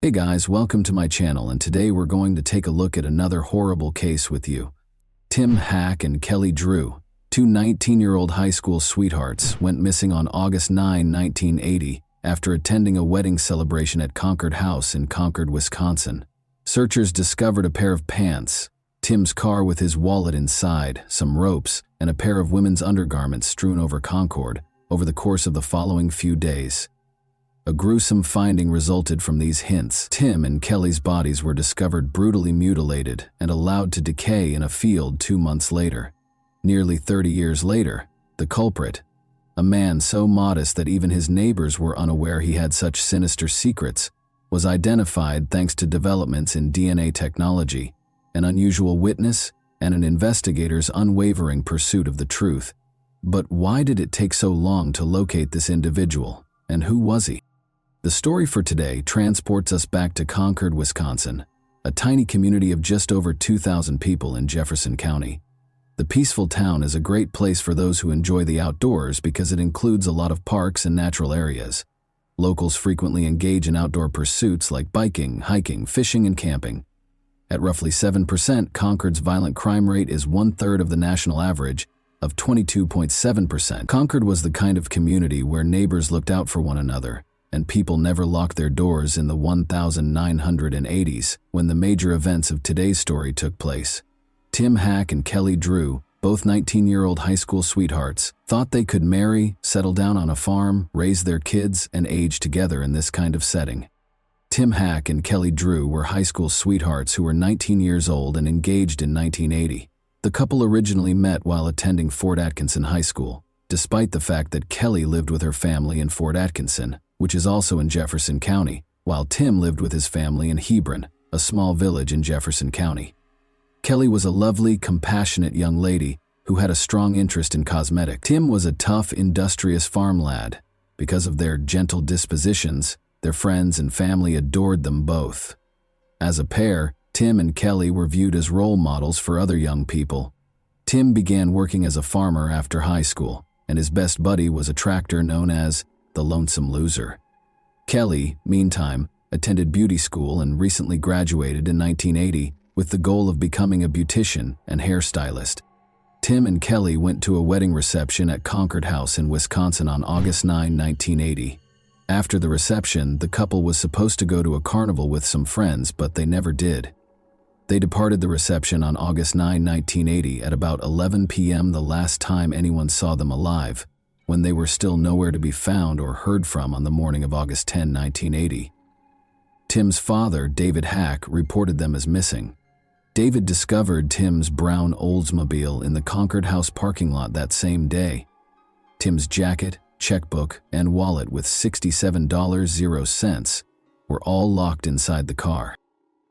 Hey guys, welcome to my channel, and today we're going to take a look at another horrible case with you. Tim Hack and Kelly Drew, two 19-year-old high school sweethearts, went missing on August 9, 1980, after attending a wedding celebration at Concord House in Concord, Wisconsin. Searchers discovered a pair of pants, Tim's car with his wallet inside, some ropes, and a pair of women's undergarments strewn over Concord over the course of the following few days. A gruesome finding resulted from these hints. Tim and Kelly's bodies were discovered brutally mutilated and allowed to decay in a field 2 months later. Nearly 30 years later, the culprit, a man so modest that even his neighbors were unaware he had such sinister secrets, was identified thanks to developments in DNA technology, an unusual witness, and an investigator's unwavering pursuit of the truth. But why did it take so long to locate this individual, and who was he? The story for today transports us back to Concord, Wisconsin, a tiny community of just over 2,000 people in Jefferson County. The peaceful town is a great place for those who enjoy the outdoors because it includes a lot of parks and natural areas. Locals frequently engage in outdoor pursuits like biking, hiking, fishing, and camping. At roughly 7%, Concord's violent crime rate is 1/3 of the national average of 22.7%. Concord was the kind of community where neighbors looked out for one another, and people never locked their doors in the 1980s when the major events of today's story took place. Tim Hack and Kelly Drew, both 19-year-old high school sweethearts, thought they could marry, settle down on a farm, raise their kids, and age together in this kind of setting. Tim Hack and Kelly Drew were high school sweethearts who were 19 years old and engaged in 1980. The couple originally met while attending Fort Atkinson High School, despite the fact that Kelly lived with her family in Fort Atkinson, which is also in Jefferson County, while Tim lived with his family in Hebron, a small village in Jefferson County. Kelly was a lovely, compassionate young lady who had a strong interest in cosmetics. Tim was a tough, industrious farm lad. Because of their gentle dispositions, their friends and family adored them both. As a pair, Tim and Kelly were viewed as role models for other young people. Tim began working as a farmer after high school, and his best buddy was a tractor known as the Lonesome Loser. Kelly, meantime, attended beauty school and recently graduated in 1980 with the goal of becoming a beautician and hairstylist. Tim and Kelly went to a wedding reception at Concord House in Wisconsin on August 9, 1980. After the reception, the couple was supposed to go to a carnival with some friends, but they never did. They departed the reception on August 9, 1980 at about 11 p.m., the last time anyone saw them alive, when they were still nowhere to be found or heard from on the morning of August 10, 1980. Tim's father, David Hack, reported them as missing. David discovered Tim's brown Oldsmobile in the Concord House parking lot that same day. Tim's jacket, checkbook, and wallet with $67.00 were all locked inside the car.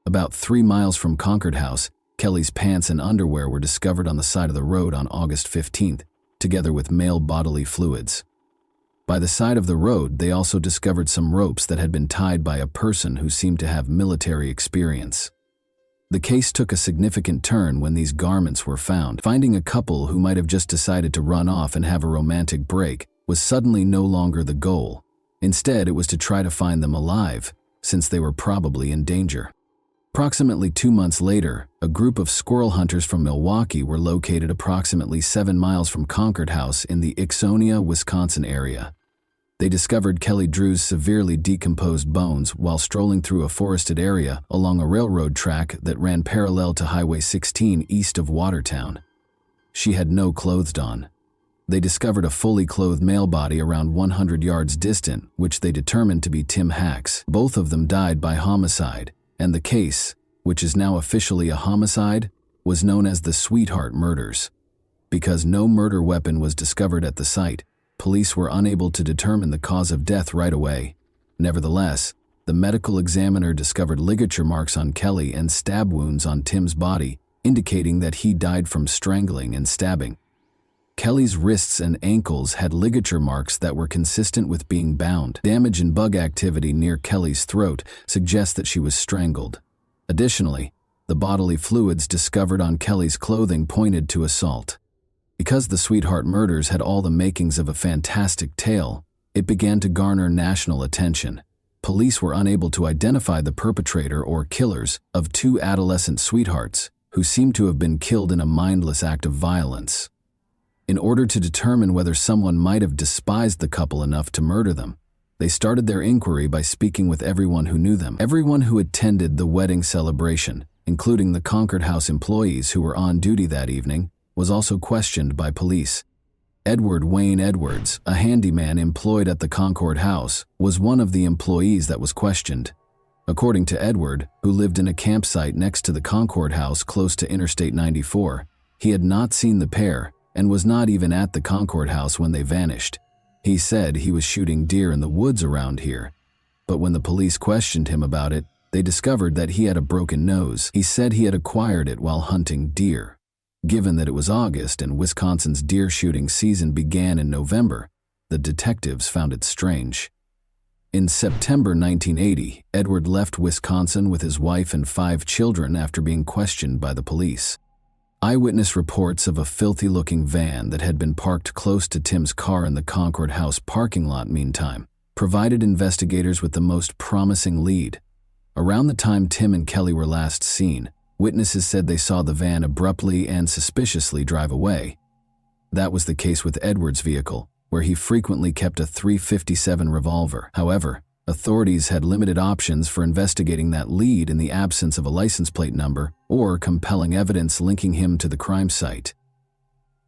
About 3 miles from Concord House, Kelly's pants and underwear were discovered on the side of the road on August 15th, together with male bodily fluids. By the side of the road, they also discovered some ropes that had been tied by a person who seemed to have military experience. The case took a significant turn when these garments were found. Finding a couple who might have just decided to run off and have a romantic break was suddenly no longer the goal. Instead, it was to try to find them alive, since they were probably in danger. Approximately 2 months later, a group of squirrel hunters from Milwaukee were located approximately 7 miles from Concord House in the Ixonia, Wisconsin area. They discovered Kelly Drew's severely decomposed bones while strolling through a forested area along a railroad track that ran parallel to Highway 16 east of Watertown. She had no clothes on. They discovered a fully clothed male body around 100 yards distant, which they determined to be Tim Hack's. Both of them died by homicide, and the case, which is now officially a homicide, was known as the Sweetheart Murders. Because no murder weapon was discovered at the site, police were unable to determine the cause of death right away. Nevertheless, the medical examiner discovered ligature marks on Kelly and stab wounds on Tim's body, indicating that he died from strangling and stabbing. Kelly's wrists and ankles had ligature marks that were consistent with being bound. Damage and bug activity near Kelly's throat suggests that she was strangled. Additionally, the bodily fluids discovered on Kelly's clothing pointed to assault. Because the Sweetheart Murders had all the makings of a fantastic tale, it began to garner national attention. police were unable to identify the perpetrator or killers of two adolescent sweethearts who seemed to have been killed in a mindless act of violence. In order to determine whether someone might have despised the couple enough to murder them, they started their inquiry by speaking with everyone who knew them. Everyone who attended the wedding celebration, including the Concord House employees who were on duty that evening, was also questioned by police. Edward Wayne Edwards, a handyman employed at the Concord House, was one of the employees that was questioned. According to Edward, who lived in a campsite next to the Concord House close to Interstate 94, he had not seen the pair and was not even at the Concord House when they vanished. He said he was shooting deer in the woods around here, but when the police questioned him about it, they discovered that he had a broken nose. He said he had acquired it while hunting deer. Given that it was August and Wisconsin's deer shooting season began in November, the detectives found it strange. In September 1980, Edward left Wisconsin with his wife and 5 children after being questioned by the police. Eyewitness reports of a filthy-looking van that had been parked close to Tim's car in the Concord House parking lot meantime provided investigators with the most promising lead. Around the time Tim and Kelly were last seen, witnesses said they saw the van abruptly and suspiciously drive away. That was the case with Edward's vehicle, where he frequently kept a .357 revolver. However, authorities had limited options for investigating that lead in the absence of a license plate number or compelling evidence linking him to the crime site.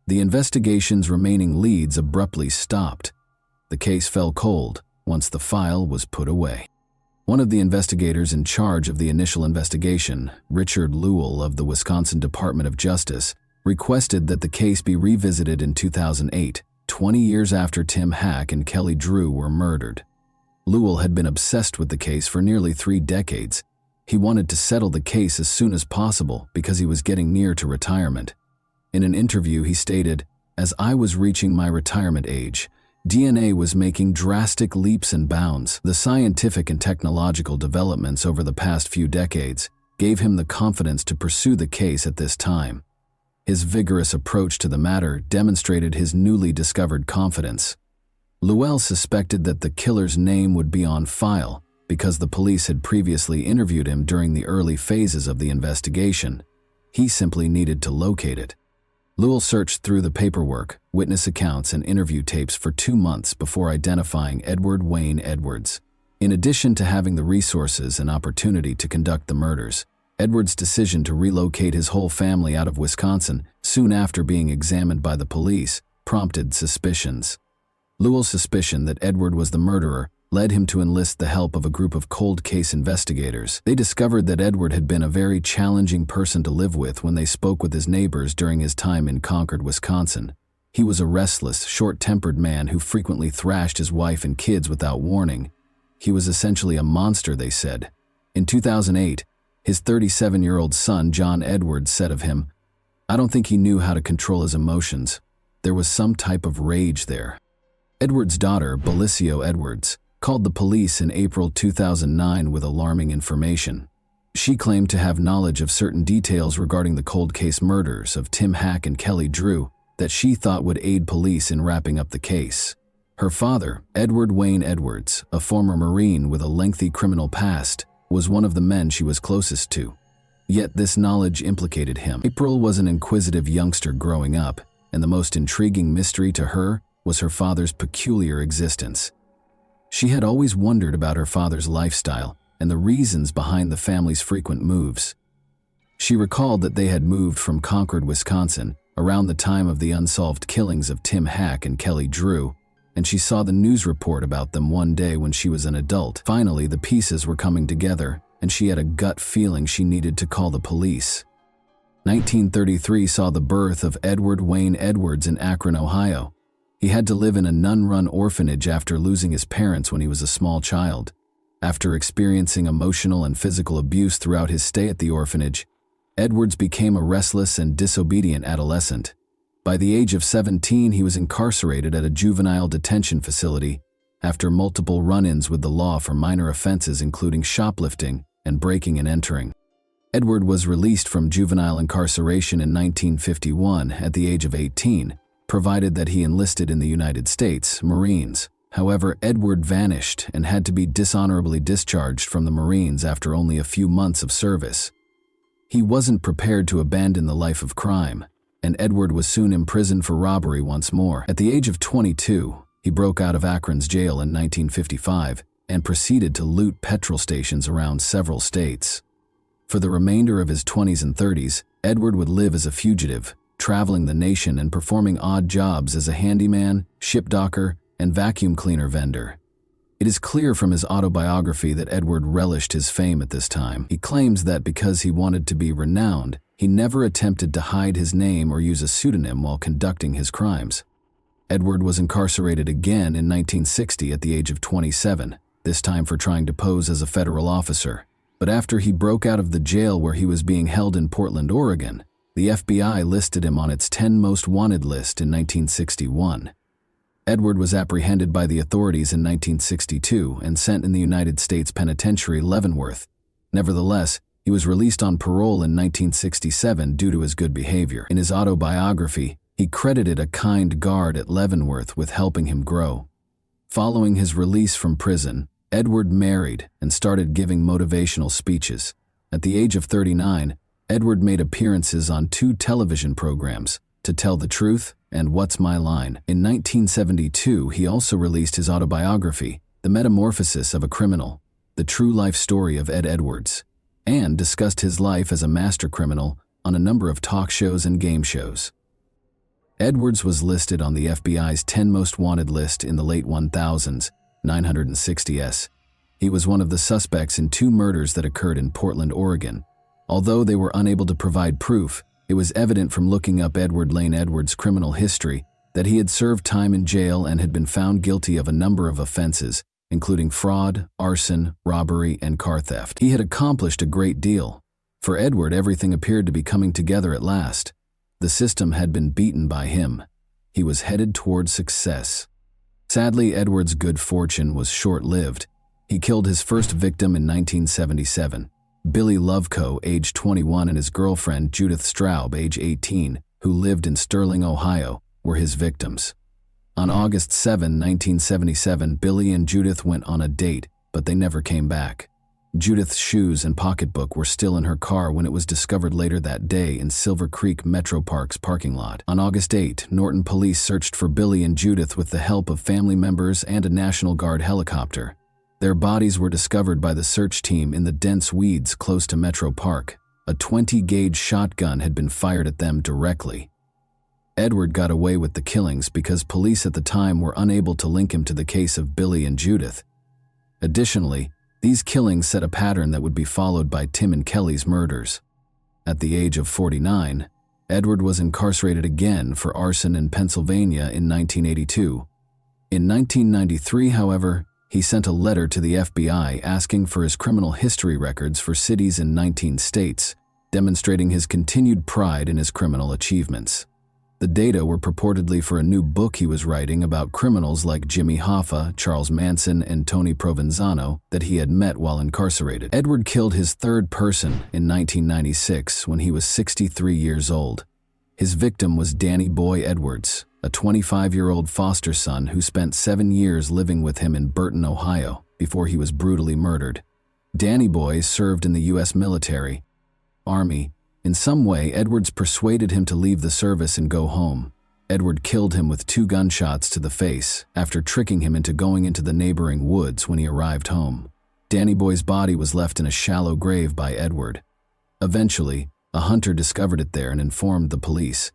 The investigation's remaining leads abruptly stopped. The case fell cold once the file was put away. One of the investigators in charge of the initial investigation, Richard Lewell of the Wisconsin Department of Justice, requested that the case be revisited in 2008, 20 years after Tim Hack and Kelly Drew were murdered. Lewell had been obsessed with the case for nearly 3 decades. He wanted to settle the case as soon as possible because he was getting near to retirement. In an interview, he stated, "As I was reaching my retirement age, DNA was making drastic leaps and bounds. The scientific and technological developments over the past few decades gave him the confidence to pursue the case at this time. His vigorous approach to the matter demonstrated his newly discovered confidence." Lewell suspected that the killer's name would be on file because the police had previously interviewed him during the early phases of the investigation. He simply needed to locate it. Lewell searched through the paperwork, witness accounts, and interview tapes for 2 months before identifying Edward Wayne Edwards. In addition to having the resources and opportunity to conduct the murders, Edwards' decision to relocate his whole family out of Wisconsin soon after being examined by the police prompted suspicions. Lewell's suspicion that Edward was the murderer led him to enlist the help of a group of cold case investigators. They discovered that Edward had been a very challenging person to live with when they spoke with his neighbors during his time in Concord, Wisconsin. He was a restless, short-tempered man who frequently thrashed his wife and kids without warning. He was essentially a monster, they said. In 2008, his 37-year-old son, John Edwards, said of him, "I don't think he knew how to control his emotions. There was some type of rage there." Edwards' daughter, Belicio Edwards, called the police in April 2009 with alarming information. She claimed to have knowledge of certain details regarding the cold case murders of Tim Hack and Kelly Drew that she thought would aid police in wrapping up the case. Her father, Edward Wayne Edwards, a former Marine with a lengthy criminal past, was one of the men she was closest to. Yet this knowledge implicated him. April was an inquisitive youngster growing up, and the most intriguing mystery to her was her father's peculiar existence. She had always wondered about her father's lifestyle and the reasons behind the family's frequent moves. She recalled that they had moved from Concord, Wisconsin, around the time of the unsolved killings of Tim Hack and Kelly Drew, and she saw the news report about them one day when she was an adult. Finally, the pieces were coming together, and she had a gut feeling she needed to call the police. 1933 saw the birth of Edward Wayne Edwards in Akron, Ohio. He had to live in a nun-run orphanage after losing his parents when he was a small child. After experiencing emotional and physical abuse throughout his stay at the orphanage, Edwards became a restless and disobedient adolescent. By the age of 17, he was incarcerated at a juvenile detention facility after multiple run-ins with the law for minor offenses including shoplifting and breaking and entering. Edward was released from juvenile incarceration in 1951 at the age of 18, provided that he enlisted in the United States Marines. However, Edward vanished and had to be dishonorably discharged from the Marines after only a few months of service. He wasn't prepared to abandon the life of crime, and Edward was soon imprisoned for robbery once more. At the age of 22, he broke out of Akron's jail in 1955 and proceeded to loot petrol stations around several states. For the remainder of his 20s and 30s, Edward would live as a fugitive, traveling the nation and performing odd jobs as a handyman, ship docker, and vacuum cleaner vendor. It is clear from his autobiography that Edward relished his fame at this time. He claims that because he wanted to be renowned, he never attempted to hide his name or use a pseudonym while conducting his crimes. Edward was incarcerated again in 1960 at the age of 27, this time for trying to pose as a federal officer. But after he broke out of the jail where he was being held in Portland, Oregon, the FBI listed him on its 10 most wanted list in 1961. Edward was apprehended by the authorities in 1962 and sent in the United States Penitentiary Leavenworth. Nevertheless, he was released on parole in 1967 due to his good behavior. In his autobiography, he credited a kind guard at Leavenworth with helping him grow. Following his release from prison, Edward married and started giving motivational speeches. At the age of 39, Edward made appearances on 2 television programs, To Tell the Truth and What's My Line. In 1972, he also released his autobiography, The Metamorphosis of a Criminal, the true life story of Ed Edwards, and discussed his life as a master criminal on a number of talk shows and game shows. Edwards was listed on the FBI's 10 most wanted list in the late 1000s, 960s. He was one of the suspects in 2 murders that occurred in Portland, Oregon. Although they were unable to provide proof, it was evident from looking up Edward Lane Edwards' criminal history that he had served time in jail and had been found guilty of a number of offenses, including fraud, arson, robbery, and car theft. He had accomplished a great deal. For Edward, everything appeared to be coming together at last. The system had been beaten by him. He was headed toward success. Sadly, Edward's good fortune was short-lived. He killed his first victim in 1977. Billy Loveco, age 21, and his girlfriend Judith Straub, age 18, who lived in Sterling, Ohio, were his victims. On August 7, 1977, Billy and Judith went on a date, but they never came back. Judith's shoes and pocketbook were still in her car when it was discovered later that day in Silver Creek Metro Park's parking lot. On August 8, Norton police searched for Billy and Judith with the help of family members and a National Guard helicopter. Their bodies were discovered by the search team in the dense weeds close to Metro Park. A 20-gauge shotgun had been fired at them directly. Edward got away with the killings because police at the time were unable to link him to the case of Billy and Judith. Additionally, these killings set a pattern that would be followed by Tim and Kelly's murders. At the age of 49, Edward was incarcerated again for arson in Pennsylvania in 1982. In 1993, however, he sent a letter to the FBI asking for his criminal history records for cities in 19 states, demonstrating his continued pride in his criminal achievements. The data were purportedly for a new book he was writing about criminals like Jimmy Hoffa, Charles Manson, and Tony Provenzano that he had met while incarcerated. Edward killed his 3rd person in 1996 when he was 63 years old. His victim was Danny Boy Edwards, a 25-year-old foster son who spent 7 years living with him in Burton, Ohio, before he was brutally murdered. Danny Boy served in the U.S. military, Army. In some way, Edwards persuaded him to leave the service and go home. Edward killed him with 2 gunshots to the face after tricking him into going into the neighboring woods when he arrived home. Danny Boy's body was left in a shallow grave by Edward. Eventually, a hunter discovered it there and informed the police.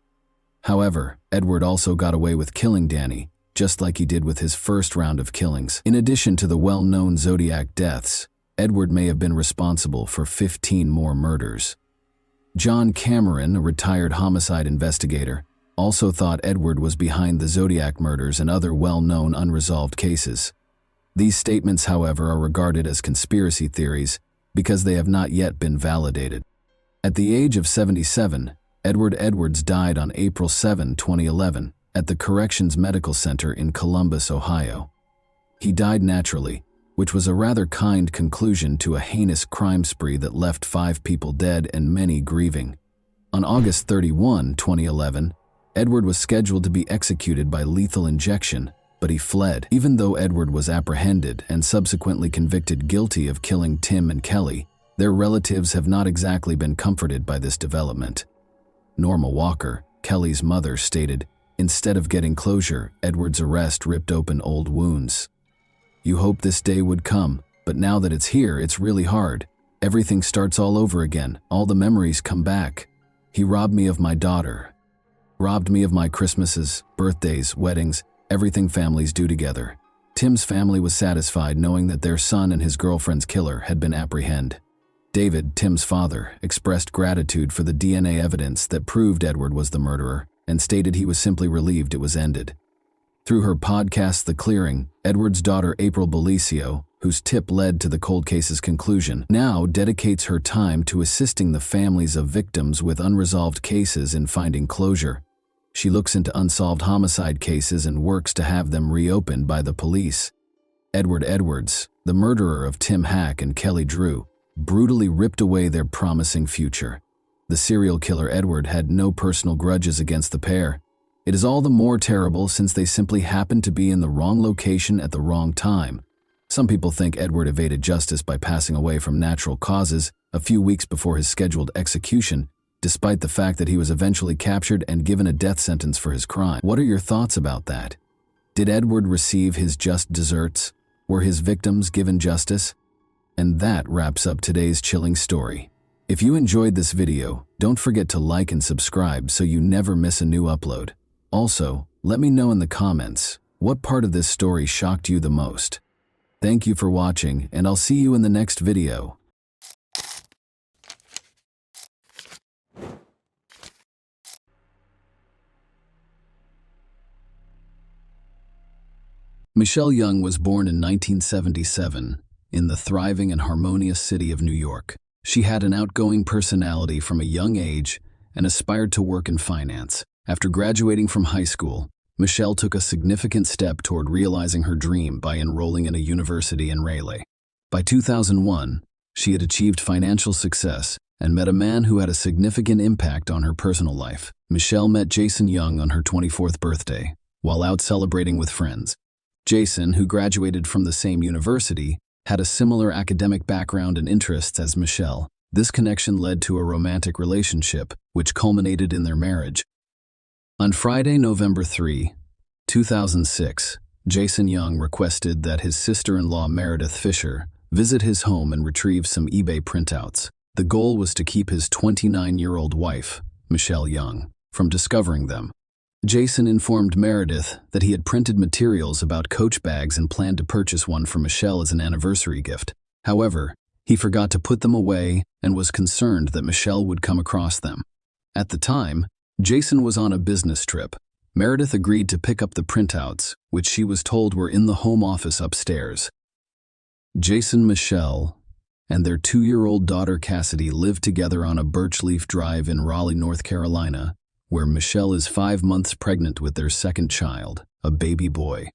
However, Edward also got away with killing Danny, just like he did with his first round of killings. In addition to the well-known Zodiac deaths, Edward may have been responsible for 15 more murders. John Cameron, a retired homicide investigator, also thought Edward was behind the Zodiac murders and other well-known unresolved cases. These statements, however, are regarded as conspiracy theories because they have not yet been validated. At the age of 77, Edward Edwards died on April 7, 2011, at the Corrections Medical Center in Columbus, Ohio. He died naturally, which was a rather kind conclusion to a heinous crime spree that left 5 people dead and many grieving. On August 31, 2011, Edward was scheduled to be executed by lethal injection, but he fled. Even though Edward was apprehended and subsequently convicted guilty of killing Tim and Kelly, their relatives have not exactly been comforted by this development. Norma Walker, Kelly's mother, stated, "Instead of getting closure, Edward's arrest ripped open old wounds. You hope this day would come, but now that it's here, it's really hard. Everything starts all over again. All the memories come back. He robbed me of my daughter. Robbed me of my Christmases, birthdays, weddings, everything families do together." Tim's family was satisfied knowing that their son and his girlfriend's killer had been apprehended. David, Tim's father, expressed gratitude for the DNA evidence that proved Edward was the murderer and stated he was simply relieved it was ended. Through her podcast, The Clearing, Edward's daughter April Belicio, whose tip led to the cold case's conclusion, now dedicates her time to assisting the families of victims with unresolved cases in finding closure. She looks into unsolved homicide cases and works to have them reopened by the police. Edward Edwards, the murderer of Tim Hack and Kelly Drew, brutally ripped away their promising future. The serial killer Edward had no personal grudges against the pair. It is all the more terrible since they simply happened to be in the wrong location at the wrong time. Some people think Edward evaded justice by passing away from natural causes a few weeks before his scheduled execution, despite the fact that he was eventually captured and given a death sentence for his crime. What are your thoughts about that? Did Edward receive his just desserts? Were his victims given justice? And that wraps up today's chilling story. If you enjoyed this video, don't forget to like and subscribe so you never miss a new upload. Also, let me know in the comments, what part of this story shocked you the most? Thank you for watching, and I'll see you in the next video. Michelle Young was born in 1977 in the thriving and harmonious city of New York. She had an outgoing personality from a young age and aspired to work in finance. After graduating from high school, Michelle took a significant step toward realizing her dream by enrolling in a university in Raleigh. By 2001, she had achieved financial success and met a man who had a significant impact on her personal life. Michelle met Jason Young on her 24th birthday, while out celebrating with friends. Jason, who graduated from the same university, had a similar academic background and interests as Michelle. This connection led to a romantic relationship, which culminated in their marriage. On Friday, November 3, 2006, Jason Young requested that his sister-in-law Meredith Fisher visit his home and retrieve some eBay printouts. The goal was to keep his 29-year-old wife, Michelle Young, from discovering them. Jason informed Meredith that he had printed materials about Coach bags and planned to purchase one for Michelle as an anniversary gift. However, he forgot to put them away and was concerned that Michelle would come across them. At the time, Jason was on a business trip. Meredith agreed to pick up the printouts, which she was told were in the home office upstairs. Jason, Michelle, and their 2-year-old daughter Cassidy lived together on a Birchleaf Drive in Raleigh, North Carolina, where Michelle is 5 months pregnant with their second child, a baby boy.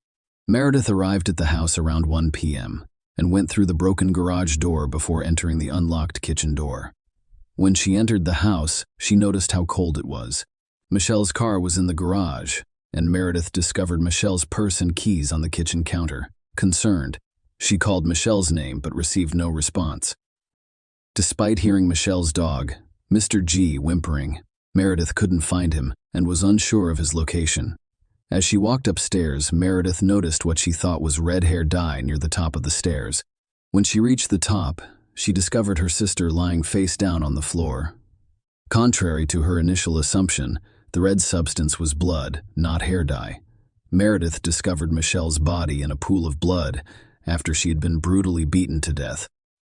Meredith arrived at the house around 1 p.m. and went through the broken garage door before entering the unlocked kitchen door. When she entered the house, she noticed how cold it was. Michelle's car was in the garage, and Meredith discovered Michelle's purse and keys on the kitchen counter. Concerned, she called Michelle's name but received no response. Despite hearing Michelle's dog, Mr. G, whimpering, Meredith couldn't find him and was unsure of his location. As she walked upstairs, Meredith noticed what she thought was red hair dye near the top of the stairs. When she reached the top, she discovered her sister lying face down on the floor. Contrary to her initial assumption, the red substance was blood, not hair dye. Meredith discovered Michelle's body in a pool of blood after she had been brutally beaten to death.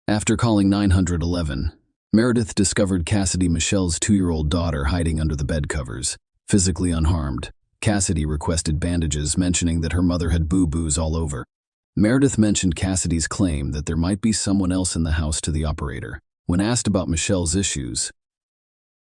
After calling 911, Meredith discovered Cassidy, Michelle's 2-year-old daughter, hiding under the bed covers, physically unharmed. Cassidy requested bandages, mentioning that her mother had boo-boos all over. Meredith mentioned Cassidy's claim that there might be someone else in the house to the operator. When asked about Michelle's issues,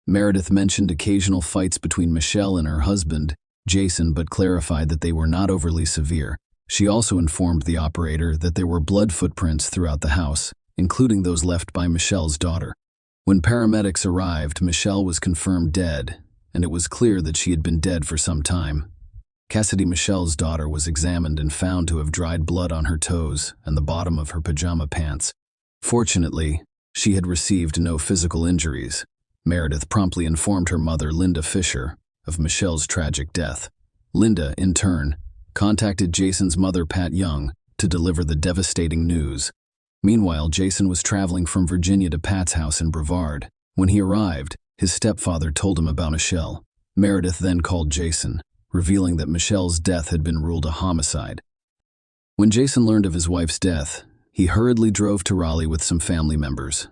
Meredith mentioned occasional fights between Michelle and her husband, Jason, but clarified that they were not overly severe. She also informed the operator that there were blood footprints throughout the house, including those left by Michelle's daughter. When paramedics arrived, Michelle was confirmed dead, and it was clear that she had been dead for some time. Cassidy Michelle's daughter was examined and found to have dried blood on her toes and the bottom of her pajama pants. Fortunately, she had received no physical injuries. Meredith promptly informed her mother, Linda Fisher, of Michelle's tragic death. Linda, in turn, contacted Jason's mother, Pat Young, to deliver the devastating news. Meanwhile, Jason was traveling from Virginia to Pat's house in Brevard. When he arrived, his stepfather told him about Michelle. Meredith then called Jason, revealing that Michelle's death had been ruled a homicide. When Jason learned of his wife's death, he hurriedly drove to Raleigh with some family members.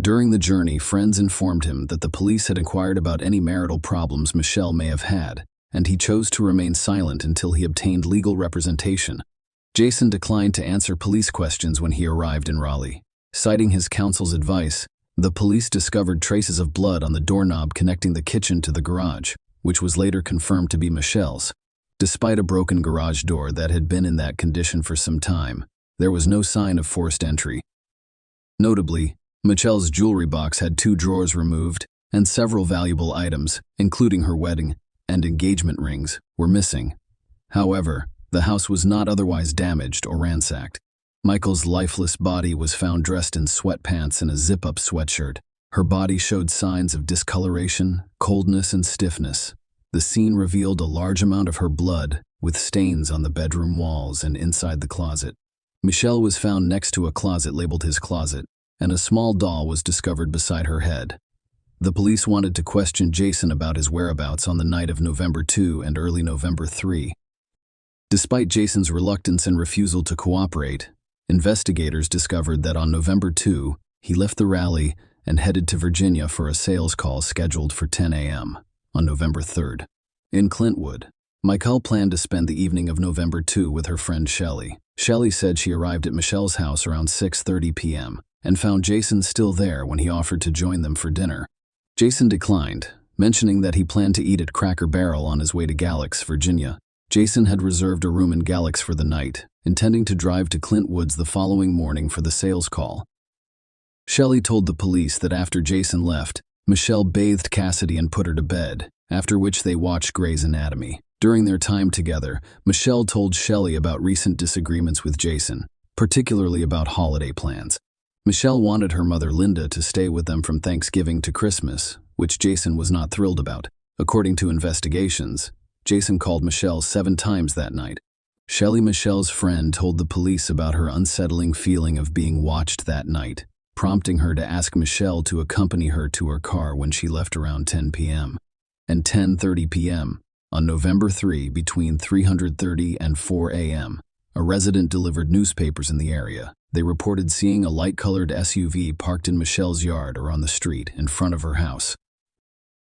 During the journey, friends informed him that the police had inquired about any marital problems Michelle may have had, and he chose to remain silent until he obtained legal representation. Jason declined to answer police questions when he arrived in Raleigh. Citing his counsel's advice, the police discovered traces of blood on the doorknob connecting the kitchen to the garage, which was later confirmed to be Michelle's. Despite a broken garage door that had been in that condition for some time, there was no sign of forced entry. Notably, Michelle's jewelry box had 2 drawers removed, and several valuable items, including her wedding and engagement rings, were missing. However, the house was not otherwise damaged or ransacked. Michael's lifeless body was found dressed in sweatpants and a zip-up sweatshirt. Her body showed signs of discoloration, coldness, and stiffness. The scene revealed a large amount of her blood, with stains on the bedroom walls and inside the closet. Michelle was found next to a closet labeled his closet, and a small doll was discovered beside her head. The police wanted to question Jason about his whereabouts on the night of November 2 and early November 3. Despite Jason's reluctance and refusal to cooperate, investigators discovered that on November 2, he left the Raleigh and headed to Virginia for a sales call scheduled for 10 a.m. on November 3rd. In Clintwood, Michelle planned to spend the evening of November 2 with her friend Shelley. Shelley said she arrived at Michelle's house around 6:30 p.m. and found Jason still there when he offered to join them for dinner. Jason declined, mentioning that he planned to eat at Cracker Barrel on his way to Galax, Virginia. Jason had reserved a room in Galax for the night, intending to drive to Clintwoods the following morning for the sales call. Shelley told the police that after Jason left, Michelle bathed Cassidy and put her to bed, after which they watched Grey's Anatomy. During their time together, Michelle told Shelley about recent disagreements with Jason, particularly about holiday plans. Michelle wanted her mother Linda to stay with them from Thanksgiving to Christmas, which Jason was not thrilled about. According to investigations, Jason called Michelle 7 times that night. Shelley, Michelle's friend, told the police about her unsettling feeling of being watched that night, prompting her to ask Michelle to accompany her to her car when she left around 10 p.m. and 10:30 p.m. on November 3 between 3:30 and 4 a.m. A resident delivered newspapers in the area. They reported seeing a light-colored SUV parked in Michelle's yard or on the street in front of her house.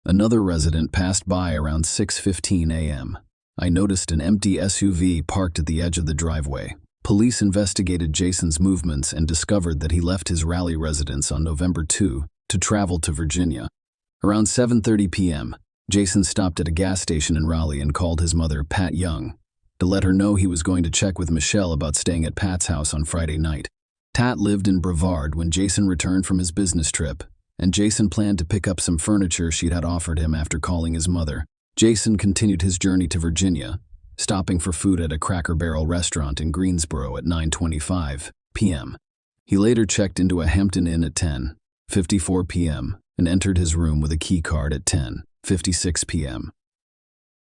Another resident passed by around 6:15 a.m. I noticed an empty SUV parked at the edge of the driveway. Police investigated Jason's movements and discovered that he left his Raleigh residence on November 2 to travel to Virginia. Around 7:30 p.m., Jason stopped at a gas station in Raleigh and called his mother, Pat Young, to let her know he was going to check with Michelle about staying at Pat's house on Friday night. Pat lived in Brevard when Jason returned from his business trip, and Jason planned to pick up some furniture she'd had offered him after calling his mother. Jason continued his journey to Virginia, stopping for food at a Cracker Barrel restaurant in Greensboro at 9:25 p.m. He later checked into a Hampton Inn at 10:54 p.m. and entered his room with a key card at 10:56 p.m.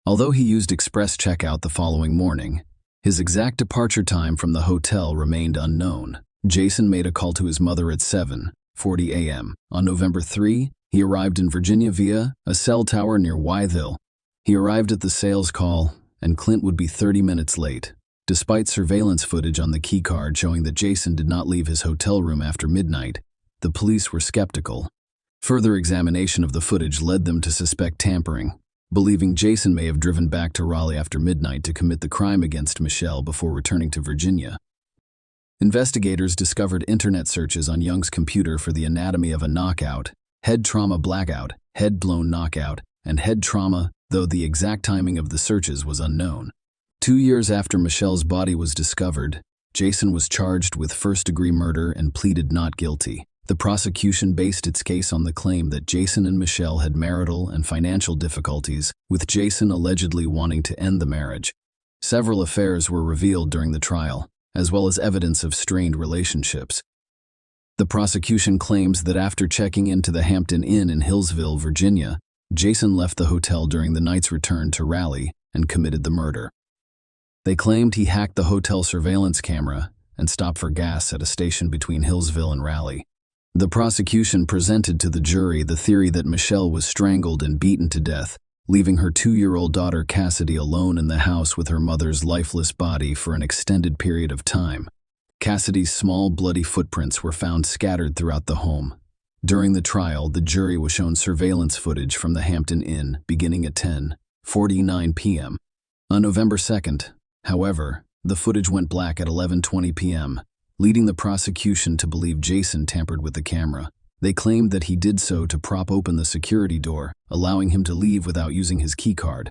Although he used express checkout the following morning, his exact departure time from the hotel remained unknown. Jason made a call to his mother at 7:40 a.m. On November 3, he arrived in Virginia via a cell tower near Wytheville. He arrived at the sales call, and Clint would be 30 minutes late. Despite surveillance footage on the keycard showing that Jason did not leave his hotel room after midnight, the police were skeptical. Further examination of the footage led them to suspect tampering, believing Jason may have driven back to Raleigh after midnight to commit the crime against Michelle before returning to Virginia. Investigators discovered internet searches on Young's computer for the anatomy of a knockout, head trauma blackout, head blown knockout, and head trauma, though the exact timing of the searches was unknown. 2 years after Michelle's body was discovered, Jason was charged with first-degree murder and pleaded not guilty. The prosecution based its case on the claim that Jason and Michelle had marital and financial difficulties, with Jason allegedly wanting to end the marriage. Several affairs were revealed during the trial, as well as evidence of strained relationships. The prosecution claims that after checking into the Hampton Inn in Hillsville, Virginia, Jason left the hotel during the night's return to Raleigh and committed the murder. They claimed he hacked the hotel surveillance camera and stopped for gas at a station between Hillsville and Raleigh. The prosecution presented to the jury the theory that Michelle was strangled and beaten to death, leaving her 2-year-old daughter Cassidy alone in the house with her mother's lifeless body for an extended period of time. Cassidy's small, bloody footprints were found scattered throughout the home. During the trial, the jury was shown surveillance footage from the Hampton Inn beginning at 10:49 p.m. On November 2nd, however, the footage went black at 11:20 p.m., leading the prosecution to believe Jason tampered with the camera. They claimed that he did so to prop open the security door, allowing him to leave without using his keycard.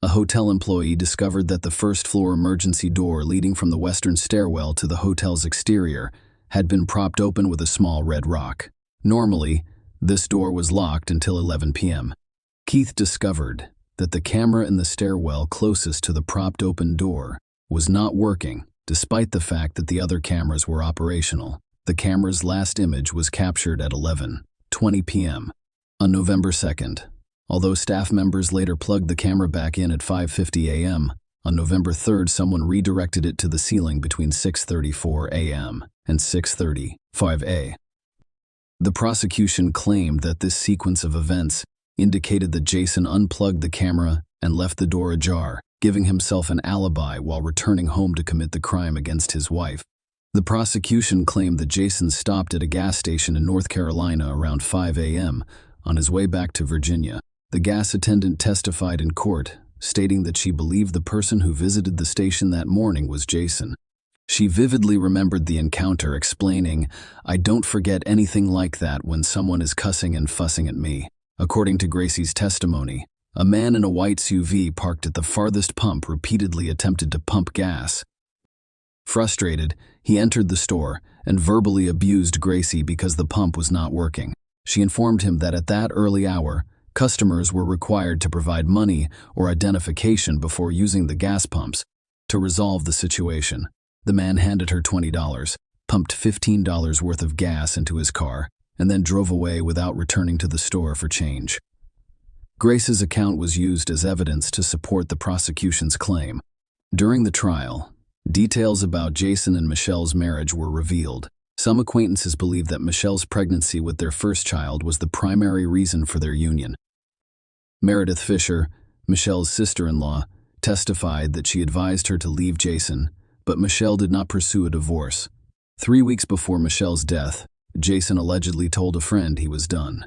A hotel employee discovered that the first-floor emergency door leading from the western stairwell to the hotel's exterior had been propped open with a small red rock. Normally, this door was locked until 11 p.m. Keith discovered that the camera in the stairwell closest to the propped open door was not working, despite the fact that the other cameras were operational. The camera's last image was captured at 11:20 p.m. on November 2nd, although staff members later plugged the camera back in at 5:50 a.m. On November 3rd, someone redirected it to the ceiling between 6:34 a.m. and 6:35 a.m. The prosecution claimed that this sequence of events indicated that Jason unplugged the camera and left the door ajar, giving himself an alibi while returning home to commit the crime against his wife. The prosecution claimed that Jason stopped at a gas station in North Carolina around 5 a.m. on his way back to Virginia. The gas attendant testified in court, stating that she believed the person who visited the station that morning was Jason. She vividly remembered the encounter, explaining, "I don't forget anything like that when someone is cussing and fussing at me." According to Gracie's testimony, a man in a white SUV parked at the farthest pump repeatedly attempted to pump gas. Frustrated, he entered the store and verbally abused Gracie because the pump was not working. She informed him that at that early hour, customers were required to provide money or identification before using the gas pumps. To resolve the situation, the man handed her $20, pumped $15 worth of gas into his car, and then drove away without returning to the store for change. Grace's account was used as evidence to support the prosecution's claim. During the trial, details about Jason and Michelle's marriage were revealed. Some acquaintances believe that Michelle's pregnancy with their first child was the primary reason for their union. Meredith Fisher, Michelle's sister-in-law, testified that she advised her to leave Jason, but Michelle did not pursue a divorce. 3 weeks before Michelle's death, Jason allegedly told a friend he was done.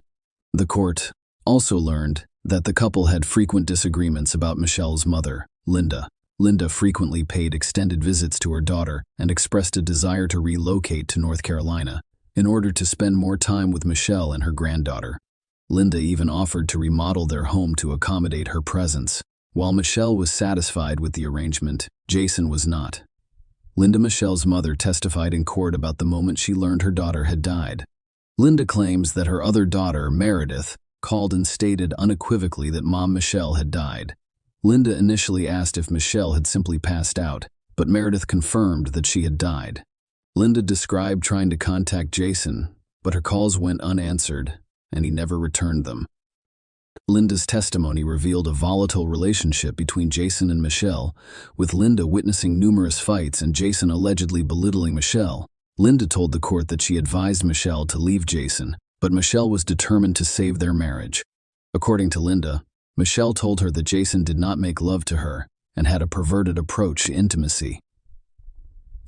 The court also learned that the couple had frequent disagreements about Michelle's mother, Linda. Linda frequently paid extended visits to her daughter and expressed a desire to relocate to North Carolina in order to spend more time with Michelle and her granddaughter. Linda even offered to remodel their home to accommodate her presence. While Michelle was satisfied with the arrangement, Jason was not. Linda Michelle's mother testified in court about the moment she learned her daughter had died. Linda claims that her other daughter, Meredith, called and stated unequivocally that Mom Michelle had died. Linda initially asked if Michelle had simply passed out, but Meredith confirmed that she had died. Linda described trying to contact Jason, but her calls went unanswered, and he never returned them. Linda's testimony revealed a volatile relationship between Jason and Michelle, with Linda witnessing numerous fights and Jason allegedly belittling Michelle. Linda told the court that she advised Michelle to leave Jason, but Michelle was determined to save their marriage. According to Linda, Michelle told her that Jason did not make love to her and had a perverted approach to intimacy.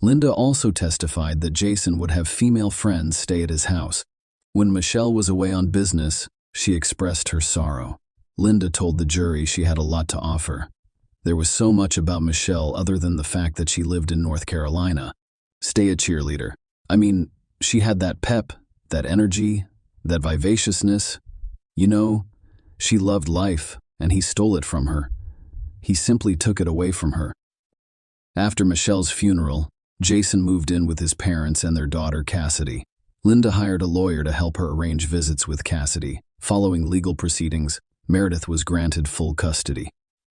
Linda also testified that Jason would have female friends stay at his house. When Michelle was away on business, she expressed her sorrow. Linda told the jury she had a lot to offer. There was so much about Michelle other than the fact that she lived in North Carolina. Stay a cheerleader. I mean, she had that pep, that energy, that vivaciousness. You know, she loved life, and he stole it from her. He simply took it away from her. After Michelle's funeral, Jason moved in with his parents and their daughter, Cassidy. Linda hired a lawyer to help her arrange visits with Cassidy. Following legal proceedings, Meredith was granted full custody.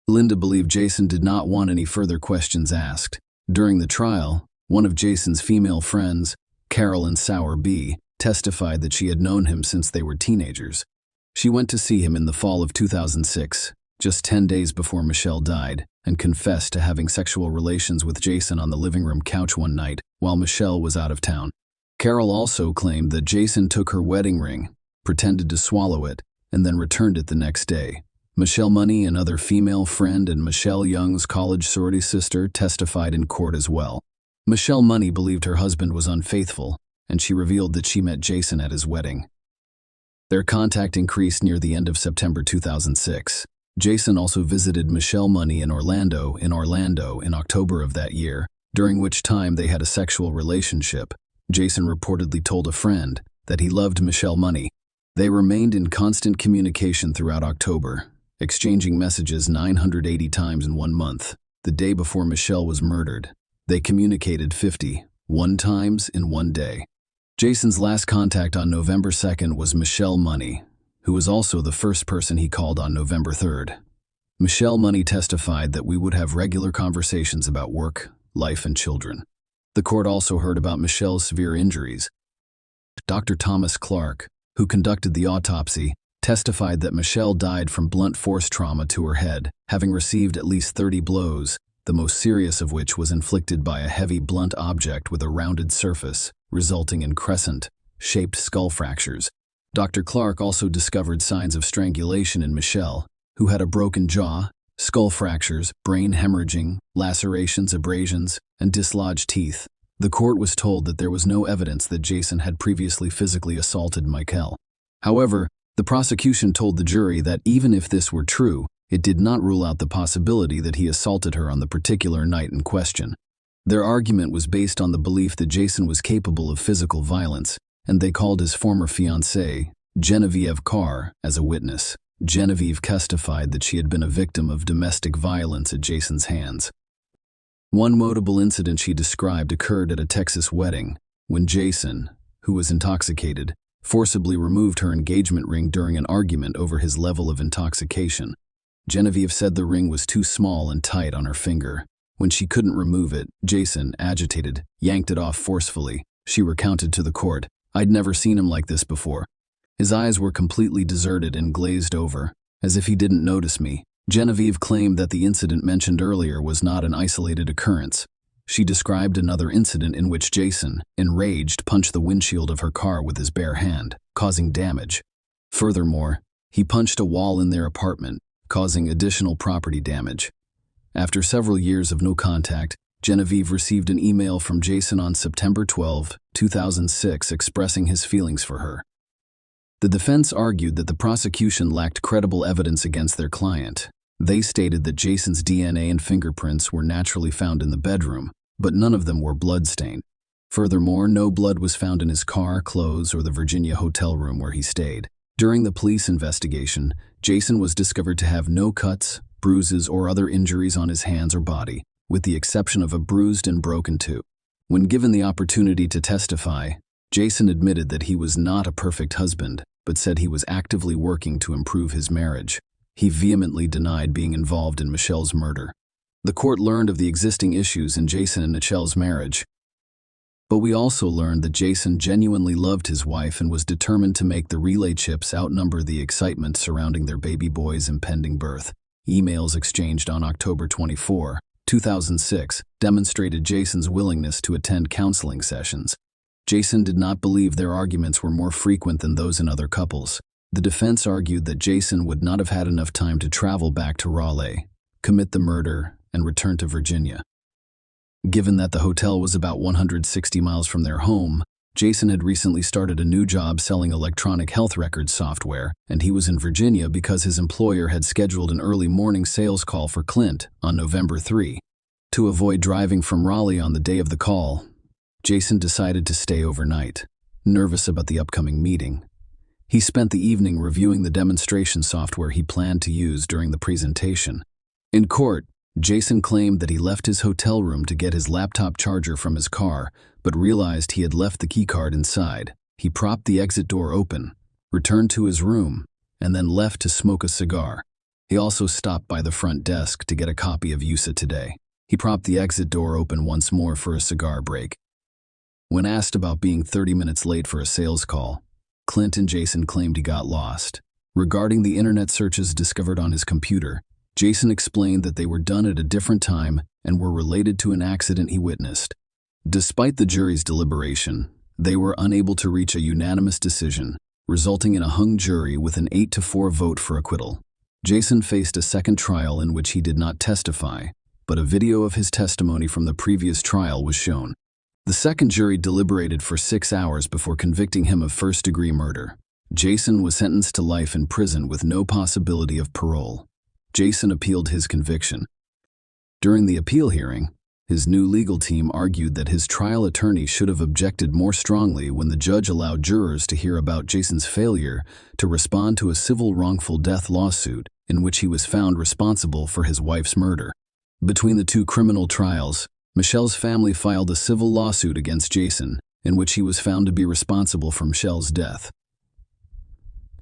Linda believed Jason did not want any further questions asked. During the trial, one of Jason's female friends, Carolyn Sauer B., testified that she had known him since they were teenagers. She went to see him in the fall of 2006, just 10 days before Michelle died, and confessed to having sexual relations with Jason on the living room couch one night while Michelle was out of town. Carol also claimed that Jason took her wedding ring, pretended to swallow it, and then returned it the next day. Michelle Money, another female friend and Michelle Young's college sorority sister, testified in court as well. Michelle Money believed her husband was unfaithful, and she revealed that she met Jason at his wedding. Their contact increased near the end of September 2006. Jason also visited Michelle Money in Orlando in October of that year, during which time they had a sexual relationship. Jason reportedly told a friend that he loved Michelle Money. They remained in constant communication throughout October, exchanging messages 980 times in 1 month. The day before Michelle was murdered, they communicated 51 times in 1 day. Jason's last contact on November 2nd was Michelle Money, who was also the first person he called on November 3rd. Michelle Money testified that we would have regular conversations about work, life, and children. The court also heard about Michelle's severe injuries. Dr. Thomas Clark, who conducted the autopsy, testified that Michelle died from blunt force trauma to her head, having received at least 30 blows, the most serious of which was inflicted by a heavy blunt object with a rounded surface, resulting in crescent-shaped skull fractures. Dr. Clark also discovered signs of strangulation in Michelle, who had a broken jaw, skull fractures, brain hemorrhaging, lacerations, abrasions, and dislodged teeth. The court was told that there was no evidence that Jason had previously physically assaulted Michelle. However, the prosecution told the jury that even if this were true, it did not rule out the possibility that he assaulted her on the particular night in question. Their argument was based on the belief that Jason was capable of physical violence, and they called his former fiancée, Genevieve Carr, as a witness. Genevieve testified that she had been a victim of domestic violence at Jason's hands. One notable incident she described occurred at a Texas wedding, when Jason, who was intoxicated, forcibly removed her engagement ring during an argument over his level of intoxication. Genevieve said the ring was too small and tight on her finger. When she couldn't remove it, Jason, agitated, yanked it off forcefully. She recounted to the court, "I'd never seen him like this before. His eyes were completely deserted and glazed over, as if he didn't notice me." Genevieve claimed that the incident mentioned earlier was not an isolated occurrence. She described another incident in which Jason, enraged, punched the windshield of her car with his bare hand, causing damage. Furthermore, he punched a wall in their apartment, causing additional property damage. After several years of no contact, Genevieve received an email from Jason on September 12, 2006 expressing his feelings for her. The defense argued that the prosecution lacked credible evidence against their client. They stated that Jason's DNA and fingerprints were naturally found in the bedroom, but none of them were blood-stained. Furthermore, no blood was found in his car, clothes, or the Virginia hotel room where he stayed. During the police investigation, Jason was discovered to have no cuts, bruises, or other injuries on his hands or body, with the exception of a bruised and broken tooth. When given the opportunity to testify, Jason admitted that he was not a perfect husband, but said he was actively working to improve his marriage. He vehemently denied being involved in Michelle's murder. The court learned of the existing issues in Jason and Michelle's marriage, but we also learned that Jason genuinely loved his wife and was determined to make the relay chips outnumber the excitement surrounding their baby boy's impending birth. Emails exchanged on October 24, 2006, demonstrated Jason's willingness to attend counseling sessions. Jason did not believe their arguments were more frequent than those in other couples. The defense argued that Jason would not have had enough time to travel back to Raleigh, commit the murder, and return to Virginia. Given that the hotel was about 160 miles from their home, Jason had recently started a new job selling electronic health records software, and he was in Virginia because his employer had scheduled an early morning sales call for Clint on November 3. To avoid driving from Raleigh on the day of the call, Jason decided to stay overnight, nervous about the upcoming meeting. He spent the evening reviewing the demonstration software he planned to use during the presentation. In court, Jason claimed that he left his hotel room to get his laptop charger from his car, but realized he had left the keycard inside. He propped the exit door open, returned to his room, and then left to smoke a cigar. He also stopped by the front desk to get a copy of USA Today. He propped the exit door open once more for a cigar break. When asked about being 30 minutes late for a sales call, Clint and Jason claimed he got lost. Regarding the internet searches discovered on his computer, Jason explained that they were done at a different time and were related to an accident he witnessed. Despite the jury's deliberation, they were unable to reach a unanimous decision, resulting in a hung jury with an 8-4 vote for acquittal. Jason faced a second trial in which he did not testify, but a video of his testimony from the previous trial was shown. The second jury deliberated for 6 hours before convicting him of first-degree murder. Jason was sentenced to life in prison with no possibility of parole. Jason appealed his conviction. During the appeal hearing, his new legal team argued that his trial attorney should have objected more strongly when the judge allowed jurors to hear about Jason's failure to respond to a civil wrongful death lawsuit in which he was found responsible for his wife's murder. Between the two criminal trials, Michelle's family filed a civil lawsuit against Jason, in which he was found to be responsible for Michelle's death.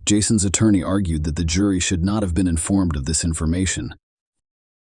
Jason's attorney argued that the jury should not have been informed of this information.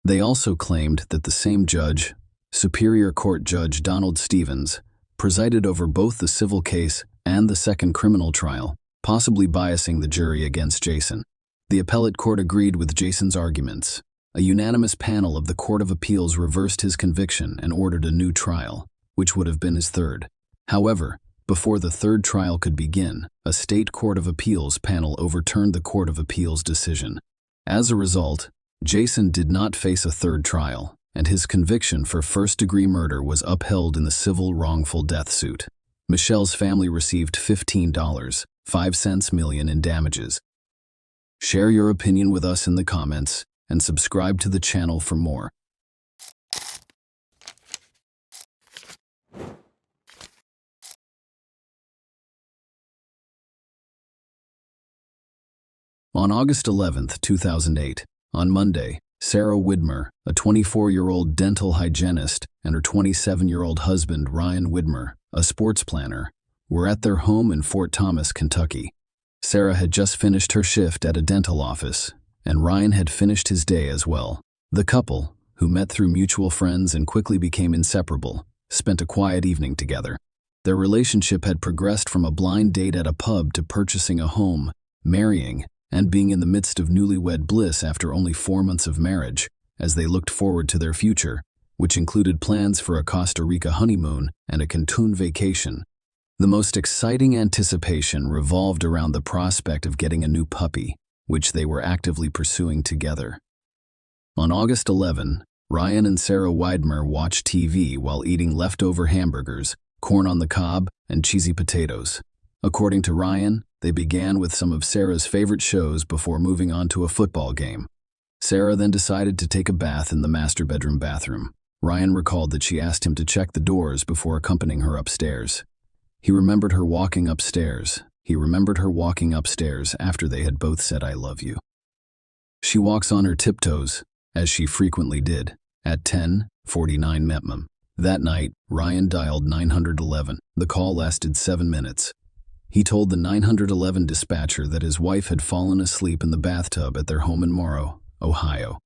They also claimed that the same judge, Superior Court Judge Donald Stevens, presided over both the civil case and the second criminal trial, possibly biasing the jury against Jason. The appellate court agreed with Jason's arguments. A unanimous panel of the Court of Appeals reversed his conviction and ordered a new trial, which would have been his third. However, before the third trial could begin, a state Court of Appeals panel overturned the Court of Appeals decision. As a result, Jason did not face a third trial, and his conviction for first-degree murder was upheld in the civil wrongful death suit. Michelle's family received $15.05 million in damages. Share your opinion with us in the comments, and subscribe to the channel for more. On August 11, 2008, on Monday, Sarah Widmer, a 24-year-old dental hygienist, and her 27-year-old husband, Ryan Widmer, a sports planner, were at their home in Fort Thomas, Kentucky. Sarah had just finished her shift at a dental office, and Ryan had finished his day as well. The couple, who met through mutual friends and quickly became inseparable, spent a quiet evening together. Their relationship had progressed from a blind date at a pub to purchasing a home, marrying, and being in the midst of newlywed bliss after only 4 months of marriage, as they looked forward to their future, which included plans for a Costa Rica honeymoon and a Cancun vacation. The most exciting anticipation revolved around the prospect of getting a new puppy, which they were actively pursuing together. On August 11, Ryan and Sarah Widmer watched TV while eating leftover hamburgers, corn on the cob, and cheesy potatoes. According to Ryan, they began with some of Sarah's favorite shows before moving on to a football game. Sarah then decided to take a bath in the master bedroom bathroom. Ryan recalled that she asked him to check the doors before accompanying her upstairs. He remembered her walking upstairs after they had both said "I love you." She walks on her tiptoes, as she frequently did, at 10:49 p.m. That night, Ryan dialed 911. The call lasted 7 minutes. He told the 911 dispatcher that his wife had fallen asleep in the bathtub at their home in Morrow, Ohio.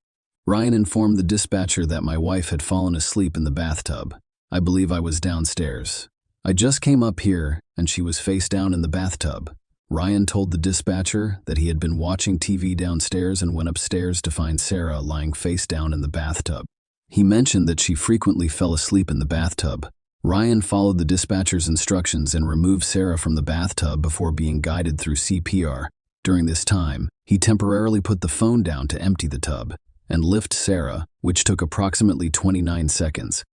Ryan informed the dispatcher that "My wife had fallen asleep in the bathtub. I believe I was downstairs. I just came up here and she was face down in the bathtub." Ryan told the dispatcher that he had been watching TV downstairs and went upstairs to find Sarah lying face down in the bathtub. He mentioned that she frequently fell asleep in the bathtub. Ryan followed the dispatcher's instructions and removed Sarah from the bathtub before being guided through CPR. During this time, he temporarily put the phone down to empty the tub and lift Sarah, which took approximately 29 seconds.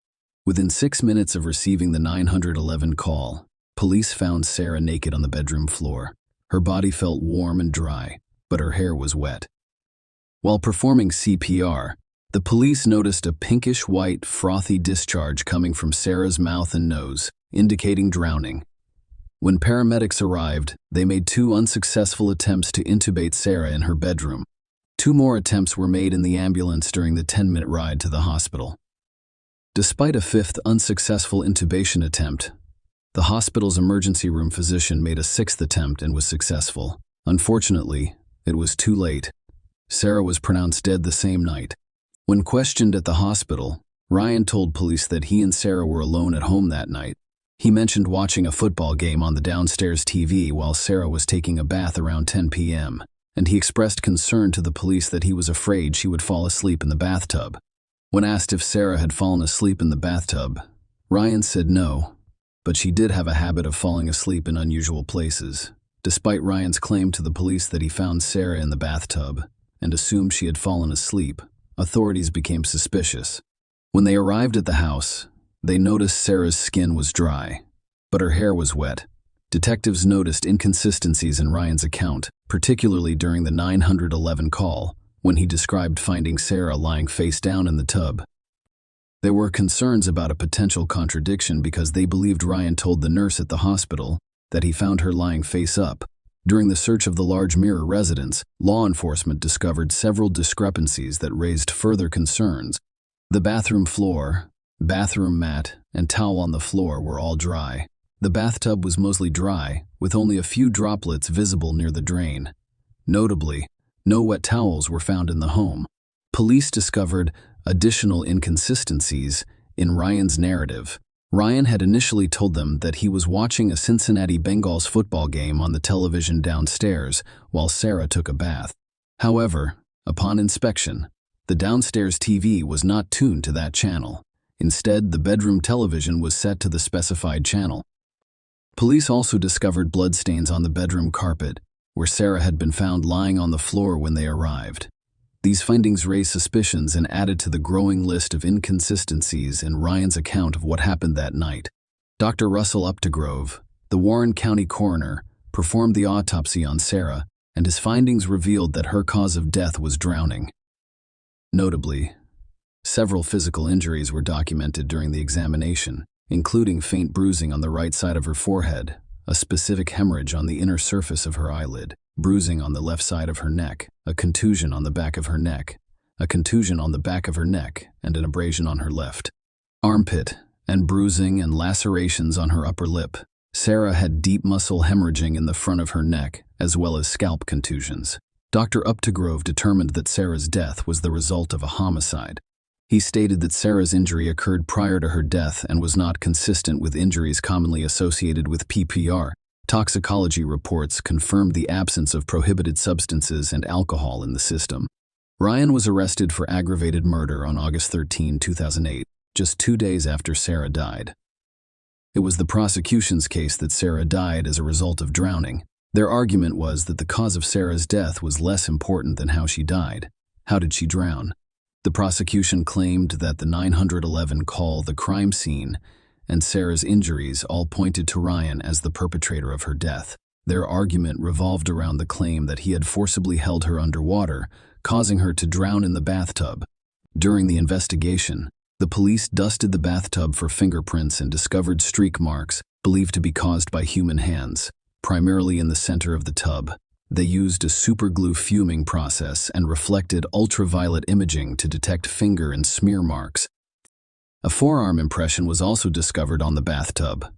Within 6 minutes of receiving the 911 call, police found Sarah naked on the bedroom floor. Her body felt warm and dry, but her hair was wet. While performing CPR, the police noticed a pinkish-white, frothy discharge coming from Sarah's mouth and nose, indicating drowning. When paramedics arrived, they made 2 unsuccessful attempts to intubate Sarah in her bedroom. 2 more attempts were made in the ambulance during the 10-minute ride to the hospital. Despite a 5th unsuccessful intubation attempt, The hospital's emergency room physician made a sixth attempt and was successful. Unfortunately, it was too late. Sarah was pronounced dead the same night. When questioned at the hospital, Ryan told police that he and Sarah were alone at home that night. He mentioned watching a football game on the downstairs TV while Sarah was taking a bath around 10 p.m., and he expressed concern to the police that he was afraid she would fall asleep in the bathtub. When asked if Sarah had fallen asleep in the bathtub, Ryan said no, but she did have a habit of falling asleep in unusual places. Despite Ryan's claim to the police that he found Sarah in the bathtub and assumed she had fallen asleep, authorities became suspicious. When they arrived at the house, they noticed Sarah's skin was dry, but her hair was wet. Detectives noticed inconsistencies in Ryan's account, particularly during the 911 call, when he described finding Sarah lying face down in the tub. There were concerns about a potential contradiction because they believed Ryan told the nurse at the hospital that he found her lying face up. During the search of the large mirror residence, law enforcement discovered several discrepancies that raised further concerns. The bathroom floor, bathroom mat, and towel on the floor were all dry. The bathtub was mostly dry, with only a few droplets visible near the drain. Notably, no wet towels were found in the home. Police discovered additional inconsistencies in Ryan's narrative. Ryan had initially told them that he was watching a Cincinnati Bengals football game on the television downstairs while Sarah took a bath. However, upon inspection, the downstairs TV was not tuned to that channel. Instead, the bedroom television was set to the specified channel. Police also discovered bloodstains on the bedroom carpet, where Sarah had been found lying on the floor when they arrived. These findings raised suspicions and added to the growing list of inconsistencies in Ryan's account of what happened that night. Dr. Russell Updegrove, the Warren County coroner, performed the autopsy on Sarah, and his findings revealed that her cause of death was drowning. Notably, several physical injuries were documented during the examination, including faint bruising on the right side of her forehead, a specific hemorrhage on the inner surface of her eyelid, bruising on the left side of her neck, a contusion on the back of her neck, a contusion on the back of her neck, and an abrasion on her left armpit, and bruising and lacerations on her upper lip. Sarah had deep muscle hemorrhaging in the front of her neck, as well as scalp contusions. Dr. Updegrove determined that Sarah's death was the result of a homicide. He stated that Sarah's injury occurred prior to her death and was not consistent with injuries commonly associated with PPR. Toxicology reports confirmed the absence of prohibited substances and alcohol in the system. Ryan was arrested for aggravated murder on August 13, 2008, just 2 days after Sarah died. It was the prosecution's case that Sarah died as a result of drowning. Their argument was that the cause of Sarah's death was less important than how she died. How did she drown? The prosecution claimed that the 911 call, the crime scene, and Sarah's injuries all pointed to Ryan as the perpetrator of her death. Their argument revolved around the claim that he had forcibly held her underwater, causing her to drown in the bathtub. During the investigation, the police dusted the bathtub for fingerprints and discovered streak marks believed to be caused by human hands, primarily in the center of the tub. They used a superglue fuming process and reflected ultraviolet imaging to detect finger and smear marks. A forearm impression was also discovered on the bathtub,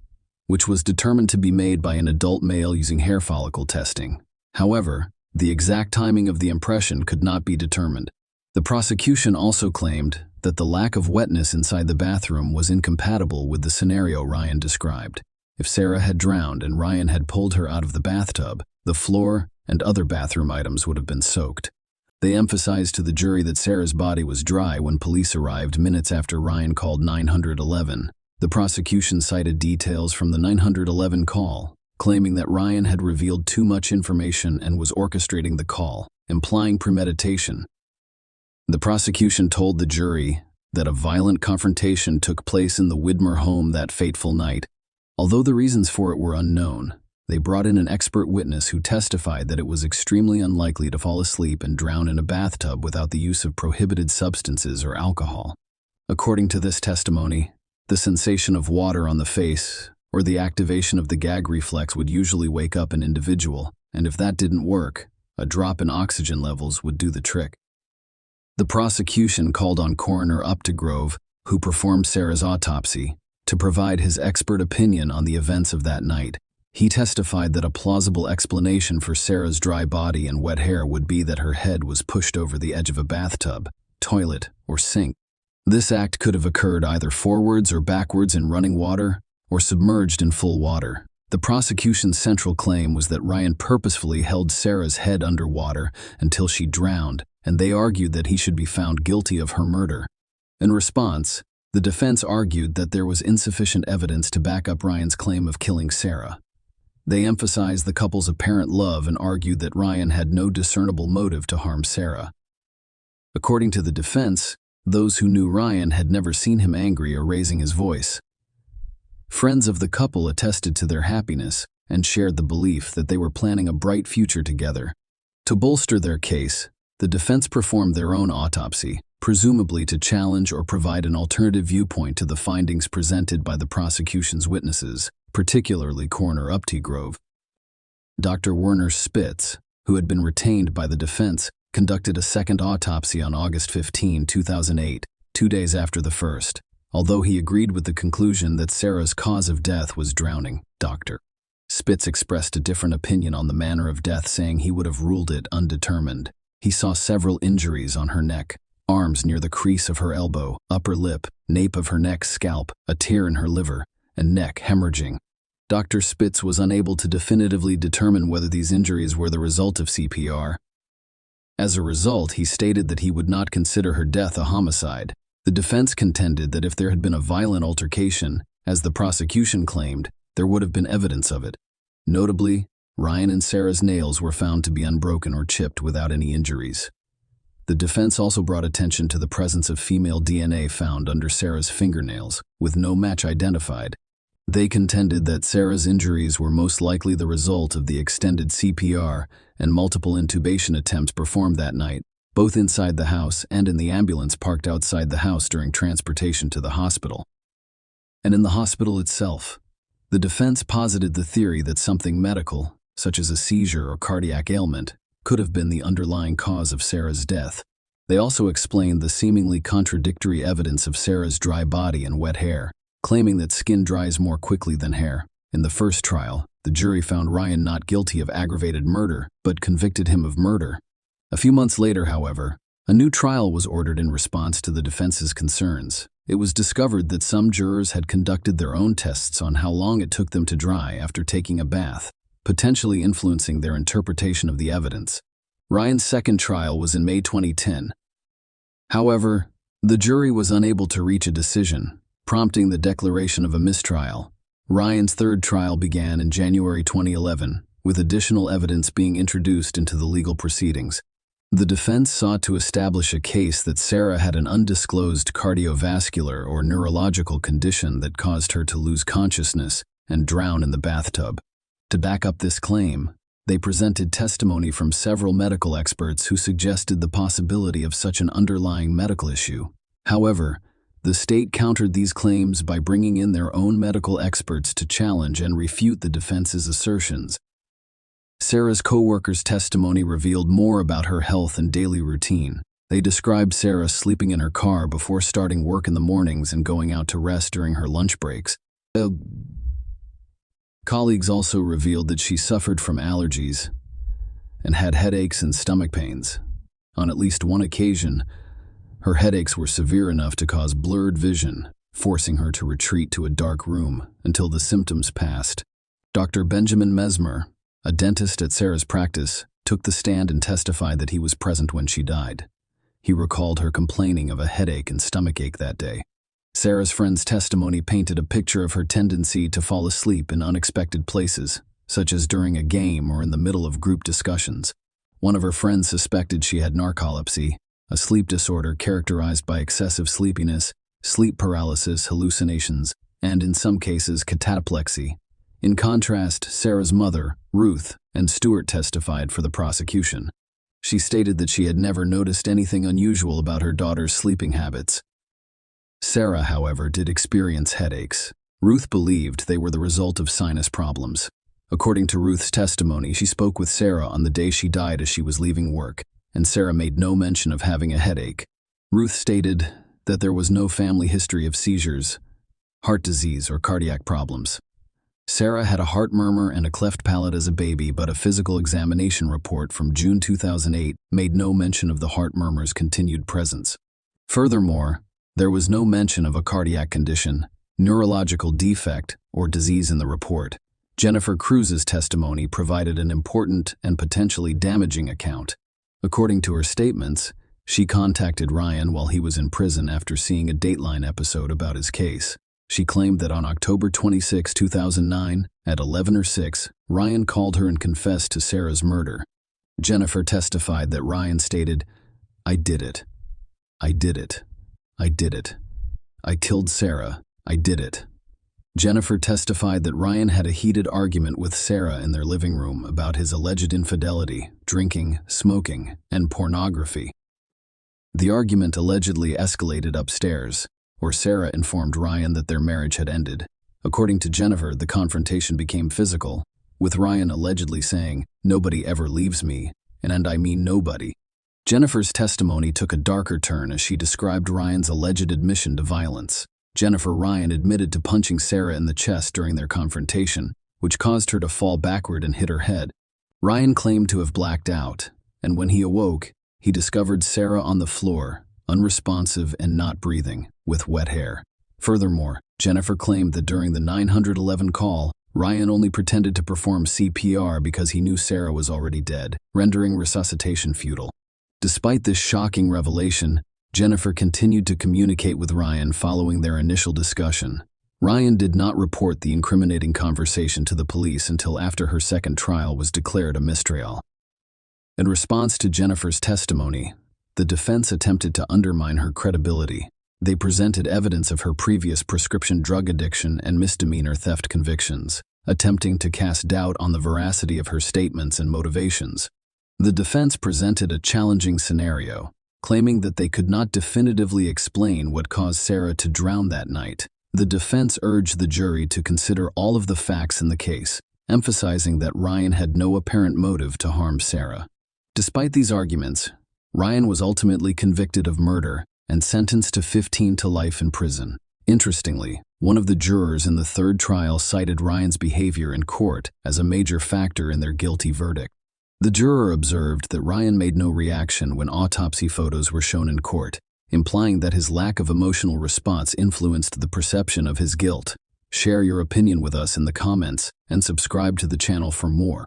which was determined to be made by an adult male using hair follicle testing. However, the exact timing of the impression could not be determined. The prosecution also claimed that the lack of wetness inside the bathroom was incompatible with the scenario Ryan described. If Sarah had drowned and Ryan had pulled her out of the bathtub, the floor and other bathroom items would have been soaked. They emphasized to the jury that Sarah's body was dry when police arrived minutes after Ryan called 911. The prosecution cited details from the 911 call, claiming that Ryan had revealed too much information and was orchestrating the call, implying premeditation. The prosecution told the jury that a violent confrontation took place in the Widmer home that fateful night. Although the reasons for it were unknown, they brought in an expert witness who testified that it was extremely unlikely to fall asleep and drown in a bathtub without the use of prohibited substances or alcohol. According to this testimony, the sensation of water on the face or the activation of the gag reflex would usually wake up an individual, and if that didn't work, a drop in oxygen levels would do the trick. The prosecution called on Coroner Updegrove, who performed Sarah's autopsy, to provide his expert opinion on the events of that night. He testified that a plausible explanation for Sarah's dry body and wet hair would be that her head was pushed over the edge of a bathtub, toilet, or sink. This act could have occurred either forwards or backwards in running water, or submerged in full water. The prosecution's central claim was that Ryan purposefully held Sarah's head underwater until she drowned, and they argued that he should be found guilty of her murder. In response, the defense argued that there was insufficient evidence to back up Ryan's claim of killing Sarah. They emphasized the couple's apparent love and argued that Ryan had no discernible motive to harm Sarah. According to the defense, those who knew Ryan had never seen him angry or raising his voice. Friends of the couple attested to their happiness and shared the belief that they were planning a bright future together. To bolster their case, the defense performed their own autopsy, presumably to challenge or provide an alternative viewpoint to the findings presented by the prosecution's witnesses, particularly Coroner Uptegrove. Dr. Werner Spitz, who had been retained by the defense, conducted a second autopsy on August 15, 2008, 2 days after the first. Although he agreed with the conclusion that Sarah's cause of death was drowning, Dr. Spitz expressed a different opinion on the manner of death, saying he would have ruled it undetermined. He saw several injuries on her neck, arms near the crease of her elbow, upper lip, nape of her neck, scalp, a tear in her liver, and neck hemorrhaging. Dr. Spitz was unable to definitively determine whether these injuries were the result of CPR. As a result, he stated that he would not consider her death a homicide. The defense contended that if there had been a violent altercation, as the prosecution claimed, there would have been evidence of it. Notably, Ryan and Sarah's nails were found to be unbroken or chipped without any injuries. The defense also brought attention to the presence of female DNA found under Sarah's fingernails, with no match identified. They contended that Sarah's injuries were most likely the result of the extended CPR and multiple intubation attempts performed that night, both inside the house and in the ambulance parked outside the house during transportation to the hospital. And in the hospital itself, the defense posited the theory that something medical, such as a seizure or cardiac ailment, could have been the underlying cause of Sarah's death. They also explained the seemingly contradictory evidence of Sarah's dry body and wet hair, claiming that skin dries more quickly than hair. In the first trial, the jury found Ryan not guilty of aggravated murder, but convicted him of murder. A few months later, however, a new trial was ordered in response to the defense's concerns. It was discovered that some jurors had conducted their own tests on how long it took them to dry after taking a bath, potentially influencing their interpretation of the evidence. Ryan's second trial was in May 2010. However, the jury was unable to reach a decision, prompting the declaration of a mistrial. Ryan's third trial began in January 2011, with additional evidence being introduced into the legal proceedings. The defense sought to establish a case that Sarah had an undisclosed cardiovascular or neurological condition that caused her to lose consciousness and drown in the bathtub. To back up this claim, they presented testimony from several medical experts who suggested the possibility of such an underlying medical issue. However, the state countered these claims by bringing in their own medical experts to challenge and refute the defense's assertions. Sarah's co-workers' testimony revealed more about her health and daily routine. They described Sarah sleeping in her car before starting work in the mornings and going out to rest during her lunch breaks. Colleagues also revealed that she suffered from allergies and had headaches and stomach pains. On at least one occasion, her headaches were severe enough to cause blurred vision, forcing her to retreat to a dark room until the symptoms passed. Dr. Benjamin Mesmer, a dentist at Sarah's practice, took the stand and testified that he was present when she died. He recalled her complaining of a headache and stomachache that day. Sarah's friend's testimony painted a picture of her tendency to fall asleep in unexpected places, such as during a game or in the middle of group discussions. One of her friends suspected she had narcolepsy, a sleep disorder characterized by excessive sleepiness, sleep paralysis, hallucinations, and in some cases cataplexy. In contrast, Sarah's mother, Ruth, and Stuart testified for the prosecution. She stated that she had never noticed anything unusual about her daughter's sleeping habits. Sarah, however, did experience headaches. Ruth believed they were the result of sinus problems. According to Ruth's testimony, she spoke with Sarah on the day she died as she was leaving work, and Sarah made no mention of having a headache. Ruth stated that there was no family history of seizures, Heart disease or cardiac problems. Sarah had a heart murmur and a cleft palate as a baby, but a physical examination report from June 2008 made no mention of the heart murmur's continued presence. Furthermore, there was no mention of a cardiac condition, neurological defect, or disease in the report. Jennifer Cruz's testimony provided an important and potentially damaging account. According to her statements, she contacted Ryan while he was in prison after seeing a Dateline episode about his case. She claimed that on October 26, 2009, at 11:06, Ryan called her and confessed to Sarah's murder. Jennifer testified that Ryan stated, "I did it. I did it. I did it. I killed Sarah. I did it." Jennifer testified that Ryan had a heated argument with Sarah in their living room about his alleged infidelity, drinking, smoking, and pornography. The argument allegedly escalated upstairs, where Sarah informed Ryan that their marriage had ended. According to Jennifer, the confrontation became physical, with Ryan allegedly saying, "Nobody ever leaves me, and I mean nobody." Jennifer's testimony took a darker turn as she described Ryan's alleged admission to violence. Ryan admitted to punching Sarah in the chest during their confrontation, which caused her to fall backward and hit her head. Ryan claimed to have blacked out, and when he awoke, he discovered Sarah on the floor, unresponsive and not breathing, with wet hair. Furthermore, Jennifer claimed that during the 911 call, Ryan only pretended to perform CPR because he knew Sarah was already dead, rendering resuscitation futile. Despite this shocking revelation, Jennifer continued to communicate with Ryan following their initial discussion. Ryan did not report the incriminating conversation to the police until after her second trial was declared a mistrial. In response to Jennifer's testimony, the defense attempted to undermine her credibility. They presented evidence of her previous prescription drug addiction and misdemeanor theft convictions, attempting to cast doubt on the veracity of her statements and motivations. The defense presented a challenging scenario, claiming that they could not definitively explain what caused Sarah to drown that night. The defense urged the jury to consider all of the facts in the case, emphasizing that Ryan had no apparent motive to harm Sarah. Despite these arguments, Ryan was ultimately convicted of murder and sentenced to 15 to life in prison. Interestingly, one of the jurors in the third trial cited Ryan's behavior in court as a major factor in their guilty verdict. The juror observed that Ryan made no reaction when autopsy photos were shown in court, implying that his lack of emotional response influenced the perception of his guilt. Share your opinion with us in the comments and subscribe to the channel for more.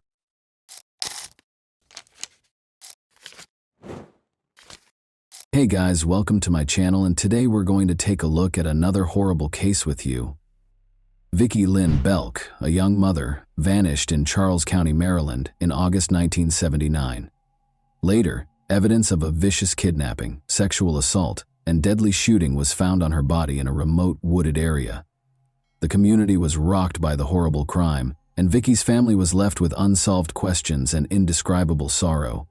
Hey guys, welcome to my channel, and today we're going to take a look at another horrible case with you. Vicki Lynn Belk, a young mother, vanished in Charles County, Maryland in August 1979. Later, evidence of a vicious kidnapping, sexual assault, and deadly shooting was found on her body in a remote wooded area. The community was rocked by the horrible crime, and Vicki's family was left with unsolved questions and indescribable sorrow.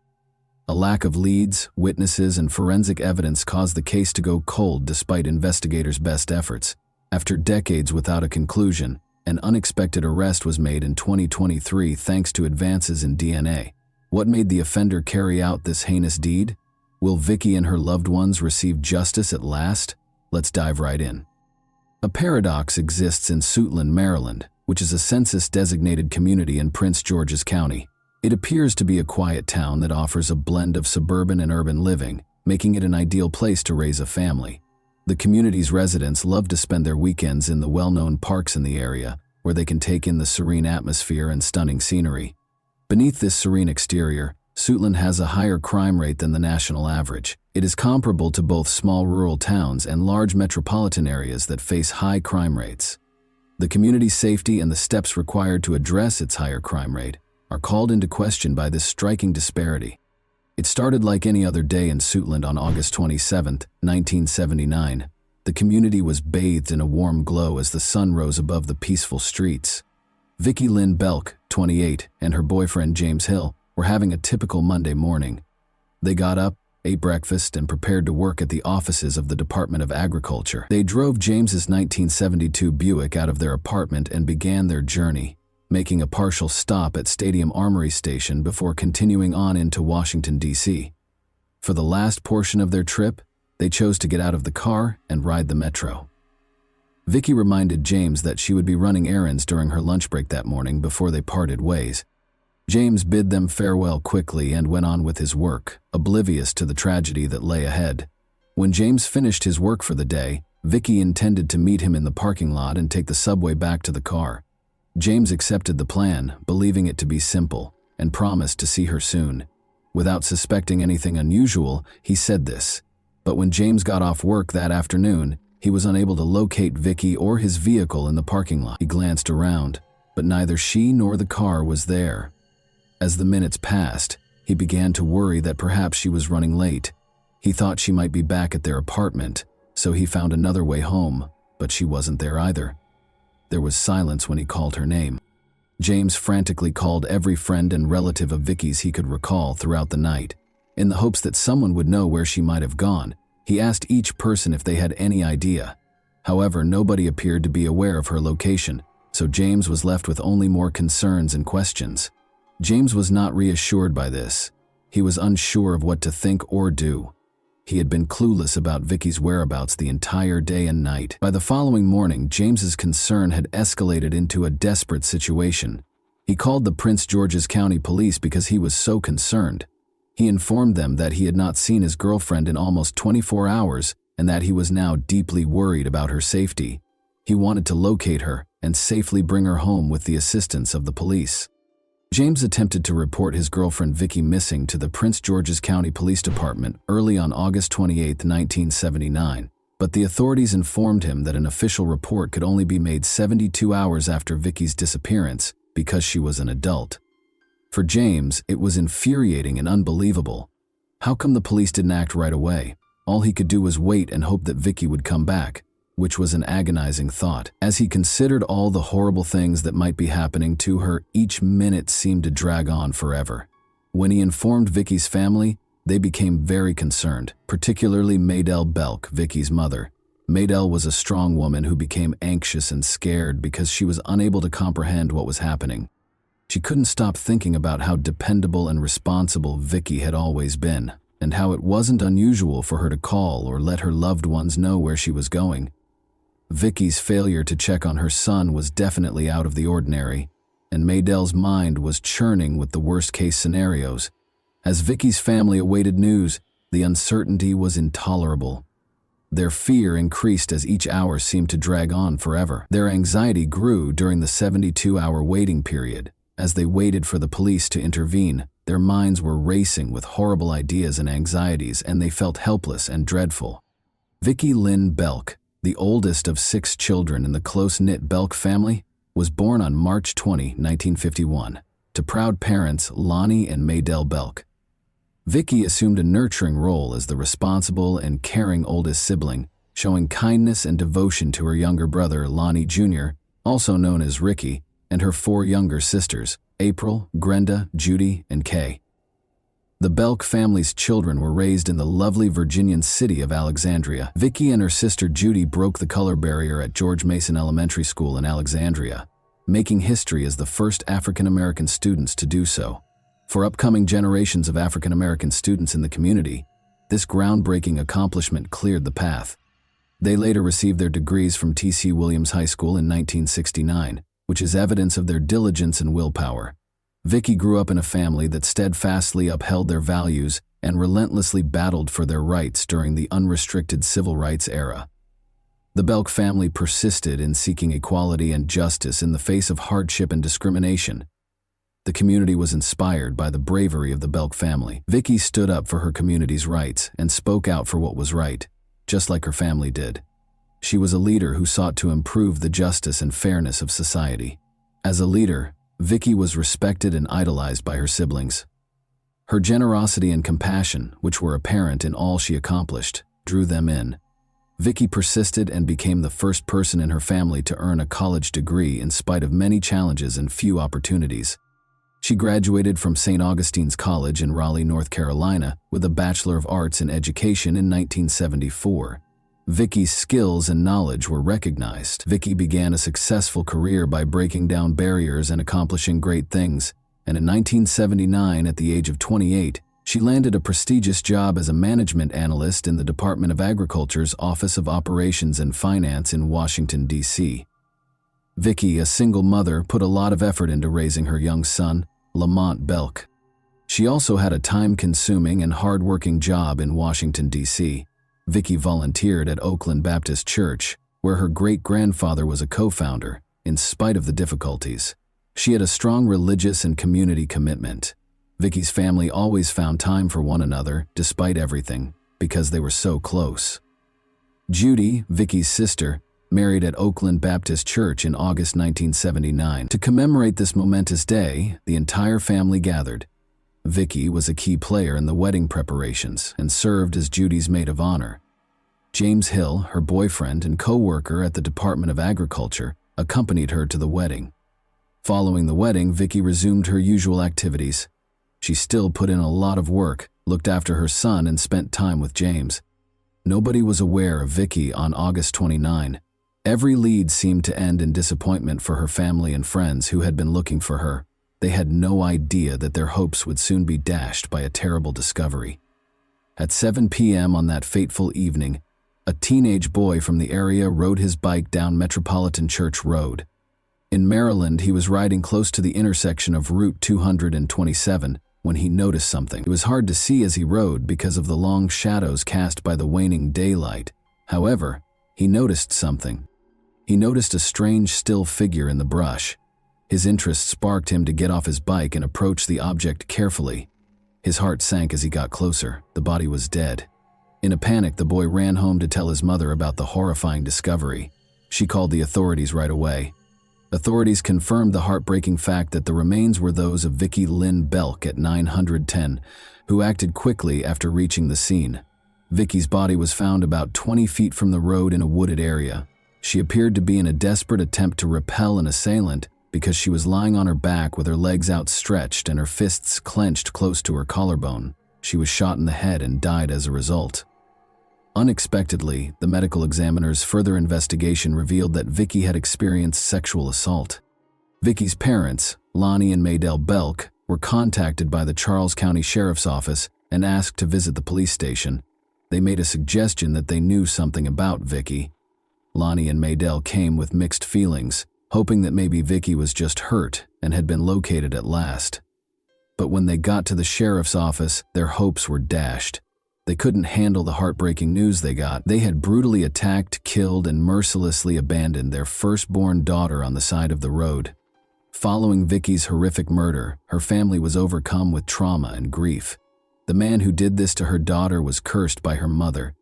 A lack of leads, witnesses, and forensic evidence caused the case to go cold despite investigators' best efforts. After decades without a conclusion, an unexpected arrest was made in 2023 thanks to advances in DNA. What made the offender carry out this heinous deed? Will Vicki and her loved ones receive justice at last? Let's dive right in. A paradox exists in Suitland, Maryland, which is a census-designated community in Prince George's County. It appears to be a quiet town that offers a blend of suburban and urban living, making it an ideal place to raise a family. The community's residents love to spend their weekends in the well-known parks in the area, where they can take in the serene atmosphere and stunning scenery. Beneath this serene exterior, Suitland has a higher crime rate than the national average. It is comparable to both small rural towns and large metropolitan areas that face high crime rates. The community's safety and the steps required to address its higher crime rate are called into question by this striking disparity. It started like any other day in Suitland on August 27, 1979. The community was bathed in a warm glow as the sun rose above the peaceful streets. Vicki Lynn Belk, 28, and her boyfriend James Hill were having a typical Monday morning. They got up, ate breakfast, and prepared to work at the offices of the Department of Agriculture. They drove James's 1972 Buick out of their apartment and began their journey, making a partial stop at Stadium Armory Station before continuing on into Washington, D.C. For the last portion of their trip, they chose to get out of the car and ride the metro. Vicky reminded James that she would be running errands during her lunch break that morning before they parted ways. James bid them farewell quickly and went on with his work, oblivious to the tragedy that lay ahead. When James finished his work for the day, Vicky intended to meet him in the parking lot and take the subway back to the car. James accepted the plan, believing it to be simple, and promised to see her soon. Without suspecting anything unusual, he said this. But when James got off work that afternoon, he was unable to locate Vicky or his vehicle in the parking lot. He glanced around, but neither she nor the car was there. As the minutes passed, he began to worry that perhaps she was running late. He thought she might be back at their apartment, so he found another way home, but she wasn't there either. There was silence when he called her name. James frantically called every friend and relative of Vicky's he could recall throughout the night. In the hopes that someone would know where she might have gone, he asked each person if they had any idea. However, nobody appeared to be aware of her location, so James was left with only more concerns and questions. James was not reassured by this. He was unsure of what to think or do. He had been clueless about Vicky's whereabouts the entire day and night. By the following morning, James's concern had escalated into a desperate situation. He called the Prince George's County Police because he was so concerned. He informed them that he had not seen his girlfriend in almost 24 hours and that he was now deeply worried about her safety. He wanted to locate her and safely bring her home with the assistance of the police. James attempted to report his girlfriend Vicky missing to the Prince George's County Police Department early on August 28, 1979, but the authorities informed him that an official report could only be made 72 hours after Vicky's disappearance because she was an adult. For James, it was infuriating and unbelievable. How come the police didn't act right away? All he could do was wait and hope that Vicky would come back, which was an agonizing thought. As he considered all the horrible things that might be happening to her, each minute seemed to drag on forever. When he informed Vicky's family, they became very concerned, particularly Maydell Belk, Vicky's mother. Maydell was a strong woman who became anxious and scared because she was unable to comprehend what was happening. She couldn't stop thinking about how dependable and responsible Vicky had always been, and how it wasn't unusual for her to call or let her loved ones know where she was going. Vicky's failure to check on her son was definitely out of the ordinary, and Maydell's mind was churning with the worst-case scenarios. As Vicky's family awaited news, the uncertainty was intolerable. Their fear increased as each hour seemed to drag on forever. Their anxiety grew during the 72-hour waiting period. As they waited for the police to intervene, their minds were racing with horrible ideas and anxieties, and they felt helpless and dreadful. Vicky Lynn Belk, the oldest of 6 children in the close-knit Belk family, was born on March 20, 1951, to proud parents Lonnie and Maydell Belk. Vicky assumed a nurturing role as the responsible and caring oldest sibling, showing kindness and devotion to her younger brother Lonnie Jr., also known as Ricky, and her 4 younger sisters, April, Grenda, Judy, and Kay. The Belk family's children were raised in the lovely Virginian city of Alexandria. Vicky and her sister Judy broke the color barrier at George Mason Elementary School in Alexandria, making history as the first African-American students to do so. For upcoming generations of African-American students in the community, this groundbreaking accomplishment cleared the path. They later received their degrees from T.C. Williams High School in 1969, which is evidence of their diligence and willpower. Vicky grew up in a family that steadfastly upheld their values and relentlessly battled for their rights during the unrestricted civil rights era. The Belk family persisted in seeking equality and justice in the face of hardship and discrimination. The community was inspired by the bravery of the Belk family. Vicky stood up for her community's rights and spoke out for what was right, just like her family did. She was a leader who sought to improve the justice and fairness of society. As a leader, Vicky was respected and idolized by her siblings. Her generosity and compassion, which were apparent in all she accomplished, drew them in. Vicky persisted and became the first person in her family to earn a college degree in spite of many challenges and few opportunities. She graduated from St. Augustine's College in Raleigh, North Carolina, with a Bachelor of Arts in Education in 1974. Vicky's skills and knowledge were recognized. Vicky began a successful career by breaking down barriers and accomplishing great things, and in 1979, at the age of 28, She landed a prestigious job as a management analyst in the Department of Agriculture's Office of Operations and Finance in Washington, D.C. Vicky, a single mother, put a lot of effort into raising her young son, Lamont Belk. She also had a time-consuming and hard-working job in Washington, D.C. Vicky volunteered at Oakland Baptist Church, where her great-grandfather was a co-founder, in spite of the difficulties. She had a strong religious and community commitment. Vicky's family always found time for one another, despite everything, because they were so close. Judy, Vicky's sister, married at Oakland Baptist Church in August 1979. To commemorate this momentous day, the entire family gathered. Vicky was a key player in the wedding preparations and served as Judy's maid of honor. James Hill, her boyfriend and co-worker at the Department of Agriculture, accompanied her to the wedding. Following the wedding, Vicky resumed her usual activities. She still put in a lot of work, looked after her son, and spent time with James. Nobody was aware of Vicky on August 29. Every lead seemed to end in disappointment for her family and friends who had been looking for her. They had no idea that their hopes would soon be dashed by a terrible discovery. At 7 p.m. on that fateful evening, a teenage boy from the area rode his bike down Metropolitan Church Road. In Maryland, he was riding close to the intersection of Route 227 when he noticed something. It was hard to see as he rode because of the long shadows cast by the waning daylight. However, he noticed something. He noticed a strange, still figure in the brush. His interest sparked him to get off his bike and approach the object carefully. His heart sank as he got closer. The body was dead. In a panic, the boy ran home to tell his mother about the horrifying discovery. She called the authorities right away. Authorities confirmed the heartbreaking fact that the remains were those of Vicky Lynn Belk at 910, who acted quickly after reaching the scene. Vicky's body was found about 20 feet from the road in a wooded area. She appeared to be in a desperate attempt to repel an assailant because she was lying on her back with her legs outstretched and her fists clenched close to her collarbone. She was shot in the head and died as a result. Unexpectedly, the medical examiner's further investigation revealed that Vicky had experienced sexual assault. Vicky's parents, Lonnie and Maydell Belk, were contacted by the Charles County Sheriff's Office and asked to visit the police station. They made a suggestion that they knew something about Vicky. Lonnie and Maydell came with mixed feelings, hoping that maybe Vicky was just hurt and had been located at last. But when they got to the sheriff's office, their hopes were dashed. They couldn't handle the heartbreaking news they got. They had brutally attacked, killed, and mercilessly abandoned their firstborn daughter on the side of the road. Following Vicky's horrific murder, her family was overcome with trauma and grief. The man who did this to her daughter was cursed by her mother.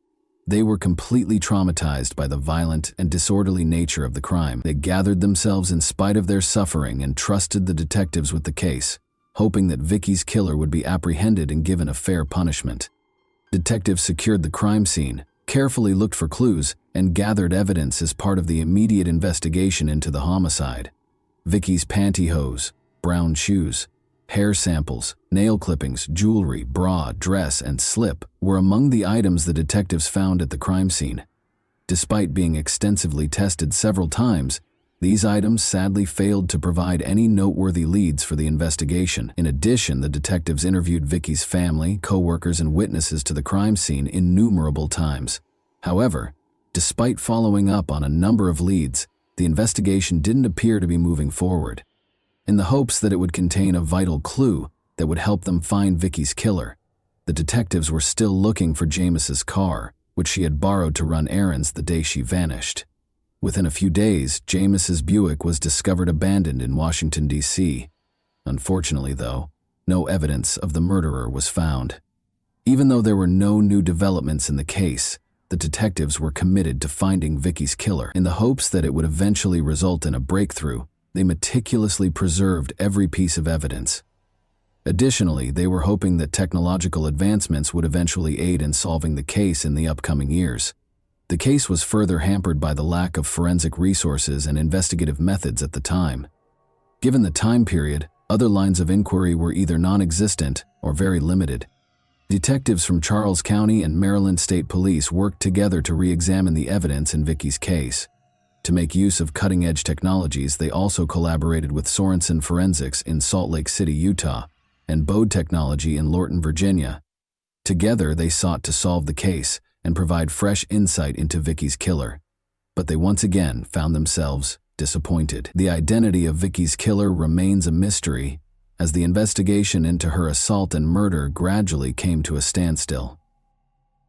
They were completely traumatized by the violent and disorderly nature of the crime. They gathered themselves in spite of their suffering and trusted the detectives with the case, hoping that Vicky's killer would be apprehended and given a fair punishment. Detectives secured the crime scene, carefully looked for clues, and gathered evidence as part of the immediate investigation into the homicide. Vicky's pantyhose, brown shoes, hair samples, nail clippings, jewelry, bra, dress, and slip were among the items the detectives found at the crime scene. Despite being extensively tested several times, these items sadly failed to provide any noteworthy leads for the investigation. In addition, the detectives interviewed Vicky's family, co-workers, and witnesses to the crime scene innumerable times. However, despite following up on a number of leads, the investigation didn't appear to be moving forward. In the hopes that it would contain a vital clue that would help them find Vicky's killer, the detectives were still looking for James's car, which she had borrowed to run errands the day she vanished. Within a few days, James's Buick was discovered abandoned in Washington, D.C. Unfortunately, though, no evidence of the murderer was found. Even though there were no new developments in the case, the detectives were committed to finding Vicky's killer. In the hopes that it would eventually result in a breakthrough, they meticulously preserved every piece of evidence. Additionally, they were hoping that technological advancements would eventually aid in solving the case in the upcoming years. The case was further hampered by the lack of forensic resources and investigative methods at the time. Given the time period, other lines of inquiry were either non-existent or very limited. Detectives from Charles County and Maryland State Police worked together to re-examine the evidence in Vicky's case. To make use of cutting-edge technologies, they also collaborated with Sorensen Forensics in Salt Lake City, Utah. and Bode Technology in Lorton, Virginia. Together, they sought to solve the case and provide fresh insight into Vicky's killer. But they once again found themselves disappointed. The identity of Vicky's killer remains a mystery, as the investigation into her assault and murder gradually came to a standstill.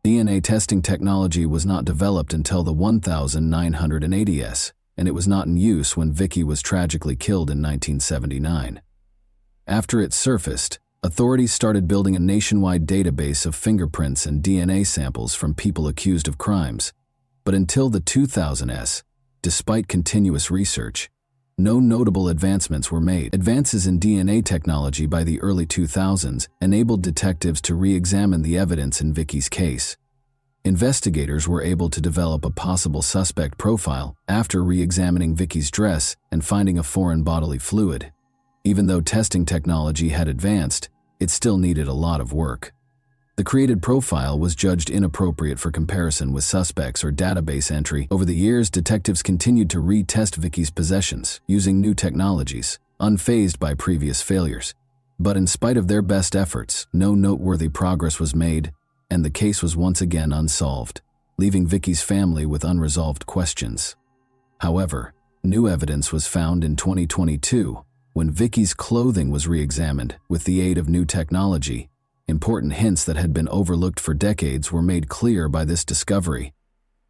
DNA testing technology was not developed until the 1980s, and it was not in use when Vicky was tragically killed in 1979. After it surfaced, authorities started building a nationwide database of fingerprints and DNA samples from people accused of crimes. But until the 2000s, despite continuous research, no notable advancements were made. Advances in DNA technology by the early 2000s enabled detectives to re-examine the evidence in Vicky's case. Investigators were able to develop a possible suspect profile after re-examining Vicky's dress and finding a foreign bodily fluid. Even though testing technology had advanced, it still needed a lot of work. The created profile was judged inappropriate for comparison with suspects or database entry. Over the years, detectives continued to retest Vicky's possessions using new technologies, unfazed by previous failures. But in spite of their best efforts, no noteworthy progress was made, and the case was once again unsolved, leaving Vicky's family with unresolved questions. However, new evidence was found in 2022 when Vicky's clothing was re-examined with the aid of new technology. Important hints that had been overlooked for decades were made clear by this discovery.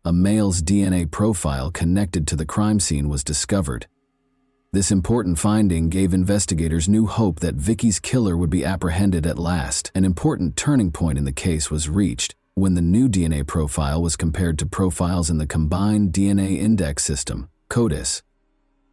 A male's DNA profile connected to the crime scene was discovered. This important finding gave investigators new hope that Vicky's killer would be apprehended at last. An important turning point in the case was reached when the new DNA profile was compared to profiles in the Combined DNA Index System, CODIS.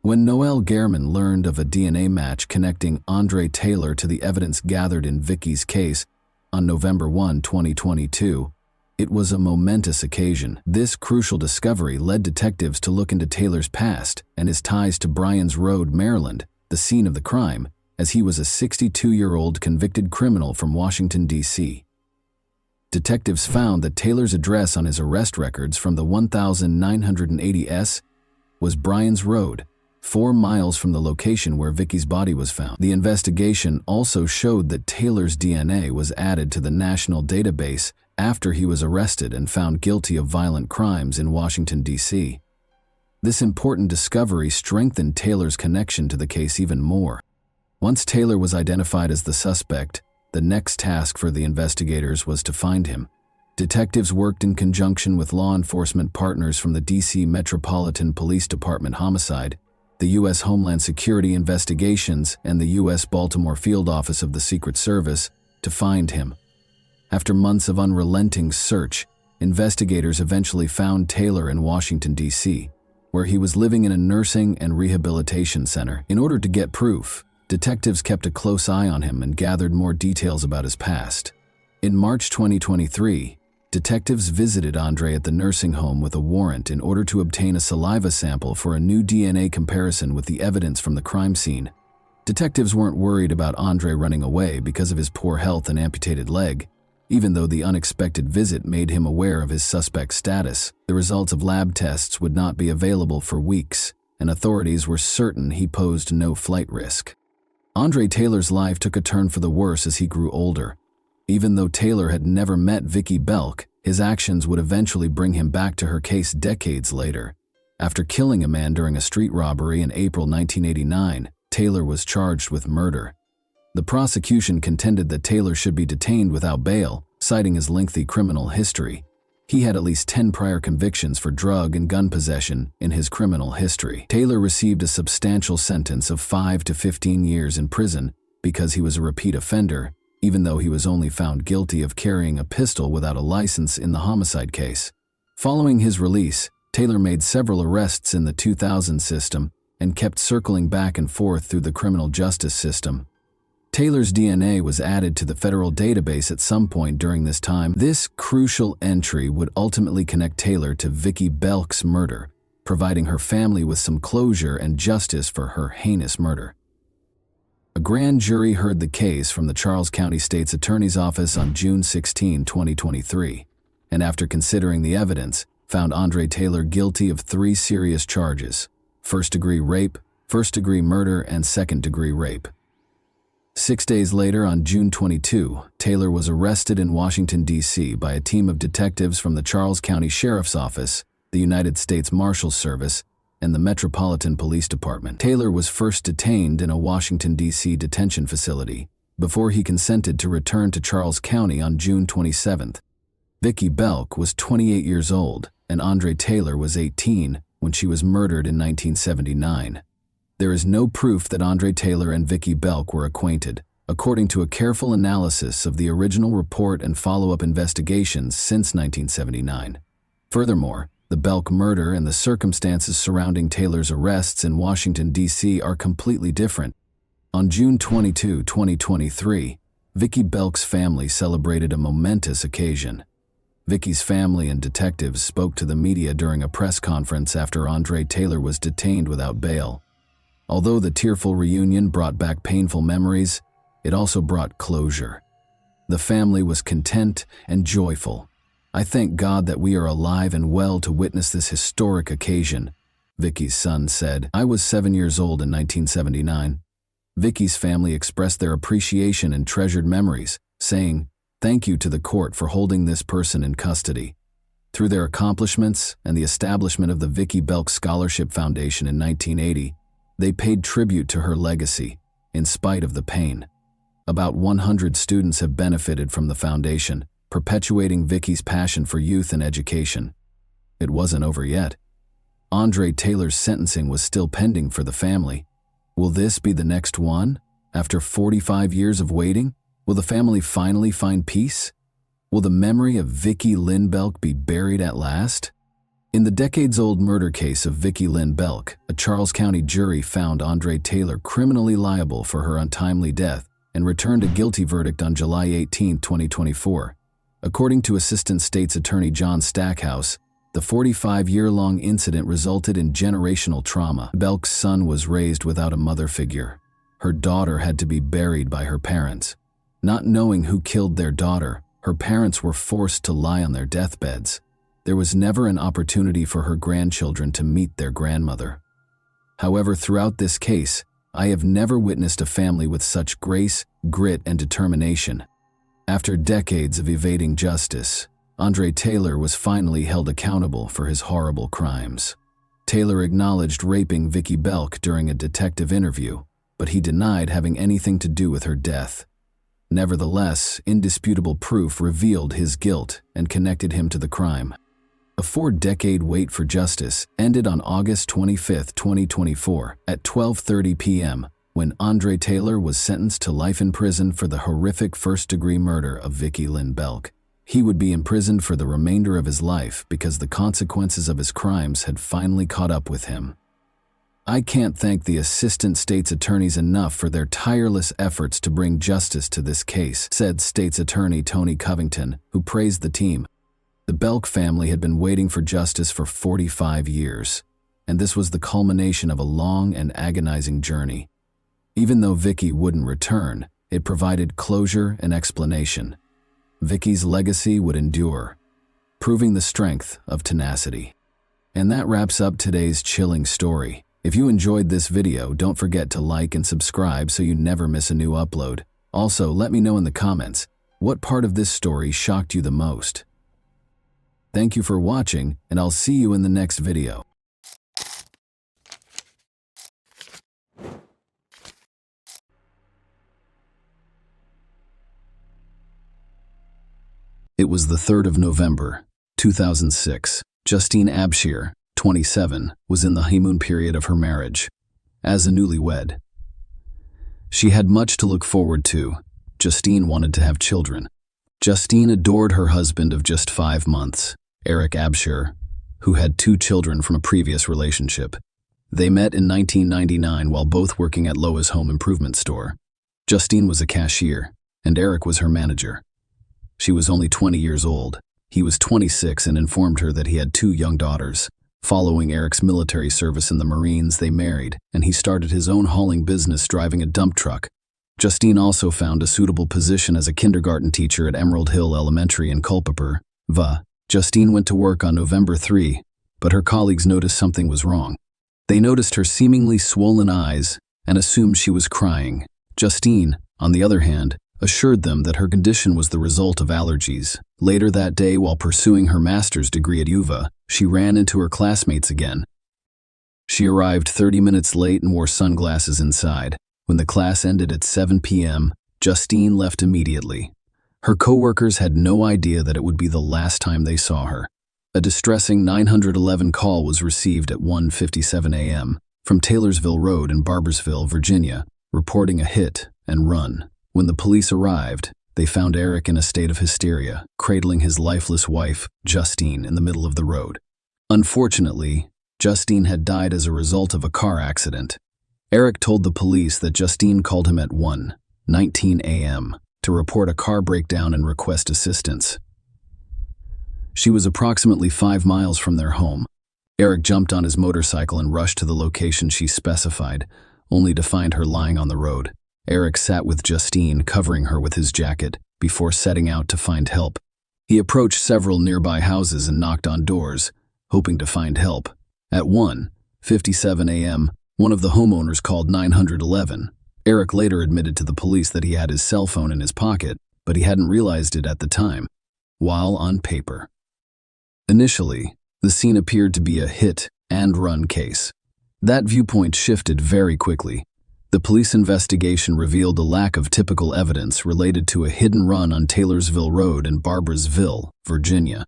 When Noel Gehrman learned of a DNA match connecting Andre Taylor to the evidence gathered in Vicky's case, on November 1, 2022, it was a momentous occasion. This crucial discovery led detectives to look into Taylor's past and his ties to Bryan's Road, Maryland, the scene of the crime, as he was a 62-year-old convicted criminal from Washington, D.C. Detectives found that Taylor's address on his arrest records from the 1980s was Bryan's Road, 4 miles from the location where Vicky's body was found. The investigation also showed that Taylor's DNA was added to the national database after he was arrested and found guilty of violent crimes in Washington, D.C. This important discovery strengthened Taylor's connection to the case even more. Once Taylor was identified as the suspect, the next task for the investigators was to find him. Detectives worked in conjunction with law enforcement partners from the D.C. Metropolitan Police Department Homicide, the U.S. Homeland Security Investigations, and the U.S. Baltimore Field Office of the Secret Service to find him. After months of unrelenting search, investigators eventually found Taylor in Washington, D.C., where he was living in a nursing and rehabilitation center. In order to get proof, detectives kept a close eye on him and gathered more details about his past. In March 2023, detectives visited Andre at the nursing home with a warrant in order to obtain a saliva sample for a new DNA comparison with the evidence from the crime scene. Detectives weren't worried about Andre running away because of his poor health and amputated leg, even though the unexpected visit made him aware of his suspect status. The results of lab tests would not be available for weeks, and authorities were certain he posed no flight risk. Andre Taylor's life took a turn for the worse as he grew older. Even though Taylor had never met Vicky Belk, his actions would eventually bring him back to her case decades later. After killing a man during a street robbery in April 1989, Taylor was charged with murder. The prosecution contended that Taylor should be detained without bail, citing his lengthy criminal history. He had at least 10 prior convictions for drug and gun possession in his criminal history. Taylor received a substantial sentence of 5 to 15 years in prison because he was a repeat offender, even though he was only found guilty of carrying a pistol without a license in the homicide case. Following his release, Taylor made several arrests in the 2000 system and kept circling back and forth through the criminal justice system. Taylor's DNA was added to the federal database at some point during this time. This crucial entry would ultimately connect Taylor to Vicky Belk's murder, providing her family with some closure and justice for her heinous murder. A grand jury heard the case from the Charles County State's Attorney's Office on June 16, 2023, and after considering the evidence, found Andre Taylor guilty of 3 serious charges: first-degree rape, first-degree murder, and second-degree rape. 6 days later, on June 22, Taylor was arrested in Washington, D.C. by a team of detectives from the Charles County Sheriff's Office, the United States Marshal's Service, and the Metropolitan Police Department. Taylor was first detained in a Washington, D.C. detention facility before he consented to return to Charles County on June 27. Vicki Belk was 28 years old, and Andre Taylor was 18 when she was murdered in 1979. There is no proof that Andre Taylor and Vicki Belk were acquainted, according to a careful analysis of the original report and follow-up investigations since 1979. Furthermore, the Belk murder and the circumstances surrounding Taylor's arrests in Washington, D.C. are completely different. On June 22, 2023, Vicki Belk's family celebrated a momentous occasion. Vicki's family and detectives spoke to the media during a press conference after Andre Taylor was detained without bail. Although the tearful reunion brought back painful memories, it also brought closure. The family was content and joyful. "I thank God that we are alive and well to witness this historic occasion," Vicki's son said. "I was 7 years old in 1979. Vicki's family expressed their appreciation and treasured memories, saying, "Thank you to the court for holding this person in custody." Through their accomplishments and the establishment of the Vicki Belk Scholarship Foundation in 1980, they paid tribute to her legacy, in spite of the pain. About 100 students have benefited from the foundation, perpetuating Vicki's passion for youth and education. It wasn't over yet. Andre Taylor's sentencing was still pending for the family. Will this be the next one? After 45 years of waiting, will the family finally find peace? Will the memory of Vicki Lynn Belk be buried at last? In the decades-old murder case of Vicki Lynn Belk, a Charles County jury found Andre Taylor criminally liable for her untimely death and returned a guilty verdict on July 18, 2024. According to Assistant State's Attorney John Stackhouse, the 45-year-long incident resulted in generational trauma. Belk's son was raised without a mother figure. Her daughter had to be buried by her parents. Not knowing who killed their daughter, her parents were forced to lie on their deathbeds. There was never an opportunity for her grandchildren to meet their grandmother. However, throughout this case, I have never witnessed a family with such grace, grit, and determination. After decades of evading justice, Andre Taylor was finally held accountable for his horrible crimes. Taylor acknowledged raping Vicki Belk during a detective interview, but he denied having anything to do with her death. Nevertheless, indisputable proof revealed his guilt and connected him to the crime. A 4-decade wait for justice ended on August 25, 2024, at 12:30 p.m., when Andre Taylor was sentenced to life in prison for the horrific first-degree murder of Vicki Lynn Belk. He would be imprisoned for the remainder of his life because the consequences of his crimes had finally caught up with him. I can't thank the assistant state's attorneys enough for their tireless efforts to bring justice to this case, said State's Attorney Tony Covington, who praised the team. The Belk family had been waiting for justice for 45 years, and this was the culmination of a long and agonizing journey. Even though Vicki wouldn't return, it provided closure and explanation. Vicki's legacy would endure, proving the strength of tenacity. And that wraps up today's chilling story. If you enjoyed this video, don't forget to like and subscribe so you never miss a new upload. Also, let me know in the comments, what part of this story shocked you the most? Thank you for watching, and I'll see you in the next video. It was the 3rd of November, 2006. Justine Abshir, 27, was in the honeymoon period of her marriage. As a newlywed, she had much to look forward to. Justine wanted to have children. Justine adored her husband of just 5 months, Eric Abshir, who had 2 children from a previous relationship. They met in 1999 while both working at Lowe's home improvement store. Justine was a cashier, and Eric was her manager. She was only 20 years old. He was 26 and informed her that he had 2 young daughters. Following Eric's military service in the Marines, they married, and he started his own hauling business driving a dump truck. Justine also found a suitable position as a kindergarten teacher at Emerald Hill Elementary in Culpeper, VA. Justine went to work on November 3, but her colleagues noticed something was wrong. They noticed her seemingly swollen eyes and assumed she was crying. Justine, on the other hand, assured them that her condition was the result of allergies. Later that day, while pursuing her master's degree at UVA, she ran into her classmates again. She arrived 30 minutes late and wore sunglasses inside. When the class ended at 7 p.m., Justine left immediately. Her coworkers had no idea that it would be the last time they saw her. A distressing 911 call was received at 1:57 a.m. from Taylorsville Road in Barboursville, Virginia, reporting a hit and run. When the police arrived, they found Eric in a state of hysteria, cradling his lifeless wife, Justine, in the middle of the road. Unfortunately, Justine had died as a result of a car accident. Eric told the police that Justine called him at 1:19 a.m. to report a car breakdown and request assistance. She was approximately 5 miles from their home. Eric jumped on his motorcycle and rushed to the location she specified, only to find her lying on the road. Eric sat with Justine, covering her with his jacket, before setting out to find help. He approached several nearby houses and knocked on doors, hoping to find help. At 1:57 a.m., one of the homeowners called 911. Eric later admitted to the police that he had his cell phone in his pocket, but he hadn't realized it at the time, while on paper. Initially, the scene appeared to be a hit-and-run case. That viewpoint shifted very quickly. The police investigation revealed a lack of typical evidence related to a hidden run on Taylorsville Road in Barboursville, Virginia.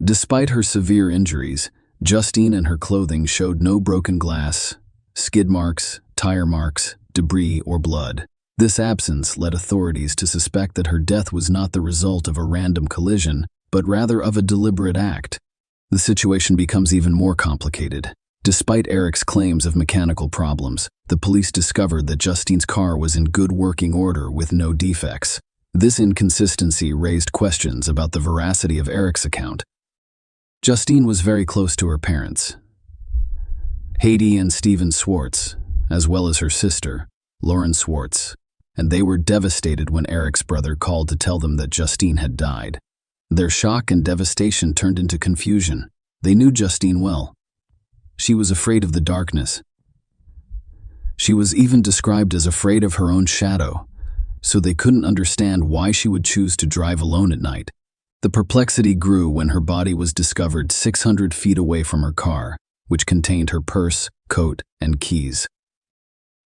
Despite her severe injuries, Justine and her clothing showed no broken glass, skid marks, tire marks, debris, or blood. This absence led authorities to suspect that her death was not the result of a random collision, but rather of a deliberate act. The situation becomes even more complicated. Despite Eric's claims of mechanical problems, the police discovered that Justine's car was in good working order with no defects. This inconsistency raised questions about the veracity of Eric's account. Justine was very close to her parents, Heidi and Stephen Swartz, as well as her sister, Lauren Swartz, and they were devastated when Eric's brother called to tell them that Justine had died. Their shock and devastation turned into confusion. They knew Justine well. She was afraid of the darkness. She was even described as afraid of her own shadow, so they couldn't understand why she would choose to drive alone at night. The perplexity grew when her body was discovered 600 feet away from her car, which contained her purse, coat, and keys.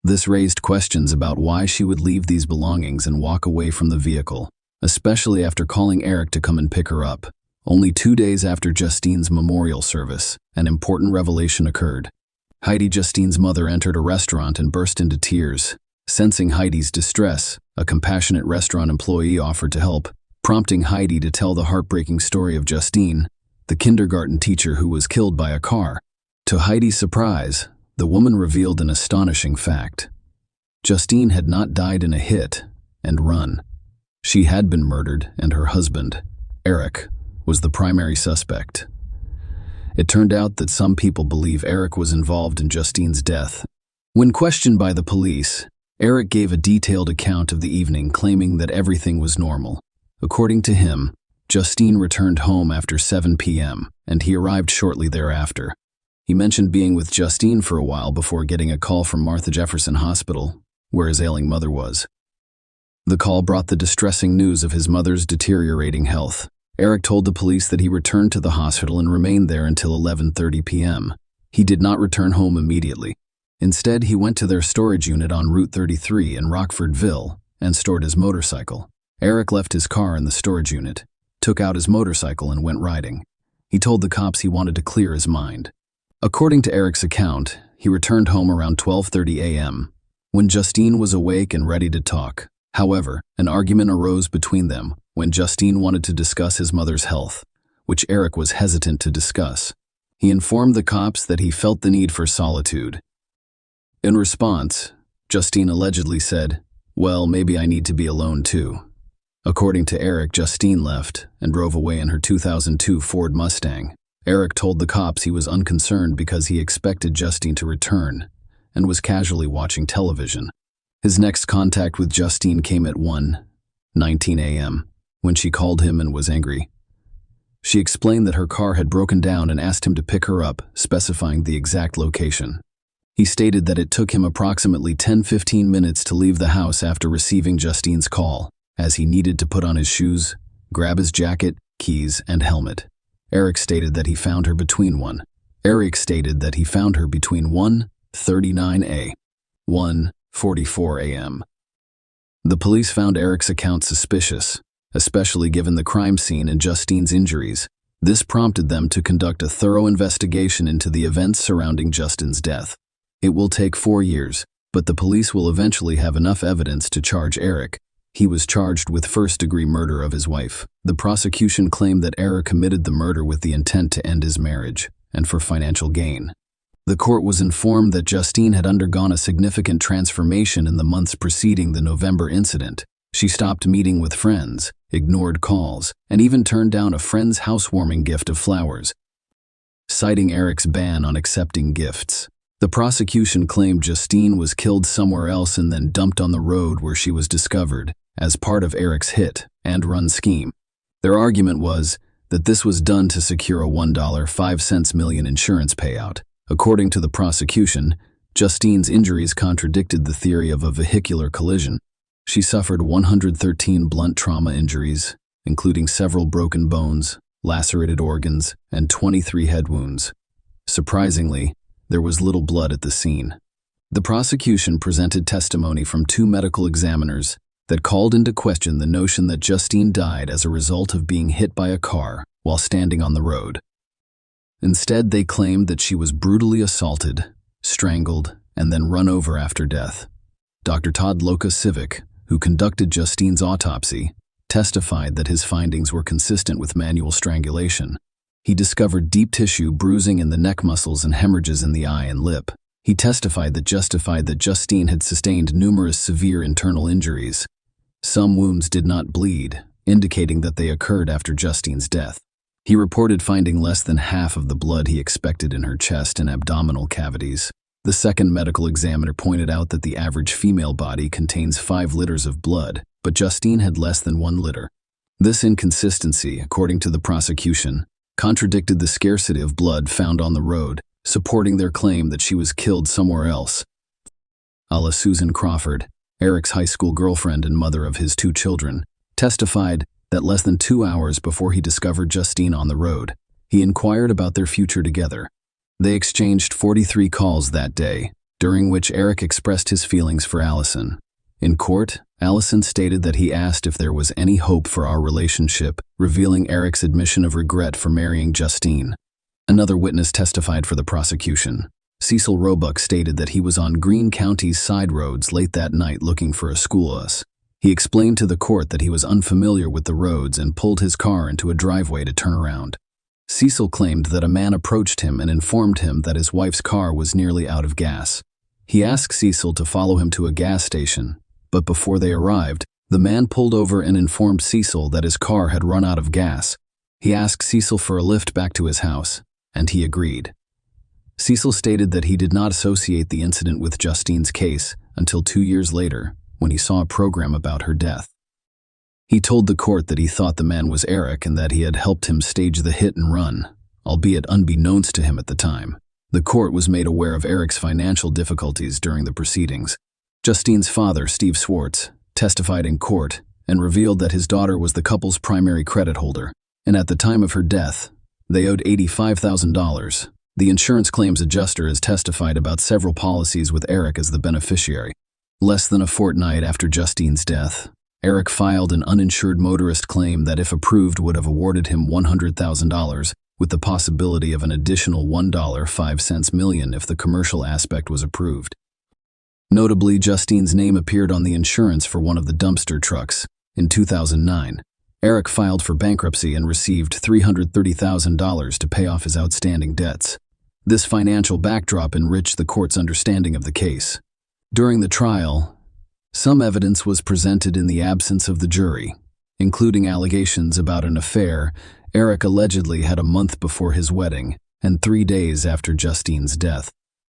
This raised questions about why she would leave these belongings and walk away from the vehicle, especially after calling Eric to come and pick her up. Only 2 days after Justine's memorial service, an important revelation occurred. Heidi, Justine's mother, entered a restaurant and burst into tears. Sensing Heidi's distress, a compassionate restaurant employee offered to help, prompting Heidi to tell the heartbreaking story of Justine, the kindergarten teacher who was killed by a car. To Heidi's surprise, the woman revealed an astonishing fact. Justine had not died in a hit and run. She had been murdered, and her husband, Eric, was the primary suspect. It turned out that some people believe Eric was involved in Justine's death. When questioned by the police, Eric gave a detailed account of the evening, claiming that everything was normal. According to him, Justine returned home after 7 p.m., and he arrived shortly thereafter. He mentioned being with Justine for a while before getting a call from Martha Jefferson Hospital, where his ailing mother was. The call brought the distressing news of his mother's deteriorating health. Eric told the police that he returned to the hospital and remained there until 11:30 p.m. He did not return home immediately. Instead, he went to their storage unit on Route 33 in Rockfordville and stored his motorcycle. Eric left his car in the storage unit, took out his motorcycle, and went riding. He told the cops he wanted to clear his mind. According to Eric's account, he returned home around 12:30 a.m. when Justine was awake and ready to talk. However, an argument arose between them when Justine wanted to discuss his mother's health, which Eric was hesitant to discuss. He informed the cops that he felt the need for solitude. In response, Justine allegedly said, "Well, maybe I need to be alone too." According to Eric, Justine left and drove away in her 2002 Ford Mustang. Eric told the cops he was unconcerned because he expected Justine to return and was casually watching television. His next contact with Justine came at 1:19 a.m. when she called him and was angry. She explained that her car had broken down and asked him to pick her up, specifying the exact location. He stated that it took him approximately 10-15 minutes to leave the house after receiving Justine's call, as he needed to put on his shoes, grab his jacket, keys, and helmet. Eric stated that he found her between 1:39 a. 1:44 a.m. The police found Eric's account suspicious, especially given the crime scene and Justine's injuries. This prompted them to conduct a thorough investigation into the events surrounding Justin's death. It will take 4 years, but the police will eventually have enough evidence to charge Eric. He was charged with first-degree murder of his wife. The prosecution claimed that Eric committed the murder with the intent to end his marriage, and for financial gain. The court was informed that Justine had undergone a significant transformation in the months preceding the November incident. She stopped meeting with friends, ignored calls, and even turned down a friend's housewarming gift of flowers, citing Eric's ban on accepting gifts. The prosecution claimed Justine was killed somewhere else and then dumped on the road where she was discovered, as part of Eric's hit-and-run scheme. Their argument was that this was done to secure a $1.05 million insurance payout. According to the prosecution, Justine's injuries contradicted the theory of a vehicular collision. She suffered 113 blunt trauma injuries, including several broken bones, lacerated organs, and 23 head wounds. Surprisingly, there was little blood at the scene. The prosecution presented testimony from 2 medical examiners that called into question the notion that Justine died as a result of being hit by a car while standing on the road. Instead, they claimed that she was brutally assaulted, strangled, and then run over after death. Dr. Todd Lokasiewicz, who conducted Justine's autopsy, testified that his findings were consistent with manual strangulation. He discovered deep tissue bruising in the neck muscles and hemorrhages in the eye and lip. He testified that Justine had sustained numerous severe internal injuries. Some wounds did not bleed, indicating that they occurred after Justine's death. He reported finding less than half of the blood he expected in her chest and abdominal cavities. The second medical examiner pointed out that the average female body contains 5 liters of blood, but Justine had less than 1 liter. This inconsistency, according to the prosecution, contradicted the scarcity of blood found on the road, supporting their claim that she was killed somewhere else. Susan Crawford, Eric's high school girlfriend and mother of his 2 children, testified that less than 2 hours before he discovered Justine on the road, he inquired about their future together. They exchanged 43 calls that day, during which Eric expressed his feelings for Allison. In court, Allison stated that he asked if there was any hope for our relationship, revealing Eric's admission of regret for marrying Justine. Another witness testified for the prosecution. Cecil Roebuck stated that he was on Greene County's side roads late that night looking for a school bus. He explained to the court that he was unfamiliar with the roads and pulled his car into a driveway to turn around. Cecil claimed that a man approached him and informed him that his wife's car was nearly out of gas. He asked Cecil to follow him to a gas station, but before they arrived, the man pulled over and informed Cecil that his car had run out of gas. He asked Cecil for a lift back to his house, and he agreed. Cecil stated that he did not associate the incident with Justine's case until 2 years later, when he saw a program about her death. He told the court that he thought the man was Eric and that he had helped him stage the hit and run, albeit unbeknownst to him at the time. The court was made aware of Eric's financial difficulties during the proceedings. Justine's father, Steve Swartz, testified in court and revealed that his daughter was the couple's primary credit holder, and at the time of her death, they owed $85,000. The insurance claims adjuster has testified about several policies with Eric as the beneficiary. Less than a fortnight after Justine's death, Eric filed an uninsured motorist claim that, if approved, would have awarded him $100,000, with the possibility of an additional $1.05 million if the commercial aspect was approved. Notably, Justine's name appeared on the insurance for one of the dumpster trucks. In 2009, Eric filed for bankruptcy and received $330,000 to pay off his outstanding debts. This financial backdrop enriched the court's understanding of the case. During the trial, some evidence was presented in the absence of the jury, including allegations about an affair Eric allegedly had a month before his wedding and 3 days after Justine's death.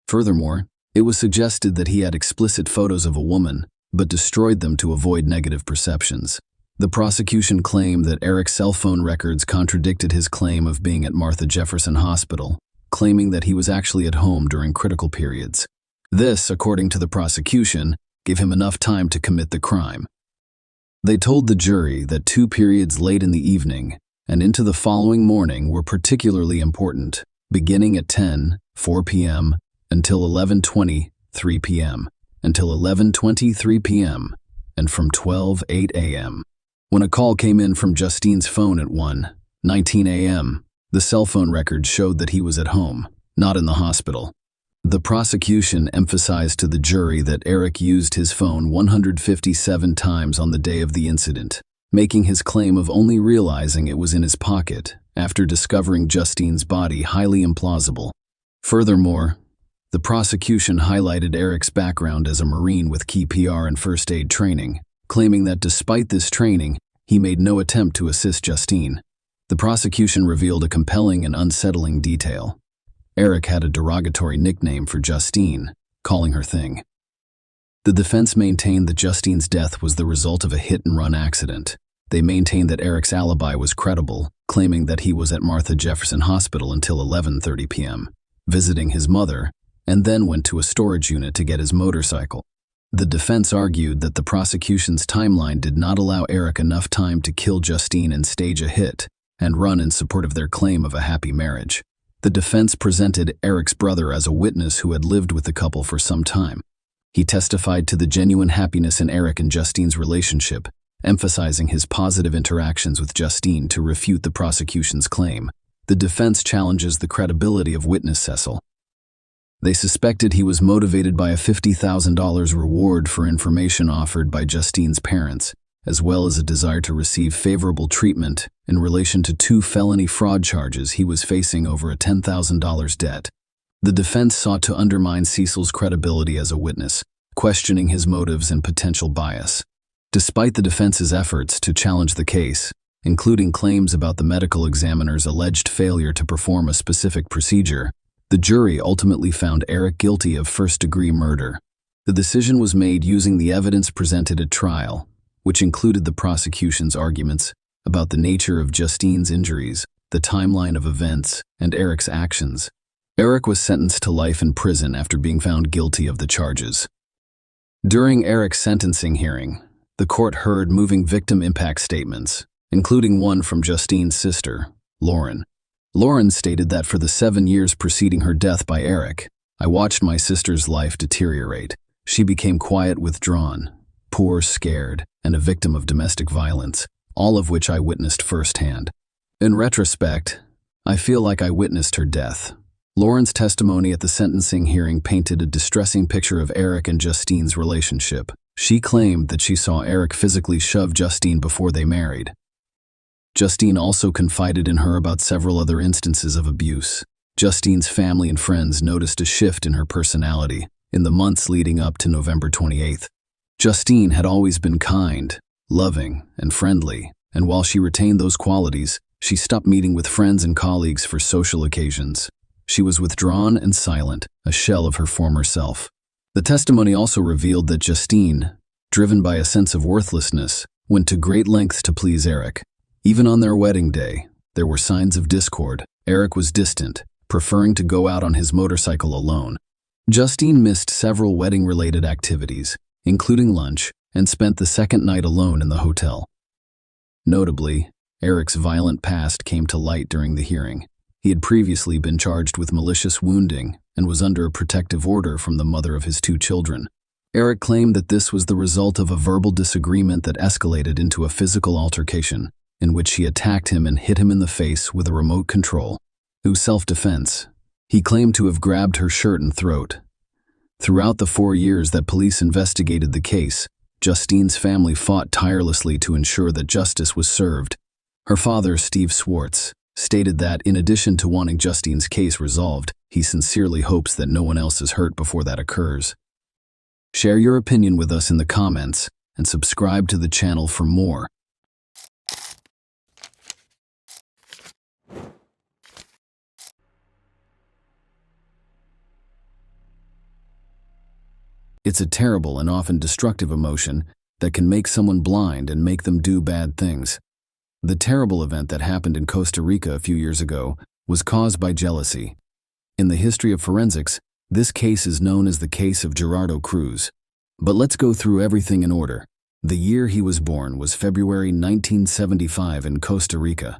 Furthermore, it was suggested that he had explicit photos of a woman, but destroyed them to avoid negative perceptions. The prosecution claimed that Eric's cell phone records contradicted his claim of being at Martha Jefferson Hospital, claiming that he was actually at home during critical periods. This, according to the prosecution, gave him enough time to commit the crime. They told the jury that 2 periods late in the evening and into the following morning were particularly important, beginning at 10:04 p.m. until 11:23 p.m., until 11:23 p.m., and from 12:08 a.m. When a call came in from Justine's phone at 1:19 a.m., the cell phone record showed that he was at home, not in the hospital. The prosecution emphasized to the jury that Eric used his phone 157 times on the day of the incident, making his claim of only realizing it was in his pocket after discovering Justine's body highly implausible. Furthermore, the prosecution highlighted Eric's background as a Marine with key PR and first aid training, claiming that despite this training, he made no attempt to assist Justine. The prosecution revealed a compelling and unsettling detail. Eric had a derogatory nickname for Justine, calling her Thing. The defense maintained that Justine's death was the result of a hit-and-run accident. They maintained that Eric's alibi was credible, claiming that he was at Martha Jefferson Hospital until 11:30 p.m., visiting his mother, and then went to a storage unit to get his motorcycle. The defense argued that the prosecution's timeline did not allow Eric enough time to kill Justine and stage a hit and run in support of their claim of a happy marriage. The defense presented Eric's brother as a witness who had lived with the couple for some time. He testified to the genuine happiness in Eric and Justine's relationship, emphasizing his positive interactions with Justine to refute the prosecution's claim. The defense challenges the credibility of witness Cecil. They suspected he was motivated by a $50,000 reward for information offered by Justine's parents, as well as a desire to receive favorable treatment in relation to 2 felony fraud charges he was facing over a $10,000 debt. The defense sought to undermine Cecil's credibility as a witness, questioning his motives and potential bias. Despite the defense's efforts to challenge the case, including claims about the medical examiner's alleged failure to perform a specific procedure, the jury ultimately found Eric guilty of first-degree murder. The decision was made using the evidence presented at trial, which included the prosecution's arguments about the nature of Justine's injuries, the timeline of events, and Eric's actions. Eric was sentenced to life in prison after being found guilty of the charges. During Eric's sentencing hearing, the court heard moving victim impact statements, including one from Justine's sister, Lauren. Lauren stated that for the 7 years preceding her death by Eric, I watched my sister's life deteriorate. She became quiet, withdrawn, poor, scared, and a victim of domestic violence, all of which I witnessed firsthand. In retrospect, I feel like I witnessed her death. Lauren's testimony at the sentencing hearing painted a distressing picture of Eric and Justine's relationship. She claimed that she saw Eric physically shove Justine before they married. Justine also confided in her about several other instances of abuse. Justine's family and friends noticed a shift in her personality in the months leading up to November 28th. Justine had always been kind, loving, and friendly, and while she retained those qualities, she stopped meeting with friends and colleagues for social occasions. She was withdrawn and silent, a shell of her former self. The testimony also revealed that Justine, driven by a sense of worthlessness, went to great lengths to please Eric. Even on their wedding day, there were signs of discord. Eric was distant, preferring to go out on his motorcycle alone. Justine missed several wedding-related activities, including lunch, and spent the second night alone in the hotel. Notably, Eric's violent past came to light during the hearing. He had previously been charged with malicious wounding and was under a protective order from the mother of his 2 children. Eric claimed that this was the result of a verbal disagreement that escalated into a physical altercation, in which she attacked him and hit him in the face with a remote control. Through self-defense, he claimed to have grabbed her shirt and throat. Throughout the 4 years that police investigated the case, Justine's family fought tirelessly to ensure that justice was served. Her father, Steve Swartz, stated that in addition to wanting Justine's case resolved, he sincerely hopes that no one else is hurt before that occurs. Share your opinion with us in the comments and subscribe to the channel for more. It's a terrible and often destructive emotion that can make someone blind and make them do bad things. The terrible event that happened in Costa Rica a few years ago was caused by jealousy. In the history of forensics, This case is known as the case of Gerardo Cruz. But let's go through everything in order. The year he was born was February 1975 in Costa Rica.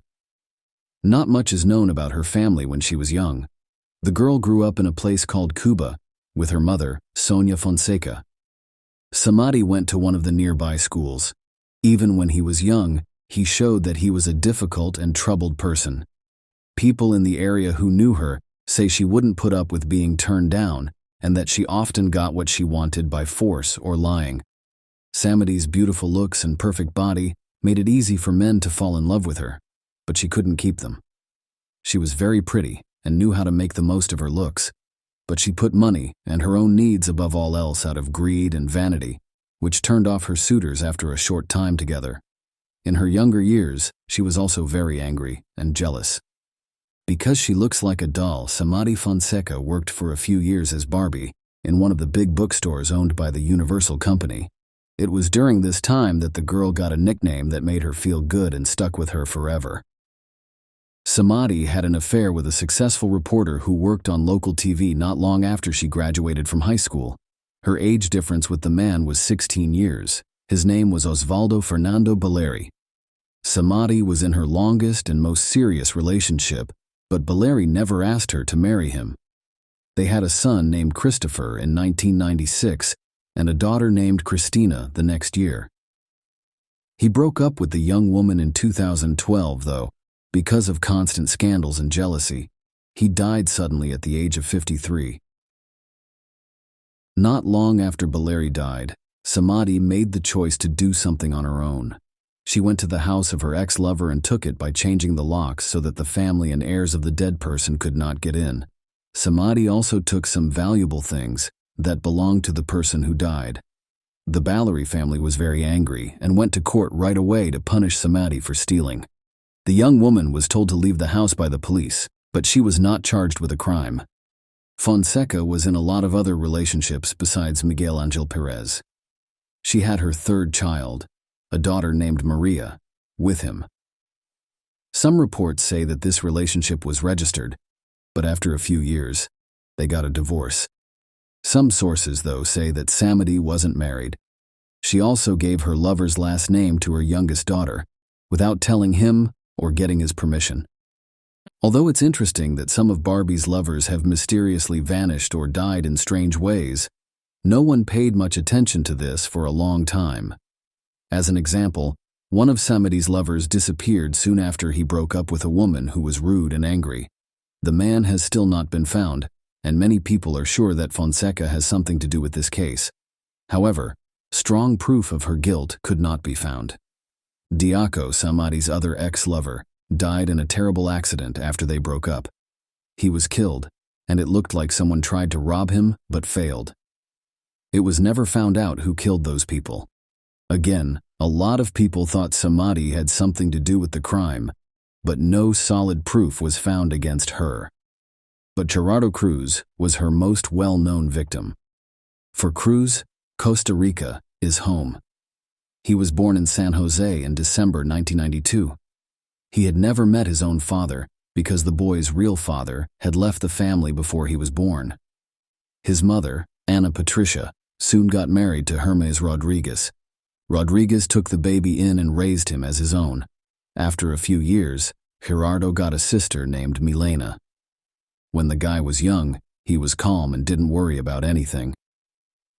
Not much is known about her family when she was young. The girl grew up in a place called Cuba with her mother, Sonia Fonseca. Samadi went to one of the nearby schools. Even when he was young, he showed that he was a difficult and troubled person. People in the area who knew her say she wouldn't put up with being turned down and that she often got what she wanted by force or lying. Samadi's beautiful looks and perfect body made it easy for men to fall in love with her, but she couldn't keep them. She was very pretty and knew how to make the most of her looks, but she put money and her own needs above all else out of greed and vanity, which turned off her suitors after a short time together. In her younger years, she was also very angry and jealous. Because she looks like a doll, Samadi Fonseca worked for a few years as Barbie in one of the big bookstores owned by the Universal Company. It was during this time that the girl got a nickname that made her feel good and stuck with her forever. Samadi had an affair with a successful reporter who worked on local TV not long after she graduated from high school. Her age difference with the man was 16 years. His name was Osvaldo Fernando Baleri. Samadi was in her longest and most serious relationship, but Baleri never asked her to marry him. They had a son named Christopher in 1996 and a daughter named Christina the next year. He broke up with the young woman in 2012, though, because of constant scandals and jealousy. He died suddenly at the age of 53. Not long after Baleri died, Samadi made the choice to do something on her own. She went to the house of her ex-lover and took it by changing the locks so that the family and heirs of the dead person could not get in. Samadi also took some valuable things that belonged to the person who died. The Baleri family was very angry and went to court right away to punish Samadi for stealing. The young woman was told to leave the house by the police, but she was not charged with a crime. Fonseca was in a lot of other relationships besides Miguel Angel Perez. She had her third child, a daughter named Maria, with him. Some reports say that this relationship was registered, but after a few years, they got a divorce. Some sources, though, say that Samadi wasn't married. She also gave her lover's last name to her youngest daughter, without telling him or getting his permission. Although it's interesting that some of Barbie's lovers have mysteriously vanished or died in strange ways, no one paid much attention to this for a long time. As an example, one of Samadi's lovers disappeared soon after he broke up with a woman who was rude and angry. The man has still not been found, and many people are sure that Fonseca has something to do with this case. However, strong proof of her guilt could not be found. Diaco, Samadi's other ex-lover, died in a terrible accident after they broke up. He was killed, and it looked like someone tried to rob him but failed. It was never found out who killed those people. Again, a lot of people thought Samadi had something to do with the crime, but no solid proof was found against her. But Gerardo Cruz was her most well-known victim. For Cruz, Costa Rica is home. He was born in San Jose in December 1992. He had never met his own father because the boy's real father had left the family before he was born. His mother, Ana Patricia, soon got married to Hermes Rodriguez. Rodriguez took the baby in and raised him as his own. After a few years, Gerardo got a sister named Milena. When the guy was young, he was calm and didn't worry about anything.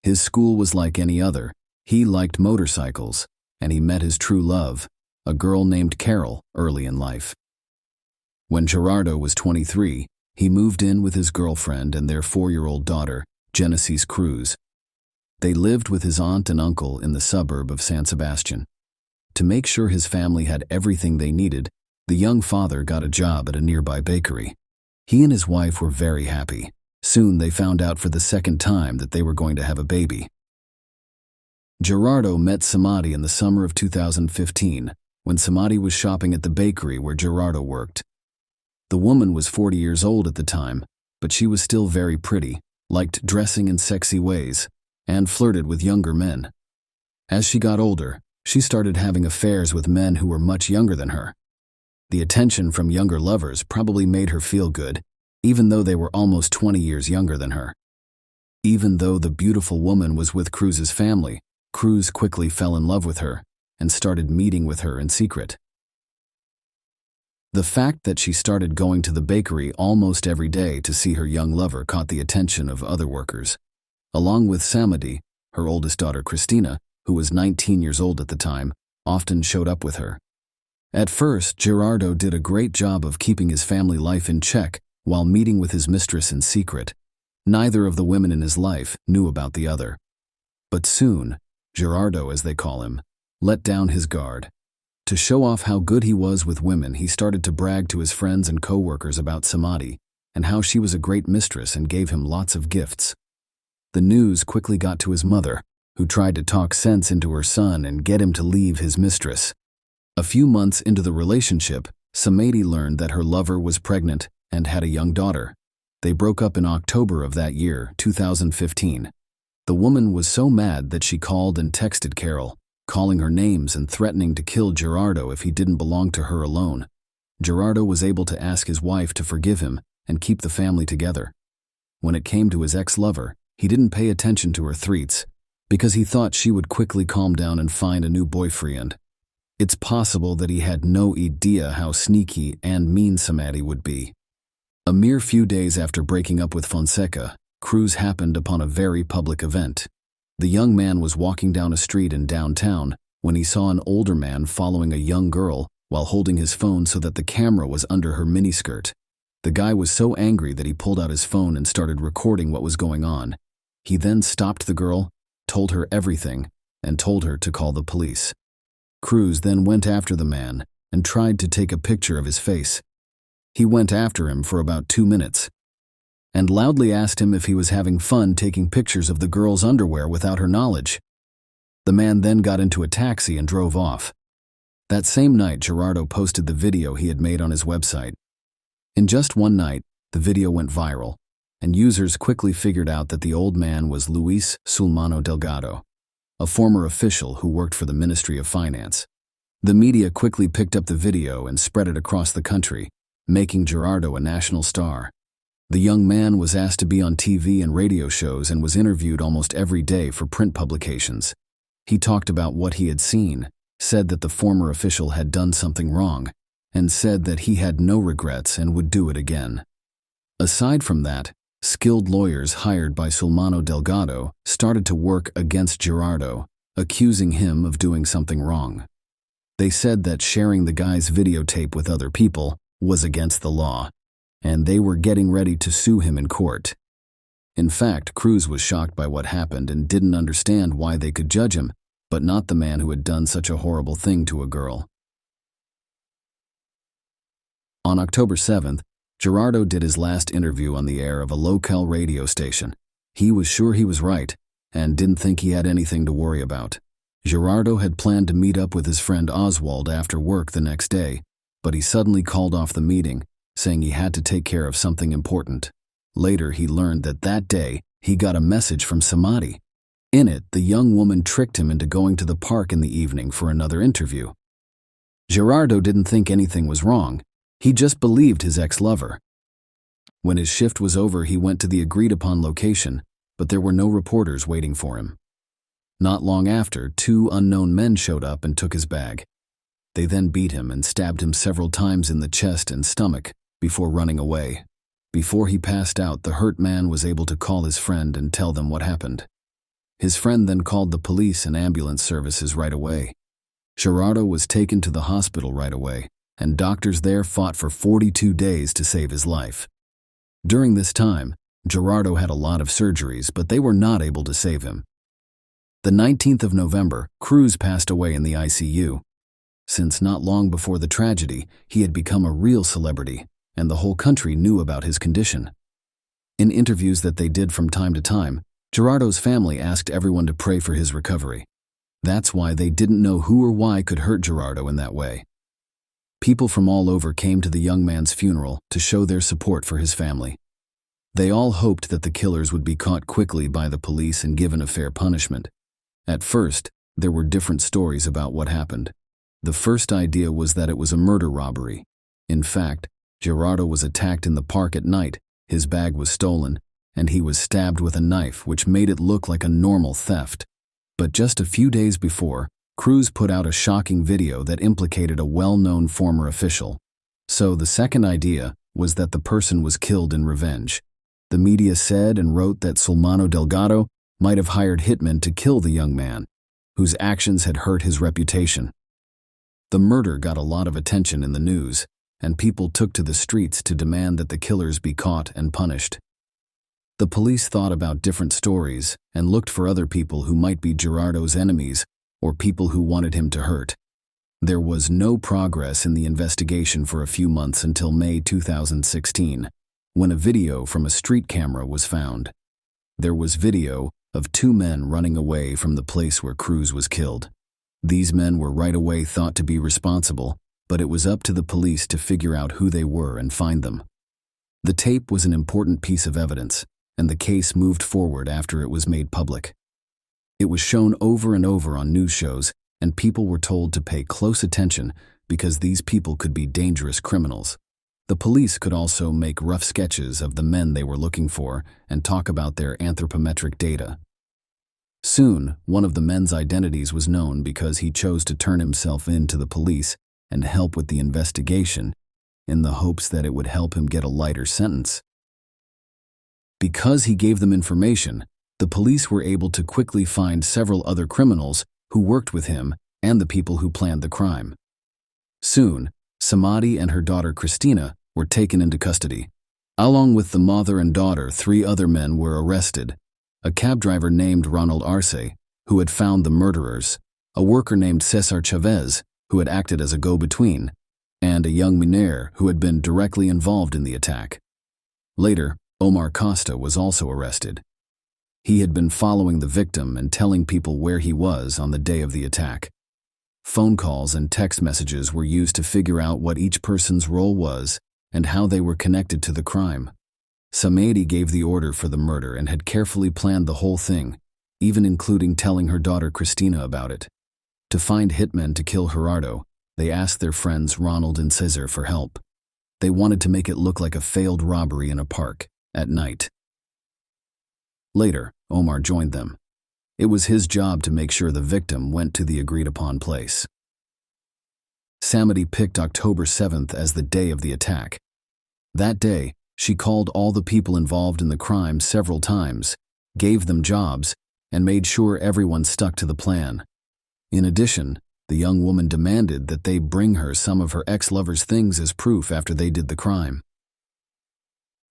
His school was like any other. He liked motorcycles, and he met his true love, a girl named Carol, early in life. When Gerardo was 23, he moved in with his girlfriend and their 4-year-old daughter, Genesis Cruz. They lived with his aunt and uncle in the suburb of San Sebastian. To make sure his family had everything they needed, the young father got a job at a nearby bakery. He and his wife were very happy. Soon they found out for the second time that they were going to have a baby. Gerardo met Samadi in the summer of 2015, when Samadi was shopping at the bakery where Gerardo worked. The woman was 40 years old at the time, but she was still very pretty, liked dressing in sexy ways, and flirted with younger men. As she got older, she started having affairs with men who were much younger than her. The attention from younger lovers probably made her feel good, even though they were almost 20 years younger than her. Even though the beautiful woman was with Cruz's family, Cruz quickly fell in love with her and started meeting with her in secret. The fact that she started going to the bakery almost every day to see her young lover caught the attention of other workers. Along with Samadi, her oldest daughter Christina, who was 19 years old at the time, often showed up with her. At first, Gerardo did a great job of keeping his family life in check while meeting with his mistress in secret. Neither of the women in his life knew about the other. But soon, Gerardo, as they call him, let down his guard. To show off how good he was with women, he started to brag to his friends and co-workers about Samadi and how she was a great mistress and gave him lots of gifts. The news quickly got to his mother, who tried to talk sense into her son and get him to leave his mistress. A few months into the relationship, Samadi learned that her lover was pregnant and had a young daughter. They broke up in October of that year, 2015. The woman was so mad that she called and texted Carol, calling her names and threatening to kill Gerardo if he didn't belong to her alone. Gerardo was able to ask his wife to forgive him and keep the family together. When it came to his ex-lover, he didn't pay attention to her threats because he thought she would quickly calm down and find a new boyfriend. It's possible that he had no idea how sneaky and mean Samadi would be. A mere few days after breaking up with Fonseca, Cruz happened upon a very public event. The young man was walking down a street in downtown when he saw an older man following a young girl while holding his phone so that the camera was under her miniskirt. The guy was so angry that he pulled out his phone and started recording what was going on. He then stopped the girl, told her everything, and told her to call the police. Cruz then went after the man and tried to take a picture of his face. He went after him for about 2 minutes and loudly asked him if he was having fun taking pictures of the girl's underwear without her knowledge. The man then got into a taxi and drove off. That same night, Gerardo posted the video he had made on his website. In just one night, the video went viral, and users quickly figured out that the old man was Luis Sulmano Delgado, a former official who worked for the Ministry of Finance. The media quickly picked up the video and spread it across the country, making Gerardo a national star. The young man was asked to be on TV and radio shows and was interviewed almost every day for print publications. He talked about what he had seen, said that the former official had done something wrong, and said that he had no regrets and would do it again. Aside from that, skilled lawyers hired by Sulmano Delgado started to work against Gerardo, accusing him of doing something wrong. They said that sharing the guy's videotape with other people was against the law, and they were getting ready to sue him in court. In fact, Cruz was shocked by what happened and didn't understand why they could judge him, but not the man who had done such a horrible thing to a girl. On October 7th, Gerardo did his last interview on the air of a local radio station. He was sure he was right and didn't think he had anything to worry about. Gerardo had planned to meet up with his friend Oswald after work the next day, but he suddenly called off the meeting, saying he had to take care of something important. Later, he learned that that day, he got a message from Samadi. In it, the young woman tricked him into going to the park in the evening for another interview. Gerardo didn't think anything was wrong. He just believed his ex-lover. When his shift was over, he went to the agreed-upon location, but there were no reporters waiting for him. Not long after, 2 unknown men showed up and took his bag. They then beat him and stabbed him several times in the chest and stomach before running away. Before he passed out, the hurt man was able to call his friend and tell them what happened. His friend then called the police and ambulance services right away. Gerardo was taken to the hospital right away, and doctors there fought for 42 days to save his life. During this time, Gerardo had a lot of surgeries, but they were not able to save him. The 19th of November, Cruz passed away in the ICU. Since not long before the tragedy, he had become a real celebrity, and the whole country knew about his condition. In interviews that they did from time to time, Gerardo's family asked everyone to pray for his recovery. That's why they didn't know who or why could hurt Gerardo in that way. People from all over came to the young man's funeral to show their support for his family. They all hoped that the killers would be caught quickly by the police and given a fair punishment. At first, there were different stories about what happened. The first idea was that it was a murder robbery. In fact, Gerardo was attacked in the park at night, his bag was stolen, and he was stabbed with a knife, which made it look like a normal theft. But just a few days before, Cruz put out a shocking video that implicated a well-known former official. So the second idea was that the person was killed in revenge. The media said and wrote that Sulmano Delgado might have hired hitmen to kill the young man, whose actions had hurt his reputation. The murder got a lot of attention in the news, and people took to the streets to demand that the killers be caught and punished. The police thought about different stories and looked for other people who might be Gerardo's enemies or people who wanted him to hurt. There was no progress in the investigation for a few months until May 2016, when a video from a street camera was found. There was video of two men running away from the place where Cruz was killed. These men were right away thought to be responsible, but it was up to the police to figure out who they were and find them. The tape was an important piece of evidence, and the case moved forward after it was made public. It was shown over and over on news shows, and people were told to pay close attention because these people could be dangerous criminals. The police could also make rough sketches of the men they were looking for and talk about their anthropometric data. Soon, one of the men's identities was known because he chose to turn himself in to the police and help with the investigation in the hopes that it would help him get a lighter sentence. Because he gave them information, the police were able to quickly find several other criminals who worked with him and the people who planned the crime. Soon, Samadi and her daughter Cristina were taken into custody. Along with the mother and daughter, 3 other men were arrested: a cab driver named Ronald Arce, who had found the murderers, a worker named Cesar Chavez, who had acted as a go-between, and a young Miner who had been directly involved in the attack. Later, Omar Costa was also arrested. He had been following the victim and telling people where he was on the day of the attack. Phone calls and text messages were used to figure out what each person's role was and how they were connected to the crime. Samadi gave the order for the murder and had carefully planned the whole thing, even including telling her daughter Cristina about it. To find hitmen to kill Gerardo, they asked their friends Ronald and Cesar for help. They wanted to make it look like a failed robbery in a park at night. Later, Omar joined them. It was his job to make sure the victim went to the agreed-upon place. Samadi picked October 7th as the day of the attack. That day, she called all the people involved in the crime several times, gave them jobs, and made sure everyone stuck to the plan. In addition, the young woman demanded that they bring her some of her ex-lover's things as proof after they did the crime.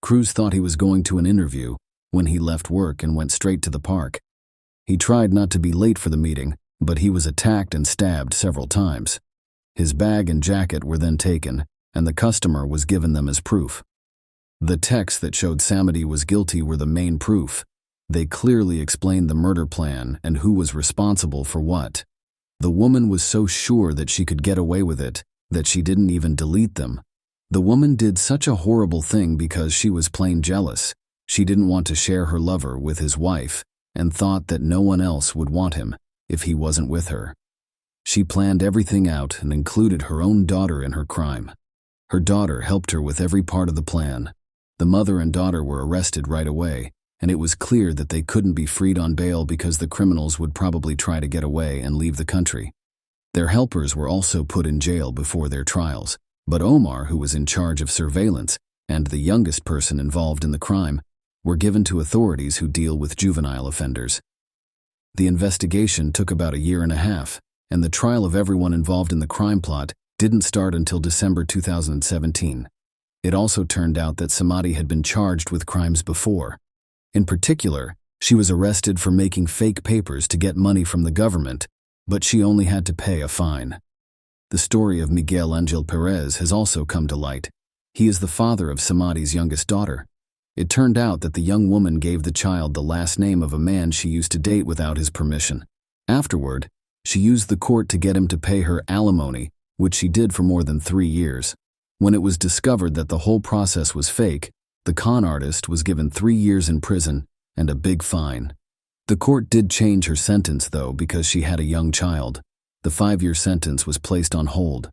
Cruz thought he was going to an interview when he left work and went straight to the park. He tried not to be late for the meeting, but he was attacked and stabbed several times. His bag and jacket were then taken, and the customer was given them as proof. The texts that showed Samadi was guilty were the main proof. They clearly explained the murder plan and who was responsible for what. The woman was so sure that she could get away with it that she didn't even delete them. The woman did such a horrible thing because she was plain jealous. She didn't want to share her lover with his wife and thought that no one else would want him if he wasn't with her. She planned everything out and included her own daughter in her crime. Her daughter helped her with every part of the plan. The mother and daughter were arrested right away, and it was clear that they couldn't be freed on bail because the criminals would probably try to get away and leave the country. Their helpers were also put in jail before their trials, but Omar, who was in charge of surveillance, and the youngest person involved in the crime, were given to authorities who deal with juvenile offenders. The investigation took about 1.5 years, and the trial of everyone involved in the crime plot didn't start until December 2017. It also turned out that Samadi had been charged with crimes before. In particular, she was arrested for making fake papers to get money from the government, but she only had to pay a fine. The story of Miguel Angel Perez has also come to light. He is the father of Samadi's youngest daughter. It turned out that the young woman gave the child the last name of a man she used to date without his permission. Afterward, she used the court to get him to pay her alimony, which she did for more than 3 years. When it was discovered that the whole process was fake, the con artist was given 3 years in prison and a big fine. The court did change her sentence, though, because she had a young child. The 5-year sentence was placed on hold.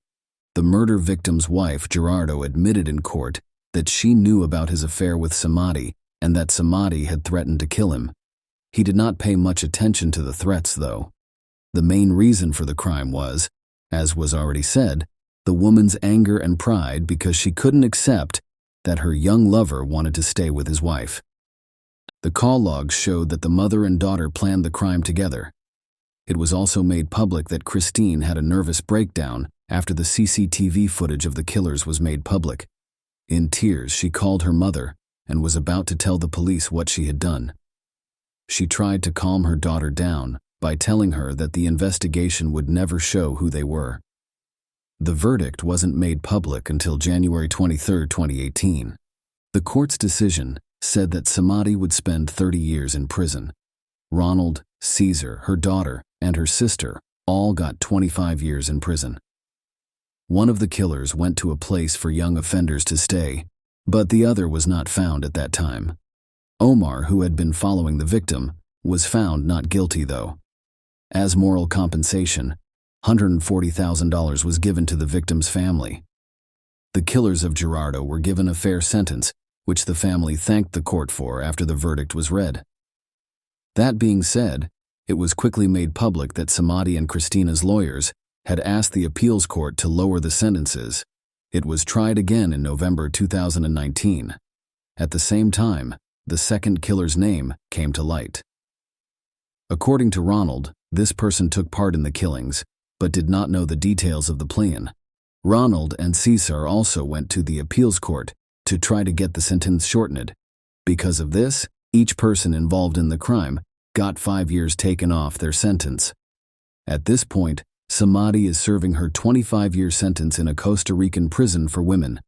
The murder victim's wife, Gerardo, admitted in court that she knew about his affair with Samadi and that Samadhi had threatened to kill him. He did not pay much attention to the threats, though. The main reason for the crime was, as was already said, the woman's anger and pride because she couldn't accept that her young lover wanted to stay with his wife. The call logs showed that the mother and daughter planned the crime together. It was also made public that Christine had a nervous breakdown after the CCTV footage of the killers was made public. In tears, she called her mother and was about to tell the police what she had done. She tried to calm her daughter down by telling her that the investigation would never show who they were. The verdict wasn't made public until January 23, 2018. The court's decision said that Samadhi would spend 30 years in prison. Ronald, Caesar, her daughter, and her sister all got 25 years in prison. One of the killers went to a place for young offenders to stay, but the other was not found at that time. Omar, who had been following the victim, was found not guilty, though. As moral compensation, $140,000 was given to the victim's family. The killers of Gerardo were given a fair sentence, which the family thanked the court for after the verdict was read. That being said, it was quickly made public that Samadhi and Christina's lawyers had asked the appeals court to lower the sentences. It was tried again in November 2019. At the same time, the second killer's name came to light. According to Ronald, this person took part in the killings, but did not know the details of the plan. Ronald and Caesar also went to the appeals court to try to get the sentence shortened. Because of this, each person involved in the crime got 5 years taken off their sentence. At this point, Samadhi is serving her 25-year sentence in a Costa Rican prison for women.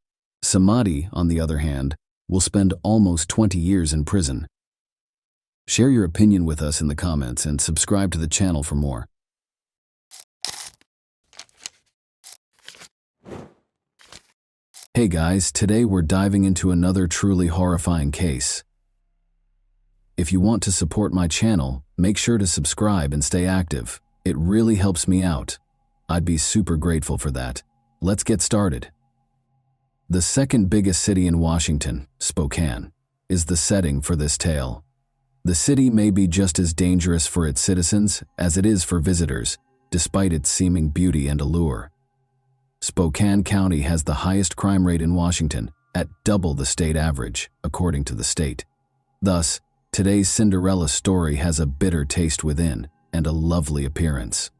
Samadhi, on the other hand, will spend almost 20 years in prison. Share your opinion with us in the comments and subscribe to the channel for more. Hey guys, today we're diving into another truly horrifying case. If you want to support my channel, make sure to subscribe and stay active. It really helps me out. I'd be super grateful for that. Let's get started. The second biggest city in Washington, Spokane, is the setting for this tale. The city may be just as dangerous for its citizens as it is for visitors, despite its seeming beauty and allure. Spokane County has the highest crime rate in Washington, at double the state average, according to the state. Thus, today's Cinderella story has a bitter taste within and a lovely appearance.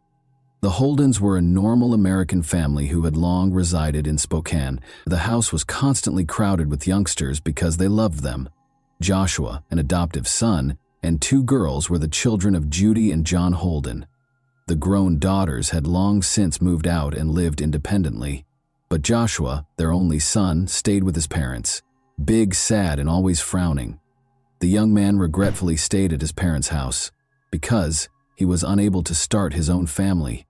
The Holdens were a normal American family who had long resided in Spokane. The house was constantly crowded with youngsters because they loved them. Joshua, an adoptive son, and 2 girls were the children of Judy and John Holden. The grown daughters had long since moved out and lived independently, but Joshua, their only son, stayed with his parents, big, sad, and always frowning. The young man regretfully stayed at his parents' house because he was unable to start his own family.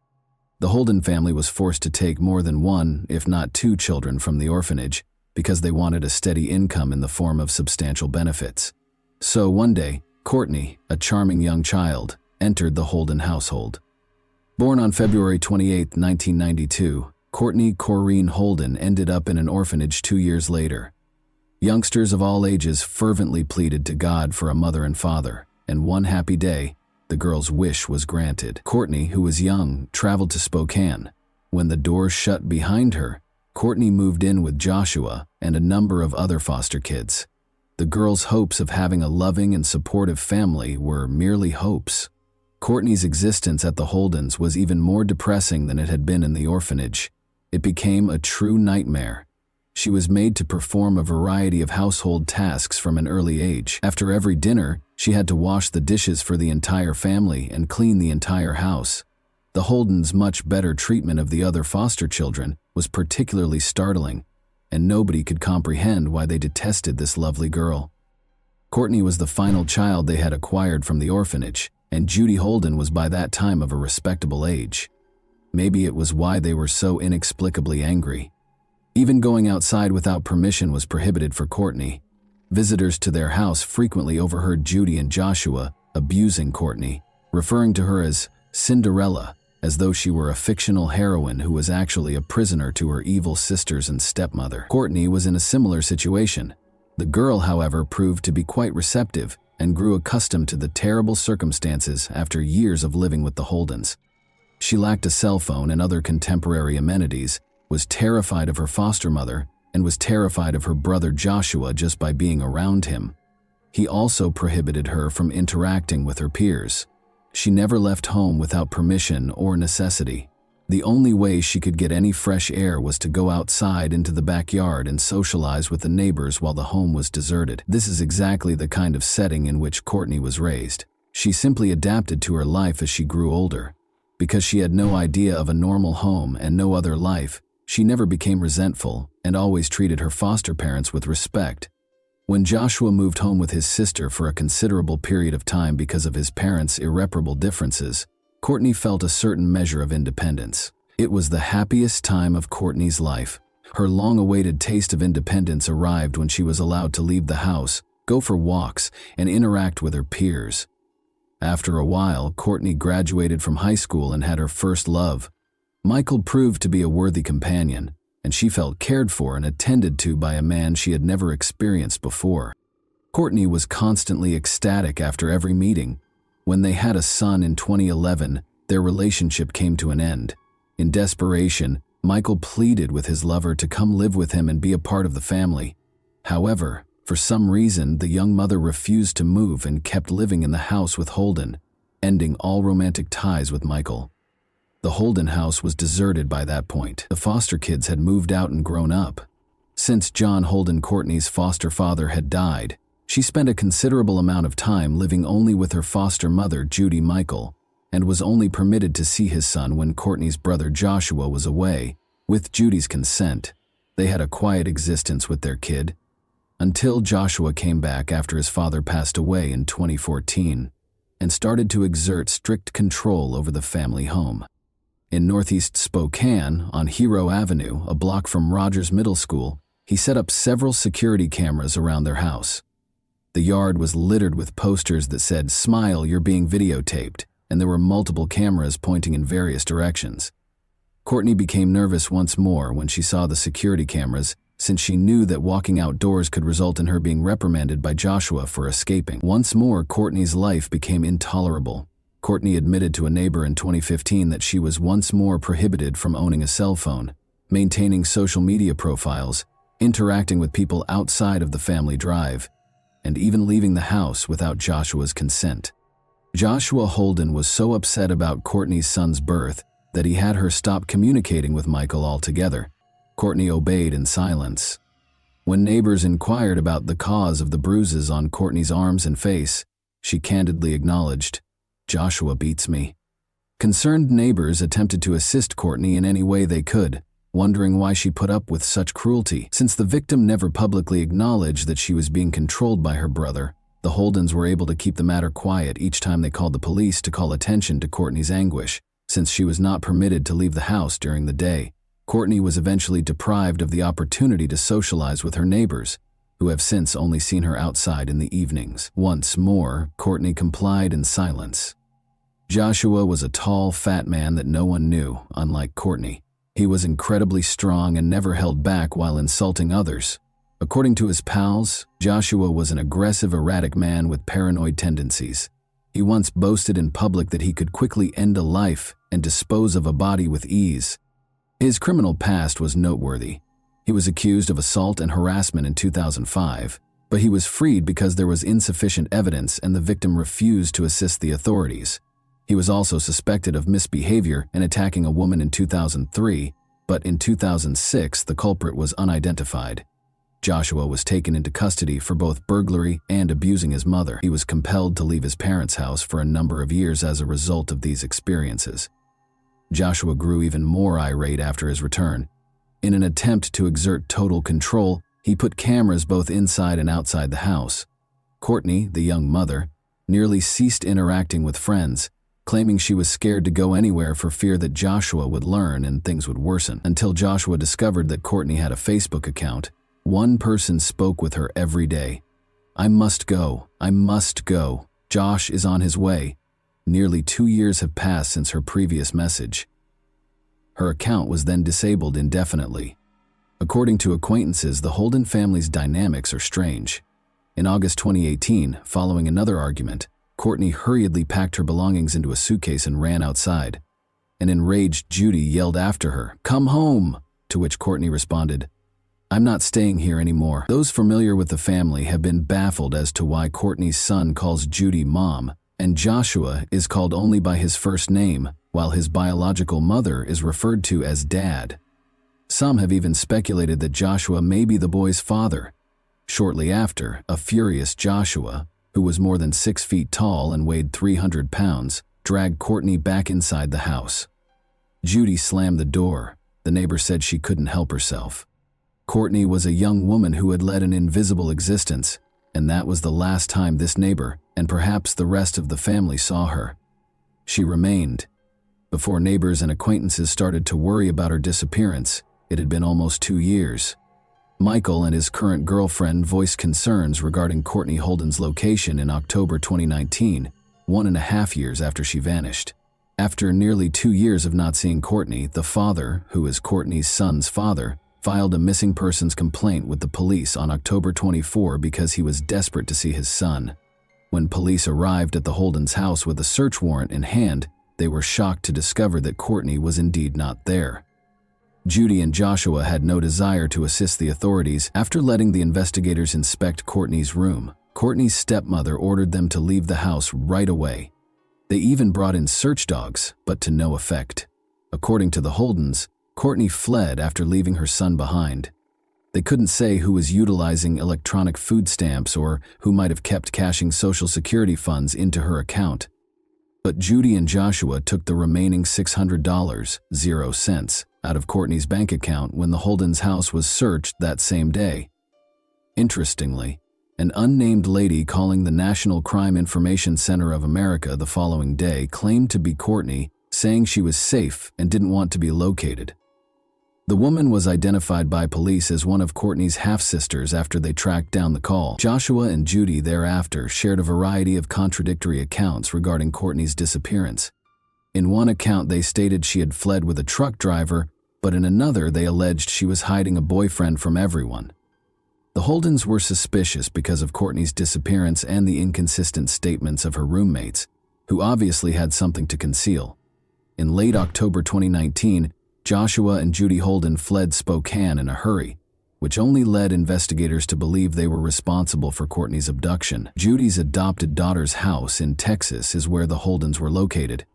The Holden family was forced to take more than 1, if not 2 children from the orphanage because they wanted a steady income in the form of substantial benefits. So one day, Courtney, a charming young child, entered the Holden household. Born on February 28, 1992, Courtney Corrine Holden ended up in an orphanage 2 years later. Youngsters of all ages fervently pleaded to God for a mother and father, and one happy day, the girl's wish was granted. Courtney, who was young, traveled to Spokane. When the doors shut behind her, Courtney moved in with Joshua and a number of other foster kids. The girl's hopes of having a loving and supportive family were merely hopes. Courtney's existence at the Holdens was even more depressing than it had been in the orphanage. It became a true nightmare. She was made to perform a variety of household tasks from an early age. After every dinner, she had to wash the dishes for the entire family and clean the entire house. The Holdens' much better treatment of the other foster children was particularly startling, and nobody could comprehend why they detested this lovely girl. Courtney was the final child they had acquired from the orphanage, and Judy Holden was by that time of a respectable age. Maybe it was why they were so inexplicably angry. Even going outside without permission was prohibited for Courtney. Visitors to their house frequently overheard Judy and Joshua abusing Courtney, referring to her as Cinderella, as though she were a fictional heroine who was actually a prisoner to her evil sisters and stepmother. Courtney was in a similar situation. The girl, however, proved to be quite receptive and grew accustomed to the terrible circumstances after years of living with the Holdens. She lacked a cell phone and other contemporary amenities, was terrified of her foster mother, and was terrified of her brother Joshua just by being around him. He also prohibited her from interacting with her peers. She never left home without permission or necessity. The only way she could get any fresh air was to go outside into the backyard and socialize with the neighbors while the home was deserted. This is exactly the kind of setting in which Courtney was raised. She simply adapted to her life as she grew older. Because she had no idea of a normal home and no other life, she never became resentful and always treated her foster parents with respect. When Joshua moved home with his sister for a considerable period of time because of his parents' irreparable differences, Courtney felt a certain measure of independence. It was the happiest time of Courtney's life. Her long-awaited taste of independence arrived when she was allowed to leave the house, go for walks, and interact with her peers. After a while, Courtney graduated from high school and had her first love. Michael proved to be a worthy companion, and she felt cared for and attended to by a man she had never experienced before. Courtney was constantly ecstatic after every meeting. When they had a son in 2011, their relationship came to an end. In desperation, Michael pleaded with his lover to come live with him and be a part of the family. However, for some reason, the young mother refused to move and kept living in the house with Holden, ending all romantic ties with Michael. The Holden house was deserted by that point. The foster kids had moved out and grown up. Since John Holden, Courtney's foster father, had died, she spent a considerable amount of time living only with her foster mother, Judy Michael, and was only permitted to see his son when Courtney's brother Joshua was away. With Judy's consent, they had a quiet existence with their kid, until Joshua came back after his father passed away in 2014 and started to exert strict control over the family home. In northeast Spokane, on Hero Avenue, a block from Rogers Middle School, he set up several security cameras around their house. The yard was littered with posters that said, "Smile, you're being videotaped," and there were multiple cameras pointing in various directions. Courtney became nervous once more when she saw the security cameras, since she knew that walking outdoors could result in her being reprimanded by Joshua for escaping. Once more, Courtney's life became intolerable. Courtney admitted to a neighbor in 2015 that she was once more prohibited from owning a cell phone, maintaining social media profiles, interacting with people outside of the family drive, and even leaving the house without Joshua's consent. Joshua Holden was so upset about Courtney's son's birth that he had her stop communicating with Michael altogether. Courtney obeyed in silence. When neighbors inquired about the cause of the bruises on Courtney's arms and face, she candidly acknowledged, "Joshua beats me." Concerned neighbors attempted to assist Courtney in any way they could, wondering why she put up with such cruelty. Since the victim never publicly acknowledged that she was being controlled by her brother, the Holdens were able to keep the matter quiet each time they called the police to call attention to Courtney's anguish, since she was not permitted to leave the house during the day. Courtney was eventually deprived of the opportunity to socialize with her neighbors, who have since only seen her outside in the evenings. Once more, Courtney complied in silence. Joshua was a tall, fat man that no one knew, unlike Courtney. He was incredibly strong and never held back while insulting others. According to his pals, Joshua was an aggressive, erratic man with paranoid tendencies. He once boasted in public that he could quickly end a life and dispose of a body with ease. His criminal past was noteworthy. He was accused of assault and harassment in 2005, but he was freed because there was insufficient evidence and the victim refused to assist the authorities. He was also suspected of misbehavior and attacking a woman in 2003, but in 2006 the culprit was unidentified. Joshua was taken into custody for both burglary and abusing his mother. He was compelled to leave his parents' house for a number of years as a result of these experiences. Joshua grew even more irate after his return. In an attempt to exert total control, he put cameras both inside and outside the house. Courtney, the young mother, nearly ceased interacting with friends, claiming she was scared to go anywhere for fear that Joshua would learn and things would worsen. Until Joshua discovered that Courtney had a Facebook account, one person spoke with her every day. "I must go. I must go. Josh is on his way." Nearly 2 years have passed since her previous message. Her account was then disabled indefinitely. According to acquaintances, the Holden family's dynamics are strange. In August 2018, following another argument, Courtney hurriedly packed her belongings into a suitcase and ran outside. An enraged Judy yelled after her, "Come home!" To which Courtney responded, "I'm not staying here anymore." Those familiar with the family have been baffled as to why Courtney's son calls Judy Mom, and Joshua is called only by his first name, while his biological mother is referred to as Dad. Some have even speculated that Joshua may be the boy's father. Shortly after, a furious Joshua, who was more than 6 feet tall and weighed 300 pounds, dragged Courtney back inside the house. Judy slammed the door. The neighbor said she couldn't help herself. Courtney was a young woman who had led an invisible existence, and that was the last time this neighbor, and perhaps the rest of the family, saw her. She remained. Before neighbors and acquaintances started to worry about her disappearance, it had been almost 2 years. Michael and his current girlfriend voiced concerns regarding Courtney Holden's location in October 2019, 1.5 years after she vanished. After nearly 2 years of not seeing Courtney, the father, who is Courtney's son's father, filed a missing persons complaint with the police on October 24 because he was desperate to see his son. When police arrived at the Holden's house with a search warrant in hand, they were shocked to discover that Courtney was indeed not there. Judy and Joshua had no desire to assist the authorities. After letting the investigators inspect Courtney's room, Courtney's stepmother ordered them to leave the house right away. They even brought in search dogs, but to no effect. According to the Holdens, Courtney fled after leaving her son behind. They couldn't say who was utilizing electronic food stamps or who might have kept cashing Social Security funds into her account. But Judy and Joshua took the remaining $600.00 out of Courtney's bank account when the Holden's house was searched that same day. Interestingly, an unnamed lady calling the National Crime Information Center of America the following day claimed to be Courtney, saying she was safe and didn't want to be located. The woman was identified by police as one of Courtney's half-sisters after they tracked down the call. Joshua and Judy thereafter shared a variety of contradictory accounts regarding Courtney's disappearance. In one account, they stated she had fled with a truck driver, but in another, they alleged she was hiding a boyfriend from everyone. The Holdens were suspicious because of Courtney's disappearance and the inconsistent statements of her roommates, who obviously had something to conceal. In late October 2019, Joshua and Judy Holden fled Spokane in a hurry, which only led investigators to believe they were responsible for Courtney's abduction. Judy's adopted daughter's house in Texas is where the Holdens were located.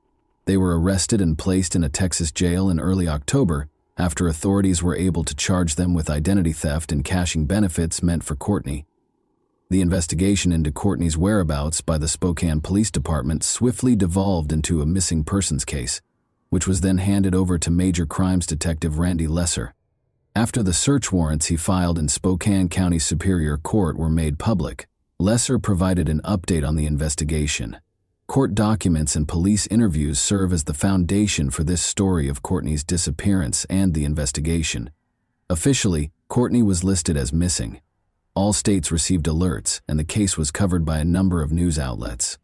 They were arrested and placed in a Texas jail in early October after authorities were able to charge them with identity theft and cashing benefits meant for Courtney. The investigation into Courtney's whereabouts by the Spokane Police Department swiftly devolved into a missing persons case, which was then handed over to Major Crimes Detective Randy Lesser. After the search warrants he filed in Spokane County Superior Court were made public, Lesser provided an update on the investigation. Court documents and police interviews serve as the foundation for this story of Courtney's disappearance and the investigation. Officially, Courtney was listed as missing. All states received alerts, and the case was covered by a number of news outlets.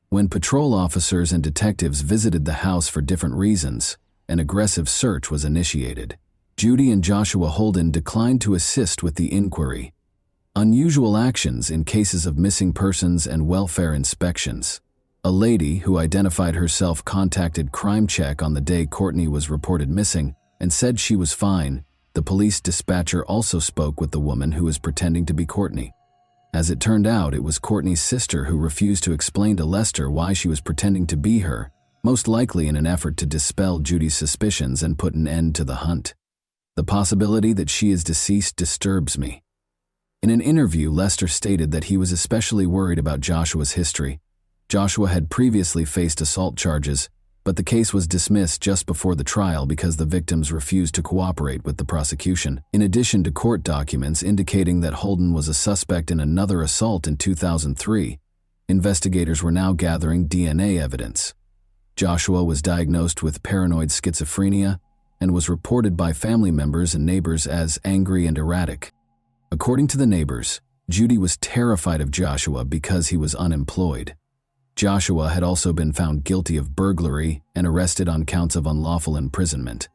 When patrol officers and detectives visited the house for different reasons, an aggressive search was initiated. Judy and Joshua Holden declined to assist with the inquiry. Unusual actions in cases of missing persons and welfare inspections. A lady who identified herself contacted Crime Check on the day Courtney was reported missing and said she was fine. The police dispatcher also spoke with the woman who was pretending to be Courtney. As it turned out, it was Courtney's sister who refused to explain to Lester why she was pretending to be her, most likely in an effort to dispel Judy's suspicions and put an end to the hunt. The possibility that she is deceased disturbs me. In an interview, Lester stated that he was especially worried about Joshua's history. Joshua had previously faced assault charges, but the case was dismissed just before the trial because the victims refused to cooperate with the prosecution. In addition to court documents indicating that Holden was a suspect in another assault in 2003, investigators were now gathering DNA evidence. Joshua was diagnosed with paranoid schizophrenia and was reported by family members and neighbors as angry and erratic. According to the neighbors, Judy was terrified of Joshua because he was unemployed. Joshua had also been found guilty of burglary and arrested on counts of unlawful imprisonment.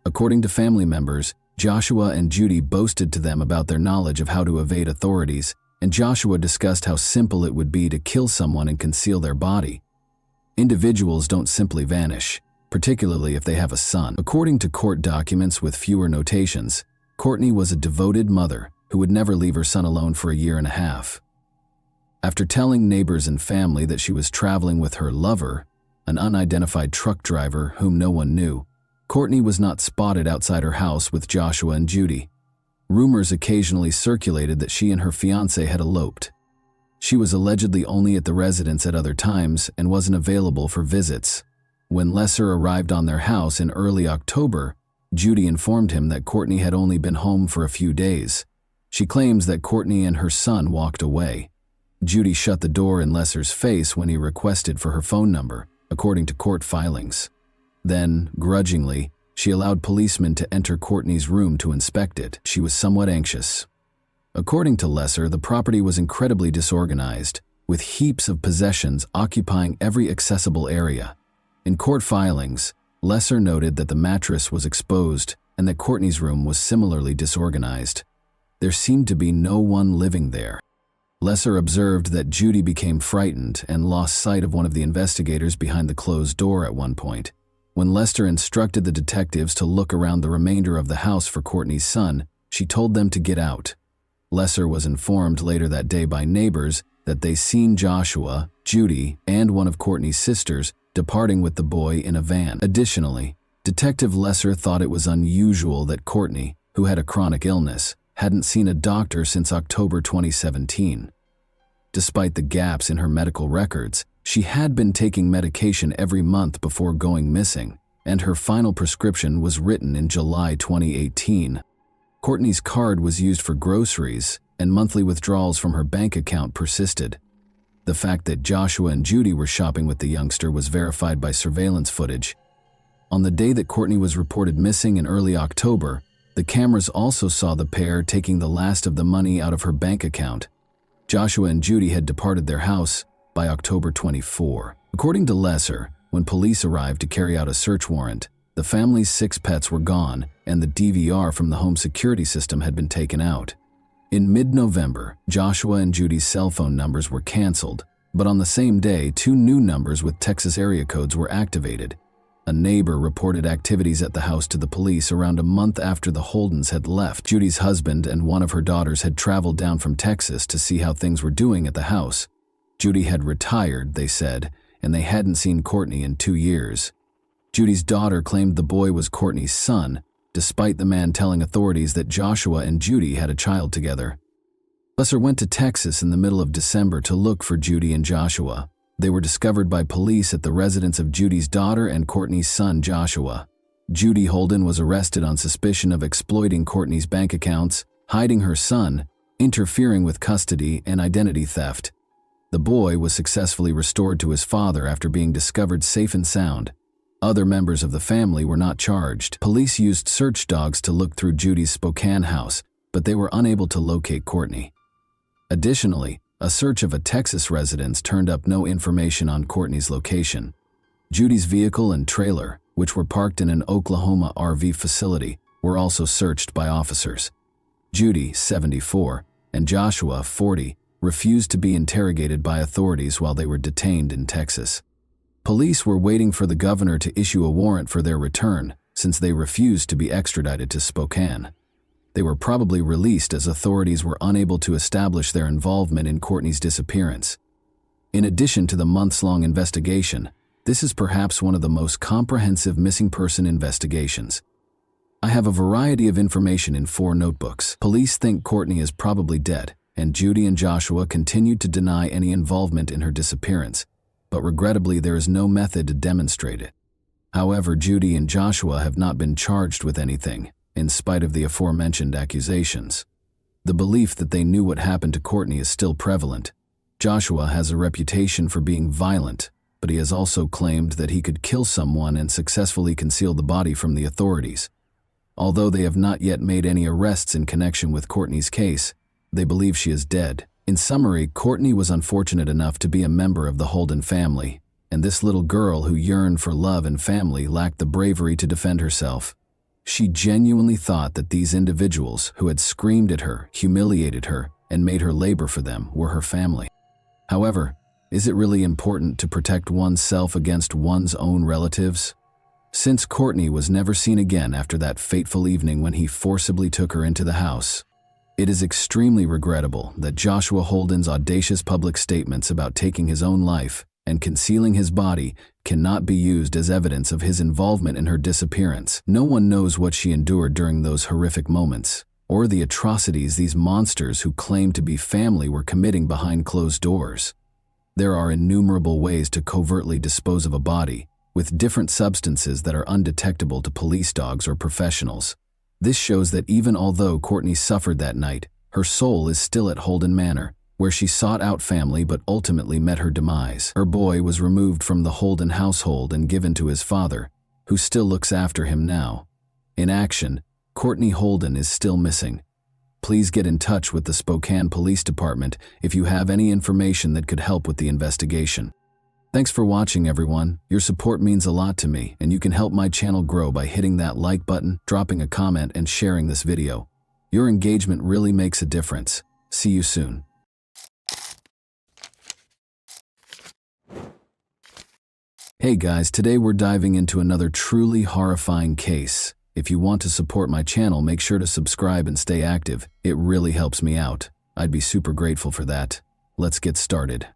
According to family members, Joshua and Judy boasted to them about their knowledge of how to evade authorities, and Joshua discussed how simple it would be to kill someone and conceal their body. Individuals don't simply vanish, particularly if they have a son. According to court documents with fewer notations, Courtney was a devoted mother who would never leave her son alone for a year and a half. After telling neighbors and family that she was traveling with her lover, an unidentified truck driver whom no one knew, Courtney was not spotted outside her house with Joshua and Judy. Rumors occasionally circulated that she and her fiancé had eloped. She was allegedly only at the residence at other times and wasn't available for visits. When Lesser arrived on their house in early October, Judy informed him that Courtney had only been home for a few days. She claims that Courtney and her son walked away. Judy shut the door in Lesser's face when he requested for her phone number, according to court filings. Then, grudgingly, she allowed policemen to enter Courtney's room to inspect it. She was somewhat anxious. According to Lesser, the property was incredibly disorganized, with heaps of possessions occupying every accessible area. In court filings, Lesser noted that the mattress was exposed and that Courtney's room was similarly disorganized. There seemed to be no one living there. Lesser observed that Judy became frightened and lost sight of one of the investigators behind the closed door at one point. When Lester instructed the detectives to look around the remainder of the house for Courtney's son, she told them to get out. Lesser was informed later that day by neighbors that they seen Joshua, Judy, and one of Courtney's sisters departing with the boy in a van. Additionally, Detective Lesser thought it was unusual that Courtney, who had a chronic illness, hadn't seen a doctor since October 2017. Despite the gaps in her medical records, she had been taking medication every month before going missing, and her final prescription was written in July 2018. Courtney's card was used for groceries, and monthly withdrawals from her bank account persisted. The fact that Joshua and Judy were shopping with the youngster was verified by surveillance footage. On the day that Courtney was reported missing in early October, the cameras also saw the pair taking the last of the money out of her bank account. Joshua and Judy had departed their house by October 24. According to Lesser, when police arrived to carry out a search warrant, the family's 6 pets were gone and the DVR from the home security system had been taken out. In mid-November, Joshua and Judy's cell phone numbers were canceled, but on the same day, 2 new numbers with Texas area codes were activated. A neighbor reported activities at the house to the police around a month after the Holdens had left. Judy's husband and one of her daughters had traveled down from Texas to see how things were doing at the house. Judy had retired, they said, and they hadn't seen Courtney in 2 years. Judy's daughter claimed the boy was Courtney's son, despite the man telling authorities that Joshua and Judy had a child together. Lesser went to Texas in the middle of December to look for Judy and Joshua. They were discovered by police at the residence of Judy's daughter and Courtney's son, Joshua. Judy Holden was arrested on suspicion of exploiting Courtney's bank accounts, hiding her son, interfering with custody, and identity theft. The boy was successfully restored to his father after being discovered safe and sound. Other members of the family were not charged. Police used search dogs to look through Judy's Spokane house, but they were unable to locate Courtney. Additionally, a search of a Texas residence turned up no information on Courtney's location. Judy's vehicle and trailer, which were parked in an Oklahoma RV facility, were also searched by officers. Judy, 74, and Joshua, 40, refused to be interrogated by authorities while they were detained in Texas. Police were waiting for the governor to issue a warrant for their return, since they refused to be extradited to Spokane. They were probably released as authorities were unable to establish their involvement in Courtney's disappearance. In addition to the months-long investigation, this is perhaps one of the most comprehensive missing person investigations. I have a variety of information in 4 notebooks. Police think Courtney is probably dead, and Judy and Joshua continued to deny any involvement in her disappearance, but regrettably there is no method to demonstrate it. However, Judy and Joshua have not been charged with anything, in spite of the aforementioned accusations. The belief that they knew what happened to Courtney is still prevalent. Joshua has a reputation for being violent, but he has also claimed that he could kill someone and successfully conceal the body from the authorities. Although they have not yet made any arrests in connection with Courtney's case, they believe she is dead. In summary, Courtney was unfortunate enough to be a member of the Holden family, and this little girl who yearned for love and family lacked the bravery to defend herself. She genuinely thought that these individuals who had screamed at her, humiliated her, and made her labor for them were her family. However, is it really important to protect oneself against one's own relatives? Since Courtney was never seen again after that fateful evening when he forcibly took her into the house, it is extremely regrettable that Joshua Holden's audacious public statements about taking his own life and concealing his body cannot be used as evidence of his involvement in her disappearance. No one knows what she endured during those horrific moments, or the atrocities these monsters who claim to be family were committing behind closed doors. There are innumerable ways to covertly dispose of a body, with different substances that are undetectable to police dogs or professionals. This shows that even although Courtney suffered that night, her soul is still at Holden Manor, where she sought out family but ultimately met her demise. Her boy was removed from the Holden household and given to his father, who still looks after him now. In action, Courtney Holden is still missing. Please get in touch with the Spokane Police Department if you have any information that could help with the investigation. Thanks for watching, everyone. Your support means a lot to me, and you can help my channel grow by hitting that like button, dropping a comment, and sharing this video. Your engagement really makes a difference. See you soon. Hey guys, today we're diving into another truly horrifying case. If you want to support my channel, make sure to subscribe and stay active. It really helps me out. I'd be super grateful for that. Let's get started.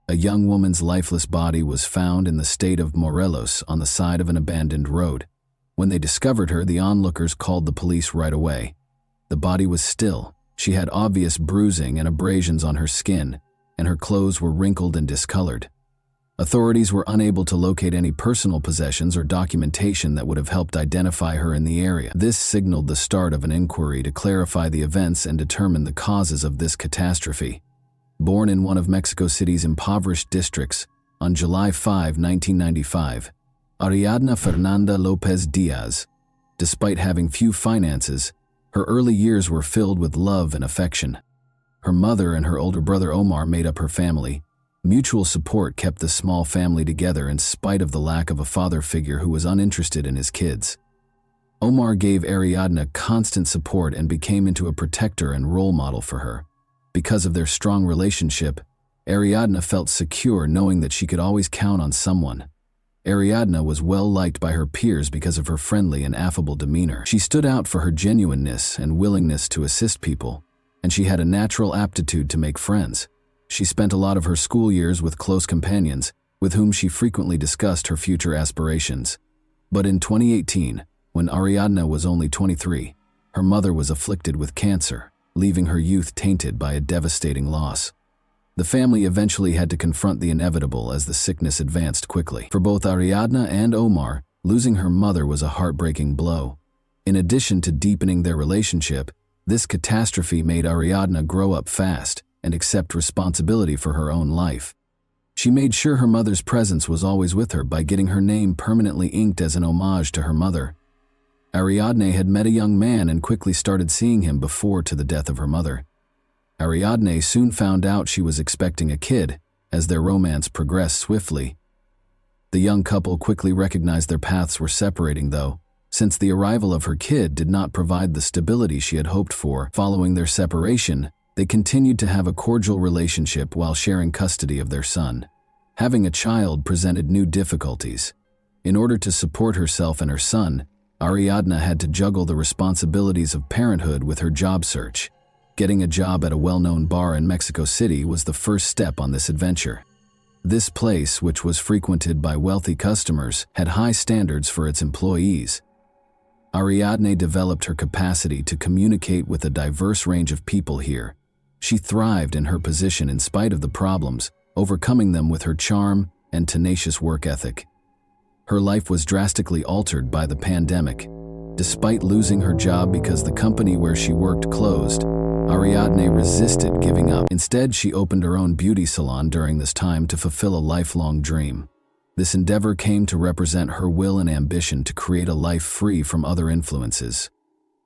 A young woman's lifeless body was found in the state of Morelos on the side of an abandoned road. When they discovered her, the onlookers called the police right away. The body was still. She had obvious bruising and abrasions on her skin, and her clothes were wrinkled and discolored. Authorities were unable to locate any personal possessions or documentation that would have helped identify her in the area. This signaled the start of an inquiry to clarify the events and determine the causes of this catastrophe. Born in one of Mexico City's impoverished districts on July 5, 1995, Ariadna Fernanda Lopez Diaz, despite having few finances, her early years were filled with love and affection. Her mother and her older brother Omar made up her family. Mutual support kept the small family together in spite of the lack of a father figure who was uninterested in his kids. Omar gave Ariadna constant support and became into a protector and role model for her. Because of their strong relationship, Ariadna felt secure knowing that she could always count on someone. Ariadna was well liked by her peers because of her friendly and affable demeanor. She stood out for her genuineness and willingness to assist people, and she had a natural aptitude to make friends. She spent a lot of her school years with close companions, with whom she frequently discussed her future aspirations. But in 2018, when Ariadna was only 23, her mother was afflicted with cancer, leaving her youth tainted by a devastating loss. The family eventually had to confront the inevitable as the sickness advanced quickly. For both Ariadna and Omar, losing her mother was a heartbreaking blow. In addition to deepening their relationship, this catastrophe made Ariadna grow up fast and accept responsibility for her own life. She made sure her mother's presence was always with her by getting her name permanently inked as an homage to her mother. Ariadne had met a young man and quickly started seeing him before to the death of her mother. Ariadne soon found out she was expecting a kid as their romance progressed swiftly. The young couple quickly recognized their paths were separating though, since the arrival of her kid did not provide the stability she had hoped for. Following their separation, they continued to have a cordial relationship while sharing custody of their son. Having a child presented new difficulties. In order to support herself and her son, Ariadna had to juggle the responsibilities of parenthood with her job search. Getting a job at a well-known bar in Mexico City was the first step on this adventure. This place, which was frequented by wealthy customers, had high standards for its employees. Ariadne developed her capacity to communicate with a diverse range of people here. She thrived in her position in spite of the problems, overcoming them with her charm and tenacious work ethic. Her life was drastically altered by the pandemic. Despite losing her job because the company where she worked closed, Ariadne resisted giving up. Instead, she opened her own beauty salon during this time to fulfill a lifelong dream. This endeavor came to represent her will and ambition to create a life free from other influences.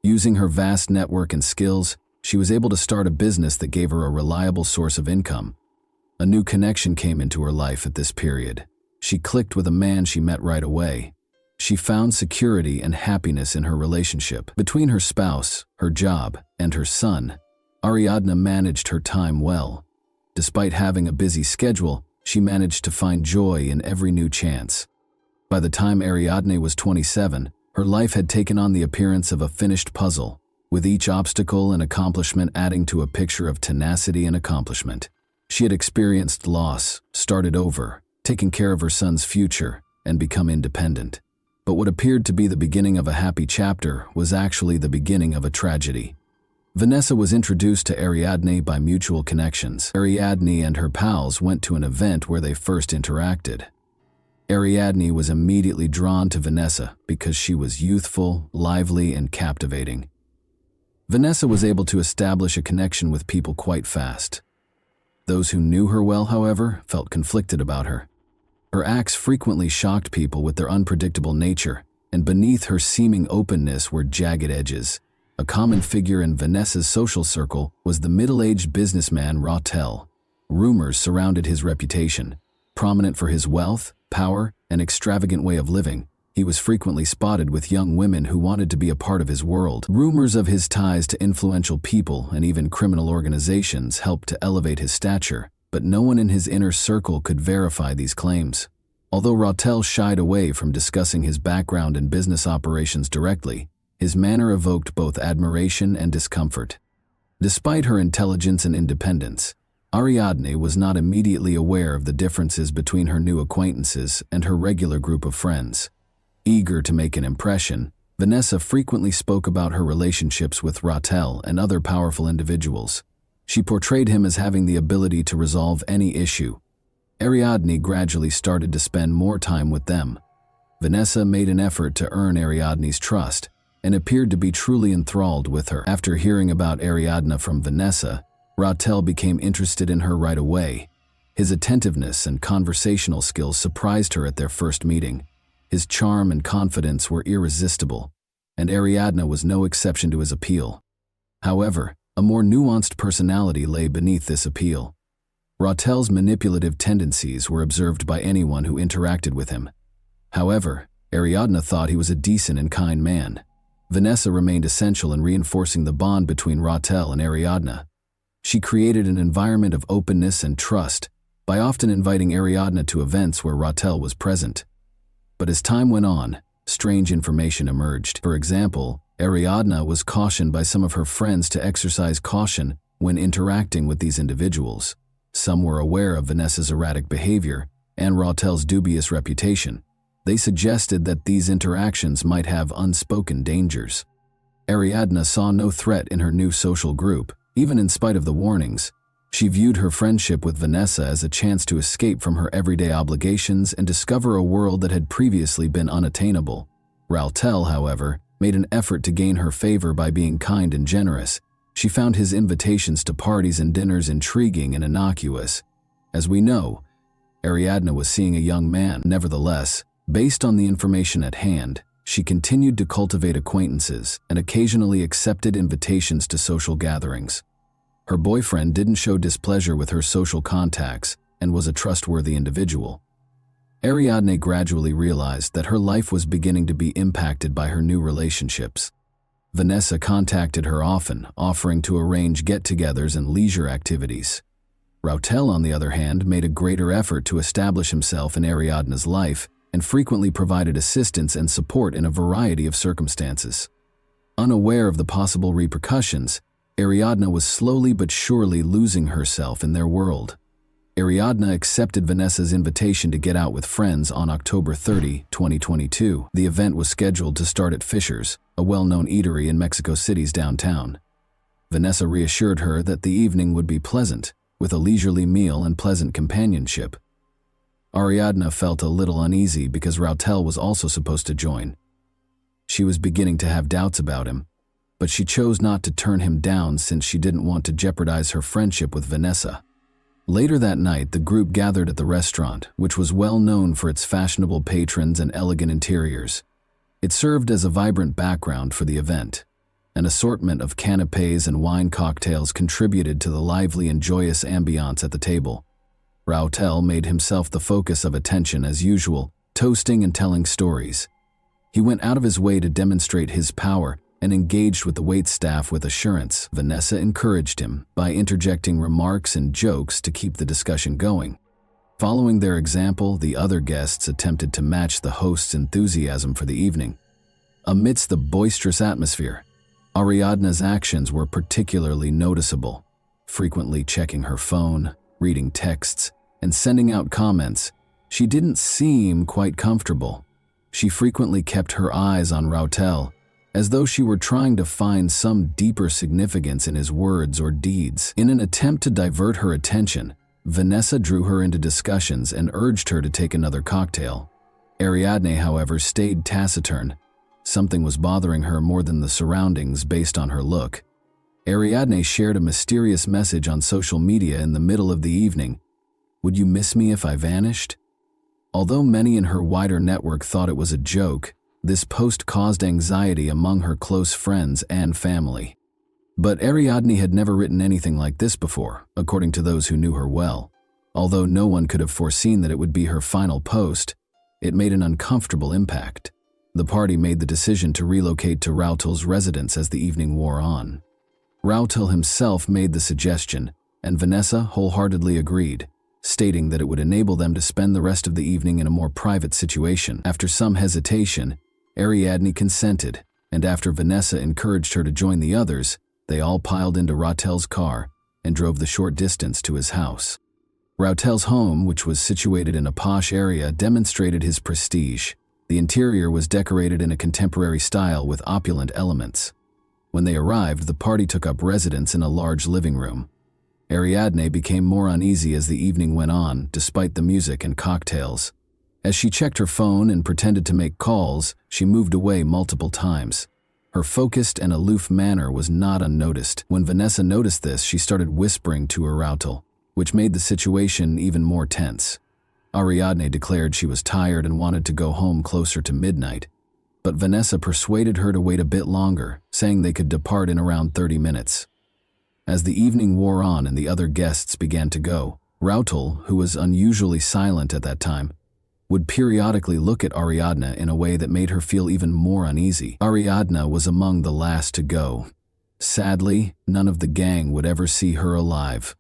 Using her vast network and skills, she was able to start a business that gave her a reliable source of income. A new connection came into her life at this period. She clicked with a man she met right away. She found security and happiness in her relationship. Between her spouse, her job, and her son, Ariadne managed her time well. Despite having a busy schedule, she managed to find joy in every new chance. By the time Ariadne was 27, her life had taken on the appearance of a finished puzzle, with each obstacle and accomplishment adding to a picture of tenacity and accomplishment. She had experienced loss, started over, taken care of her son's future, and become independent. But what appeared to be the beginning of a happy chapter was actually the beginning of a tragedy. Vanessa was introduced to Ariadne by mutual connections. Ariadne and her pals went to an event where they first interacted. Ariadne was immediately drawn to Vanessa because she was youthful, lively, and captivating. Vanessa was able to establish a connection with people quite fast. Those who knew her well, however, felt conflicted about her. Her acts frequently shocked people with their unpredictable nature, and beneath her seeming openness were jagged edges. A common figure in Vanessa's social circle was the middle-aged businessman Rautel. Rumors surrounded his reputation. Prominent for his wealth, power, and extravagant way of living, he was frequently spotted with young women who wanted to be a part of his world. Rumors of his ties to influential people and even criminal organizations helped to elevate his stature, but no one in his inner circle could verify these claims. Although Rautel shied away from discussing his background and business operations directly, his manner evoked both admiration and discomfort. Despite her intelligence and independence, Ariadne was not immediately aware of the differences between her new acquaintances and her regular group of friends. Eager to make an impression, Vanessa frequently spoke about her relationships with Rautel and other powerful individuals. She portrayed him as having the ability to resolve any issue. Ariadne gradually started to spend more time with them. Vanessa made an effort to earn Ariadne's trust and appeared to be truly enthralled with her. After hearing about Ariadne from Vanessa, Rautel became interested in her right away. His attentiveness and conversational skills surprised her at their first meeting. His charm and confidence were irresistible, and Ariadne was no exception to his appeal. However, a more nuanced personality lay beneath this appeal. Rautel's manipulative tendencies were observed by anyone who interacted with him. However, Ariadne thought he was a decent and kind man. Vanessa remained essential in reinforcing the bond between Rautel and Ariadne. She created an environment of openness and trust by often inviting Ariadne to events where Rautel was present. But as time went on, strange information emerged. For example, Ariadne was cautioned by some of her friends to exercise caution when interacting with these individuals. Some were aware of Vanessa's erratic behavior and Rautel's dubious reputation. They suggested that these interactions might have unspoken dangers. Ariadne saw no threat in her new social group, even in spite of the warnings. She viewed her friendship with Vanessa as a chance to escape from her everyday obligations and discover a world that had previously been unattainable. Rautel, however, made an effort to gain her favor by being kind and generous. She found his invitations to parties and dinners intriguing and innocuous. As we know, Ariadne was seeing a young man. Nevertheless, based on the information at hand, she continued to cultivate acquaintances and occasionally accepted invitations to social gatherings. Her boyfriend didn't show displeasure with her social contacts and was a trustworthy individual. Ariadne gradually realized that her life was beginning to be impacted by her new relationships. Vanessa contacted her often, offering to arrange get-togethers and leisure activities. Rautel, on the other hand, made a greater effort to establish himself in Ariadne's life and frequently provided assistance and support in a variety of circumstances. Unaware of the possible repercussions, Ariadne was slowly but surely losing herself in their world. Ariadne accepted Vanessa's invitation to get out with friends on October 30, 2022. The event was scheduled to start at Fisher's, a well-known eatery in Mexico City's downtown. Vanessa reassured her that the evening would be pleasant, with a leisurely meal and pleasant companionship. Ariadne felt a little uneasy because Rautel was also supposed to join. She was beginning to have doubts about him, but she chose not to turn him down since she didn't want to jeopardize her friendship with Vanessa. Later that night, the group gathered at the restaurant, which was well known for its fashionable patrons and elegant interiors. It served as a vibrant background for the event. An assortment of canapés and wine cocktails contributed to the lively and joyous ambiance at the table. Rautel made himself the focus of attention as usual, toasting and telling stories. He went out of his way to demonstrate his power and engaged with the waitstaff with assurance. Vanessa encouraged him by interjecting remarks and jokes to keep the discussion going. Following their example, the other guests attempted to match the host's enthusiasm for the evening. Amidst the boisterous atmosphere, Ariadne's actions were particularly noticeable, frequently checking her phone, reading texts, and sending out comments. She didn't seem quite comfortable. She frequently kept her eyes on Rautel, as though she were trying to find some deeper significance in his words or deeds. In an attempt to divert her attention, Vanessa drew her into discussions and urged her to take another cocktail. Ariadne, however, stayed taciturn. Something was bothering her more than the surroundings based on her look. Ariadne shared a mysterious message on social media in the middle of the evening. "Would you miss me if I vanished?" Although many in her wider network thought it was a joke, this post caused anxiety among her close friends and family. But Ariadne had never written anything like this before, according to those who knew her well. Although no one could have foreseen that it would be her final post, it made an uncomfortable impact. The party made the decision to relocate to Rautel's residence as the evening wore on. Rautel himself made the suggestion, and Vanessa wholeheartedly agreed, stating that it would enable them to spend the rest of the evening in a more private situation. After some hesitation, Ariadne consented, and after Vanessa encouraged her to join the others, they all piled into Rautel's car and drove the short distance to his house. Rautel's home, which was situated in a posh area, demonstrated his prestige. The interior was decorated in a contemporary style with opulent elements. When they arrived, the party took up residence in a large living room. Ariadne became more uneasy as the evening went on, despite the music and cocktails. As she checked her phone and pretended to make calls, she moved away multiple times. Her focused and aloof manner was not unnoticed. When Vanessa noticed this, she started whispering to Rautel, which made the situation even more tense. Ariadne declared she was tired and wanted to go home closer to midnight, but Vanessa persuaded her to wait a bit longer, saying they could depart in around 30 minutes. As the evening wore on and the other guests began to go, Rautel, who was unusually silent at that time, would periodically look at Ariadne in a way that made her feel even more uneasy. Ariadne was among the last to go. Sadly, none of the gang would ever see her alive.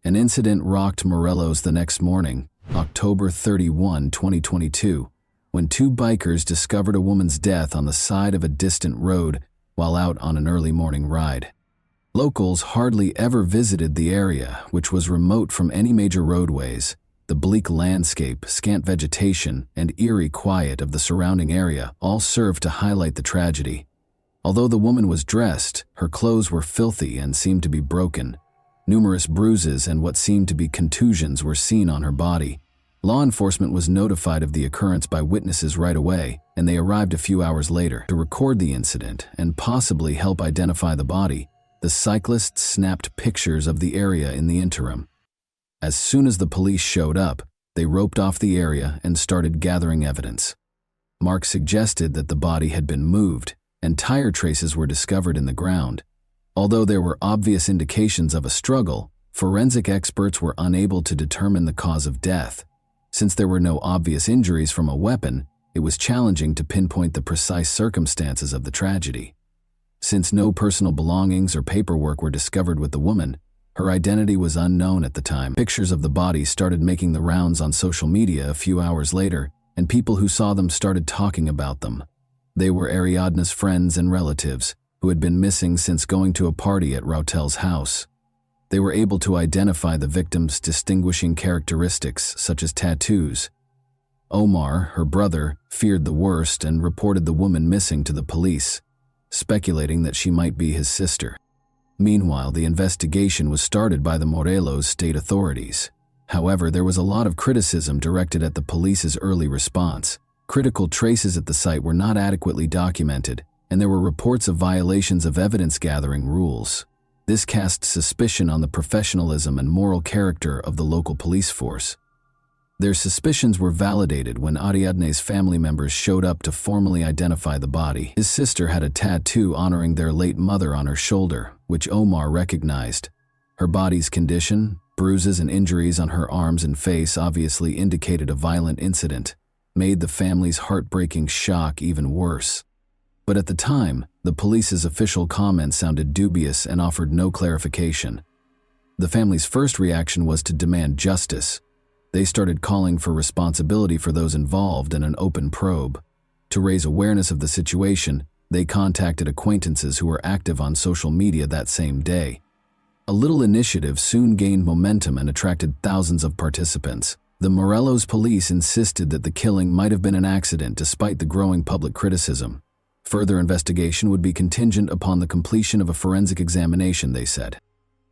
An incident rocked Morelos the next morning, October 31, 2022, when two bikers discovered a woman's death on the side of a distant road while out on an early morning ride. Locals hardly ever visited the area, which was remote from any major roadways. The bleak landscape, scant vegetation, and eerie quiet of the surrounding area all served to highlight the tragedy. Although the woman was dressed, her clothes were filthy and seemed to be broken. Numerous bruises and what seemed to be contusions were seen on her body. Law enforcement was notified of the occurrence by witnesses right away, and they arrived a few hours later to record the incident and possibly help identify the body. The cyclists snapped pictures of the area in the interim. As soon as the police showed up, they roped off the area and started gathering evidence. Mark suggested that the body had been moved, and tire traces were discovered in the ground. Although there were obvious indications of a struggle, forensic experts were unable to determine the cause of death. Since there were no obvious injuries from a weapon, it was challenging to pinpoint the precise circumstances of the tragedy. Since no personal belongings or paperwork were discovered with the woman, her identity was unknown at the time. Pictures of the body started making the rounds on social media a few hours later, and people who saw them started talking about them. They were Ariadne's friends and relatives, who had been missing since going to a party at Rautel's house. They were able to identify the victim's distinguishing characteristics, such as tattoos. Omar, her brother, feared the worst and reported the woman missing to the police, speculating that she might be his sister. Meanwhile, the investigation was started by the Morelos state authorities. However, there was a lot of criticism directed at the police's early response. Critical traces at the site were not adequately documented, and there were reports of violations of evidence-gathering rules. This cast suspicion on the professionalism and moral character of the local police force. Their suspicions were validated when Ariadne's family members showed up to formally identify the body. His sister had a tattoo honoring their late mother on her shoulder, which Omar recognized. Her body's condition, bruises and injuries on her arms and face obviously indicated a violent incident. made the family's heartbreaking shock even worse. But at the time, the police's official comments sounded dubious and offered no clarification. The family's first reaction was to demand justice. They started calling for responsibility for those involved and an open probe. To raise awareness of the situation, they contacted acquaintances who were active on social media that same day. A little initiative soon gained momentum and attracted thousands of participants. The Morelos police insisted that the killing might have been an accident despite the growing public criticism. Further investigation would be contingent upon the completion of a forensic examination, they said.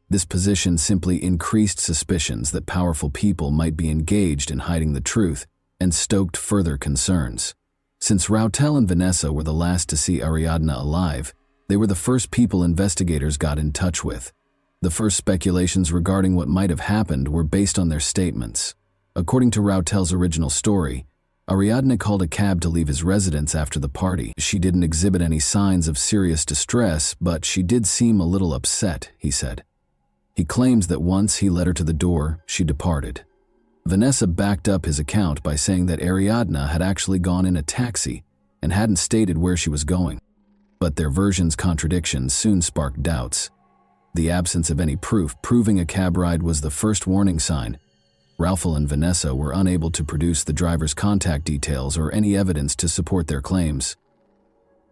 This position simply increased suspicions that powerful people might be engaged in hiding the truth and stoked further concerns. Since Rautel and Vanessa were the last to see Ariadna alive, they were the first people investigators got in touch with. The first speculations regarding what might have happened were based on their statements. According to Rautel's original story, Ariadna called a cab to leave his residence after the party. She didn't exhibit any signs of serious distress, but she did seem a little upset, he said. He claims that once he led her to the door, she departed. Vanessa backed up his account by saying that Ariadna had actually gone in a taxi and hadn't stated where she was going. But their versions' contradictions soon sparked doubts. The absence of any proof proving a cab ride was the first warning sign. Raufel and Vanessa were unable to produce the driver's contact details or any evidence to support their claims.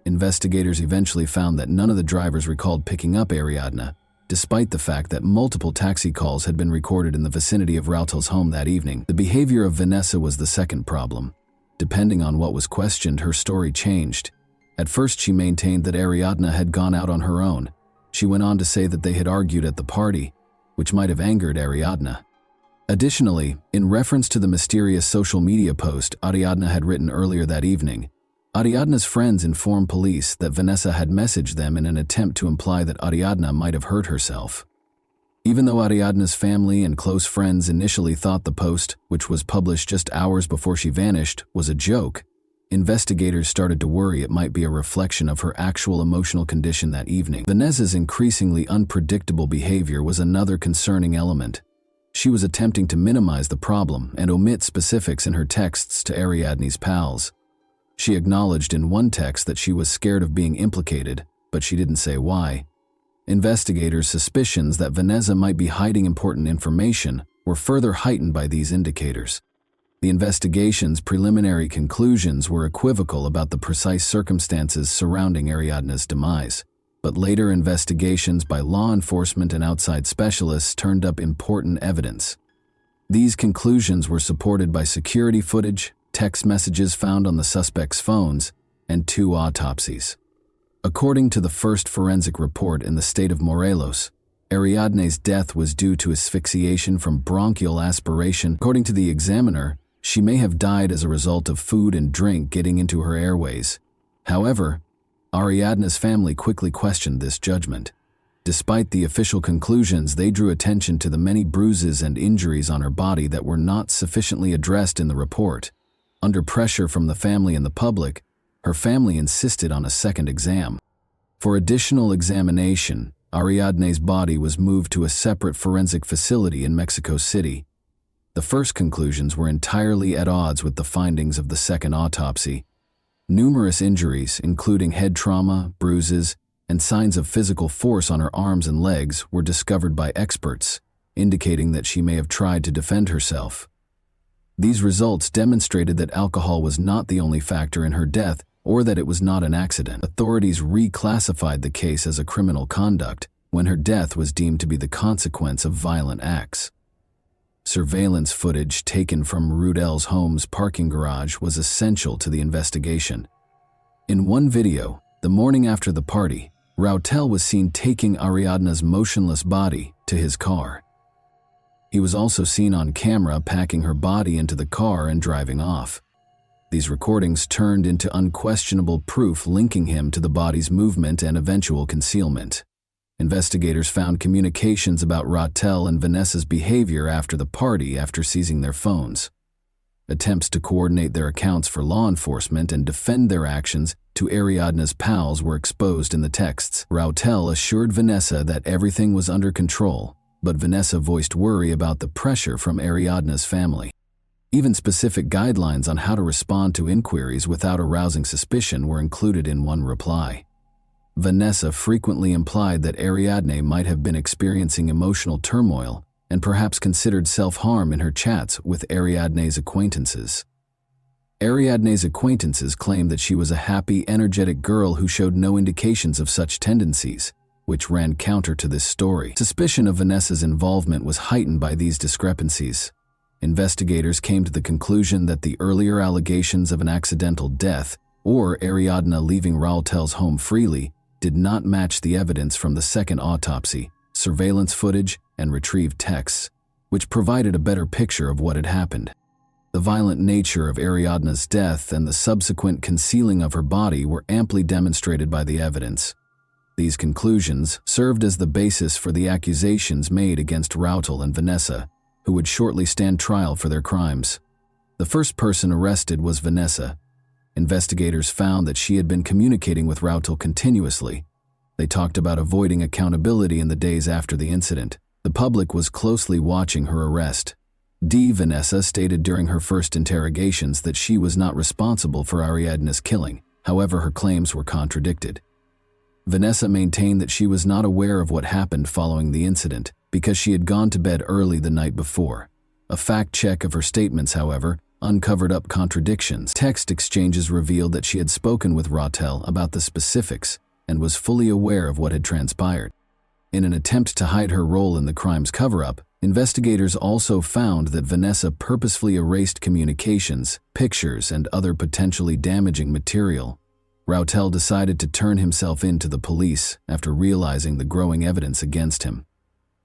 Investigators eventually found that none of the drivers recalled picking up Ariadna, despite the fact that multiple taxi calls had been recorded in the vicinity of Rautel's home that evening. The behavior of Vanessa was the second problem. Depending on what was questioned, her story changed. At first, she maintained that Ariadna had gone out on her own. She went on to say that they had argued at the party, which might have angered Ariadna. Additionally, in reference to the mysterious social media post Ariadna had written earlier that evening, Ariadna's friends informed police that Vanessa had messaged them in an attempt to imply that Ariadna might have hurt herself. Even though Ariadna's family and close friends initially thought the post, which was published just hours before she vanished, was a joke, investigators started to worry it might be a reflection of her actual emotional condition that evening. Vanessa's increasingly unpredictable behavior was another concerning element. She was attempting to minimize the problem and omit specifics in her texts to Ariadne's pals. She acknowledged in one text that she was scared of being implicated, but she didn't say why. Investigators' suspicions that Vanessa might be hiding important information were further heightened by these indicators. The investigation's preliminary conclusions were equivocal about the precise circumstances surrounding Ariadna's demise, but later investigations by law enforcement and outside specialists turned up important evidence. These conclusions were supported by security footage, text messages found on the suspects' phones, and 2 autopsies. According to the first forensic report in the state of Morelos, Ariadne's death was due to asphyxiation from bronchial aspiration. According to the examiner, she may have died as a result of food and drink getting into her airways. However, Ariadna's family quickly questioned this judgment. Despite the official conclusions, they drew attention to the many bruises and injuries on her body that were not sufficiently addressed in the report. Under pressure from the family and the public, her family insisted on a second exam. For additional examination, Ariadne's body was moved to a separate forensic facility in Mexico City. The first conclusions were entirely at odds with the findings of the second autopsy. Numerous injuries, including head trauma, bruises, and signs of physical force on her arms and legs, were discovered by experts, indicating that she may have tried to defend herself. These results demonstrated that alcohol was not the only factor in her death or that it was not an accident. Authorities reclassified the case as a criminal conduct when her death was deemed to be the consequence of violent acts. Surveillance footage taken from Rautel's home's parking garage was essential to the investigation. In one video, the morning after the party, Rautel was seen taking Ariadna's motionless body to his car. He was also seen on camera packing her body into the car and driving off. These recordings turned into unquestionable proof linking him to the body's movement and eventual concealment. Investigators found communications about Rautel and Vanessa's behavior after the party after seizing their phones. Attempts to coordinate their accounts for law enforcement and defend their actions to Ariadna's pals were exposed in the texts. Rautel assured Vanessa that everything was under control, but Vanessa voiced worry about the pressure from Ariadna's family. Even specific guidelines on how to respond to inquiries without arousing suspicion were included in one reply. Vanessa frequently implied that Ariadne might have been experiencing emotional turmoil and perhaps considered self-harm in her chats with Ariadne's acquaintances. Ariadne's acquaintances claimed that she was a happy, energetic girl who showed no indications of such tendencies, which ran counter to this story. Suspicion of Vanessa's involvement was heightened by these discrepancies. Investigators came to the conclusion that the earlier allegations of an accidental death or Ariadne leaving Rautel's home freely did not match the evidence from the second autopsy, surveillance footage, and retrieved texts, which provided a better picture of what had happened. The violent nature of Ariadne's death and the subsequent concealing of her body were amply demonstrated by the evidence. These conclusions served as the basis for the accusations made against Rautel and Vanessa, who would shortly stand trial for their crimes. The first person arrested was Vanessa. Investigators found that she had been communicating with Rautel continuously. They talked about avoiding accountability in the days after the incident. The public was closely watching her arrest. Vanessa stated during her first interrogations that she was not responsible for Ariadne's killing. However, her claims were contradicted. Vanessa maintained that she was not aware of what happened following the incident because she had gone to bed early the night before. A fact check of her statements, however, uncovered up contradictions. Text exchanges revealed that she had spoken with Rautel about the specifics and was fully aware of what had transpired. In an attempt to hide her role in the crime's cover-up, investigators also found that Vanessa purposefully erased communications, pictures, and other potentially damaging material. Rautel decided to turn himself in to the police after realizing the growing evidence against him.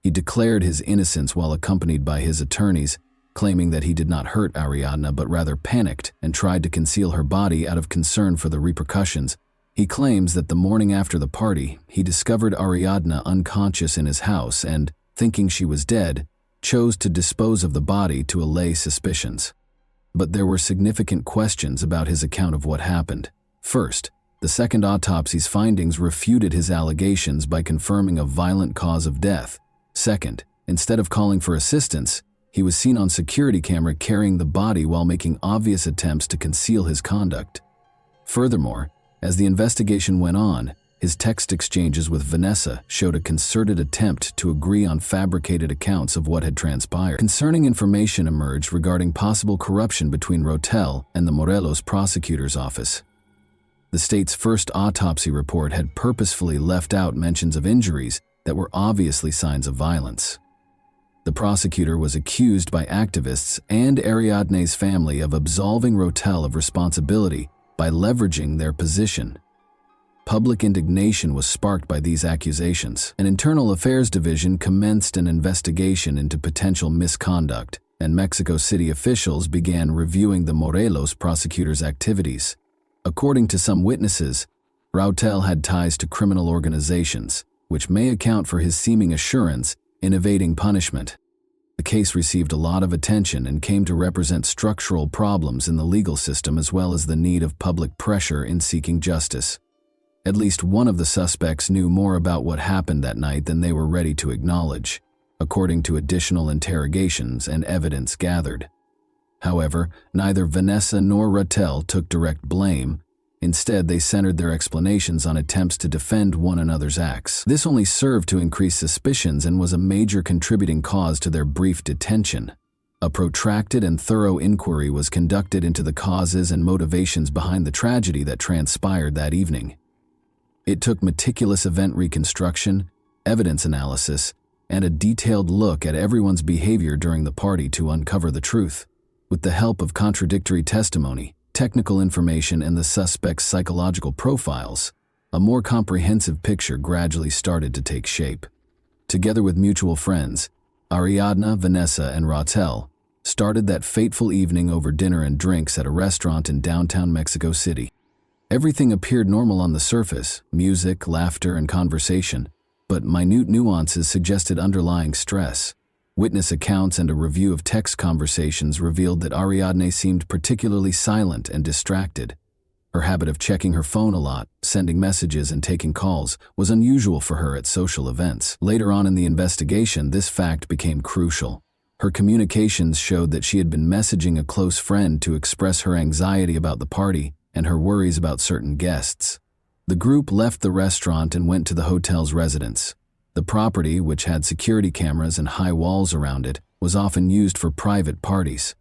He declared his innocence while accompanied by his attorneys, claiming that he did not hurt Ariadne but rather panicked and tried to conceal her body out of concern for the repercussions. He claims that the morning after the party, he discovered Ariadne unconscious in his house and, thinking she was dead, chose to dispose of the body to allay suspicions. But there were significant questions about his account of what happened. First, the second autopsy's findings refuted his allegations by confirming a violent cause of death. Second, instead of calling for assistance, he was seen on security camera carrying the body while making obvious attempts to conceal his conduct. Furthermore, as the investigation went on, his text exchanges with Vanessa showed a concerted attempt to agree on fabricated accounts of what had transpired. Concerning information emerged regarding possible corruption between Rautel and the Morelos prosecutor's office. The state's first autopsy report had purposefully left out mentions of injuries that were obviously signs of violence. The prosecutor was accused by activists and Ariadne's family of absolving Rautel of responsibility by leveraging their position. Public indignation was sparked by these accusations. An internal affairs division commenced an investigation into potential misconduct, and Mexico City officials began reviewing the Morelos prosecutor's activities. According to some witnesses, Rautel had ties to criminal organizations, which may account for his seeming assurance in evading punishment. The case received a lot of attention and came to represent structural problems in the legal system as well as the need of public pressure in seeking justice. At least one of the suspects knew more about what happened that night than they were ready to acknowledge, according to additional interrogations and evidence gathered. However, neither Vanessa nor Rautel took direct blame. Instead, they centered their explanations on attempts to defend one another's acts. This only served to increase suspicions and was a major contributing cause to their brief detention. A protracted and thorough inquiry was conducted into the causes and motivations behind the tragedy that transpired that evening. It took meticulous event reconstruction, evidence analysis, and a detailed look at everyone's behavior during the party to uncover the truth. With the help of contradictory testimony, technical information, and the suspect's psychological profiles, a more comprehensive picture gradually started to take shape. Together with mutual friends, Ariadne, Vanessa, and Rautel started that fateful evening over dinner and drinks at a restaurant in downtown Mexico City. Everything appeared normal on the surface: music, laughter, and conversation, but minute nuances suggested underlying stress. Witness accounts and a review of text conversations revealed that Ariadne seemed particularly silent and distracted. Her habit of checking her phone a lot, sending messages, and taking calls was unusual for her at social events. Later on in the investigation, this fact became crucial. Her communications showed that she had been messaging a close friend to express her anxiety about the party and her worries about certain guests. The group left the restaurant and went to the hotel's residence. The property, which had security cameras and high walls around it, was often used for private parties.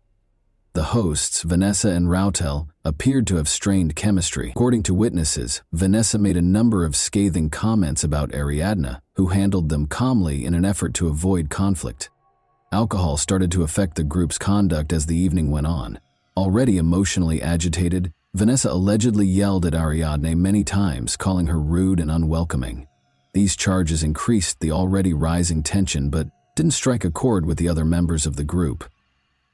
The hosts, Vanessa and Rautel, appeared to have strained chemistry. According to witnesses, Vanessa made a number of scathing comments about Ariadna, who handled them calmly in an effort to avoid conflict. Alcohol started to affect the group's conduct as the evening went on. Already emotionally agitated, Vanessa allegedly yelled at Ariadne many times, calling her rude and unwelcoming. These charges increased the already rising tension but didn't strike a chord with the other members of the group.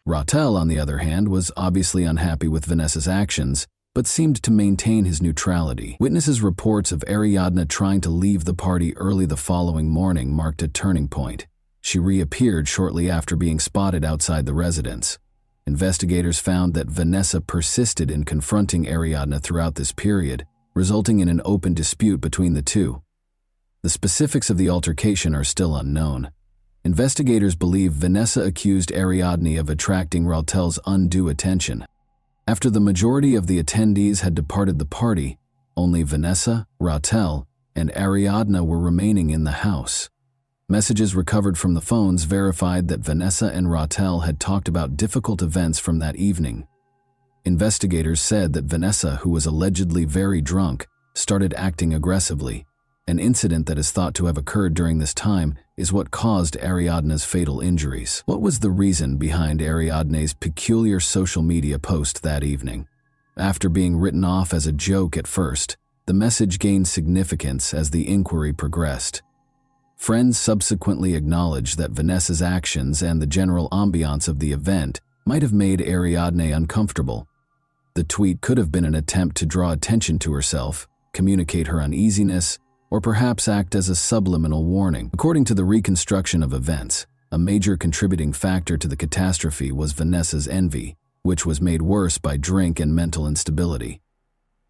Rautel, on the other hand, was obviously unhappy with Vanessa's actions, but seemed to maintain his neutrality. Witnesses' reports of Ariadna trying to leave the party early the following morning marked a turning point. She reappeared shortly after being spotted outside the residence. Investigators found that Vanessa persisted in confronting Ariadna throughout this period, resulting in an open dispute between the two. The specifics of the altercation are still unknown. Investigators believe Vanessa accused Ariadne of attracting Rautel's undue attention. After the majority of the attendees had departed the party, only Vanessa, Rautel, and Ariadna were remaining in the house. Messages recovered from the phones verified that Vanessa and Rautel had talked about difficult events from that evening. Investigators said that Vanessa, who was allegedly very drunk, started acting aggressively. An incident that is thought to have occurred during this time is what caused Ariadna's fatal injuries. What was the reason behind Ariadne's peculiar social media post that evening? After being written off as a joke at first, the message gained significance as the inquiry progressed. Friends subsequently acknowledged that Vanessa's actions and the general ambiance of the event might have made Ariadne uncomfortable. The tweet could have been an attempt to draw attention to herself, communicate her uneasiness, or perhaps act as a subliminal warning. According to the reconstruction of events, a major contributing factor to the catastrophe was Vanessa's envy, which was made worse by drink and mental instability.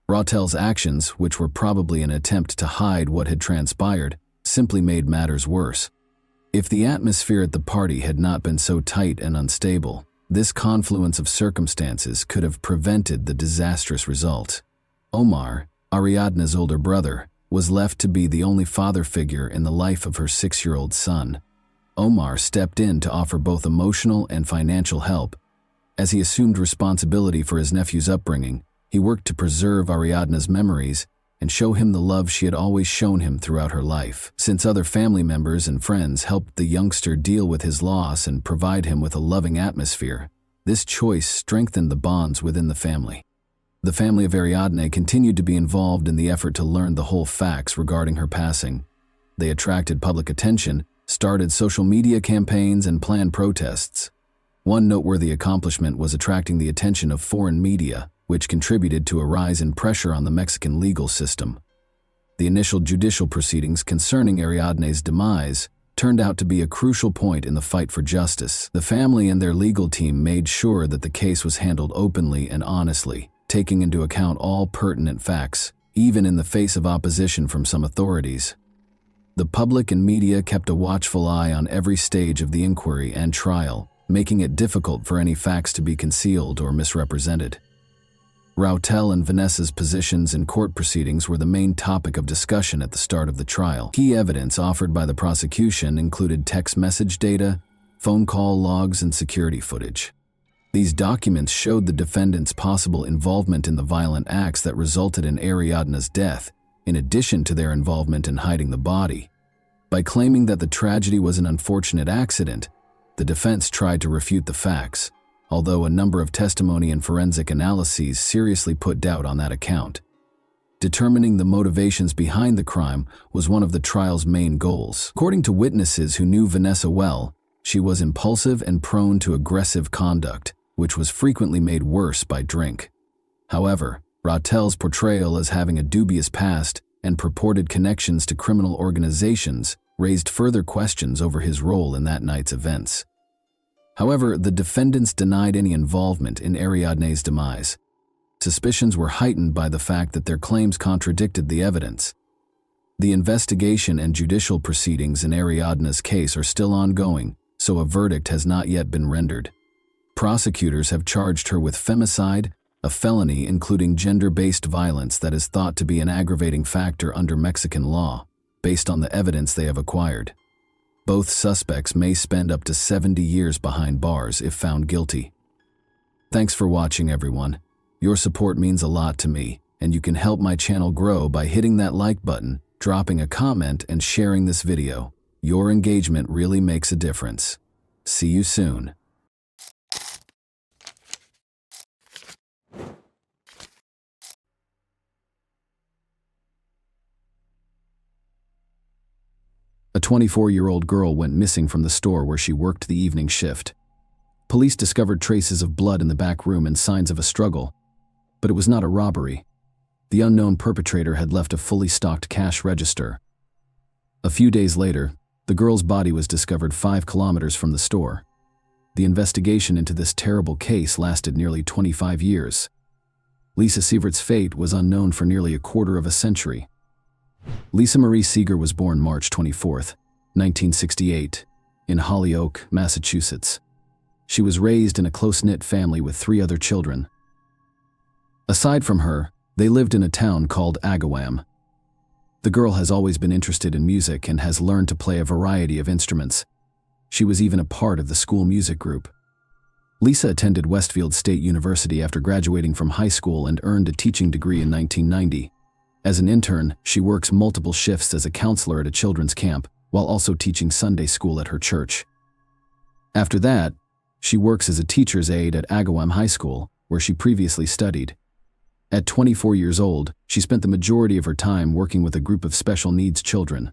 Rautel's actions, which were probably an attempt to hide what had transpired, simply made matters worse. If the atmosphere at the party had not been so tight and unstable, this confluence of circumstances could have prevented the disastrous result. Omar, Ariadna's older brother, was left to be the only father figure in the life of her 6-year-old son. Omar stepped in to offer both emotional and financial help. As he assumed responsibility for his nephew's upbringing, he worked to preserve Ariadna's memories and show him the love she had always shown him throughout her life. Since other family members and friends helped the youngster deal with his loss and provide him with a loving atmosphere, this choice strengthened the bonds within the family. The family of Ariadne continued to be involved in the effort to learn the whole facts regarding her passing. They attracted public attention, started social media campaigns, and planned protests. One noteworthy accomplishment was attracting the attention of foreign media, which contributed to a rise in pressure on the Mexican legal system. The initial judicial proceedings concerning Ariadne's demise turned out to be a crucial point in the fight for justice. The family and their legal team made sure that the case was handled openly and honestly, taking into account all pertinent facts, even in the face of opposition from some authorities. The public and media kept a watchful eye on every stage of the inquiry and trial, making it difficult for any facts to be concealed or misrepresented. Rautel and Vanessa's positions in court proceedings were the main topic of discussion at the start of the trial. Key evidence offered by the prosecution included text message data, phone call logs, and security footage. These documents showed the defendants' possible involvement in the violent acts that resulted in Ariadna's death, in addition to their involvement in hiding the body. By claiming that the tragedy was an unfortunate accident, the defense tried to refute the facts, although a number of testimony and forensic analyses seriously put doubt on that account. Determining the motivations behind the crime was one of the trial's main goals. According to witnesses who knew Vanessa well, she was impulsive and prone to aggressive conduct, which was frequently made worse by drink. However, Rautel's portrayal as having a dubious past and purported connections to criminal organizations raised further questions over his role in that night's events. However, the defendants denied any involvement in Ariadne's demise. Suspicions were heightened by the fact that their claims contradicted the evidence. The investigation and judicial proceedings in Ariadna's case are still ongoing, so a verdict has not yet been rendered. Prosecutors have charged her with femicide, a felony including gender-based violence that is thought to be an aggravating factor under Mexican law, based on the evidence they have acquired. Both suspects may spend up to 70 years behind bars if found guilty. Thanks for watching, everyone. Your support means a lot to me, and you can help my channel grow by hitting that like button, dropping a comment, and sharing this video. Your engagement really makes a difference. See you soon. A 24-year-old girl went missing from the store where she worked the evening shift. Police discovered traces of blood in the back room and signs of a struggle, but it was not a robbery. The unknown perpetrator had left a fully stocked cash register. A few days later, the girl's body was discovered 5 kilometers from the store. The investigation into this terrible case lasted nearly 25 years. Lisa Sievert's fate was unknown for nearly a quarter of a century. Lisa Marie Seeger was born March 24, 1968, in Holyoke, Massachusetts. She was raised in a close-knit family with 3 other children. Aside from her, they lived in a town called Agawam. The girl has always been interested in music and has learned to play a variety of instruments. She was even a part of the school music group. Lisa attended Westfield State University after graduating from high school and earned a teaching degree in 1990. As an intern, she works multiple shifts as a counselor at a children's camp, while also teaching Sunday school at her church. After that, she works as a teacher's aide at Agawam High School, where she previously studied. At 24 years old, she spent the majority of her time working with a group of special needs children.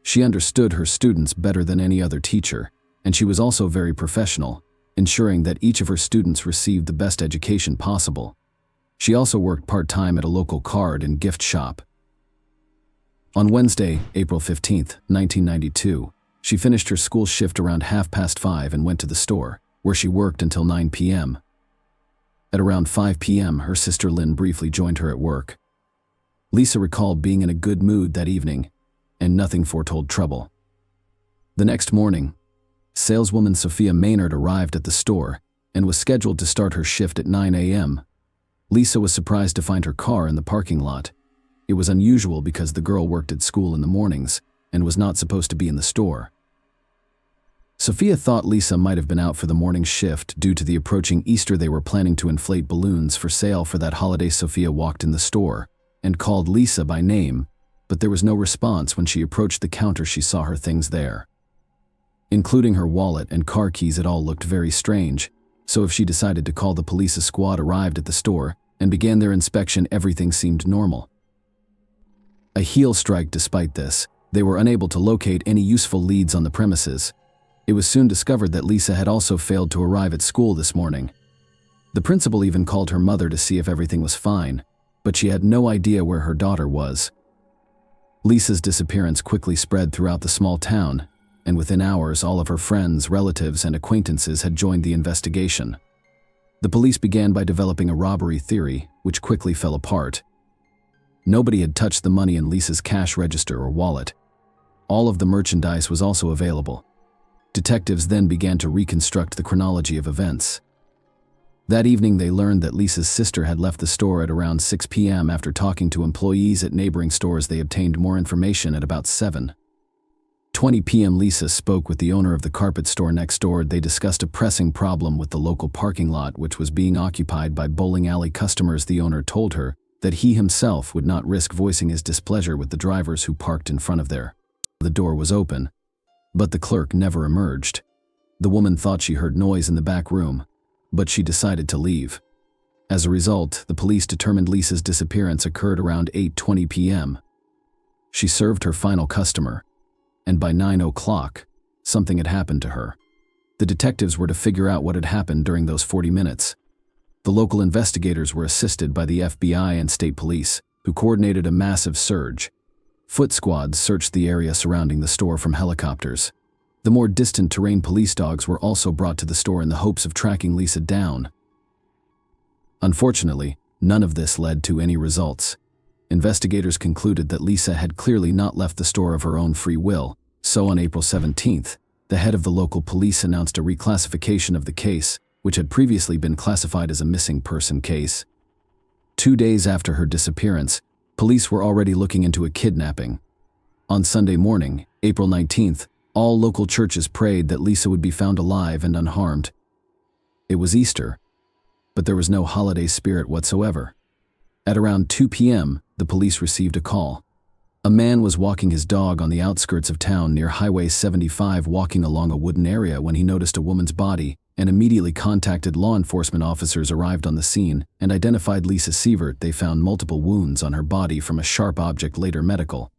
She understood her students better than any other teacher, and she was also very professional, ensuring that each of her students received the best education possible. She also worked part-time at a local card and gift shop. On Wednesday, April 15, 1992, she finished her school shift around 5:30 and went to the store, where she worked until 9 p.m. At around 5 p.m., her sister Lynn briefly joined her at work. Lisa recalled being in a good mood that evening, and nothing foretold trouble. The next morning, saleswoman Sophia Maynard arrived at the store and was scheduled to start her shift at 9 a.m. Lisa was surprised to find her car in the parking lot. It was unusual because the girl worked at school in the mornings and was not supposed to be in the store. Sophia thought Lisa might have been out for the morning shift due to the approaching Easter. They were planning to inflate balloons for sale for that holiday. Sophia walked in the store and called Lisa by name, but there was no response. When she approached the counter, she saw her things there. Including her wallet and car keys, it all looked very strange. So if she decided to call the police, a squad arrived at the store and began their inspection. Everything seemed normal. A heel strike. Despite this, they were unable to locate any useful leads on the premises. It was soon discovered that Lisa had also failed to arrive at school this morning. The principal even called her mother to see if everything was fine, but she had no idea where her daughter was. Lisa's disappearance quickly spread throughout the small town, and within hours all of her friends, relatives, and acquaintances had joined the investigation. The police began by developing a robbery theory, which quickly fell apart. Nobody had touched the money in Lisa's cash register or wallet. All of the merchandise was also available. Detectives then began to reconstruct the chronology of events. That evening, they learned that Lisa's sister had left the store at around 6 p.m. After talking to employees at neighboring stores, they obtained more information at about 7:20 p.m. Lisa spoke with the owner of the carpet store next door. They discussed a pressing problem with the local parking lot, which was being occupied by bowling alley customers. The owner told her that he himself would not risk voicing his displeasure with the drivers who parked in front of there. The door was open, but the clerk never emerged. The woman thought she heard noise in the back room, but she decided to leave. As a result, the police determined Lisa's disappearance occurred around 8:20 p.m. She served her final customer, and by 9 o'clock, something had happened to her. The detectives were to figure out what had happened during those 40 minutes. The local investigators were assisted by the FBI and state police, who coordinated a massive surge. Foot squads searched the area surrounding the store from helicopters. The more distant terrain police dogs were also brought to the store in the hopes of tracking Lisa down. Unfortunately, none of this led to any results. Investigators concluded that Lisa had clearly not left the store of her own free will, so on April 17th, the head of the local police announced a reclassification of the case, which had previously been classified as a missing person case. 2 days after her disappearance, police were already looking into a kidnapping. On Sunday morning, April 19th, all local churches prayed that Lisa would be found alive and unharmed. It was Easter, but there was no holiday spirit whatsoever. At around 2 p.m., the police received a call. A man was walking his dog on the outskirts of town near Highway 75, walking along a wooden area when he noticed a woman's body and immediately contacted law enforcement. Officers arrived on the scene and identified Lisa Sievert. They found multiple wounds on her body from a sharp object. Later, medical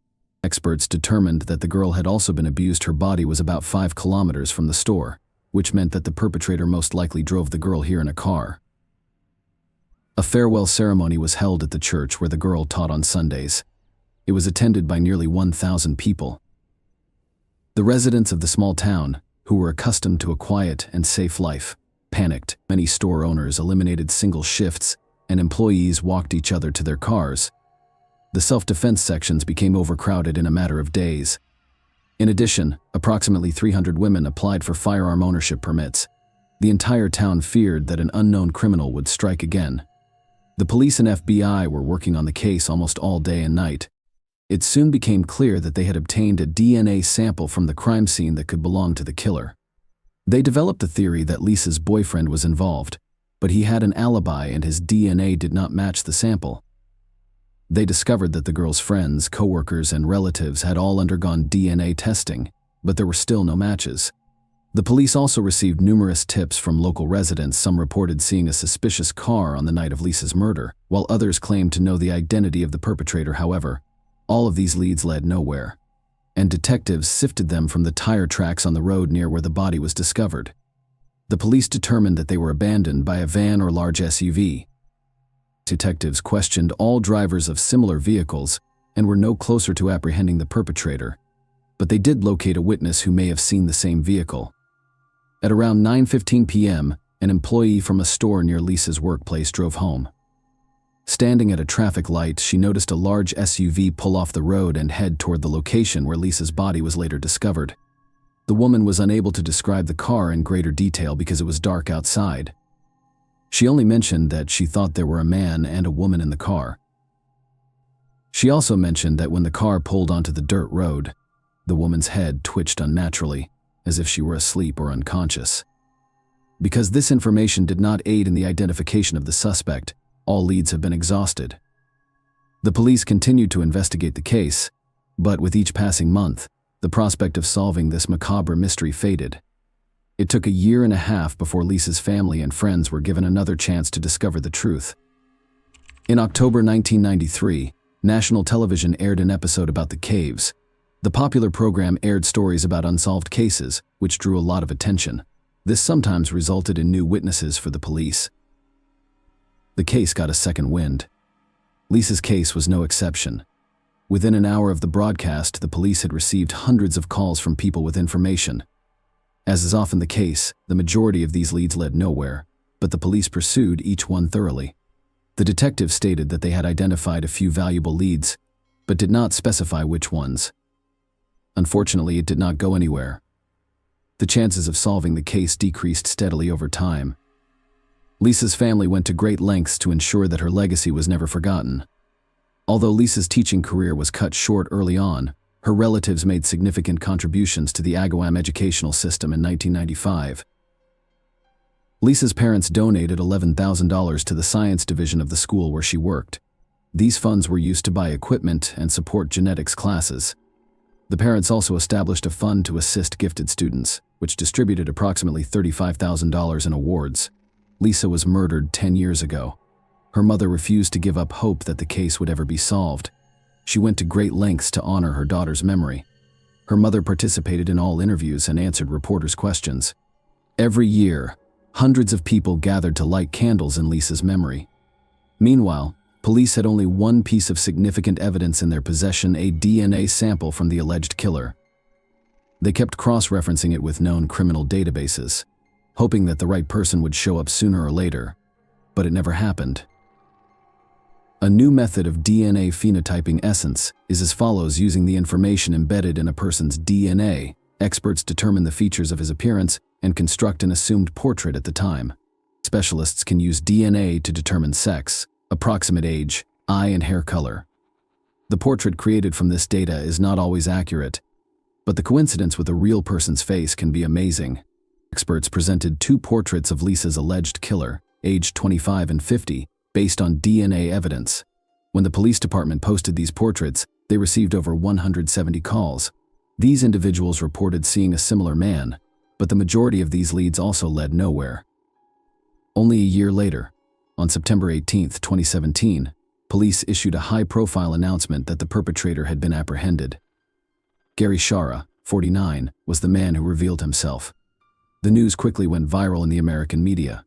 experts determined that the girl had also been abused. Her body was about 5 kilometers from the store, which meant that the perpetrator most likely drove the girl here in a car. A farewell ceremony was held at the church where the girl taught on Sundays. It was attended by nearly 1,000 people. The residents of the small town, who were accustomed to a quiet and safe life, panicked. Many store owners eliminated single shifts, and employees walked each other to their cars. The self-defense sections became overcrowded in a matter of days. In addition, approximately 300 women applied for firearm ownership permits. The entire town feared that an unknown criminal would strike again. The police and FBI were working on the case almost all day and night. It soon became clear that they had obtained a DNA sample from the crime scene that could belong to the killer. They developed a theory that Lisa's boyfriend was involved, but he had an alibi and his DNA did not match the sample. They discovered that the girl's friends, coworkers, and relatives had all undergone DNA testing, but there were still no matches. The police also received numerous tips from local residents. Some reported seeing a suspicious car on the night of Lisa's murder, while others claimed to know the identity of the perpetrator. However, all of these leads led nowhere, and detectives sifted them from the tire tracks on the road near where the body was discovered. The police determined that they were abandoned by a van or large SUV. Detectives questioned all drivers of similar vehicles and were no closer to apprehending the perpetrator, but they did locate a witness who may have seen the same vehicle. At around 9:15 p.m., an employee from a store near Lisa's workplace drove home. Standing at a traffic light, she noticed a large SUV pull off the road and head toward the location where Lisa's body was later discovered. The woman was unable to describe the car in greater detail because it was dark outside. She only mentioned that she thought there were a man and a woman in the car. She also mentioned that when the car pulled onto the dirt road, the woman's head twitched unnaturally, as if she were asleep or unconscious. Because this information did not aid in the identification of the suspect, all leads have been exhausted. The police continued to investigate the case, but with each passing month, the prospect of solving this macabre mystery faded. It took a year and a half before Lisa's family and friends were given another chance to discover the truth. In October 1993, national television aired an episode about the caves. The popular program aired stories about unsolved cases, which drew a lot of attention. This sometimes resulted in new witnesses for the police. The case got a second wind. Lisa's case was no exception. Within an hour of the broadcast, the police had received hundreds of calls from people with information. As is often the case, the majority of these leads led nowhere, but the police pursued each one thoroughly. The detectives stated that they had identified a few valuable leads, but did not specify which ones. Unfortunately, it did not go anywhere. The chances of solving the case decreased steadily over time. Lisa's family went to great lengths to ensure that her legacy was never forgotten. Although Lisa's teaching career was cut short early on, her relatives made significant contributions to the Agawam educational system in 1995. Lisa's parents donated $11,000 to the science division of the school where she worked. These funds were used to buy equipment and support genetics classes. The parents also established a fund to assist gifted students, which distributed approximately $35,000 in awards. Lisa was murdered 10 years ago. Her mother refused to give up hope that the case would ever be solved. She went to great lengths to honor her daughter's memory. Her mother participated in all interviews and answered reporters' questions. Every year, hundreds of people gathered to light candles in Lisa's memory. Meanwhile, police had only one piece of significant evidence in their possession: a DNA sample from the alleged killer. They kept cross-referencing it with known criminal databases, hoping that the right person would show up sooner or later, but it never happened. A new method of DNA phenotyping essence is as follows: using the information embedded in a person's DNA, Experts determine the features of his appearance and construct an assumed portrait at the time. Specialists can use DNA to determine sex, approximate age, eye and hair color. The portrait created from this data is not always accurate, but the coincidence with a real person's face can be amazing. Experts presented 2 portraits of Lisa's alleged killer, aged 25 and 50, based on DNA evidence. When the police department posted these portraits, they received over 170 calls. These individuals reported seeing a similar man, but the majority of these leads also led nowhere. Only a year later, on September 18, 2017, police issued a high-profile announcement that the perpetrator had been apprehended. Gary Shara, 49, was the man who revealed himself. The news quickly went viral in the American media.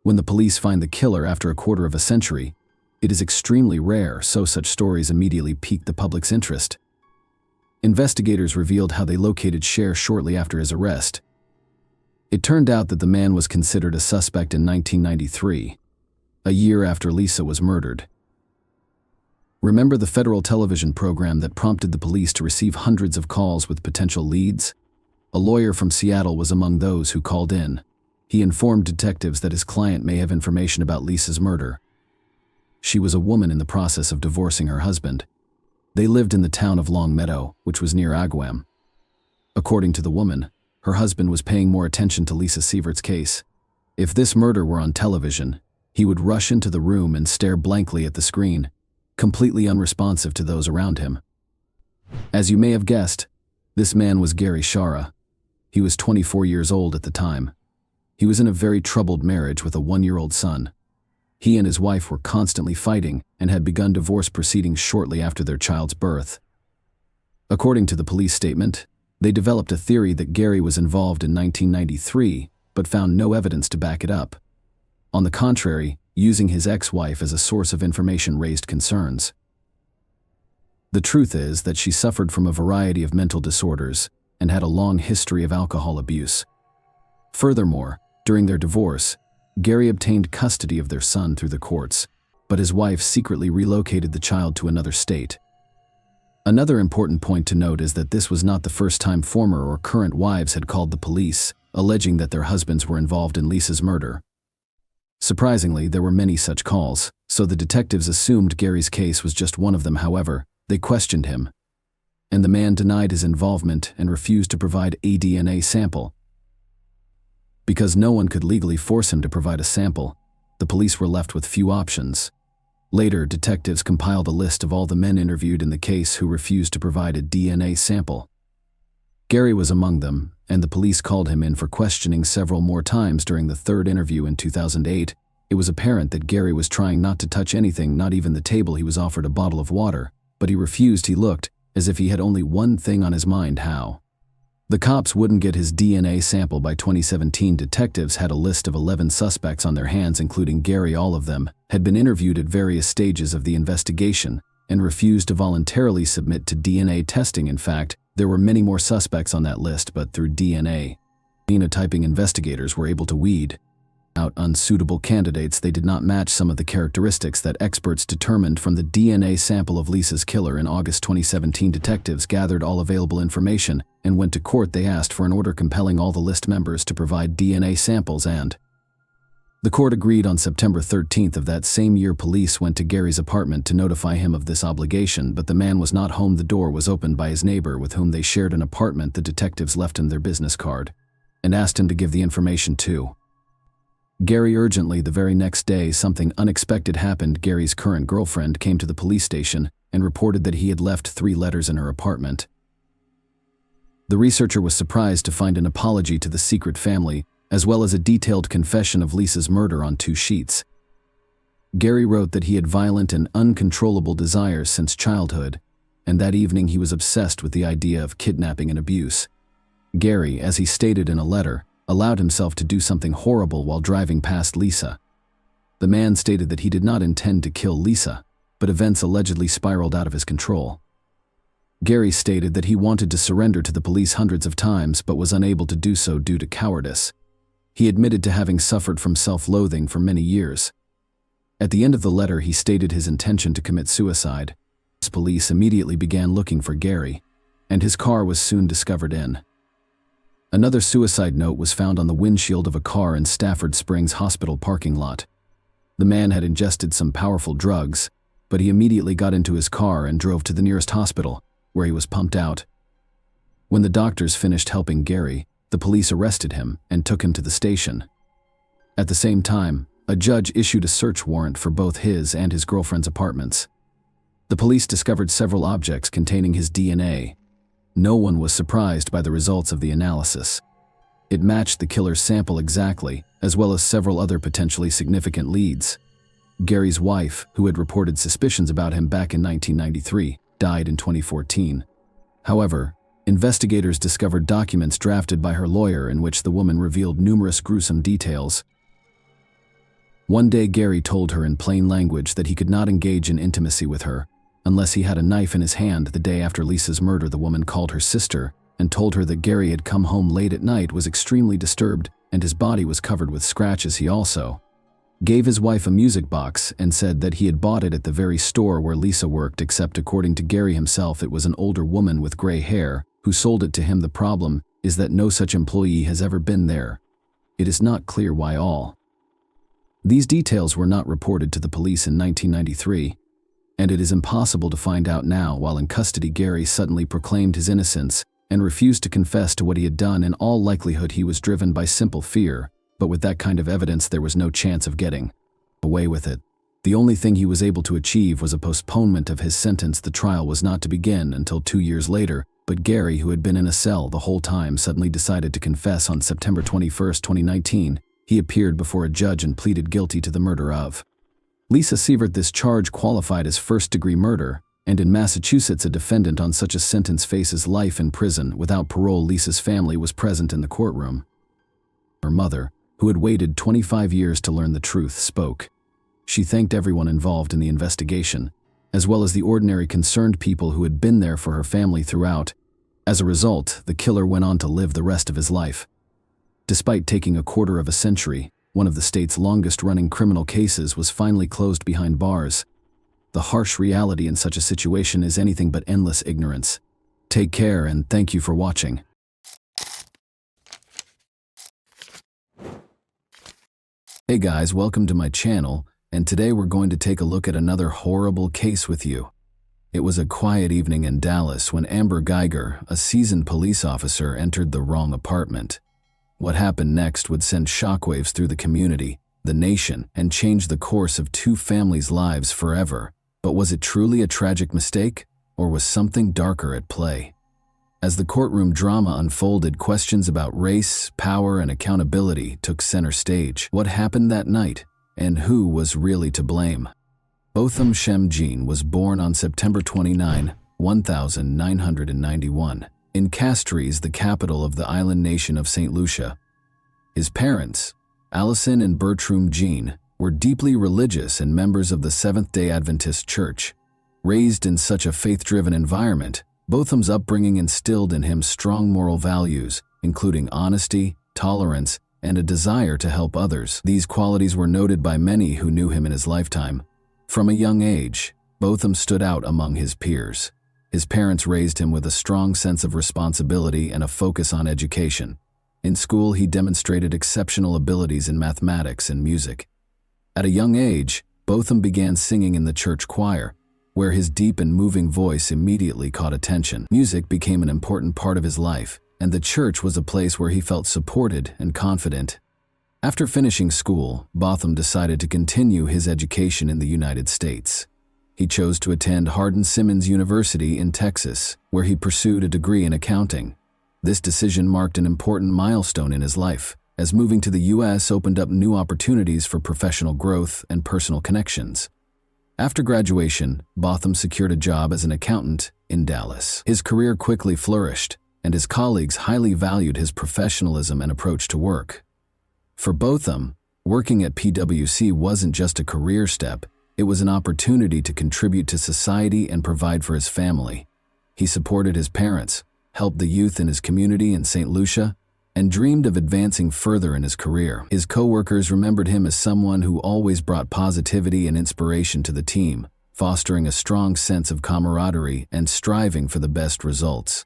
When the police find the killer after a quarter of a century, it is extremely rare, so such stories immediately piqued the public's interest. Investigators revealed how they located Cher shortly after his arrest. It turned out that the man was considered a suspect in 1993, a year after Lisa was murdered. Remember the federal television program that prompted the police to receive hundreds of calls with potential leads? A lawyer from Seattle was among those who called in. He informed detectives that his client may have information about Lisa's murder. She was a woman in the process of divorcing her husband. They lived in the town of Long Meadow, which was near Agawam. According to the woman, her husband was paying more attention to Lisa Sievert's case. If this murder were on television, he would rush into the room and stare blankly at the screen, completely unresponsive to those around him. As you may have guessed, this man was Gary Shara. He was 24 years old at the time. He was in a very troubled marriage with a 1-year-old son. He and his wife were constantly fighting and had begun divorce proceedings shortly after their child's birth. According to the police statement, they developed a theory that Gary was involved in 1993, but found no evidence to back it up. On the contrary, using his ex-wife as a source of information raised concerns. The truth is that she suffered from a variety of mental disorders and had a long history of alcohol abuse. Furthermore, during their divorce, Gary obtained custody of their son through the courts, but his wife secretly relocated the child to another state. Another important point to note is that this was not the first time former or current wives had called the police, alleging that their husbands were involved in Lisa's murder. Surprisingly, there were many such calls, so the detectives assumed Gary's case was just one of them. However, they questioned him, and the man denied his involvement and refused to provide a DNA sample. Because no one could legally force him to provide a sample, the police were left with few options. Later, detectives compiled a list of all the men interviewed in the case who refused to provide a DNA sample. Gary was among them, and the police called him in for questioning several more times. During the third interview in 2008, it was apparent that Gary was trying not to touch anything, not even the table. He was offered a bottle of water, but he refused. He looked as if he had only one thing on his mind: how the cops wouldn't get his DNA sample. By 2017, detectives had a list of 11 suspects on their hands, including Gary. All of them had been interviewed at various stages of the investigation and refused to voluntarily submit to DNA testing. In fact, there were many more suspects on that list, but through DNA phenotyping, investigators were able to weed out unsuitable candidates. They did not match some of the characteristics that experts determined from the DNA sample of Lisa's killer. In August 2017, detectives gathered all available information and went to court. They asked for an order compelling all the list members to provide DNA samples, and the court agreed. On September 13th of that same year, police went to Gary's apartment to notify him of this obligation, but the man was not home. The door was opened by his neighbor with whom they shared an apartment. The detectives left him their business card and asked him to give the information to Gary urgently. The very next day, something unexpected happened. Gary's current girlfriend came to the police station and reported that he had left 3 letters in her apartment. The researcher was surprised to find an apology to the secret family, as well as a detailed confession of Lisa's murder on 2 sheets. Gary wrote that he had violent and uncontrollable desires since childhood, and that evening he was obsessed with the idea of kidnapping and abuse. Gary, as he stated in a letter, allowed himself to do something horrible while driving past Lisa. The man stated that he did not intend to kill Lisa, but events allegedly spiraled out of his control. Gary stated that he wanted to surrender to the police hundreds of times but was unable to do so due to cowardice. He admitted to having suffered from self-loathing for many years. At the end of the letter, he stated his intention to commit suicide. Police immediately began looking for Gary. and his car was soon discovered in. Another suicide note was found on the windshield of a car in Stafford Springs Hospital parking lot. The man had ingested some powerful drugs, but he immediately got into his car and drove to the nearest hospital, where he was pumped out. When the doctors finished helping Gary, the police arrested him and took him to the station. At the same time, a judge issued a search warrant for both his and his girlfriend's apartments. The police discovered several objects containing his DNA. No one was surprised by the results of the analysis. It matched the killer's sample exactly, as well as several other potentially significant leads. Gary's wife, who had reported suspicions about him back in 1993, died in 2014. However, investigators discovered documents drafted by her lawyer in which the woman revealed numerous gruesome details. One day, Gary told her in plain language that he could not engage in intimacy with her unless he had a knife in his hand. The day after Lisa's murder, the woman called her sister and told her that Gary had come home late at night, was extremely disturbed, and his body was covered with scratches. He also gave his wife a music box and said that he had bought it at the very store where Lisa worked, except according to Gary himself, it was an older woman with gray hair who sold it to him. The problem is that no such employee has ever been there. It is not clear why all these details were not reported to the police in 1993, and it is impossible to find out now. While in custody, Gary suddenly proclaimed his innocence and refused to confess to what he had done. In all likelihood, he was driven by simple fear, but with that kind of evidence, there was no chance of getting away with it. The only thing he was able to achieve was a postponement of his sentence. The trial was not to begin until 2 years later, but Gary, who had been in a cell the whole time, suddenly decided to confess on September 21, 2019. He appeared before a judge and pleaded guilty to the murder of Lisa Sievert. This charge qualified as first-degree murder, and in Massachusetts, a defendant on such a sentence faces life in prison without parole. Lisa's family was present in the courtroom. Her mother, who had waited 25 years to learn the truth, spoke. She thanked everyone involved in the investigation, as well as the ordinary concerned people who had been there for her family throughout. As a result, the killer went on to live the rest of his life. Despite taking a quarter of a century, one of the state's longest-running criminal cases was finally closed behind bars. The harsh reality in such a situation is anything but endless ignorance. Take care, and thank you for watching. Hey guys, welcome to my channel, and today we're going to take a look at another horrible case with you. It was a quiet evening in Dallas when Amber Geiger, a seasoned police officer, entered the wrong apartment. What happened next would send shockwaves through the community, the nation, and change the course of two families' lives forever. But was it truly a tragic mistake, or was something darker at play? As the courtroom drama unfolded, questions about race, power, and accountability took center stage. What happened that night, and who was really to blame? Botham Shem Jean was born on September 29, 1991, in Castries, the capital of the island nation of St. Lucia. His parents, Allison and Bertram Jean, were deeply religious and members of the Seventh-day Adventist Church. Raised in such a faith-driven environment, Botham's upbringing instilled in him strong moral values, including honesty, tolerance, and a desire to help others. These qualities were noted by many who knew him in his lifetime. From a young age, Botham stood out among his peers. His parents raised him with a strong sense of responsibility and a focus on education. In school, he demonstrated exceptional abilities in mathematics and music. At a young age, Botham began singing in the church choir, where his deep and moving voice immediately caught attention. Music became an important part of his life, and the church was a place where he felt supported and confident. After finishing school, Botham decided to continue his education in the United States. He chose to attend Hardin-Simmons University in Texas, where he pursued a degree in accounting. This decision marked an important milestone in his life, as moving to the U.S. opened up new opportunities for professional growth and personal connections. After graduation, Botham secured a job as an accountant in Dallas. His career quickly flourished, and his colleagues highly valued his professionalism and approach to work. For Botham, working at PwC wasn't just a career step, it was an opportunity to contribute to society and provide for his family. He supported his parents, helped the youth in his community in St. Lucia, and dreamed of advancing further in his career. His co-workers remembered him as someone who always brought positivity and inspiration to the team, fostering a strong sense of camaraderie and striving for the best results.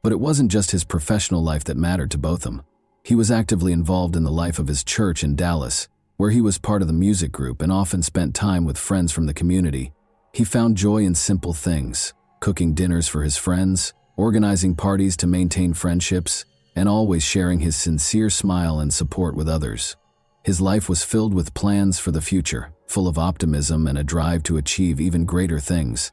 But it wasn't just his professional life that mattered to Botham. He was actively involved in the life of his church in Dallas, where he was part of the music group and often spent time with friends from the community. He found joy in simple things, cooking dinners for his friends, organizing parties to maintain friendships, and always sharing his sincere smile and support with others. His life was filled with plans for the future, full of optimism and a drive to achieve even greater things.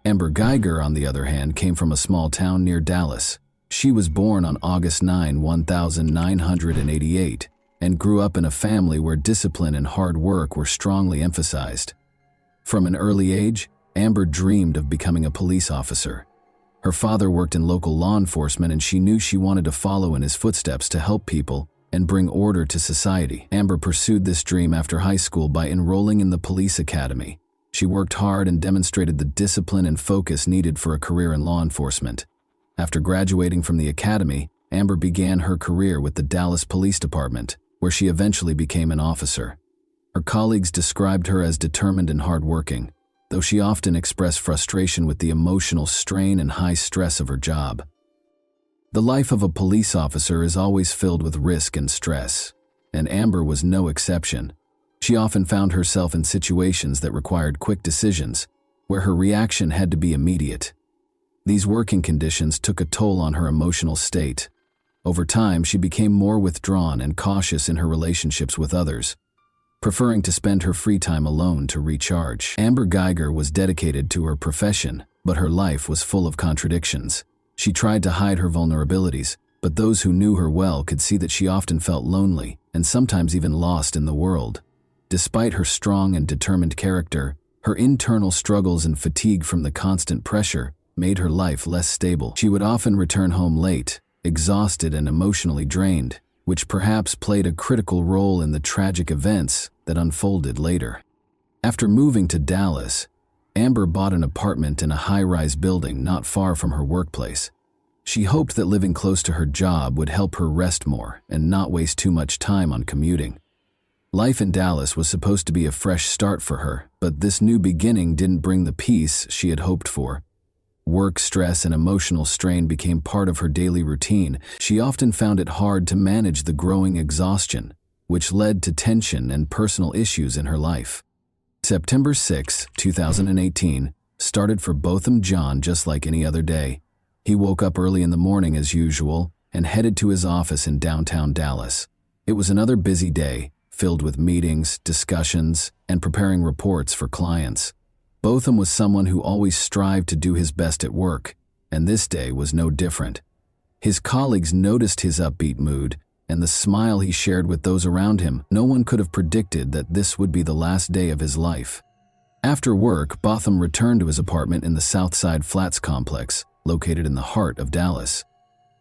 Amber Geiger, on the other hand, came from a small town near Dallas. She was born on August 9, 1988, and grew up in a family where discipline and hard work were strongly emphasized. From an early age, Amber dreamed of becoming a police officer. Her father worked in local law enforcement, and she knew she wanted to follow in his footsteps to help people and bring order to society. Amber pursued this dream after high school by enrolling in the police academy. She worked hard and demonstrated the discipline and focus needed for a career in law enforcement. After graduating from the academy, Amber began her career with the Dallas Police Department, where she eventually became an officer. Her colleagues described her as determined and hardworking, though she often expressed frustration with the emotional strain and high stress of her job. The life of a police officer is always filled with risk and stress, and Amber was no exception. She often found herself in situations that required quick decisions, where her reaction had to be immediate. These working conditions took a toll on her emotional state. Over time, she became more withdrawn and cautious in her relationships with others, preferring to spend her free time alone to recharge. Amber Geiger was dedicated to her profession, but her life was full of contradictions. She tried to hide her vulnerabilities, but those who knew her well could see that she often felt lonely and sometimes even lost in the world. Despite her strong and determined character, her internal struggles and fatigue from the constant pressure made her life less stable. She would often return home late, exhausted and emotionally drained, which perhaps played a critical role in the tragic events that unfolded later. After moving to Dallas, Amber bought an apartment in a high-rise building not far from her workplace. She hoped that living close to her job would help her rest more and not waste too much time on commuting. Life in Dallas was supposed to be a fresh start for her, but this new beginning didn't bring the peace she had hoped for. Work stress and emotional strain became part of her daily routine. She often found it hard to manage the growing exhaustion, which led to tension and personal issues in her life. September 6, 2018, started for Botham John just like any other day. He woke up early in the morning as usual and headed to his office in downtown Dallas. It was another busy day, filled with meetings, discussions, and preparing reports for clients. Botham was someone who always strived to do his best at work, and this day was no different. His colleagues noticed his upbeat mood and the smile he shared with those around him. No one could have predicted that this would be the last day of his life. After work, Botham returned to his apartment in the Southside Flats complex, located in the heart of Dallas.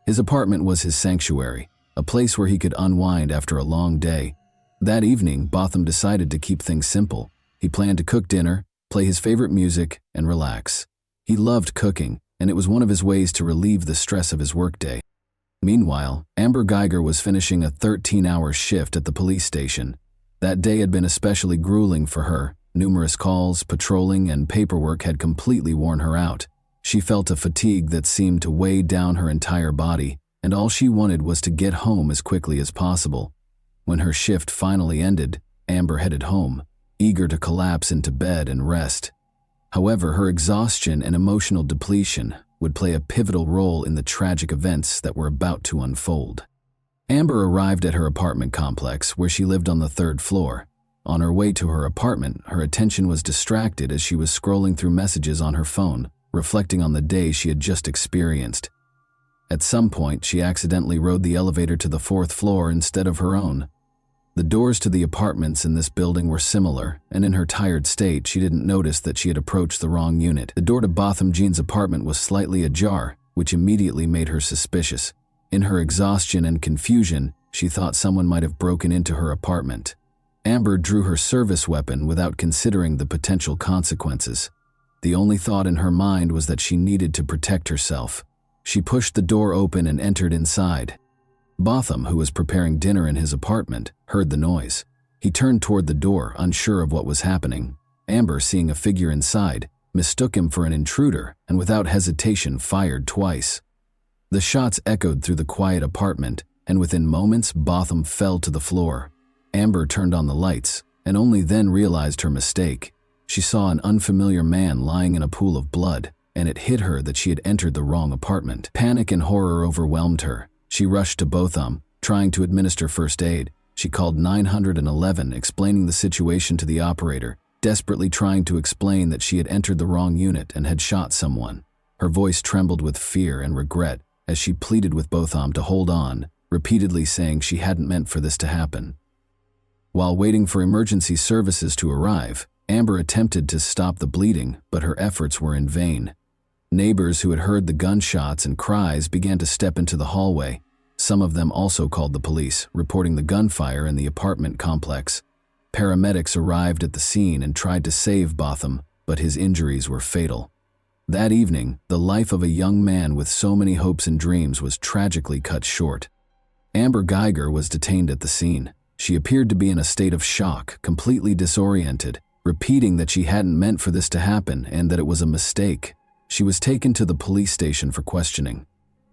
His apartment was his sanctuary, a place where he could unwind after a long day. That evening, Botham decided to keep things simple. He planned to cook dinner, play his favorite music, and relax. He loved cooking, and it was one of his ways to relieve the stress of his workday. Meanwhile, Amber Geiger was finishing a 13-hour shift at the police station. That day had been especially grueling for her. Numerous calls, patrolling, and paperwork had completely worn her out. She felt a fatigue that seemed to weigh down her entire body, and all she wanted was to get home as quickly as possible. When her shift finally ended, Amber headed home, eager to collapse into bed and rest. However, her exhaustion and emotional depletion would play a pivotal role in the tragic events that were about to unfold. Amber arrived at her apartment complex, where she lived on the 3rd floor. On her way to her apartment, her attention was distracted as she was scrolling through messages on her phone, reflecting on the day she had just experienced. At some point, she accidentally rode the elevator to the 4th floor instead of her own. The doors to the apartments in this building were similar, and in her tired state, she didn't notice that she had approached the wrong unit. The door to Botham Jean's apartment was slightly ajar, which immediately made her suspicious. In her exhaustion and confusion, she thought someone might have broken into her apartment. Amber drew her service weapon without considering the potential consequences. The only thought in her mind was that she needed to protect herself. She pushed the door open and entered inside. Botham, who was preparing dinner in his apartment, heard the noise. He turned toward the door, unsure of what was happening. Amber, seeing a figure inside, mistook him for an intruder and without hesitation fired twice. The shots echoed through the quiet apartment, and within moments, Botham fell to the floor. Amber turned on the lights, and only then realized her mistake. She saw an unfamiliar man lying in a pool of blood, and it hit her that she had entered the wrong apartment. Panic and horror overwhelmed her. She rushed to Botham, trying to administer first aid. She called 911, explaining the situation to the operator, desperately trying to explain that she had entered the wrong unit and had shot someone. Her voice trembled with fear and regret as she pleaded with Botham to hold on, repeatedly saying she hadn't meant for this to happen. While waiting for emergency services to arrive, Amber attempted to stop the bleeding, but her efforts were in vain. Neighbors who had heard the gunshots and cries began to step into the hallway. Some of them also called the police, reporting the gunfire in the apartment complex. Paramedics arrived at the scene and tried to save Botham, but his injuries were fatal. That evening, the life of a young man with so many hopes and dreams was tragically cut short. Amber Geiger was detained at the scene. She appeared to be in a state of shock, completely disoriented, repeating that she hadn't meant for this to happen and that it was a mistake. She was taken to the police station for questioning.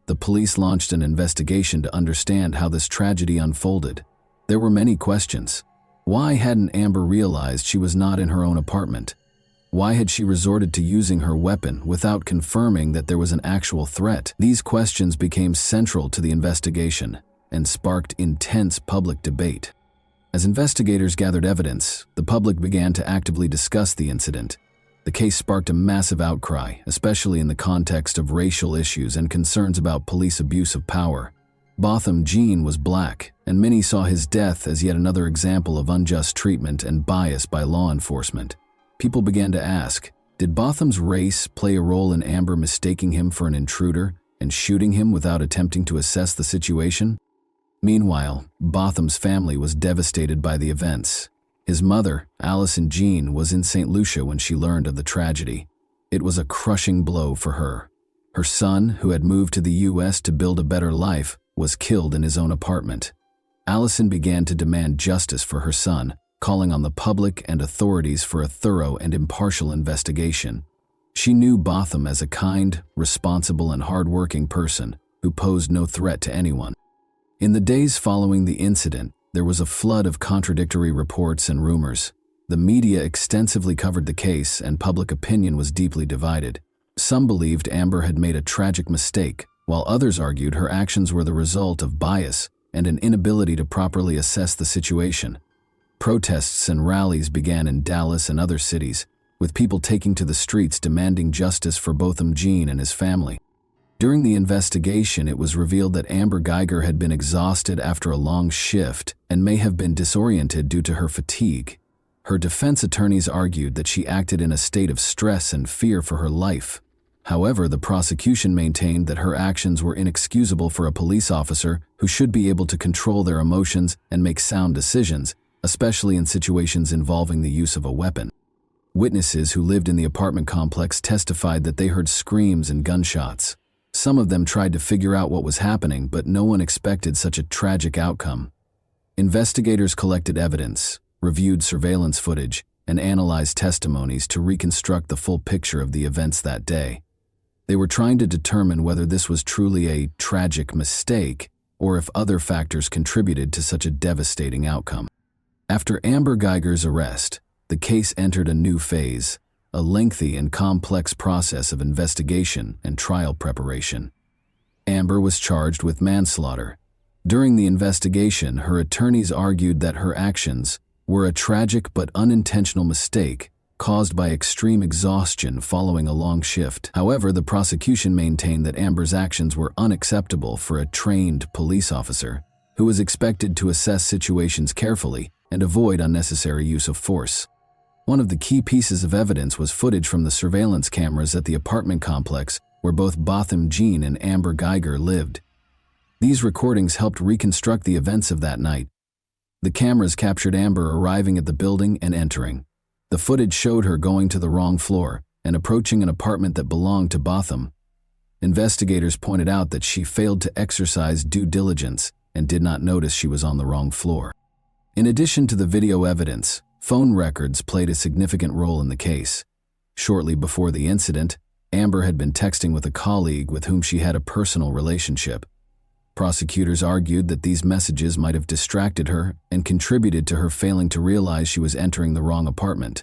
The police launched an investigation to understand how this tragedy unfolded. There were many questions. Why hadn't Amber realized she was not in her own apartment? Why had she resorted to using her weapon without confirming that there was an actual threat? These questions became central to the investigation and sparked intense public debate. As investigators gathered evidence, the public began to actively discuss the incident. The case sparked a massive outcry, especially in the context of racial issues and concerns about police abuse of power. Botham Jean was black, and many saw his death as yet another example of unjust treatment and bias by law enforcement. People began to ask, did Botham's race play a role in Amber mistaking him for an intruder and shooting him without attempting to assess the situation? Meanwhile, Botham's family was devastated by the events. His mother, Allison Jean, was in St. Lucia when she learned of the tragedy. It was a crushing blow for her. Her son, who had moved to the U.S. to build a better life, was killed in his own apartment. Allison began to demand justice for her son, calling on the public and authorities for a thorough and impartial investigation. She knew Botham as a kind, responsible, and hardworking person who posed no threat to anyone. In the days following the incident, there was a flood of contradictory reports and rumors. The media extensively covered the case, and public opinion was deeply divided. Some believed Amber had made a tragic mistake, while others argued her actions were the result of bias and an inability to properly assess the situation. Protests and rallies began in Dallas and other cities, with people taking to the streets demanding justice for Botham Jean and his family. During the investigation, it was revealed that Amber Geiger had been exhausted after a long shift and may have been disoriented due to her fatigue. Her defense attorneys argued that she acted in a state of stress and fear for her life. However, the prosecution maintained that her actions were inexcusable for a police officer who should be able to control their emotions and make sound decisions, especially in situations involving the use of a weapon. Witnesses who lived in the apartment complex testified that they heard screams and gunshots. Some of them tried to figure out what was happening, but no one expected such a tragic outcome. Investigators collected evidence, reviewed surveillance footage, and analyzed testimonies to reconstruct the full picture of the events that day. They were trying to determine whether this was truly a tragic mistake or if other factors contributed to such a devastating outcome. After Amber Geiger's arrest, the case entered a new phase, a lengthy and complex process of investigation and trial preparation. Amber was charged with manslaughter. During the investigation, her attorneys argued that her actions were a tragic but unintentional mistake caused by extreme exhaustion following a long shift. However, the prosecution maintained that Amber's actions were unacceptable for a trained police officer who was expected to assess situations carefully and avoid unnecessary use of force. One of the key pieces of evidence was footage from the surveillance cameras at the apartment complex where both Botham Jean and Amber Geiger lived. These recordings helped reconstruct the events of that night. The cameras captured Amber arriving at the building and entering. The footage showed her going to the wrong floor and approaching an apartment that belonged to Botham. Investigators pointed out that she failed to exercise due diligence and did not notice she was on the wrong floor. In addition to the video evidence, phone records played a significant role in the case. Shortly before the incident, Amber had been texting with a colleague with whom she had a personal relationship. Prosecutors argued that these messages might have distracted her and contributed to her failing to realize she was entering the wrong apartment.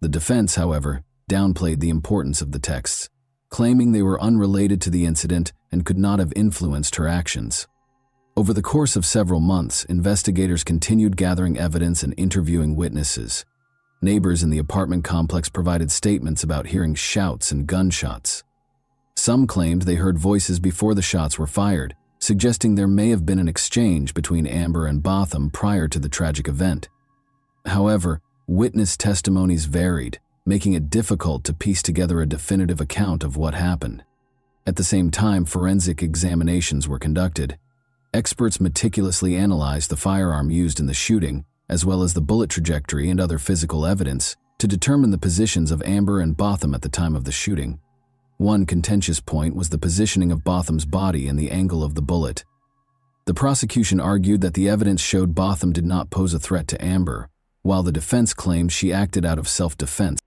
The defense, however, downplayed the importance of the texts, claiming they were unrelated to the incident and could not have influenced her actions. Over the course of several months, investigators continued gathering evidence and interviewing witnesses. Neighbors in the apartment complex provided statements about hearing shouts and gunshots. Some claimed they heard voices before the shots were fired, suggesting there may have been an exchange between Amber and Botham prior to the tragic event. However, witness testimonies varied, making it difficult to piece together a definitive account of what happened. At the same time, forensic examinations were conducted. Experts meticulously analyzed the firearm used in the shooting, as well as the bullet trajectory and other physical evidence, to determine the positions of Amber and Botham at the time of the shooting. One contentious point was the positioning of Botham's body and the angle of the bullet. The prosecution argued that the evidence showed Botham did not pose a threat to Amber, while the defense claimed she acted out of self-defense.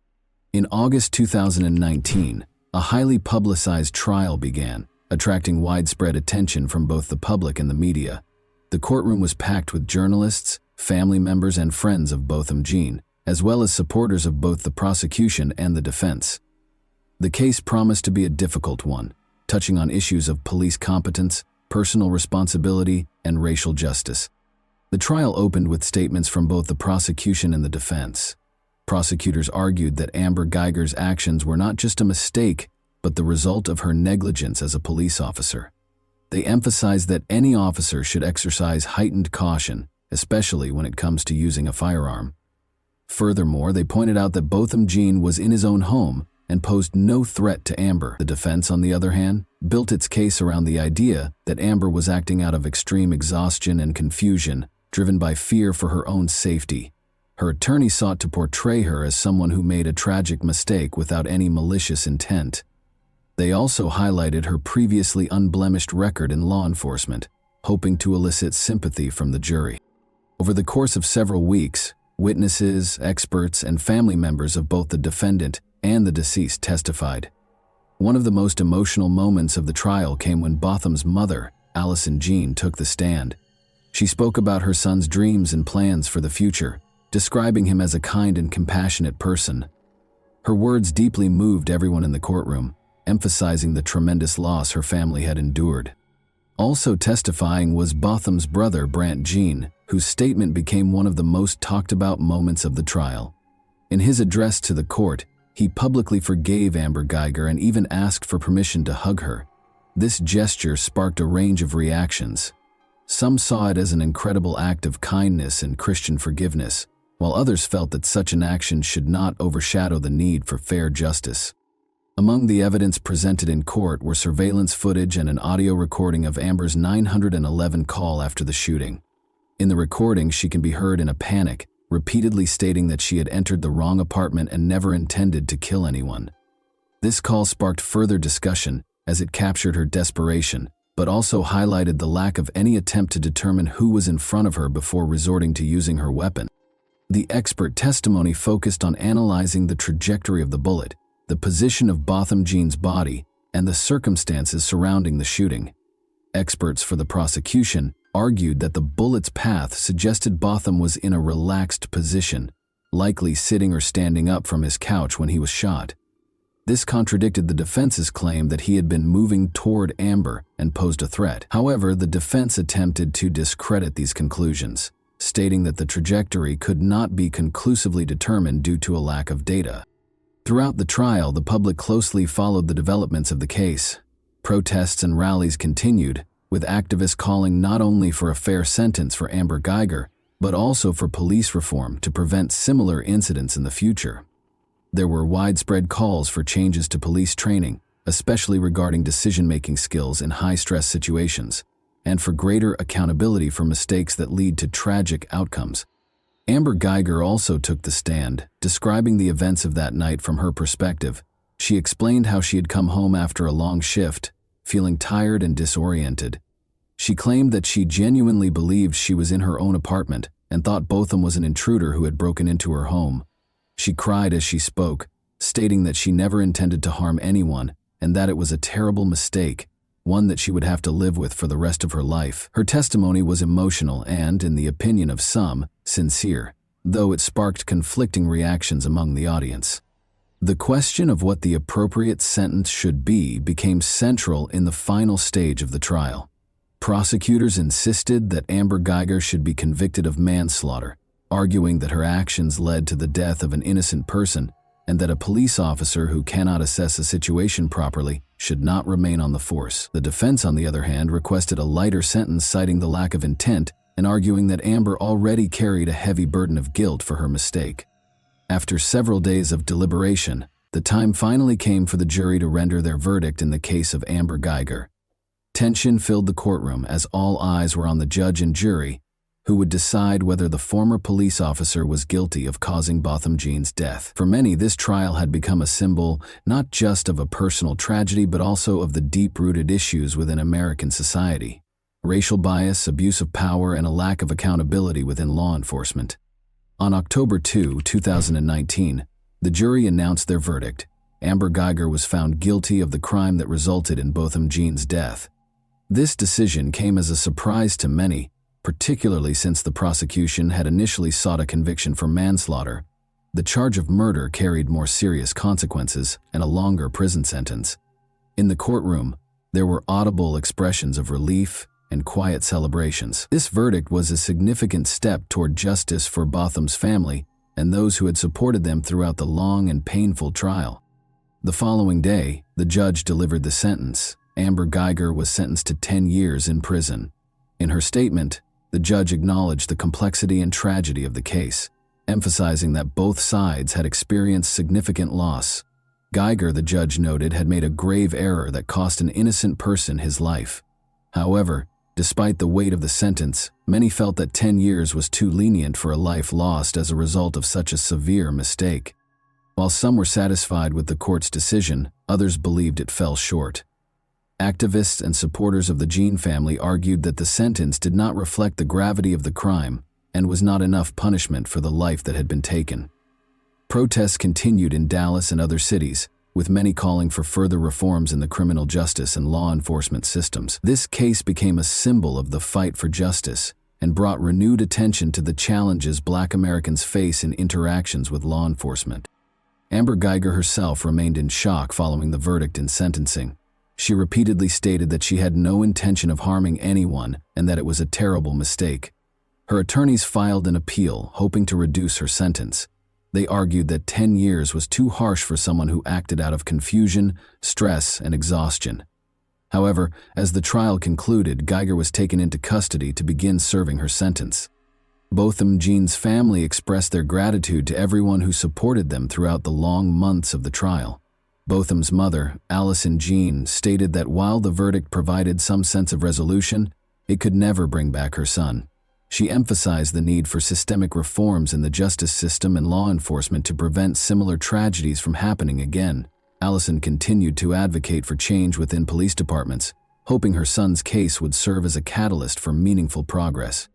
In August 2019, a highly publicized trial began, attracting widespread attention from both the public and the media. The courtroom was packed with journalists, family members, and friends of Botham Jean, as well as supporters of both the prosecution and the defense. The case promised to be a difficult one, touching on issues of police competence, personal responsibility, and racial justice. The trial opened with statements from both the prosecution and the defense. Prosecutors argued that Amber Geiger's actions were not just a mistake, but the result of her negligence as a police officer. They emphasized that any officer should exercise heightened caution, especially when it comes to using a firearm. Furthermore, they pointed out that Botham Jean was in his own home and posed no threat to Amber. The defense, on the other hand, built its case around the idea that Amber was acting out of extreme exhaustion and confusion, driven by fear for her own safety. Her attorney sought to portray her as someone who made a tragic mistake without any malicious intent. They also highlighted her previously unblemished record in law enforcement, hoping to elicit sympathy from the jury. Over the course of several weeks, witnesses, experts, and family members of both the defendant and the deceased testified. One of the most emotional moments of the trial came when Botham's mother, Allison Jean, took the stand. She spoke about her son's dreams and plans for the future, describing him as a kind and compassionate person. Her words deeply moved everyone in the courtroom, emphasizing the tremendous loss her family had endured. Also testifying was Botham's brother, Brant Jean, whose statement became one of the most talked about moments of the trial. In his address to the court, he publicly forgave Amber Geiger and even asked for permission to hug her. This gesture sparked a range of reactions. Some saw it as an incredible act of kindness and Christian forgiveness, while others felt that such an action should not overshadow the need for fair justice. Among the evidence presented in court were surveillance footage and an audio recording of Amber's 911 call after the shooting. In the recording, she can be heard in a panic, repeatedly stating that she had entered the wrong apartment and never intended to kill anyone. This call sparked further discussion as it captured her desperation, but also highlighted the lack of any attempt to determine who was in front of her before resorting to using her weapon. The expert testimony focused on analyzing the trajectory of the bullet, the position of Botham Jean's body, and the circumstances surrounding the shooting. Experts for the prosecution argued that the bullet's path suggested Botham was in a relaxed position, likely sitting or standing up from his couch when he was shot. This contradicted the defense's claim that he had been moving toward Amber and posed a threat. However, the defense attempted to discredit these conclusions, stating that the trajectory could not be conclusively determined due to a lack of data. Throughout the trial, the public closely followed the developments of the case. Protests and rallies continued, with activists calling not only for a fair sentence for Amber Geiger, but also for police reform to prevent similar incidents in the future. There were widespread calls for changes to police training, especially regarding decision-making skills in high-stress situations, and for greater accountability for mistakes that lead to tragic outcomes. Amber Geiger also took the stand, describing the events of that night from her perspective. She explained how she had come home after a long shift, feeling tired and disoriented. She claimed that she genuinely believed she was in her own apartment and thought Botham was an intruder who had broken into her home. She cried as she spoke, stating that she never intended to harm anyone and that it was a terrible mistake, one that she would have to live with for the rest of her life. Her testimony was emotional and, in the opinion of some, sincere, though it sparked conflicting reactions among the audience. The question of what the appropriate sentence should be became central in the final stage of the trial. Prosecutors insisted that Amber Guyger should be convicted of manslaughter, arguing that her actions led to the death of an innocent person and that a police officer who cannot assess a situation properly should not remain on the force. The defense, on the other hand, requested a lighter sentence, citing the lack of intent and arguing that Amber already carried a heavy burden of guilt for her mistake. After several days of deliberation, the time finally came for the jury to render their verdict in the case of Amber Guyger. Tension filled the courtroom as all eyes were on the judge and jury, who would decide whether the former police officer was guilty of causing Botham Jean's death. For many, this trial had become a symbol not just of a personal tragedy but also of the deep-rooted issues within American society: racial bias, abuse of power, and a lack of accountability within law enforcement. On October 2, 2019, the jury announced their verdict. Amber Guyger was found guilty of the crime that resulted in Botham Jean's death. This decision came as a surprise to many, particularly since the prosecution had initially sought a conviction for manslaughter. The charge of murder carried more serious consequences and a longer prison sentence. In the courtroom, there were audible expressions of relief and quiet celebrations. This verdict was a significant step toward justice for Botham's family and those who had supported them throughout the long and painful trial. The following day, the judge delivered the sentence. Amber Guyger was sentenced to 10 years in prison. In her statement, the judge acknowledged the complexity and tragedy of the case, emphasizing that both sides had experienced significant loss. Guyger, the judge noted, had made a grave error that cost an innocent person his life. However, despite the weight of the sentence, many felt that 10 years was too lenient for a life lost as a result of such a severe mistake. While some were satisfied with the court's decision, others believed it fell short. Activists and supporters of the Jean family argued that the sentence did not reflect the gravity of the crime and was not enough punishment for the life that had been taken. Protests continued in Dallas and other cities, with many calling for further reforms in the criminal justice and law enforcement systems. This case became a symbol of the fight for justice and brought renewed attention to the challenges Black Americans face in interactions with law enforcement. Amber Guyger herself remained in shock following the verdict and sentencing. She repeatedly stated that she had no intention of harming anyone and that it was a terrible mistake. Her attorneys filed an appeal, hoping to reduce her sentence. They argued that 10 years was too harsh for someone who acted out of confusion, stress, and exhaustion. However, as the trial concluded, Guyger was taken into custody to begin serving her sentence. Botham Jean's family expressed their gratitude to everyone who supported them throughout the long months of the trial. Botham's mother, Allison Jean, stated that while the verdict provided some sense of resolution, it could never bring back her son. She emphasized the need for systemic reforms in the justice system and law enforcement to prevent similar tragedies from happening again. Allison continued to advocate for change within police departments, hoping her son's case would serve as a catalyst for meaningful progress.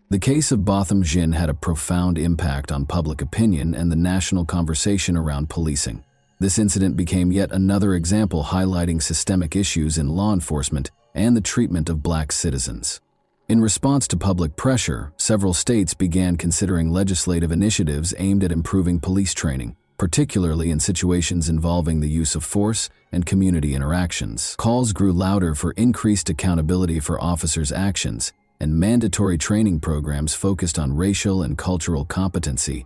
The case of Botham Jean had a profound impact on public opinion and the national conversation around policing. This incident became yet another example highlighting systemic issues in law enforcement and the treatment of Black citizens. In response to public pressure, several states began considering legislative initiatives aimed at improving police training, particularly in situations involving the use of force and community interactions. Calls grew louder for increased accountability for officers' actions, and mandatory training programs focused on racial and cultural competency.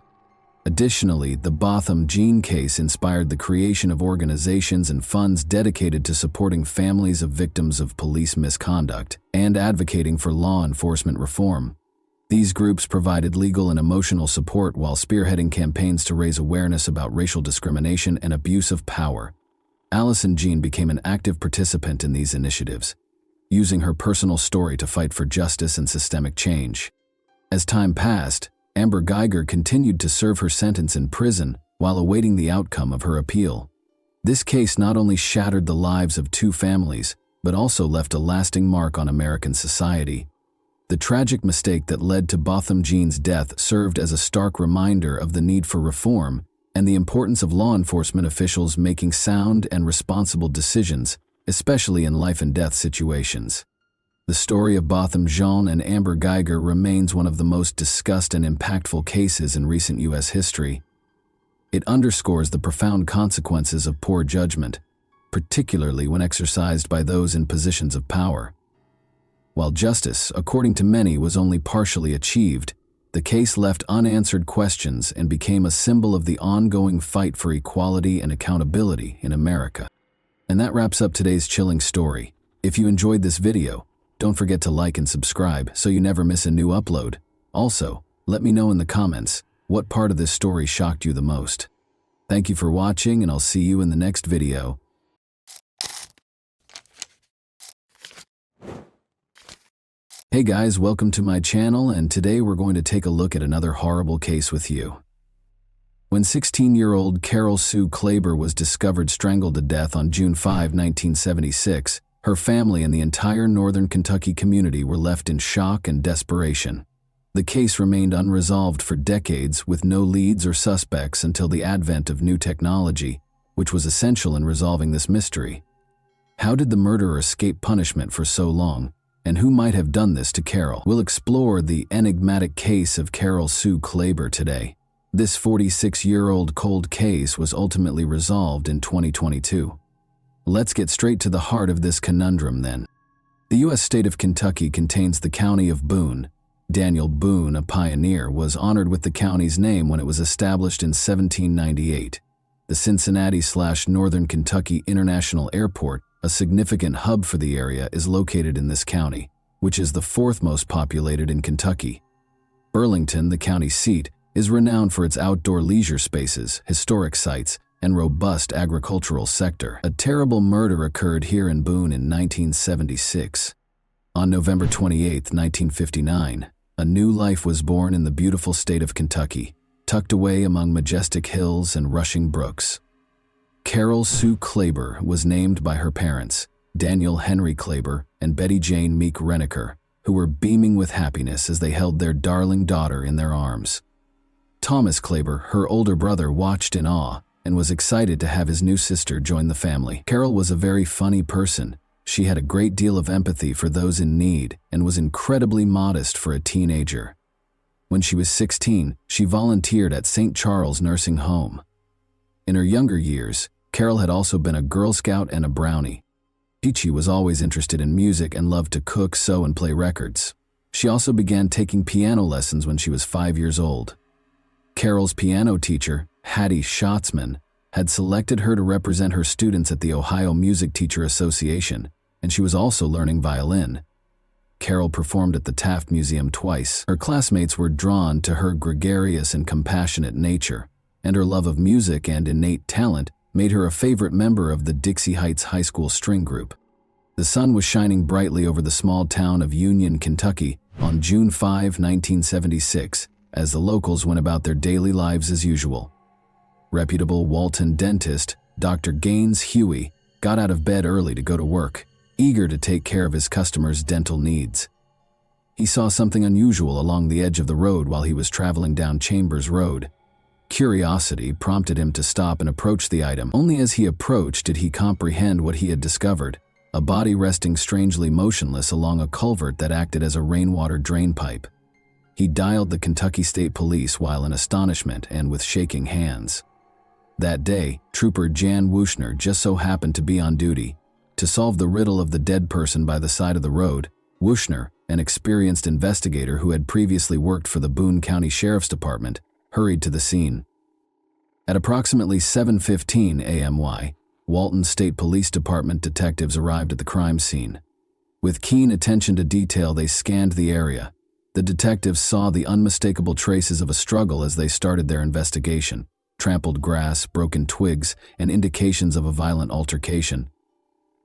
Additionally, the Botham Jean case inspired the creation of organizations and funds dedicated to supporting families of victims of police misconduct and advocating for law enforcement reform. These groups provided legal and emotional support while spearheading campaigns to raise awareness about racial discrimination and abuse of power. Allison Jean became an active participant in these initiatives, using her personal story to fight for justice and systemic change. As time passed, Amber Guyger continued to serve her sentence in prison while awaiting the outcome of her appeal. This case not only shattered the lives of two families, but also left a lasting mark on American society. The tragic mistake that led to Botham Jean's death served as a stark reminder of the need for reform and the importance of law enforcement officials making sound and responsible decisions, especially in life and death situations. The story of Botham Jean and Amber Geiger remains one of the most discussed and impactful cases in recent U.S. history. It underscores the profound consequences of poor judgment, particularly when exercised by those in positions of power. While justice, according to many, was only partially achieved, the case left unanswered questions and became a symbol of the ongoing fight for equality and accountability in America. And that wraps up today's chilling story. If you enjoyed this video, don't forget to like and subscribe so you never miss a new upload. Also, let me know in the comments what part of this story shocked you the most. Thank you for watching, and I'll see you in the next video. Hey guys, welcome to my channel, and today we're going to take a look at another horrible case with you. When 16-year-old Carol Sue Klaber was discovered strangled to death on June 5, 1976, her family and the entire northern Kentucky community were left in shock and desperation. The case remained unresolved for decades, with no leads or suspects until the advent of new technology, which was essential in resolving this mystery. How did the murderer escape punishment for so long? And who might have done this to Carol? We'll explore the enigmatic case of Carol Sue Klaber today. This 46-year-old cold case was ultimately resolved in 2022. Let's get straight to the heart of this conundrum then. The U.S. state of Kentucky contains the county of Boone. Daniel Boone, a pioneer, was honored with the county's name when it was established in 1798. The Cincinnati/Northern Kentucky International Airport, a significant hub for the area, is located in this county, which is the fourth most populated in Kentucky. Burlington, the county seat, is renowned for its outdoor leisure spaces, historic sites, and robust agricultural sector. A terrible murder occurred here in Boone in 1976. On November 28, 1959, a new life was born in the beautiful state of Kentucky, tucked away among majestic hills and rushing brooks. Carol Sue Klaber was named by her parents, Daniel Henry Klaber and Betty Jane Meek Reneker, who were beaming with happiness as they held their darling daughter in their arms. Thomas Klaber, her older brother, watched in awe and was excited to have his new sister join the family. Carol was a very funny person. She had a great deal of empathy for those in need and was incredibly modest for a teenager. When she was 16, she volunteered at St. Charles Nursing Home. In her younger years, Carol had also been a Girl Scout and a Brownie. She was always interested in music and loved to cook, sew, and play records. She also began taking piano lessons when she was 5 years old. Carol's piano teacher, Hattie Schatzman, had selected her to represent her students at the Ohio Music Teacher Association, and she was also learning violin. Carol performed at the Taft Museum twice. Her classmates were drawn to her gregarious and compassionate nature, and her love of music and innate talent made her a favorite member of the Dixie Heights High School string group. The sun was shining brightly over the small town of Union, Kentucky on June 5, 1976, as the locals went about their daily lives as usual. Reputable Walton dentist, Dr. Gaines Huey, got out of bed early to go to work, eager to take care of his customers' dental needs. He saw something unusual along the edge of the road while he was traveling down Chambers Road. Curiosity prompted him to stop and approach the item. Only as he approached did he comprehend what he had discovered: a body resting strangely motionless along a culvert that acted as a rainwater drain pipe. He dialed the Kentucky State Police while in astonishment and with shaking hands. That day, Trooper Jan Wushner just so happened to be on duty. To solve the riddle of the dead person by the side of the road, Wushner, an experienced investigator who had previously worked for the Boone County Sheriff's Department, hurried to the scene. At approximately 7:15 a.m. Walton State Police Department detectives arrived at the crime scene. With keen attention to detail, they scanned the area. The detectives saw the unmistakable traces of a struggle as they started their investigation: trampled grass, broken twigs, and indications of a violent altercation.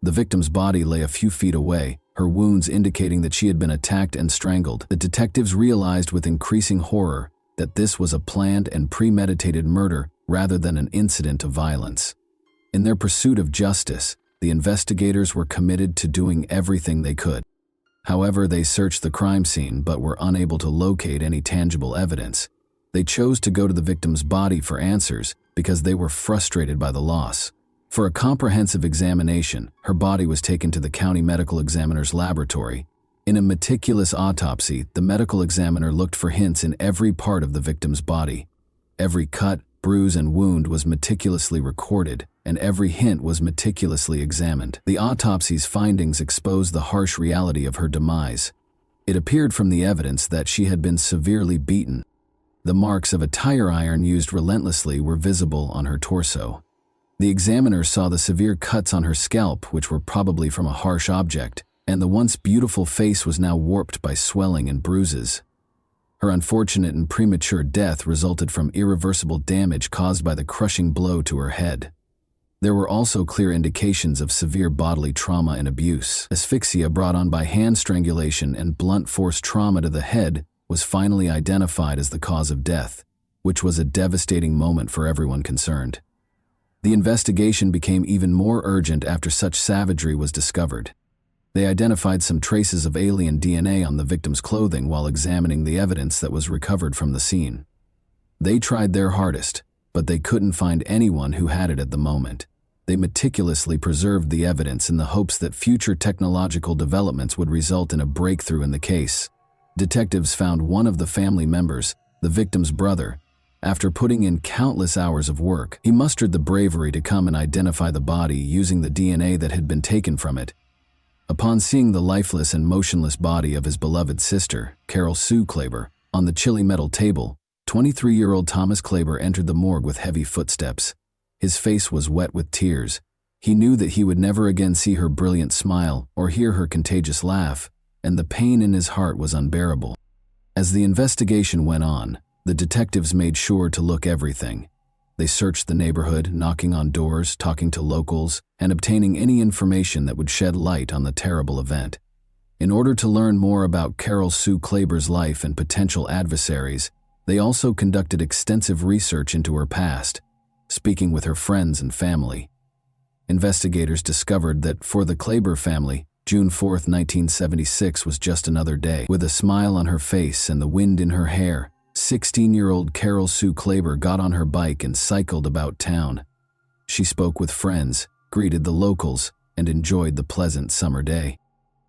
The victim's body lay a few feet away, her wounds indicating that she had been attacked and strangled. The detectives realized with increasing horror that this was a planned and premeditated murder rather than an incident of violence. In their pursuit of justice, the investigators were committed to doing everything they could. However, they searched the crime scene but were unable to locate any tangible evidence. They chose to go to the victim's body for answers because they were frustrated by the loss. For a comprehensive examination, her body was taken to the county medical examiner's laboratory. In a meticulous autopsy, the medical examiner looked for hints in every part of the victim's body. Every cut, bruise, and wound was meticulously recorded, and every hint was meticulously examined. The autopsy's findings exposed the harsh reality of her demise. It appeared from the evidence that she had been severely beaten. The marks of a tire iron used relentlessly were visible on her torso. The examiner saw the severe cuts on her scalp, which were probably from a harsh object, and the once beautiful face was now warped by swelling and bruises. Her unfortunate and premature death resulted from irreversible damage caused by the crushing blow to her head. There were also clear indications of severe bodily trauma and abuse. Asphyxia brought on by hand strangulation and blunt force trauma to the head was finally identified as the cause of death, which was a devastating moment for everyone concerned. The investigation became even more urgent after such savagery was discovered. They identified some traces of alien DNA on the victim's clothing while examining the evidence that was recovered from the scene. They tried their hardest, but they couldn't find anyone who had it at the moment. They meticulously preserved the evidence in the hopes that future technological developments would result in a breakthrough in the case. Detectives found one of the family members, the victim's brother. After putting in countless hours of work, he mustered the bravery to come and identify the body using the DNA that had been taken from it. Upon seeing the lifeless and motionless body of his beloved sister, Carol Sue Klaber, on the chilly metal table, 23-year-old Thomas Klaber entered the morgue with heavy footsteps. His face was wet with tears. He knew that he would never again see her brilliant smile or hear her contagious laugh, and the pain in his heart was unbearable. As the investigation went on, the detectives made sure to look everything. They searched the neighborhood, knocking on doors, talking to locals, and obtaining any information that would shed light on the terrible event. In order to learn more about Carol Sue Klaber's life and potential adversaries, they also conducted extensive research into her past, speaking with her friends and family. Investigators discovered that for the Klaber family, June 4, 1976 was just another day. With a smile on her face and the wind in her hair, 16-year-old Carol Sue Klaber got on her bike and cycled about town. She spoke with friends, greeted the locals, and enjoyed the pleasant summer day.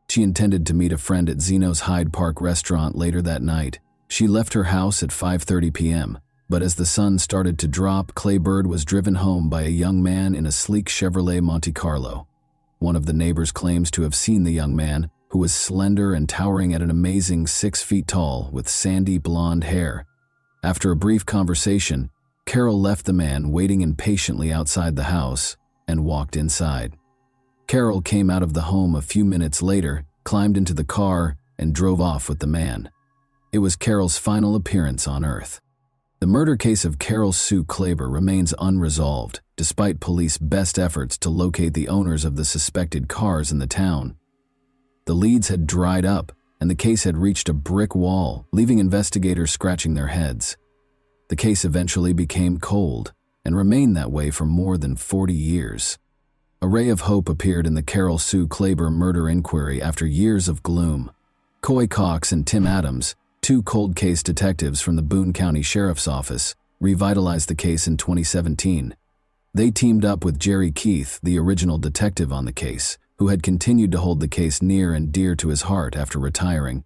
She intended to meet a friend at Zeno's Hyde Park restaurant later that night. She left her house at 5:30 p.m., but as the sun started to drop, Klaber was driven home by a young man in a sleek Chevrolet Monte Carlo. One of the neighbors claims to have seen the young man, who was slender and towering at an amazing 6 feet tall with sandy blonde hair. After a brief conversation, Carol left the man waiting impatiently outside the house and walked inside. Carol came out of the home a few minutes later, climbed into the car, and drove off with the man. It was Carol's final appearance on Earth. The murder case of Carol Sue Klaber remains unresolved, despite police best efforts to locate the owners of the suspected cars in the town. The leads had dried up, and the case had reached a brick wall, leaving investigators scratching their heads. The case eventually became cold, and remained that way for more than 40 years. A ray of hope appeared in the Carol Sue Klaber murder inquiry after years of gloom. Coy Cox and Tim Adams, two cold case detectives from the Boone County Sheriff's Office, revitalized the case in 2017. They teamed up with Jerry Keith, the original detective on the case, who had continued to hold the case near and dear to his heart after retiring.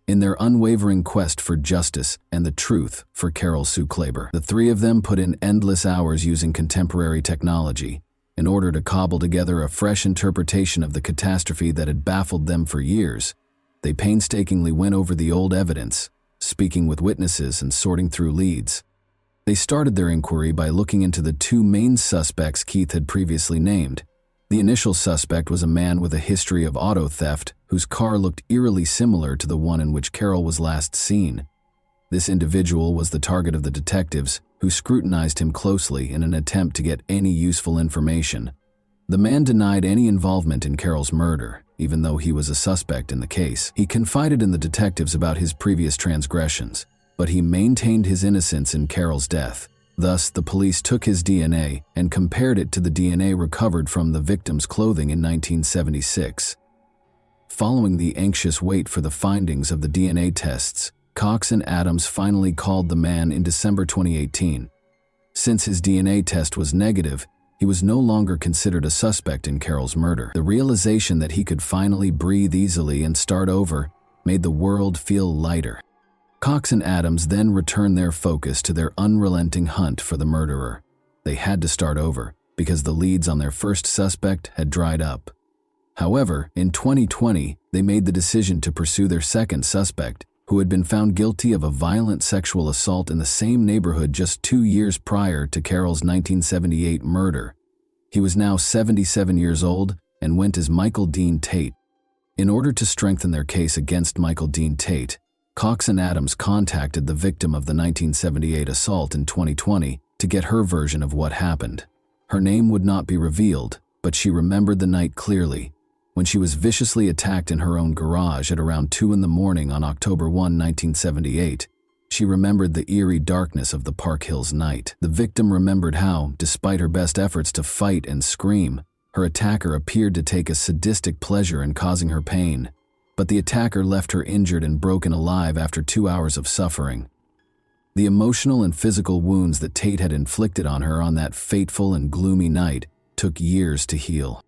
In their unwavering quest for justice and the truth for Carol Sue Klaber, the three of them put in endless hours using contemporary technology in order to cobble together a fresh interpretation of the catastrophe that had baffled them for years. They painstakingly went over the old evidence, speaking with witnesses and sorting through leads. They started their inquiry by looking into the two main suspects Keith had previously named. The initial suspect was a man with a history of auto theft whose car looked eerily similar to the one in which Carol was last seen. This individual was the target of the detectives, who scrutinized him closely in an attempt to get any useful information. The man denied any involvement in Carol's murder, even though he was a suspect in the case. He confided in the detectives about his previous transgressions, but he maintained his innocence in Carol's death. Thus, the police took his DNA and compared it to the DNA recovered from the victim's clothing in 1976. Following the anxious wait for the findings of the DNA tests, Cox and Adams finally called the man in December 2018. Since his DNA test was negative, he was no longer considered a suspect in Carol's murder. The realization that he could finally breathe easily and start over made the world feel lighter. Cox and Adams then returned their focus to their unrelenting hunt for the murderer. They had to start over because the leads on their first suspect had dried up. However, in 2020, they made the decision to pursue their second suspect, who had been found guilty of a violent sexual assault in the same neighborhood just 2 years prior to Carol's 1978 murder. He was now 77 years old and went as Michael Dean Tate. In order to strengthen their case against Michael Dean Tate, Cox and Adams contacted the victim of the 1978 assault in 2020 to get her version of what happened. Her name would not be revealed, but she remembered the night clearly, when she was viciously attacked in her own garage at around 2 in the morning on October 1, 1978. She remembered the eerie darkness of the Park Hills night. The victim remembered how, despite her best efforts to fight and scream, her attacker appeared to take a sadistic pleasure in causing her pain. But the attacker left her injured and broken alive after 2 hours of suffering. The emotional and physical wounds that Tate had inflicted on her on that fateful and gloomy night took years to heal.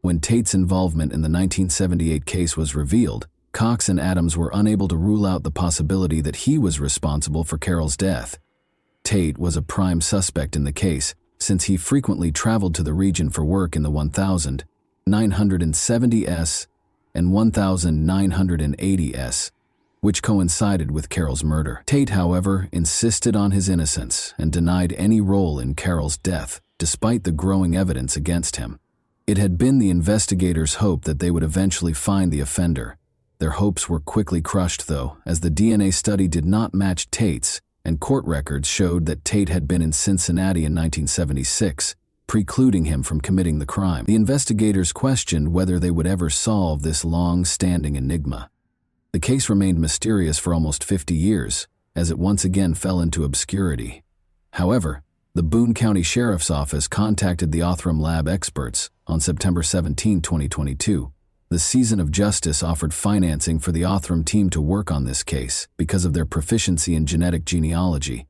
When Tate's involvement in the 1978 case was revealed, Cox and Adams were unable to rule out the possibility that he was responsible for Carol's death. Tate was a prime suspect in the case, since he frequently traveled to the region for work in the 1000, 970s, and 1980s, which coincided with Carol's murder. Tate, however, insisted on his innocence and denied any role in Carol's death, despite the growing evidence against him. It had been the investigators' hope that they would eventually find the offender. Their hopes were quickly crushed, though, as the DNA study did not match Tate's, and court records showed that Tate had been in Cincinnati in 1976, precluding him from committing the crime. The investigators questioned whether they would ever solve this long-standing enigma. The case remained mysterious for almost 50 years, as it once again fell into obscurity. However, the Boone County Sheriff's Office contacted the Othram Lab experts on September 17, 2022. The Season of Justice offered financing for the Othram team to work on this case because of their proficiency in genetic genealogy.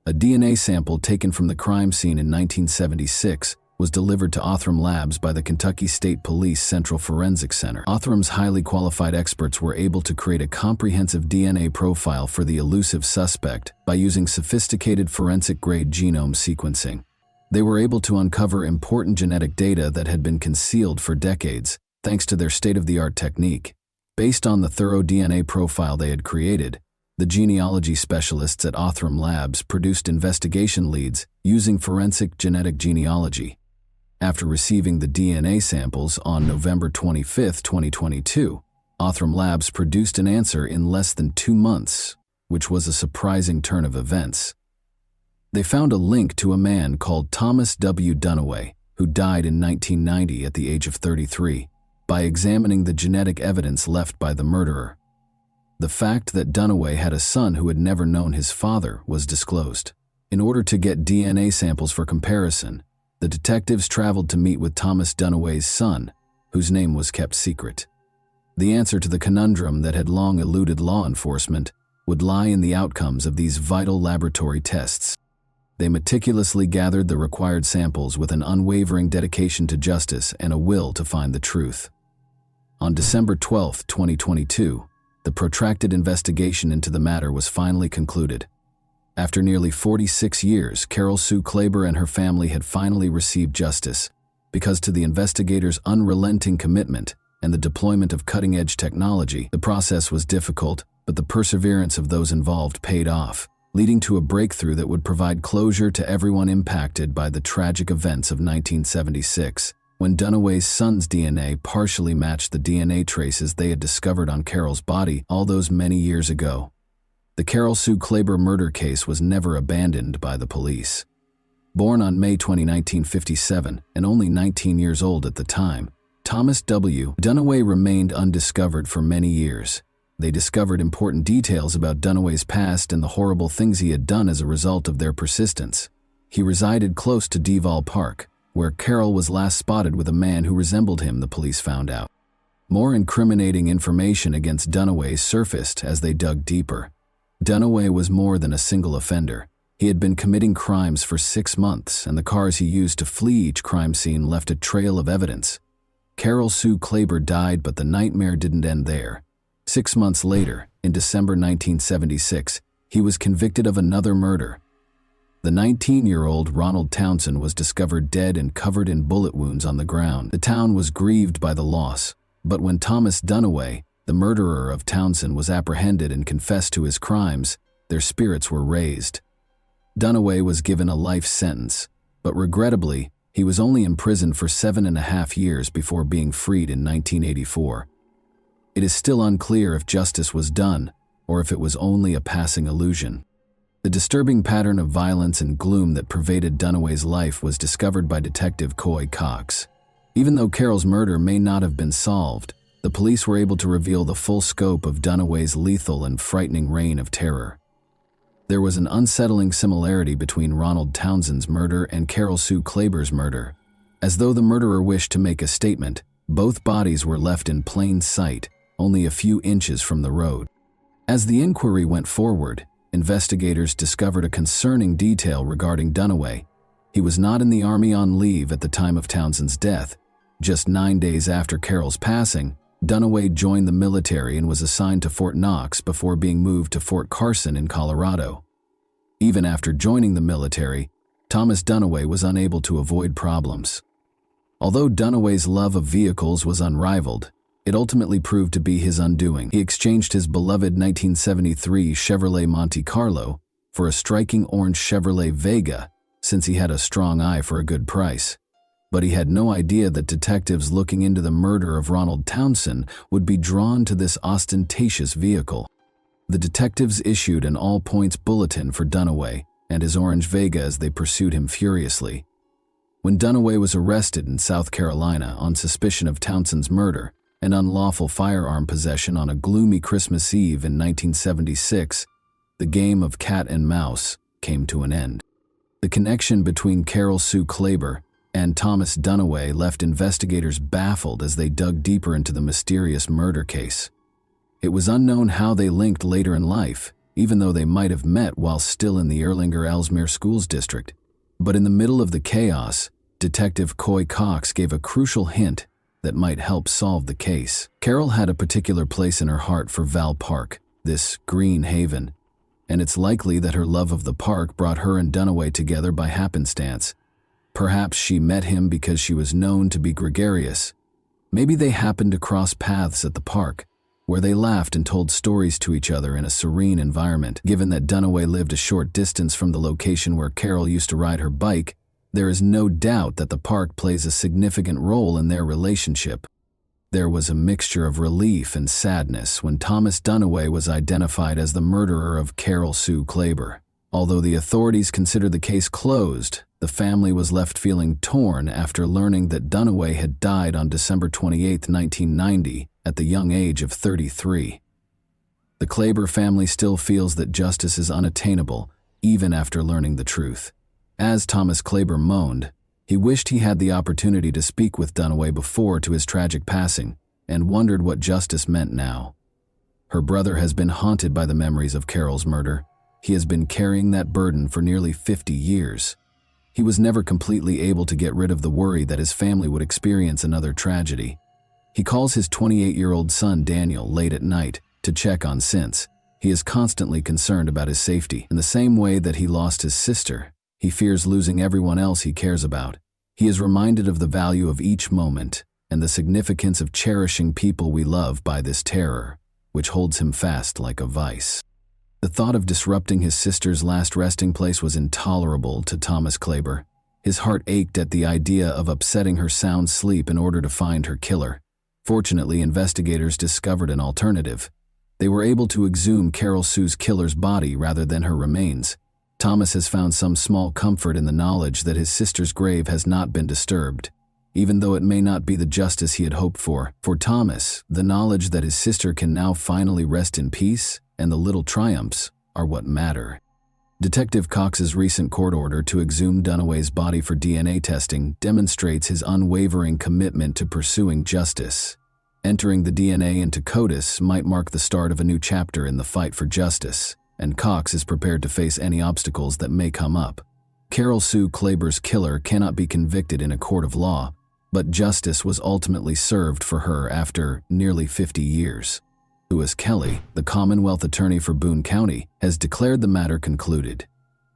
A DNA sample taken from the crime scene in 1976 was delivered to Othram Labs by the Kentucky State Police Central Forensic Center. Othram's highly qualified experts were able to create a comprehensive DNA profile for the elusive suspect by using sophisticated forensic-grade genome sequencing. They were able to uncover important genetic data that had been concealed for decades, thanks to their state-of-the-art technique. Based on the thorough DNA profile they had created, the genealogy specialists at Othram Labs produced investigation leads using forensic genetic genealogy. After receiving the DNA samples on November 25, 2022, Othram Labs produced an answer in less than 2 months, which was a surprising turn of events. They found a link to a man called Thomas W. Dunaway, who died in 1990 at the age of 33, by examining the genetic evidence left by the murderer. The fact that Dunaway had a son who had never known his father was disclosed. In order to get DNA samples for comparison, the detectives traveled to meet with Thomas Dunaway's son, whose name was kept secret. The answer to the conundrum that had long eluded law enforcement would lie in the outcomes of these vital laboratory tests. They meticulously gathered the required samples with an unwavering dedication to justice and a will to find the truth. On December 12, 2022, the protracted investigation into the matter was finally concluded. After nearly 46 years, Carol Sue Klaber and her family had finally received justice, because to the investigators' unrelenting commitment and the deployment of cutting-edge technology, the process was difficult, but the perseverance of those involved paid off, leading to a breakthrough that would provide closure to everyone impacted by the tragic events of 1976, when Dunaway's son's DNA partially matched the DNA traces they had discovered on Carol's body all those many years ago. The Carol Sue Klaber murder case was never abandoned by the police. Born on May 20, 1957, and only 19 years old at the time, Thomas W. Dunaway remained undiscovered for many years. They discovered important details about Dunaway's past and the horrible things he had done as a result of their persistence. He resided close to Deval Park, where Carol was last spotted with a man who resembled him, the police found out. More incriminating information against Dunaway surfaced as they dug deeper. Dunaway was more than a single offender. He had been committing crimes for 6 months, and the cars he used to flee each crime scene left a trail of evidence. Carol Sue Klaber died, but the nightmare didn't end there. 6 months later, in December 1976, he was convicted of another murder. The 19-year-old Ronald Townsend was discovered dead and covered in bullet wounds on the ground. The town was grieved by the loss, but when Thomas Dunaway, the murderer of Townsend, was apprehended and confessed to his crimes, their spirits were raised. Dunaway was given a life sentence, but regrettably, he was only imprisoned for 7.5 years before being freed in 1984. It is still unclear if justice was done, or if it was only a passing illusion. The disturbing pattern of violence and gloom that pervaded Dunaway's life was discovered by Detective Coy Cox. Even though Carol's murder may not have been solved, the police were able to reveal the full scope of Dunaway's lethal and frightening reign of terror. There was an unsettling similarity between Ronald Townsend's murder and Carol Sue Klaber's murder. As though the murderer wished to make a statement, both bodies were left in plain sight, only a few inches from the road. As the inquiry went forward, investigators discovered a concerning detail regarding Dunaway. He was not in the Army on leave at the time of Townsend's death. Just 9 days after Carol's passing, Dunaway joined the military and was assigned to Fort Knox before being moved to Fort Carson in Colorado. Even after joining the military, Thomas Dunaway was unable to avoid problems. Although Dunaway's love of vehicles was unrivaled, it ultimately proved to be his undoing. He exchanged his beloved 1973 Chevrolet Monte Carlo for a striking orange Chevrolet Vega, since he had a strong eye for a good price. But he had no idea that detectives looking into the murder of Ronald Townsend would be drawn to this ostentatious vehicle. The detectives issued an all-points bulletin for Dunaway and his orange Vega as they pursued him furiously. When Dunaway was arrested in South Carolina on suspicion of Townsend's murder and unlawful firearm possession on a gloomy Christmas Eve in 1976, the game of cat and mouse came to an end. The connection between Carol Sue Klaber and Thomas Dunaway left investigators baffled as they dug deeper into the mysterious murder case. It was unknown how they linked later in life, even though they might have met while still in the Erlanger-Ellesmere Schools District. But in the middle of the chaos, Detective Coy Cox gave a crucial hint that might help solve the case. Carol had a particular place in her heart for Val Park, this green haven, and it's likely that her love of the park brought her and Dunaway together by happenstance. Perhaps she met him because she was known to be gregarious. Maybe they happened to cross paths at the park, where they laughed and told stories to each other in a serene environment. Given that Dunaway lived a short distance from the location where Carol used to ride her bike, there is no doubt that the park plays a significant role in their relationship. There was a mixture of relief and sadness when Thomas Dunaway was identified as the murderer of Carol Sue Klaber. Although the authorities considered the case closed, the family was left feeling torn after learning that Dunaway had died on December 28, 1990, at the young age of 33. The Klaber family still feels that justice is unattainable, even after learning the truth. As Thomas Klaber moaned, he wished he had the opportunity to speak with Dunaway before to his tragic passing, and wondered what justice meant now. Her brother has been haunted by the memories of Carol's murder. He has been carrying that burden for nearly 50 years. He was never completely able to get rid of the worry that his family would experience another tragedy. He calls his 28-year-old son Daniel late at night to check on Since. He is constantly concerned about his safety. In the same way that he lost his sister, he fears losing everyone else he cares about. He is reminded of the value of each moment and the significance of cherishing people we love by this terror, which holds him fast like a vice. The thought of disrupting his sister's last resting place was intolerable to Thomas Klaber. His heart ached at the idea of upsetting her sound sleep in order to find her killer. Fortunately, investigators discovered an alternative. They were able to exhume Carol Sue's killer's body rather than her remains. Thomas has found some small comfort in the knowledge that his sister's grave has not been disturbed, even though it may not be the justice he had hoped for. For Thomas, the knowledge that his sister can now finally rest in peace and the little triumphs are what matter. Detective Cox's recent court order to exhume Dunaway's body for DNA testing demonstrates his unwavering commitment to pursuing justice. Entering the DNA into CODIS might mark the start of a new chapter in the fight for justice. and Cox is prepared to face any obstacles that may come up. Carol Sue Klaber's killer cannot be convicted in a court of law, but justice was ultimately served for her after nearly 50 years. Lewis Kelly, the Commonwealth Attorney for Boone County, has declared the matter concluded.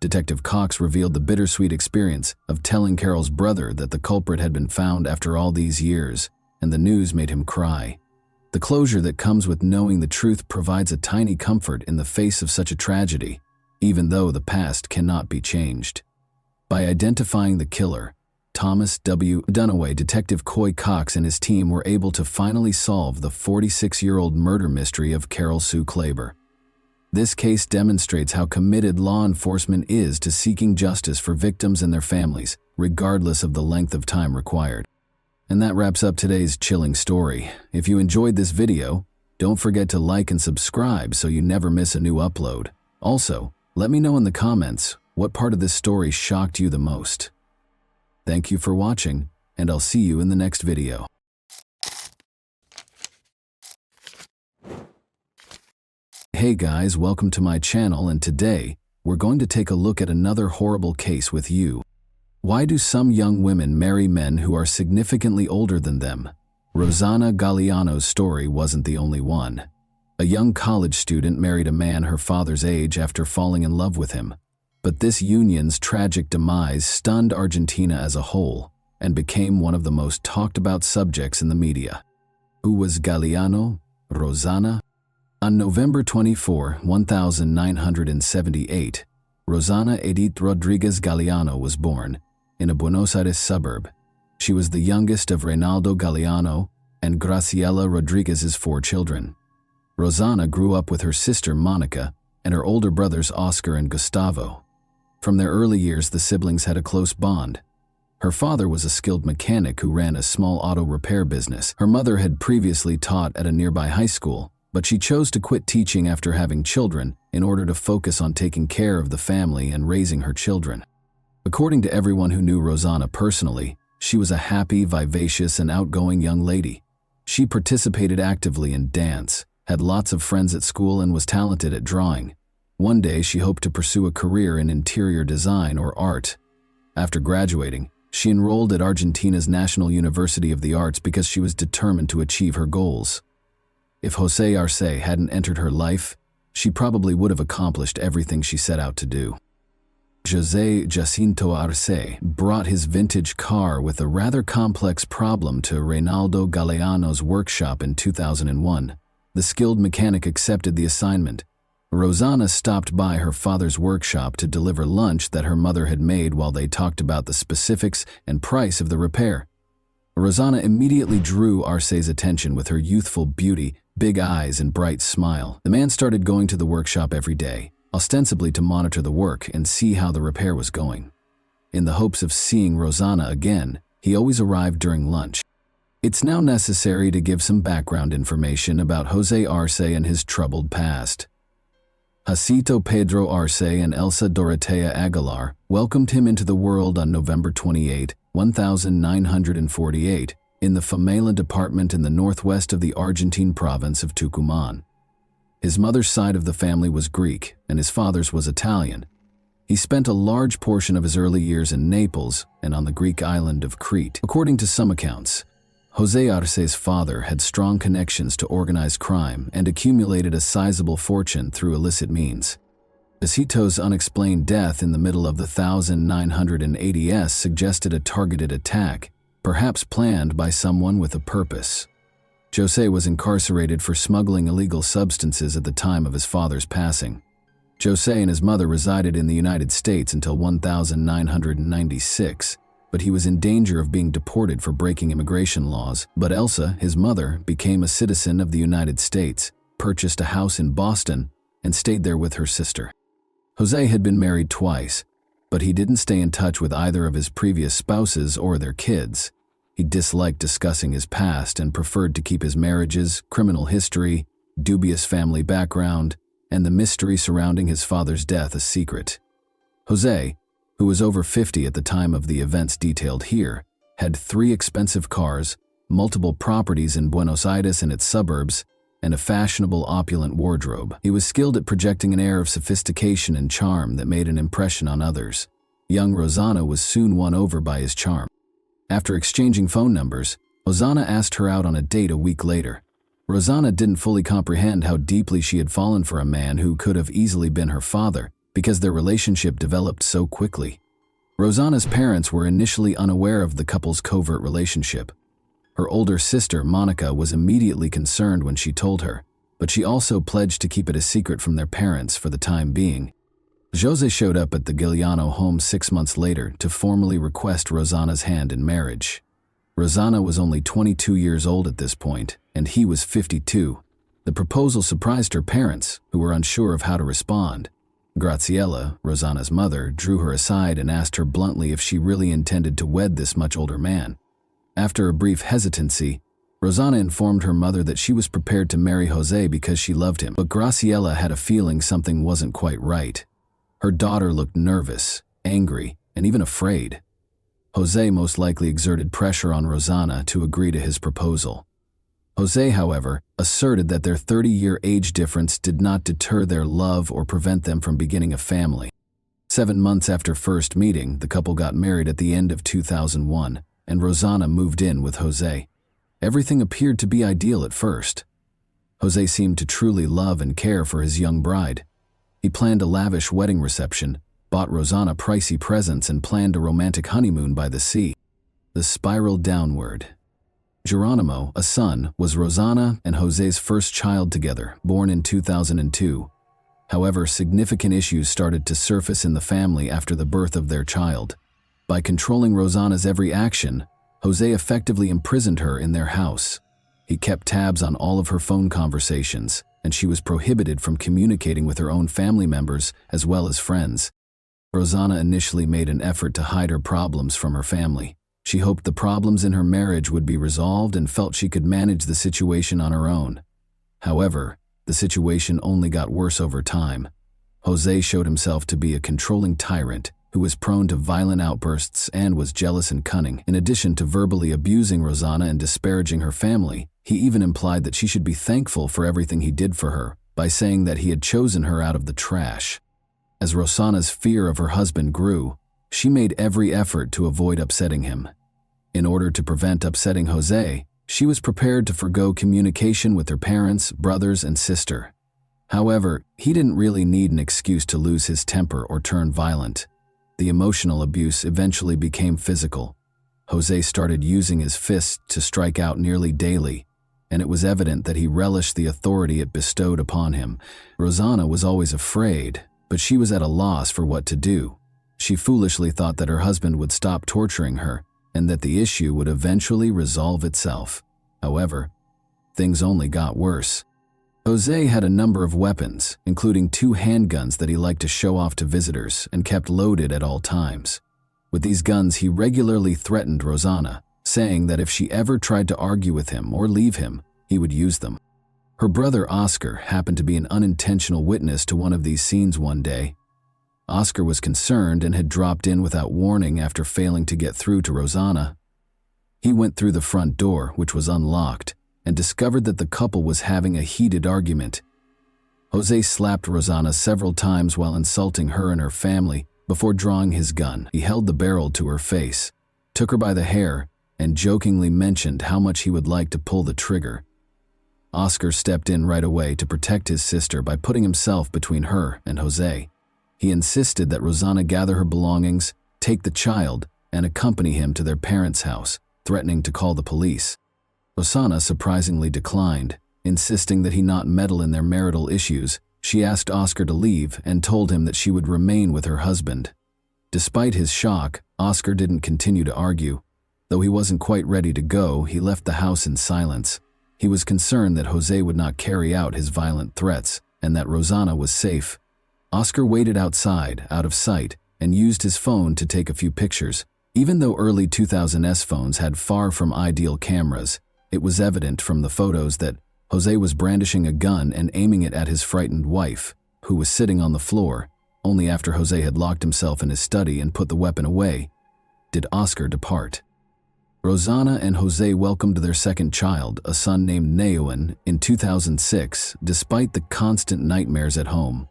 Detective Cox revealed the bittersweet experience of telling Carol's brother that the culprit had been found after all these years, and the news made him cry. The closure that comes with knowing the truth provides a tiny comfort in the face of such a tragedy, even though the past cannot be changed. By identifying the killer, Thomas W. Dunaway, Detective Coy Cox and his team were able to finally solve the 46-year-old murder mystery of Carol Sue Klaber. This case demonstrates how committed law enforcement is to seeking justice for victims and their families, regardless of the length of time required. And that wraps up today's chilling story. If you enjoyed this video, don't forget to like and subscribe so you never miss a new upload. Also, let me know in the comments what part of this story shocked you the most. Thank you for watching, and I'll see you in the next video. Hey guys, welcome to my channel, and today we're going to take a look at another horrible case with you. Why do some young women marry men who are significantly older than them? Rosanna Galliano's story wasn't the only one. A young college student married a man her father's age after falling in love with him. But this union's tragic demise stunned Argentina as a whole and became one of the most talked about subjects in the media. Who was Galliano? Rosanna? On November 24, 1978, Rosanna Edith Rodriguez Galliano was born in a Buenos Aires suburb. She was the youngest of Reynaldo Galliano and Graciela Rodriguez's 4 children. Rosanna grew up with her sister Monica and her older brothers Oscar and Gustavo. From their early years, the siblings had a close bond. Her father was a skilled mechanic who ran a small auto repair business. Her mother had previously taught at a nearby high school, but she chose to quit teaching after having children in order to focus on taking care of the family and raising her children. According to everyone who knew Rosanna personally, she was a happy, vivacious, and outgoing young lady. She participated actively in dance, had lots of friends at school, and was talented at drawing. One day, she hoped to pursue a career in interior design or art. After graduating, she enrolled at Argentina's National University of the Arts because she was determined to achieve her goals. If José Arce hadn't entered her life, she probably would have accomplished everything she set out to do. José Jacinto Arce brought his vintage car with a rather complex problem to Reynaldo Galliano's workshop in 2001. The skilled mechanic accepted the assignment. Rosanna stopped by her father's workshop to deliver lunch that her mother had made while they talked about the specifics and price of the repair. Rosanna immediately drew Arce's attention with her youthful beauty, big eyes, and bright smile. The man started going to the workshop every day, ostensibly to monitor the work and see how the repair was going. In the hopes of seeing Rosanna again, he always arrived during lunch. It's now necessary to give some background information about José Arce and his troubled past. Jacinto Pedro Arce and Elsa Dorotea Aguilar welcomed him into the world on November 28, 1948, in the Famela department in the northwest of the Argentine province of Tucumán. His mother's side of the family was Greek, and his father's was Italian. He spent a large portion of his early years in Naples and on the Greek island of Crete. According to some accounts, José Arce's father had strong connections to organized crime and accumulated a sizable fortune through illicit means. Jacinto's unexplained death in the middle of the 1980s suggested a targeted attack, perhaps planned by someone with a purpose. José was incarcerated for smuggling illegal substances at the time of his father's passing. José and his mother resided in the United States until 1996, but he was in danger of being deported for breaking immigration laws. But Elsa, his mother, became a citizen of the United States, purchased a house in Boston, and stayed there with her sister. José had been married twice, but he didn't stay in touch with either of his previous spouses or their kids. He disliked discussing his past and preferred to keep his marriages, criminal history, dubious family background, and the mystery surrounding his father's death a secret. José, who was over 50 at the time of the events detailed here, had 3 expensive cars, multiple properties in Buenos Aires and its suburbs, and a fashionable, opulent wardrobe. He was skilled at projecting an air of sophistication and charm that made an impression on others. Young Rosanna was soon won over by his charm. After exchanging phone numbers, Rosanna asked her out on a date a week later. Rosanna didn't fully comprehend how deeply she had fallen for a man who could have easily been her father because their relationship developed so quickly. Rosanna's parents were initially unaware of the couple's covert relationship. Her older sister, Monica, was immediately concerned when she told her, but she also pledged to keep it a secret from their parents for the time being. José showed up at the Giuliano home 6 months later to formally request Rosanna's hand in marriage. Rosanna was only 22 years old at this point, and he was 52. The proposal surprised her parents, who were unsure of how to respond. Graziella, Rosanna's mother, drew her aside and asked her bluntly if she really intended to wed this much older man. After a brief hesitancy, Rosanna informed her mother that she was prepared to marry José because she loved him, but Graziella had a feeling something wasn't quite right. Her daughter looked nervous, angry, and even afraid. José most likely exerted pressure on Rosanna to agree to his proposal. José, however, asserted that their 30-year age difference did not deter their love or prevent them from beginning a family. 7 months after first meeting, the couple got married at the end of 2001, and Rosanna moved in with José. Everything appeared to be ideal at first. José seemed to truly love and care for his young bride. He planned a lavish wedding reception, bought Rosanna pricey presents, and planned a romantic honeymoon by the sea. The spiraled downward. Geronimo, a son, was Rosanna and José's first child together, born in 2002. However, significant issues started to surface in the family after the birth of their child. By controlling Rosanna's every action, José effectively imprisoned her in their house. He kept tabs on all of her phone conversations, and she was prohibited from communicating with her own family members as well as friends. Rosanna initially made an effort to hide her problems from her family. She hoped the problems in her marriage would be resolved and felt she could manage the situation on her own. However, the situation only got worse over time. José showed himself to be a controlling tyrant who was prone to violent outbursts and was jealous and cunning. In addition to verbally abusing Rosanna and disparaging her family, he even implied that she should be thankful for everything he did for her by saying that he had chosen her out of the trash. As Rosanna's fear of her husband grew, she made every effort to avoid upsetting him. In order to prevent upsetting José, she was prepared to forgo communication with her parents, brothers, and sister. However, he didn't really need an excuse to lose his temper or turn violent. The emotional abuse eventually became physical. José started using his fists to strike out nearly daily, and it was evident that he relished the authority it bestowed upon him. Rosanna was always afraid, but she was at a loss for what to do. She foolishly thought that her husband would stop torturing her and that the issue would eventually resolve itself. However, things only got worse. José had a number of weapons, including 2 handguns that he liked to show off to visitors and kept loaded at all times. With these guns, he regularly threatened Rosanna, saying that if she ever tried to argue with him or leave him, he would use them. Her brother Oscar happened to be an unintentional witness to one of these scenes one day. Oscar was concerned and had dropped in without warning after failing to get through to Rosanna. He went through the front door, which was unlocked, and discovered that the couple was having a heated argument. José slapped Rosanna several times while insulting her and her family before drawing his gun. He held the barrel to her face, took her by the hair, and jokingly mentioned how much he would like to pull the trigger. Oscar stepped in right away to protect his sister by putting himself between her and José. He insisted that Rosanna gather her belongings, take the child, and accompany him to their parents' house, threatening to call the police. Rosanna surprisingly declined, insisting that he not meddle in their marital issues. She asked Oscar to leave and told him that she would remain with her husband. Despite his shock, Oscar didn't continue to argue. Though he wasn't quite ready to go, he left the house in silence. He was concerned that José would not carry out his violent threats and that Rosanna was safe. Oscar waited outside, out of sight, and used his phone to take a few pictures. Even though early 2000s phones had far from ideal cameras, it was evident from the photos that José was brandishing a gun and aiming it at his frightened wife, who was sitting on the floor. Only after José had locked himself in his study and put the weapon away did Oscar depart. Rosanna and Jose welcomed their second child, a son named Neuan, in 2006, despite the constant nightmares at home.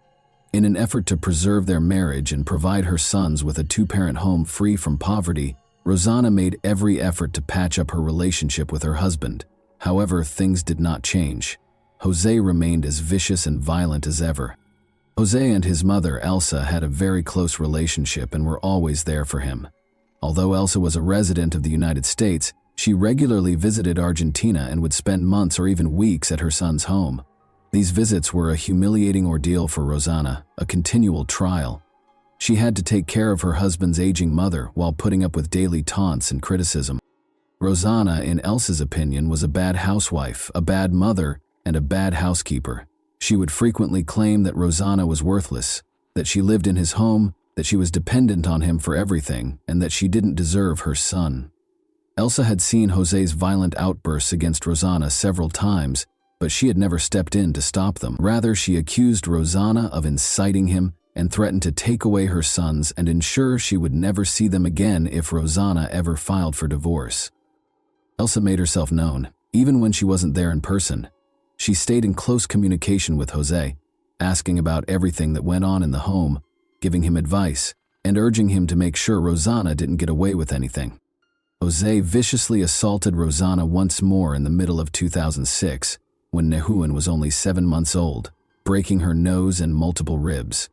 In an effort to preserve their marriage and provide her sons with a two-parent home free from poverty, Rosanna made every effort to patch up her relationship with her husband. However, things did not change. Jose remained as vicious and violent as ever. Jose and his mother, Elsa, had a very close relationship and were always there for him. Although Elsa was a resident of the United States, she regularly visited Argentina and would spend months or even weeks at her son's home. These visits were a humiliating ordeal for Rosanna, a continual trial. She had to take care of her husband's aging mother while putting up with daily taunts and criticism. Rosanna, in Elsa's opinion, was a bad housewife, a bad mother, and a bad housekeeper. She would frequently claim that Rosanna was worthless, that she lived in his home, that she was dependent on him for everything, and that she didn't deserve her son. Elsa had seen Jose's violent outbursts against Rosanna several times, but she had never stepped in to stop them. Rather, she accused Rosanna of inciting him and threatened to take away her sons and ensure she would never see them again if Rosanna ever filed for divorce. Elsa made herself known, even when she wasn't there in person. She stayed in close communication with Jose, asking about everything that went on in the home, giving him advice, and urging him to make sure Rosanna didn't get away with anything. Jose viciously assaulted Rosanna once more in the middle of 2006, when Neuan was only 7 months old, breaking her nose and multiple ribs.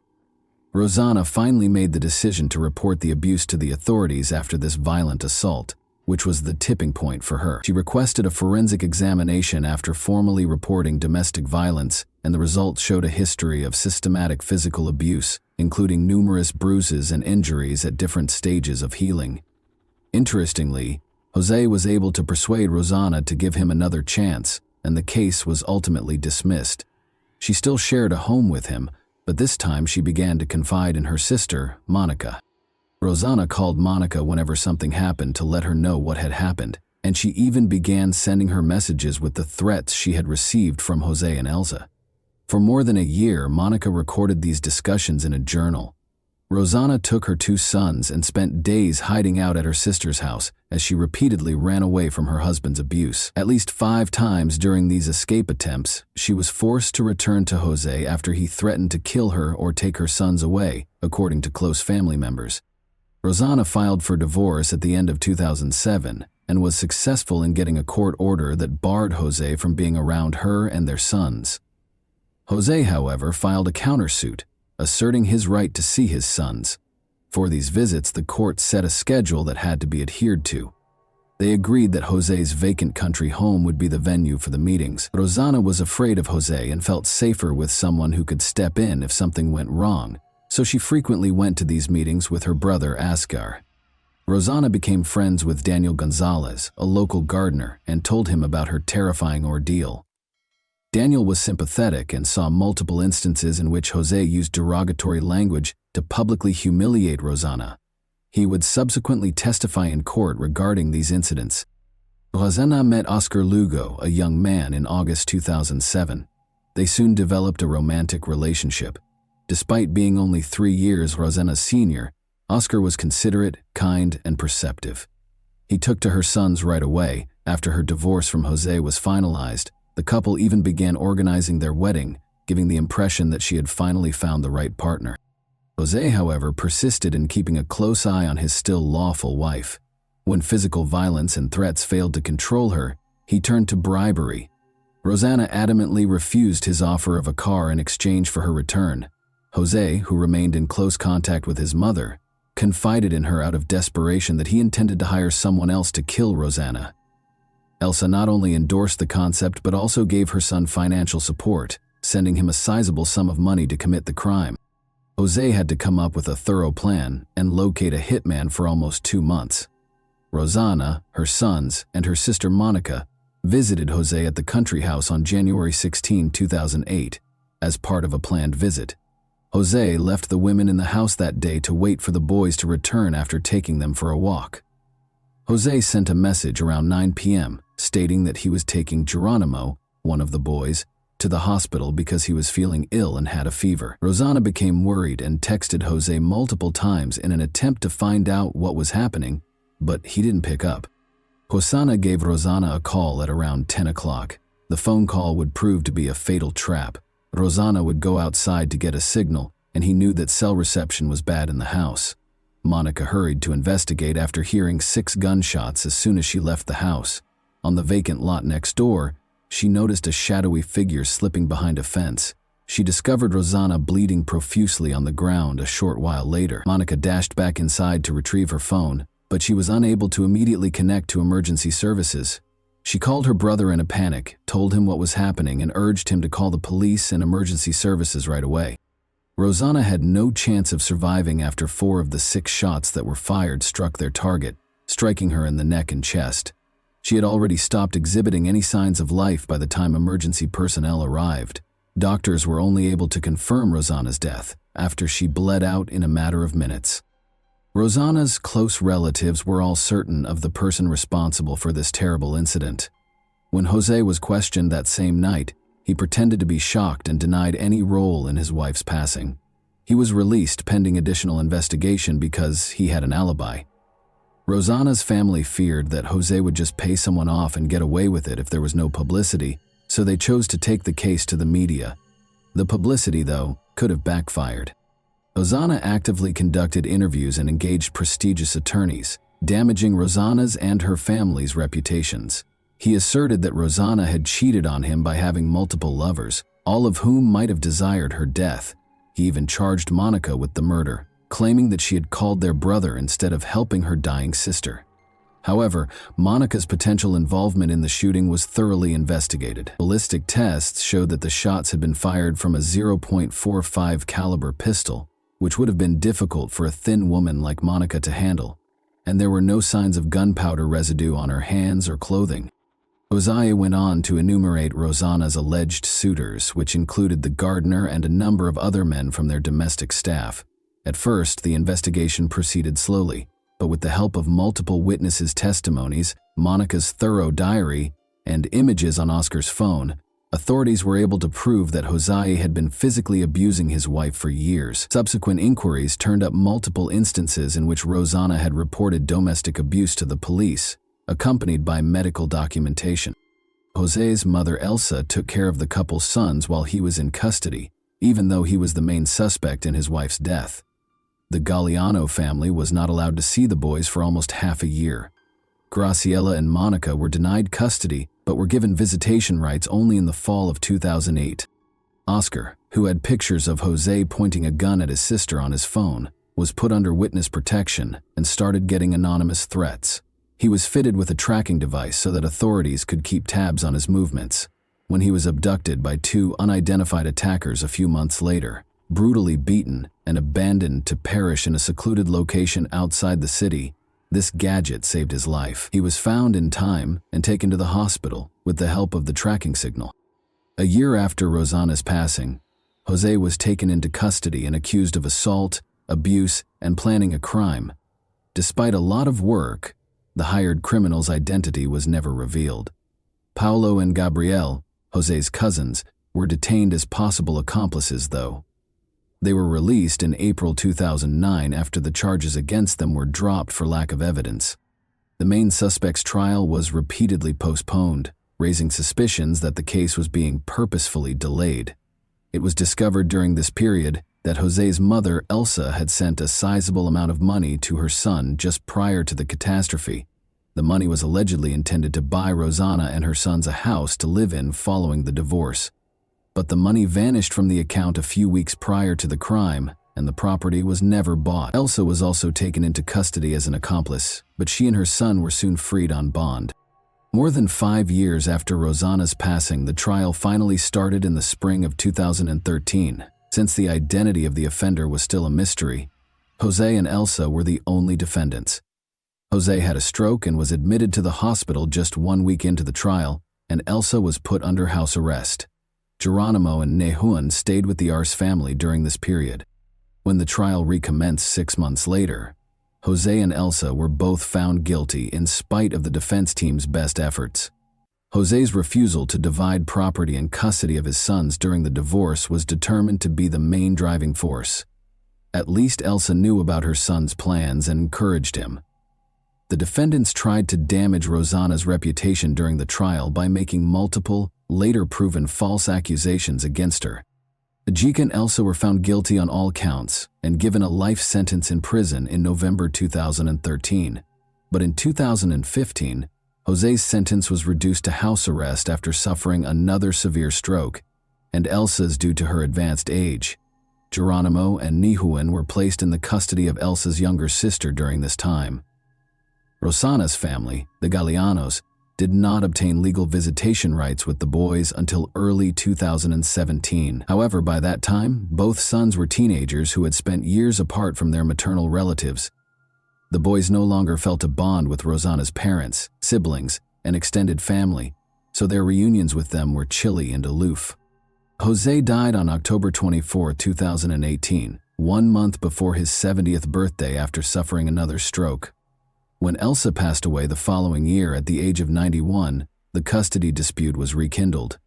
Rosanna finally made the decision to report the abuse to the authorities after this violent assault, which was the tipping point for her. She requested a forensic examination after formally reporting domestic violence, and the results showed a history of systematic physical abuse, including numerous bruises and injuries at different stages of healing. Interestingly, Jose was able to persuade Rosanna to give him another chance, and the case was ultimately dismissed. She still shared a home with him, but this time she began to confide in her sister, Monica. Rosanna called Monica whenever something happened to let her know what had happened, and she even began sending her messages with the threats she had received from Jose and Elsa. For more than a year, Monica recorded these discussions in a journal. Rosanna took her 2 sons and spent days hiding out at her sister's house as she repeatedly ran away from her husband's abuse. At least 5 times during these escape attempts, she was forced to return to Jose after he threatened to kill her or take her sons away, according to close family members. Rosanna filed for divorce at the end of 2007 and was successful in getting a court order that barred Jose from being around her and their sons. Jose, however, filed a countersuit, asserting his right to see his sons. For these visits, the court set a schedule that had to be adhered to. They agreed that Jose's vacant country home would be the venue for the meetings. Rosanna was afraid of Jose and felt safer with someone who could step in if something went wrong, so she frequently went to these meetings with her brother Asgar. Rosanna became friends with Daniel Gonzalez, a local gardener, and told him about her terrifying ordeal. Daniel was sympathetic and saw multiple instances in which Jose used derogatory language to publicly humiliate Rosanna. He would subsequently testify in court regarding these incidents. Rosanna met Oscar Lugo, a young man, in August 2007. They soon developed a romantic relationship. Despite being only 3 years Rosanna's senior, Oscar was considerate, kind, and perceptive. He took to her sons right away. After her divorce from Jose was finalized, the couple even began organizing their wedding, giving the impression that she had finally found the right partner. Jose, however, persisted in keeping a close eye on his still lawful wife. When physical violence and threats failed to control her, he turned to bribery. Rosanna adamantly refused his offer of a car in exchange for her return. Jose, who remained in close contact with his mother, confided in her out of desperation that he intended to hire someone else to kill Rosanna. Elsa not only endorsed the concept but also gave her son financial support, sending him a sizable sum of money to commit the crime. Jose had to come up with a thorough plan and locate a hitman for almost 2 months. Rosanna, her sons, and her sister Monica visited Jose at the country house on January 16, 2008, as part of a planned visit. Jose left the women in the house that day to wait for the boys to return after taking them for a walk. Jose sent a message around 9 p.m. stating that he was taking Geronimo, one of the boys, to the hospital because he was feeling ill and had a fever. Rosanna became worried and texted Jose multiple times in an attempt to find out what was happening, but he didn't pick up. Hosanna gave Rosanna a call at around 10 o'clock. The phone call would prove to be a fatal trap. Rosanna would go outside to get a signal, and he knew that cell reception was bad in the house. Monica hurried to investigate after hearing 6 gunshots as soon as she left the house. On the vacant lot next door, she noticed a shadowy figure slipping behind a fence. She discovered Rosanna bleeding profusely on the ground a short while later. Monica dashed back inside to retrieve her phone, but she was unable to immediately connect to emergency services. She called her brother in a panic, told him what was happening, and urged him to call the police and emergency services right away. Rosanna had no chance of surviving after 4 of the 6 shots that were fired struck their target, striking her in the neck and chest. She had already stopped exhibiting any signs of life by the time emergency personnel arrived. Doctors were only able to confirm Rosanna's death after she bled out in a matter of minutes. Rosanna's close relatives were all certain of the person responsible for this terrible incident. When Jose was questioned that same night, he pretended to be shocked and denied any role in his wife's passing. He was released pending additional investigation because he had an alibi. Rosanna's family feared that Jose would just pay someone off and get away with it if there was no publicity, so they chose to take the case to the media. The publicity, though, could have backfired. Hosanna actively conducted interviews and engaged prestigious attorneys, damaging Rosanna's and her family's reputations. He asserted that Rosanna had cheated on him by having multiple lovers, all of whom might have desired her death. He even charged Monica with the murder, claiming that she had called their brother instead of helping her dying sister. However, Monica's potential involvement in the shooting was thoroughly investigated. Ballistic tests showed that the shots had been fired from a .45 caliber pistol, which would have been difficult for a thin woman like Monica to handle, and there were no signs of gunpowder residue on her hands or clothing. Josiah went on to enumerate Rosanna's alleged suitors, which included the gardener and a number of other men from their domestic staff. At first, the investigation proceeded slowly, but with the help of multiple witnesses' testimonies, Monica's thorough diary, and images on Oscar's phone, authorities were able to prove that Josiah had been physically abusing his wife for years. Subsequent inquiries turned up multiple instances in which Rosanna had reported domestic abuse to the police, accompanied by medical documentation. Jose's mother Elsa took care of the couple's sons while he was in custody, even though he was the main suspect in his wife's death. The Galliano family was not allowed to see the boys for almost half a year. Graciela and Monica were denied custody, but were given visitation rights only in the fall of 2008. Oscar, who had pictures of Jose pointing a gun at his sister on his phone, was put under witness protection and started getting anonymous threats. He was fitted with a tracking device so that authorities could keep tabs on his movements. When he was abducted by 2 unidentified attackers a few months later, brutally beaten and abandoned to perish in a secluded location outside the city, this gadget saved his life. He was found in time and taken to the hospital with the help of the tracking signal. A year after Rosanna's passing, Jose was taken into custody and accused of assault, abuse, and planning a crime. Despite a lot of work, the hired criminal's identity was never revealed. Paulo and Gabrielle, Jose's cousins, were detained as possible accomplices, though. They were released in April 2009 after the charges against them were dropped for lack of evidence. The main suspect's trial was repeatedly postponed, raising suspicions that the case was being purposefully delayed. It was discovered during this period that Jose's mother, Elsa, had sent a sizable amount of money to her son just prior to the catastrophe. The money was allegedly intended to buy Rosanna and her sons a house to live in following the divorce. But the money vanished from the account a few weeks prior to the crime, and the property was never bought. Elsa was also taken into custody as an accomplice, but she and her son were soon freed on bond. More than 5 years after Rosanna's passing, the trial finally started in the spring of 2013. Since the identity of the offender was still a mystery, Jose and Elsa were the only defendants. Jose had a stroke and was admitted to the hospital just 1 week into the trial, and Elsa was put under house arrest. Geronimo and Nehuen stayed with the Arce family during this period. When the trial recommenced 6 months later, Jose and Elsa were both found guilty in spite of the defense team's best efforts. Jose's refusal to divide property and custody of his sons during the divorce was determined to be the main driving force. At least Elsa knew about her son's plans and encouraged him. The defendants tried to damage Rosanna's reputation during the trial by making multiple, later proven false accusations against her. Ajika and Elsa were found guilty on all counts and given a life sentence in prison in November 2013. But in 2015, Jose's sentence was reduced to house arrest after suffering another severe stroke, and Elsa's due to her advanced age. Geronimo and Nihuan were placed in the custody of Elsa's younger sister during this time. Rosanna's family, the Galeanos, did not obtain legal visitation rights with the boys until early 2017. However, by that time, both sons were teenagers who had spent years apart from their maternal relatives. The boys no longer felt a bond with Rosanna's parents, siblings, and extended family, so their reunions with them were chilly and aloof. Jose died on October 24, 2018, 1 month before his 70th birthday after suffering another stroke. When Elsa passed away the following year at the age of 91, the custody dispute was rekindled.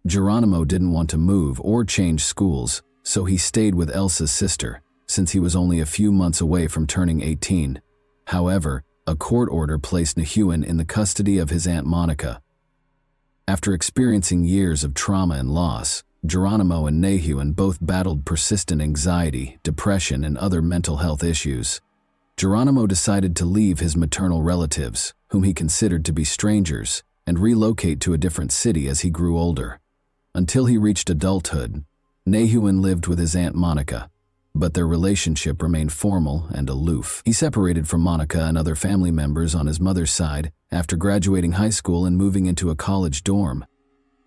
Geronimo didn't want to move or change schools, so he stayed with Elsa's sister, since he was only a few months away from turning 18. However, a court order placed Nihuan in the custody of his Aunt Monica. After experiencing years of trauma and loss, Geronimo and Nihuan both battled persistent anxiety, depression, and other mental health issues. Geronimo decided to leave his maternal relatives, whom he considered to be strangers, and relocate to a different city as he grew older. Until he reached adulthood, Nihuan lived with his Aunt Monica, but their relationship remained formal and aloof. He separated from Monica and other family members on his mother's side after graduating high school and moving into a college dorm.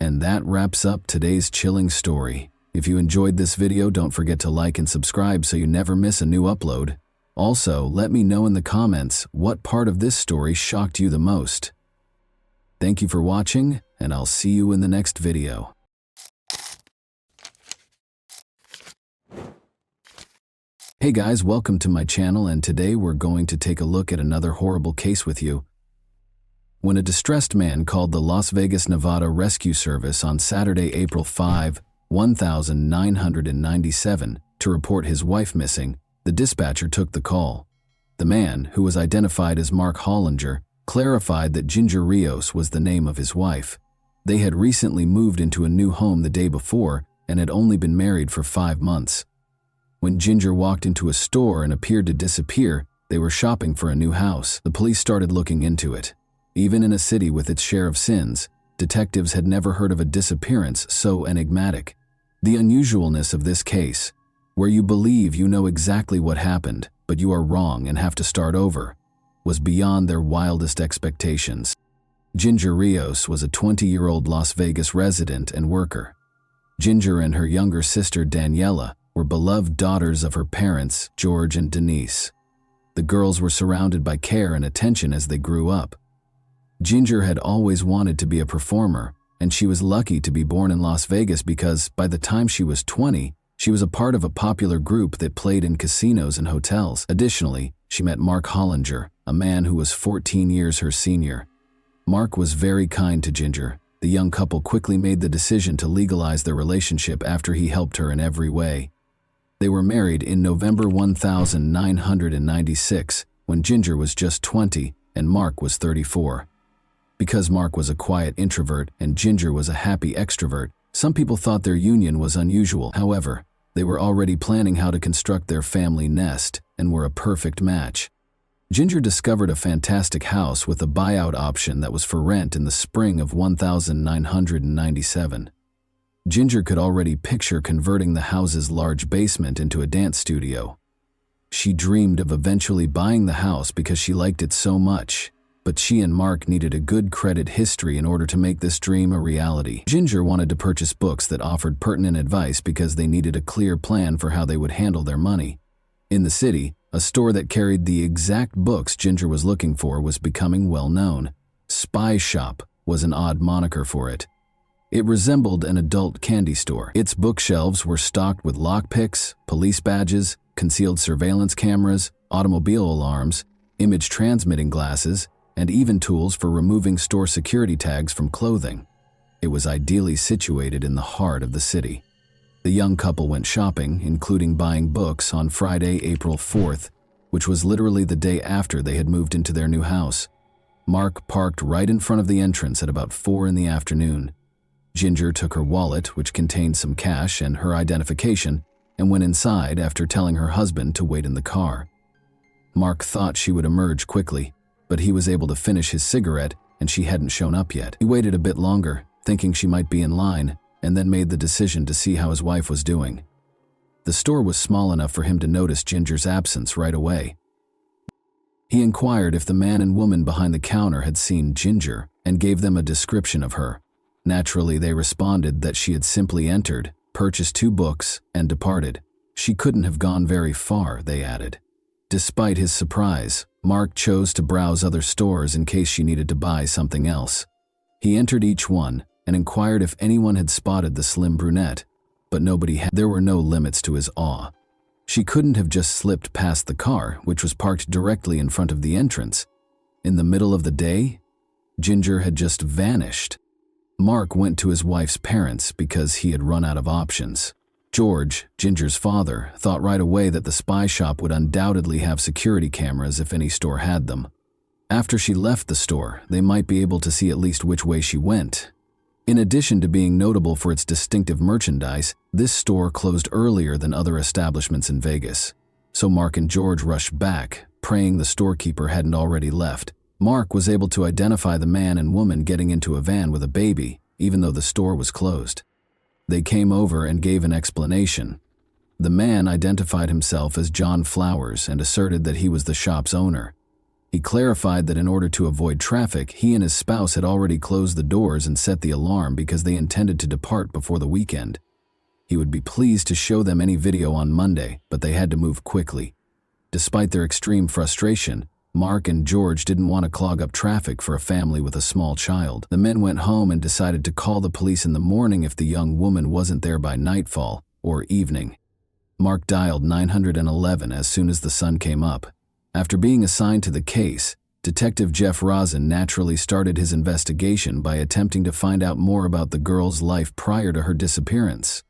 And that wraps up today's chilling story. If you enjoyed this video, don't forget to like and subscribe so you never miss a new upload. Also, let me know in the comments what part of this story shocked you the most. Thank you for watching, and I'll see you in the next video. Hey guys, welcome to my channel, and today we're going to take a look at another horrible case with you. When a distressed man called the Las Vegas, Nevada Rescue Service on Saturday, April 5, 1997, to report his wife missing, the dispatcher took the call. The man, who was identified as Mark Hollinger, clarified that Ginger Rios was the name of his wife. They had recently moved into a new home the day before and had only been married for 5 months. When Ginger walked into a store and appeared to disappear, they were shopping for a new house. The police started looking into it. Even in a city with its share of sins, detectives had never heard of a disappearance so enigmatic. The unusualness of this case, where you believe you know exactly what happened, but you are wrong and have to start over, was beyond their wildest expectations. Ginger Rios was a 20-year-old Las Vegas resident and worker. Ginger and her younger sister Daniela were beloved daughters of her parents, George and Denise. The girls were surrounded by care and attention as they grew up. Ginger had always wanted to be a performer, and she was lucky to be born in Las Vegas because by the time she was 20, she was a part of a popular group that played in casinos and hotels. Additionally, she met Mark Hollinger, a man who was 14 years her senior. Mark was very kind to Ginger. The young couple quickly made the decision to legalize their relationship after he helped her in every way. They were married in November 1996, when Ginger was just 20 and Mark was 34. Because Mark was a quiet introvert and Ginger was a happy extrovert, some people thought their union was unusual. However, they were already planning how to construct their family nest and were a perfect match. Ginger discovered a fantastic house with a buyout option that was for rent in the spring of 1997. Ginger could already picture converting the house's large basement into a dance studio. She dreamed of eventually buying the house because she liked it so much, but she and Mark needed a good credit history in order to make this dream a reality. Ginger wanted to purchase books that offered pertinent advice because they needed a clear plan for how they would handle their money. In the city, a store that carried the exact books Ginger was looking for was becoming well known. Spy Shop was an odd moniker for it. It resembled an adult candy store. Its bookshelves were stocked with lockpicks, police badges, concealed surveillance cameras, automobile alarms, image transmitting glasses, and even tools for removing store security tags from clothing. It was ideally situated in the heart of the city. The young couple went shopping, including buying books, on Friday, April 4th, which was literally the day after they had moved into their new house. Mark parked right in front of the entrance at about 4 in the afternoon. Ginger took her wallet, which contained some cash and her identification, and went inside after telling her husband to wait in the car. Mark thought she would emerge quickly, but he was able to finish his cigarette and she hadn't shown up yet. He waited a bit longer, thinking she might be in line, and then made the decision to see how his wife was doing. The store was small enough for him to notice Ginger's absence right away. He inquired if the man and woman behind the counter had seen Ginger and gave them a description of her. Naturally, they responded that she had simply entered, purchased 2 books, and departed. She couldn't have gone very far, they added. Despite his surprise, Mark chose to browse other stores in case she needed to buy something else. He entered each one and inquired if anyone had spotted the slim brunette, but nobody had. There were no limits to his awe. She couldn't have just slipped past the car, which was parked directly in front of the entrance. In the middle of the day, Ginger had just vanished. Mark went to his wife's parents because he had run out of options. George, Ginger's father, thought right away that the spy shop would undoubtedly have security cameras if any store had them. After she left the store, they might be able to see at least which way she went. In addition to being notable for its distinctive merchandise, this store closed earlier than other establishments in Vegas. So Mark and George rushed back, praying the storekeeper hadn't already left. Mark was able to identify the man and woman getting into a van with a baby, even though the store was closed. They came over and gave an explanation. The man identified himself as John Flowers and asserted that he was the shop's owner. He clarified that in order to avoid traffic, he and his spouse had already closed the doors and set the alarm because they intended to depart before the weekend. He would be pleased to show them any video on Monday, but they had to move quickly. Despite their extreme frustration, Mark and George didn't want to clog up traffic for a family with a small child. The men went home and decided to call the police in the morning if the young woman wasn't there by nightfall or evening. Mark dialed 911 as soon as the sun came up. After being assigned to the case, Detective Jeff Rosen naturally started his investigation by attempting to find out more about the girl's life prior to her disappearance.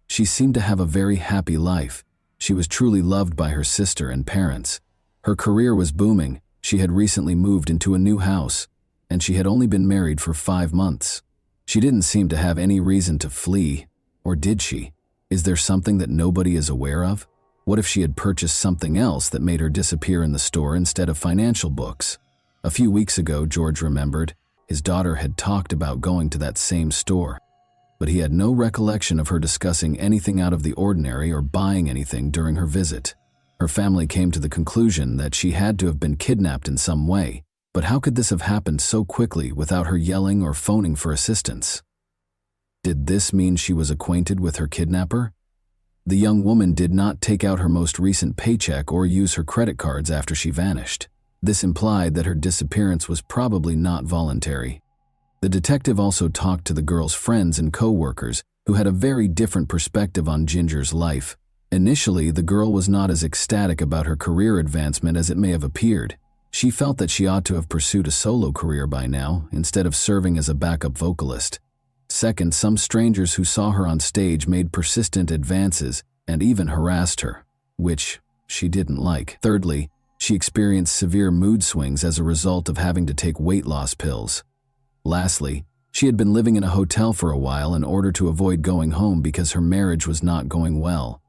She seemed to have a very happy life. She was truly loved by her sister and parents. Her career was booming. She had recently moved into a new house, and she had only been married for 5 months. She didn't seem to have any reason to flee, or did she? Is there something that nobody is aware of? What if she had purchased something else that made her disappear in the store instead of financial books? A few weeks ago, George remembered, his daughter had talked about going to that same store, but he had no recollection of her discussing anything out of the ordinary or buying anything during her visit. Her family came to the conclusion that she had to have been kidnapped in some way, but how could this have happened so quickly without her yelling or phoning for assistance? Did this mean she was acquainted with her kidnapper? The young woman did not take out her most recent paycheck or use her credit cards after she vanished. This implied that her disappearance was probably not voluntary. The detective also talked to the girl's friends and co-workers, who had a very different perspective on Ginger's life. Initially, the girl was not as ecstatic about her career advancement as it may have appeared. She felt that she ought to have pursued a solo career by now, instead of serving as a backup vocalist. Second, some strangers who saw her on stage made persistent advances and even harassed her, which she didn't like. Thirdly, she experienced severe mood swings as a result of having to take weight loss pills. Lastly, she had been living in a hotel for a while in order to avoid going home because her marriage was not going well.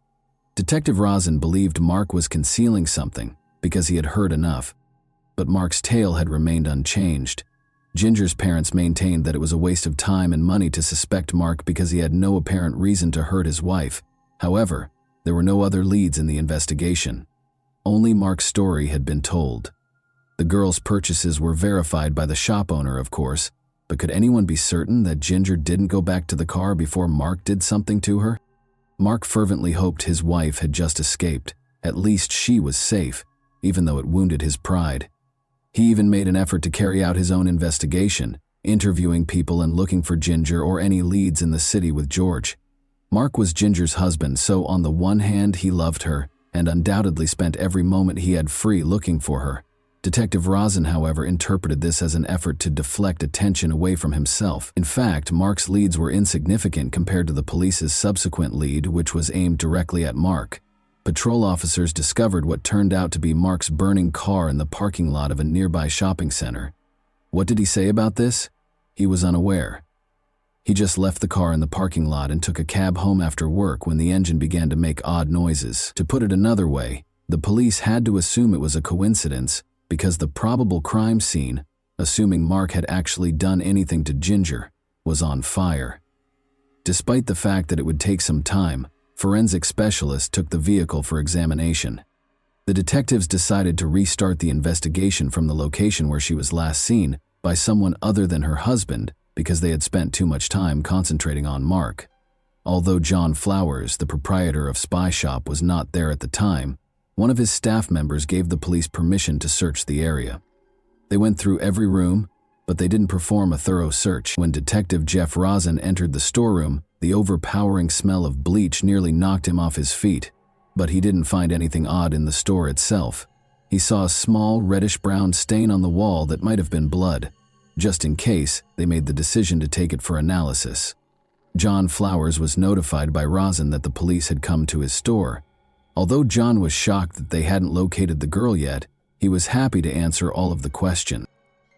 Detective Rosen believed Mark was concealing something because he had heard enough, but Mark's tale had remained unchanged. Ginger's parents maintained that it was a waste of time and money to suspect Mark because he had no apparent reason to hurt his wife. However, there were no other leads in the investigation. Only Mark's story had been told. The girl's purchases were verified by the shop owner, of course, but could anyone be certain that Ginger didn't go back to the car before Mark did something to her? Mark fervently hoped his wife had just escaped. At least she was safe, even though it wounded his pride. He even made an effort to carry out his own investigation, interviewing people and looking for Ginger or any leads in the city with George. Mark was Ginger's husband, so on the one hand he loved her, and undoubtedly spent every moment he had free looking for her. Detective Rosen, however, interpreted this as an effort to deflect attention away from himself. In fact, Mark's leads were insignificant compared to the police's subsequent lead, which was aimed directly at Mark. patrol officers discovered what turned out to be Mark's burning car in the parking lot of a nearby shopping center. What did he say about this? He was unaware. He just left the car in the parking lot and took a cab home after work when the engine began to make odd noises. To put it another way, the police had to assume it was a coincidence because the probable crime scene, assuming Mark had actually done anything to Ginger, was on fire. Despite the fact that it would take some time, forensic specialists took the vehicle for examination. The detectives decided to restart the investigation from the location where she was last seen by someone other than her husband because they had spent too much time concentrating on Mark. Although John Flowers, the proprietor of Spy Shop, was not there at the time, one of his staff members gave the police permission to search the area. They went through every room, but they didn't perform a thorough search. When Detective Jeff Rosen entered the storeroom, the overpowering smell of bleach nearly knocked him off his feet. But he didn't find anything odd in the store itself. He saw a small reddish-brown stain on the wall that might have been blood. Just in case, they made the decision to take it for analysis. John Flowers was notified by Rosen that the police had come to his store. Although John was shocked that they hadn't located the girl yet, he was happy to answer all of the questions.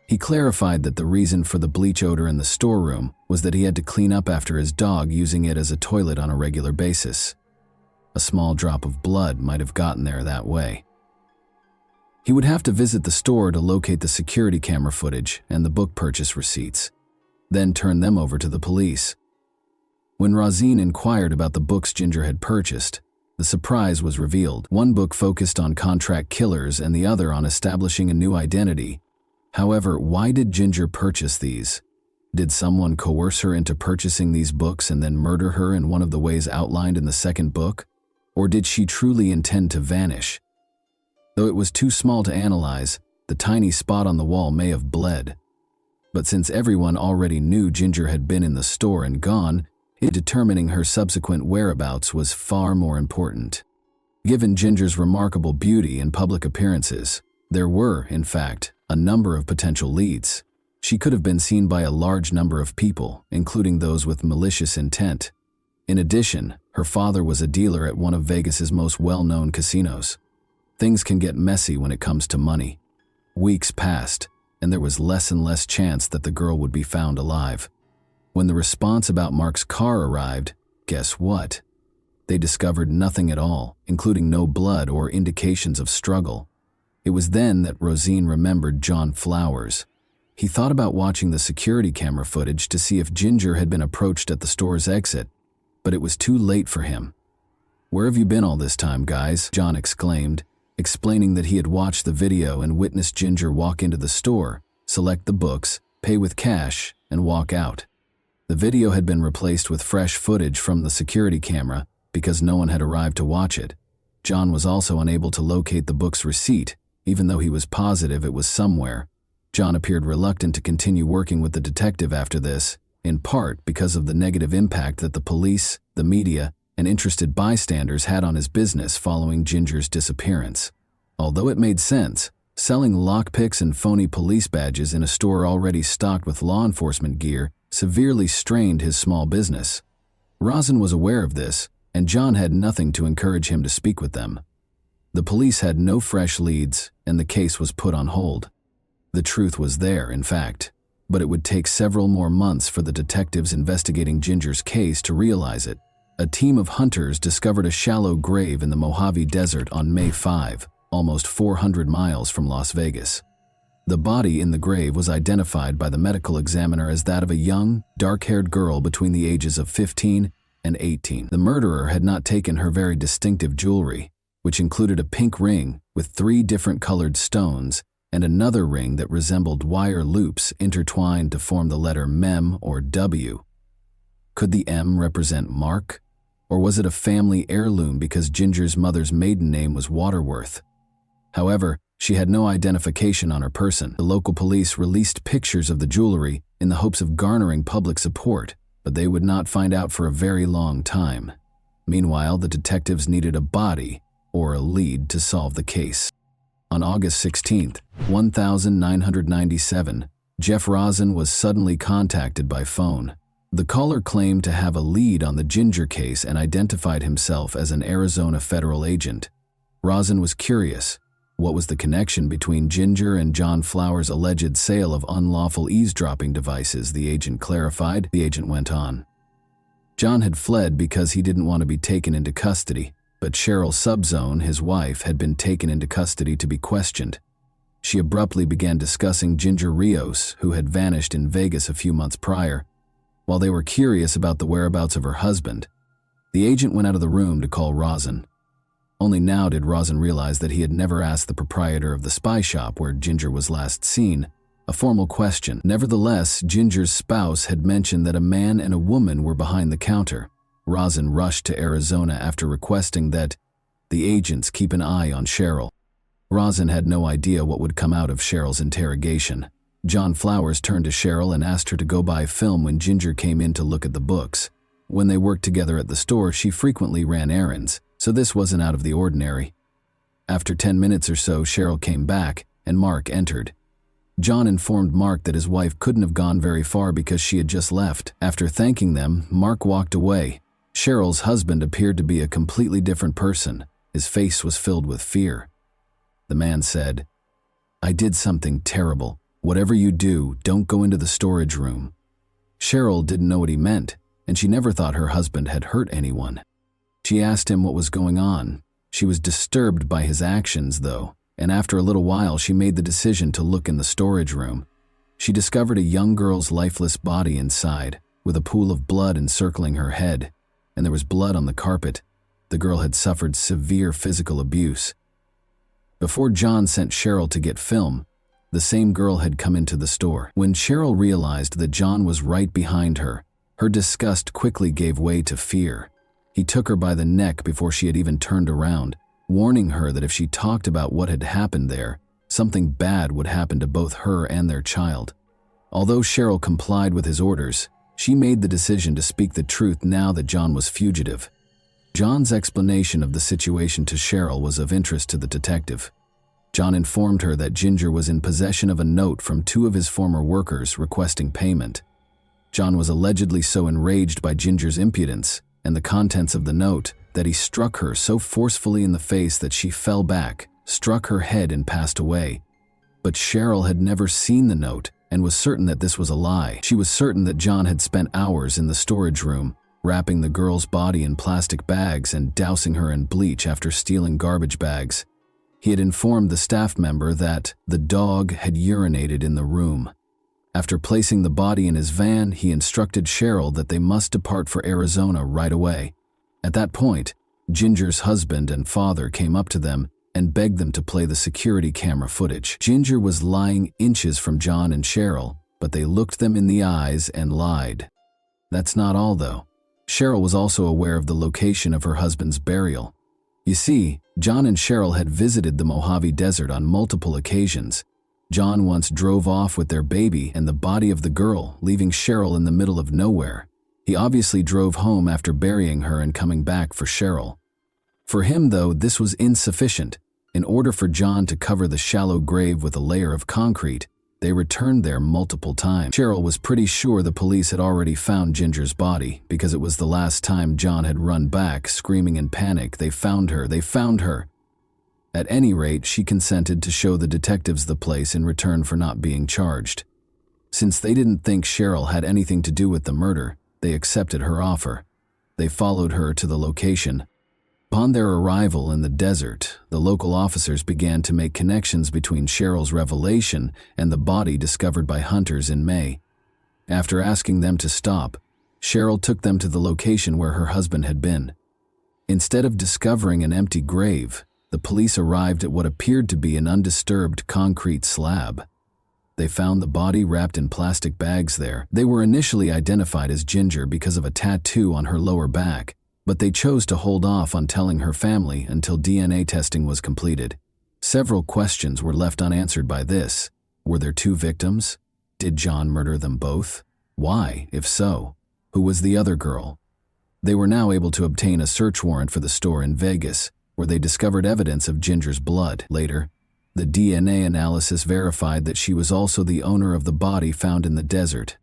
He clarified that the reason for the bleach odor in the storeroom was that he had to clean up after his dog using it as a toilet on a regular basis. A small drop of blood might have gotten there that way. He would have to visit the store to locate the security camera footage and the book purchase receipts, then turn them over to the police. When Rosen inquired about the books Ginger had purchased, the surprise was revealed. One book focused on contract killers and the other on establishing a new identity. However, why did Ginger purchase these? Did someone coerce her into purchasing these books and then murder her in one of the ways outlined in the second book? Or did she truly intend to vanish? Though it was too small to analyze, the tiny spot on the wall may have bled. But since everyone already knew Ginger had been in the store and gone, determining her subsequent whereabouts was far more important. Given Ginger's remarkable beauty and public appearances, there were, in fact, a number of potential leads. She could have been seen by a large number of people, including those with malicious intent. In addition, her father was a dealer at one of Vegas's most well-known casinos. Things can get messy when it comes to money. Weeks passed, and there was less and less chance that the girl would be found alive. When the response about Mark's car arrived, guess what? They discovered nothing at all, including no blood or indications of struggle. It was then that Rosen remembered John Flowers. He thought about watching the security camera footage to see if Ginger had been approached at the store's exit, but it was too late for him. "Where have you been all this time, guys?" John exclaimed, explaining that he had watched the video and witnessed Ginger walk into the store, select the books, pay with cash, and walk out. The video had been replaced with fresh footage from the security camera because no one had arrived to watch it. John was also unable to locate the book's receipt, even though he was positive it was somewhere. John appeared reluctant to continue working with the detective after this, in part because of the negative impact that the police, the media, and interested bystanders had on his business following Ginger's disappearance. Although it made sense, selling lockpicks and phony police badges in a store already stocked with law enforcement gear severely strained his small business. Rosen was aware of this, and John had nothing to encourage him to speak with them. The police had no fresh leads, and the case was put on hold. The truth was there, in fact, but it would take several more months for the detectives investigating Ginger's case to realize it. A team of hunters discovered a shallow grave in the Mojave Desert on May 5, almost 400 miles from Las Vegas. The body in the grave was identified by the medical examiner as that of a young, dark-haired girl between the ages of 15 and 18. The murderer had not taken her very distinctive jewelry, which included a pink ring with 3 different colored stones and another ring that resembled wire loops intertwined to form the letter Mem or W. Could the M represent Mark? Or was it a family heirloom because Ginger's mother's maiden name was Waterworth? However, she had no identification on her person. The local police released pictures of the jewelry in the hopes of garnering public support, but they would not find out for a very long time. Meanwhile, the detectives needed a body or a lead to solve the case. On August 16, 1997, Jeff Rosen was suddenly contacted by phone. The caller claimed to have a lead on the Ginger case and identified himself as an Arizona federal agent. Rosin was curious. What was the connection between Ginger and John Flowers' alleged sale of unlawful eavesdropping devices? The agent clarified. The agent went on. John had fled because he didn't want to be taken into custody, but Cheryl Subzone, his wife, had been taken into custody to be questioned. She abruptly began discussing Ginger Rios, who had vanished in Vegas a few months prior. While they were curious about the whereabouts of her husband, the agent went out of the room to call Rosin. Only now did Rosin realize that he had never asked the proprietor of the spy shop where Ginger was last seen a formal question. Nevertheless, Ginger's spouse had mentioned that a man and a woman were behind the counter. Rosin rushed to Arizona after requesting that the agents keep an eye on Cheryl. Rosin had no idea what would come out of Cheryl's interrogation. John Flowers turned to Cheryl and asked her to go buy film when Ginger came in to look at the books. When they worked together at the store, she frequently ran errands, so this wasn't out of the ordinary. After 10 minutes or so, Cheryl came back, and Mark entered. John informed Mark that his wife couldn't have gone very far because she had just left. After thanking them, Mark walked away. Cheryl's husband appeared to be a completely different person. His face was filled with fear. The man said, "I did something terrible. Whatever you do, don't go into the storage room." Cheryl didn't know what he meant, and she never thought her husband had hurt anyone. She asked him what was going on. She was disturbed by his actions, though, and after a little while she made the decision to look in the storage room. She discovered a young girl's lifeless body inside, with a pool of blood encircling her head, and there was blood on the carpet. The girl had suffered severe physical abuse. Before John sent Cheryl to get film, the same girl had come into the store. When Cheryl realized that John was right behind her, her disgust quickly gave way to fear. He took her by the neck before she had even turned around, warning her that if she talked about what had happened there, something bad would happen to both her and their child. Although Cheryl complied with his orders, she made the decision to speak the truth now that John was fugitive. John's explanation of the situation to Cheryl was of interest to the detective. John informed her that Ginger was in possession of a note from 2 of his former workers requesting payment. John was allegedly so enraged by Ginger's impudence and the contents of the note that he struck her so forcefully in the face that she fell back, struck her head, and passed away. But Cheryl had never seen the note and was certain that this was a lie. She was certain that John had spent hours in the storage room, wrapping the girl's body in plastic bags and dousing her in bleach after stealing garbage bags. He had informed the staff member that the dog had urinated in the room. After placing the body in his van, he instructed Cheryl that they must depart for Arizona right away. At that point, Ginger's husband and father came up to them and begged them to play the security camera footage. Ginger was lying inches from John and Cheryl, but they looked them in the eyes and lied. That's not all, though. Cheryl was also aware of the location of her husband's burial. You see, John and Cheryl had visited the Mojave Desert on multiple occasions. John once drove off with their baby and the body of the girl, leaving Cheryl in the middle of nowhere. He obviously drove home after burying her and coming back for Cheryl. For him, though, this was insufficient. In order for John to cover the shallow grave with a layer of concrete, they returned there multiple times. Cheryl was pretty sure the police had already found Ginger's body because it was the last time John had run back, screaming in panic, "They found her! They found her!" At any rate, she consented to show the detectives the place in return for not being charged. Since they didn't think Cheryl had anything to do with the murder, they accepted her offer. They followed her to the location. Upon their arrival in the desert, the local officers began to make connections between Cheryl's revelation and the body discovered by hunters in May. After asking them to stop, Cheryl took them to the location where her husband had been. Instead of discovering an empty grave, the police arrived at what appeared to be an undisturbed concrete slab. They found the body wrapped in plastic bags there. They were initially identified as Ginger because of a tattoo on her lower back, but they chose to hold off on telling her family until DNA testing was completed. Several questions were left unanswered by this. Were there 2 victims? Did John murder them both? Why, if so? Who was the other girl? They were now able to obtain a search warrant for the store in Vegas, where they discovered evidence of Ginger's blood. Later, the DNA analysis verified that she was also the owner of the body found in the desert.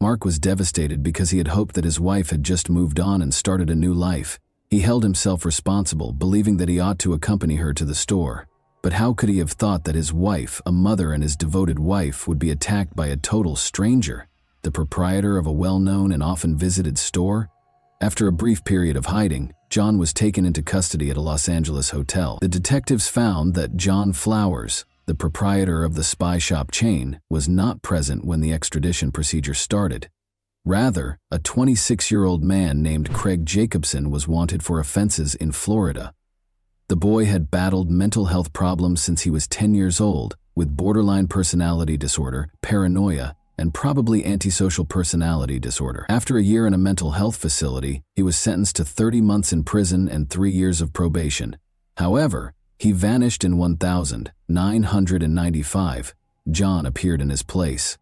Mark was devastated because he had hoped that his wife had just moved on and started a new life. He held himself responsible, believing that he ought to accompany her to the store. But how could he have thought that his wife, a mother and his devoted wife, would be attacked by a total stranger, the proprietor of a well-known and often visited store? After a brief period of hiding, John was taken into custody at a Los Angeles hotel. The detectives found that John Flowers, the proprietor of the spy shop chain, was not present when the extradition procedure started. Rather, a 26-year-old man named Craig Jacobson was wanted for offenses in Florida. The boy had battled mental health problems since he was 10 years old, with borderline personality disorder, paranoia, and probably antisocial personality disorder. After a year in a mental health facility, he was sentenced to 30 months in prison and 3 years of probation. However, he vanished in 1995. John appeared in his place.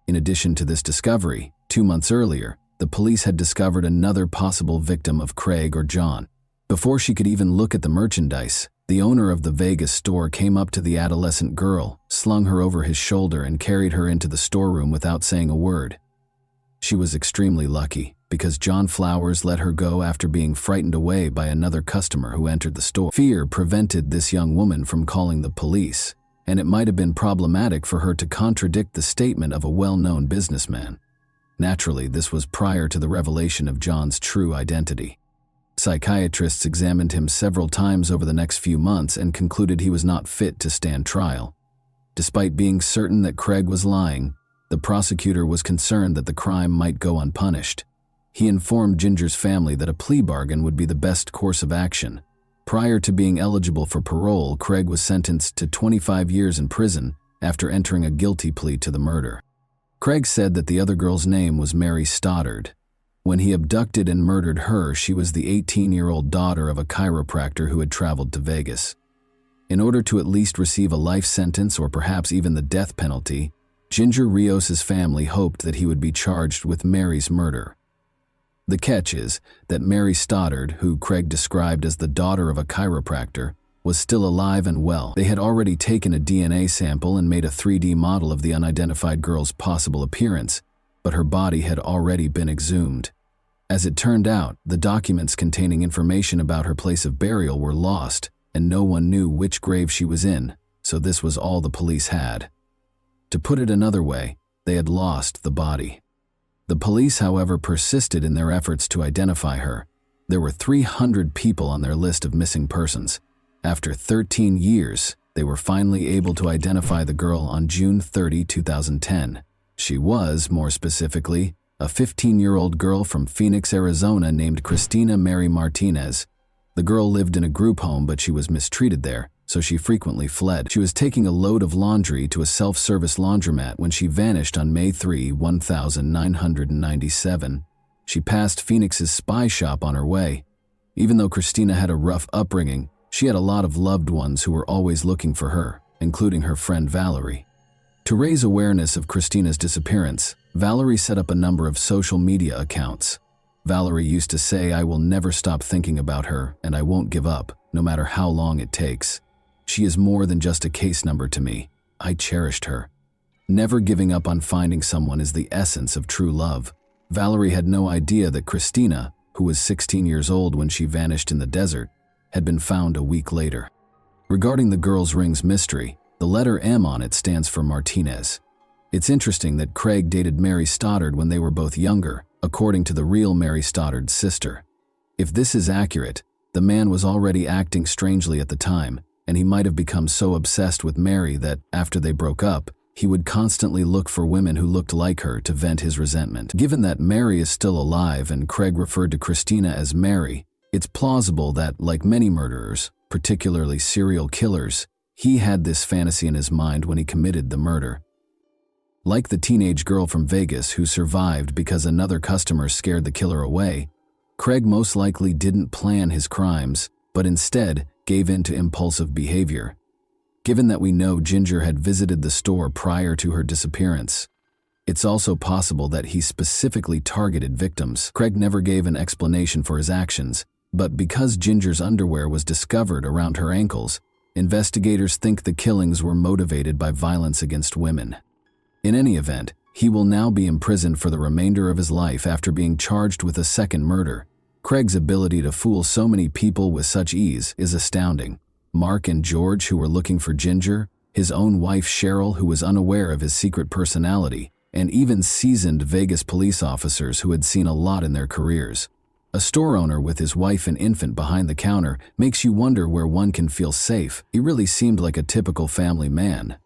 In addition to this discovery, 2 months earlier, the police had discovered another possible victim of Craig or John. Before she could even look at the merchandise, the owner of the Vegas store came up to the adolescent girl, slung her over his shoulder, and carried her into the storeroom without saying a word. She was extremely lucky, because John Flowers let her go after being frightened away by another customer who entered the store. Fear prevented this young woman from calling the police, and it might have been problematic for her to contradict the statement of a well-known businessman. Naturally, this was prior to the revelation of John's true identity. Psychiatrists examined him several times over the next few months and concluded he was not fit to stand trial. Despite being certain that Craig was lying, the prosecutor was concerned that the crime might go unpunished. He informed Ginger's family that a plea bargain would be the best course of action. Prior to being eligible for parole, Craig was sentenced to 25 years in prison after entering a guilty plea to the murder. Craig said that the other girl's name was Mary Stoddard. When he abducted and murdered her, she was the 18-year-old daughter of a chiropractor who had traveled to Vegas. In order to at least receive a life sentence or perhaps even the death penalty, Ginger Rios's family hoped that he would be charged with Mary's murder. The catch is that Mary Stoddard, who Craig described as the daughter of a chiropractor, was still alive and well. They had already taken a DNA sample and made a 3D model of the unidentified girl's possible appearance, but her body had already been exhumed. As it turned out, the documents containing information about her place of burial were lost, and no one knew which grave she was in, so this was all the police had. To put it another way, they had lost the body. The police, however, persisted in their efforts to identify her. There were 300 people on their list of missing persons. After 13 years, they were finally able to identify the girl on June 30, 2010. She was, more specifically, a 15-year-old girl from Phoenix, Arizona named Christina Mary Martinez. The girl lived in a group home, but she was mistreated there, so she frequently fled. She was taking a load of laundry to a self-service laundromat when she vanished on May 3, 1997. She passed Phoenix's spy shop on her way. Even though Christina had a rough upbringing, she had a lot of loved ones who were always looking for her, including her friend Valerie. To raise awareness of Christina's disappearance, Valerie set up a number of social media accounts. Valerie used to say, "I will never stop thinking about her, and I won't give up, no matter how long it takes. She is more than just a case number to me. I cherished her." Never giving up on finding someone is the essence of true love. Valerie had no idea that Christina, who was 16 years old when she vanished in the desert, had been found a week later. Regarding the girl's ring's mystery, the letter M on it stands for Martinez. It's interesting that Craig dated Mary Stoddard when they were both younger, according to the real Mary Stoddard's sister. If this is accurate, the man was already acting strangely at the time, and he might have become so obsessed with Mary that, after they broke up, he would constantly look for women who looked like her to vent his resentment. Given that Mary is still alive and Craig referred to Christina as Mary, it's plausible that, like many murderers, particularly serial killers, he had this fantasy in his mind when he committed the murder. Like the teenage girl from Vegas who survived because another customer scared the killer away, Craig most likely didn't plan his crimes, but instead gave in to impulsive behavior. Given that we know Ginger had visited the store prior to her disappearance, it's also possible that he specifically targeted victims. Craig never gave an explanation for his actions, but because Ginger's underwear was discovered around her ankles, investigators think the killings were motivated by violence against women. In any event, He will now be imprisoned for the remainder of his life after being charged with a second murder. Craig's ability to fool so many people with such ease is astounding. Mark and George, who were looking for Ginger, his own wife Cheryl, who was unaware of his secret personality, and even seasoned Vegas police officers who had seen a lot in their careers. A store owner with his wife and infant behind the counter makes you wonder where one can feel safe. He really seemed like a typical family man.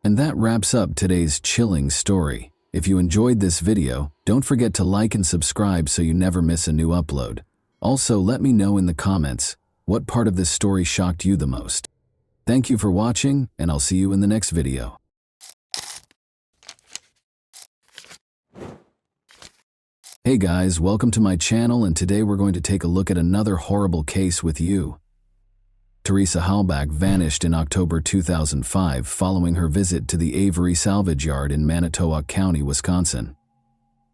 And that wraps up today's chilling story. If you enjoyed this video, don't forget to like and subscribe so you never miss a new upload. Also, let me know in the comments what part of this story shocked you the most. Thank you for watching, and I'll see you in the next video. Hey guys, welcome to my channel, and today we're going to take a look at another horrible case with you. Teresa Halbach vanished in October 2005 following her visit to the Avery salvage yard in Manitowoc County, Wisconsin.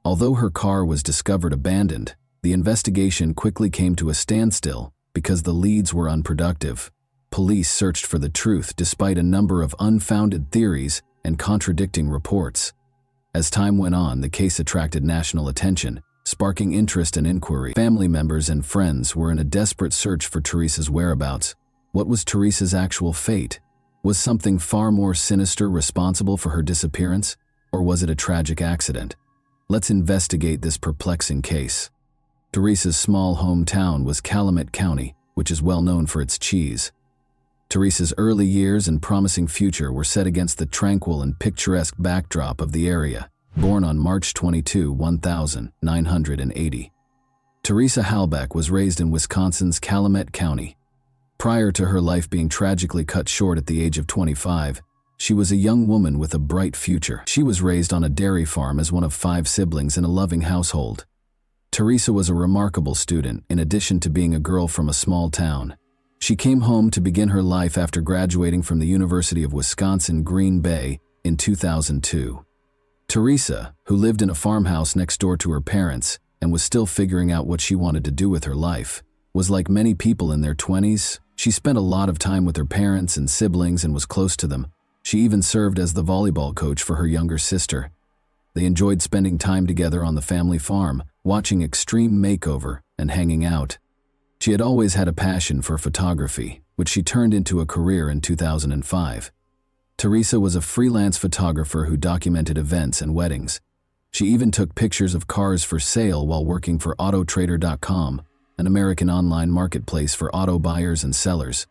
Although her car was discovered abandoned, the investigation quickly came to a standstill because the leads were unproductive. Police searched for the truth despite a number of unfounded theories and contradicting reports. As time went on, the case attracted national attention, sparking interest and inquiry. Family members and friends were in a desperate search for Teresa's whereabouts. What was Teresa's actual fate? Was something far more sinister responsible for her disappearance, or was it a tragic accident? Let's investigate this perplexing case. Teresa's small hometown was Calumet County, which is well known for its cheese. Teresa's early years and promising future were set against the tranquil and picturesque backdrop of the area. Born on March 22, 1980. Teresa Halbach was raised in Wisconsin's Calumet County. Prior to her life being tragically cut short at the age of 25, she was a young woman with a bright future. She was raised on a dairy farm as one of 5 siblings in a loving household. Teresa was a remarkable student, in addition to being a girl from a small town. She came home to begin her life after graduating from the University of Wisconsin-Green Bay in 2002. Teresa, who lived in a farmhouse next door to her parents and was still figuring out what she wanted to do with her life, was like many people in their 20s. She spent a lot of time with her parents and siblings and was close to them. She even served as the volleyball coach for her younger sister. They enjoyed spending time together on the family farm, watching Extreme Makeover and hanging out. She had always had a passion for photography, which she turned into a career in 2005. Teresa was a freelance photographer who documented events and weddings. She even took pictures of cars for sale while working for Autotrader.com, an American online marketplace for auto buyers and sellers.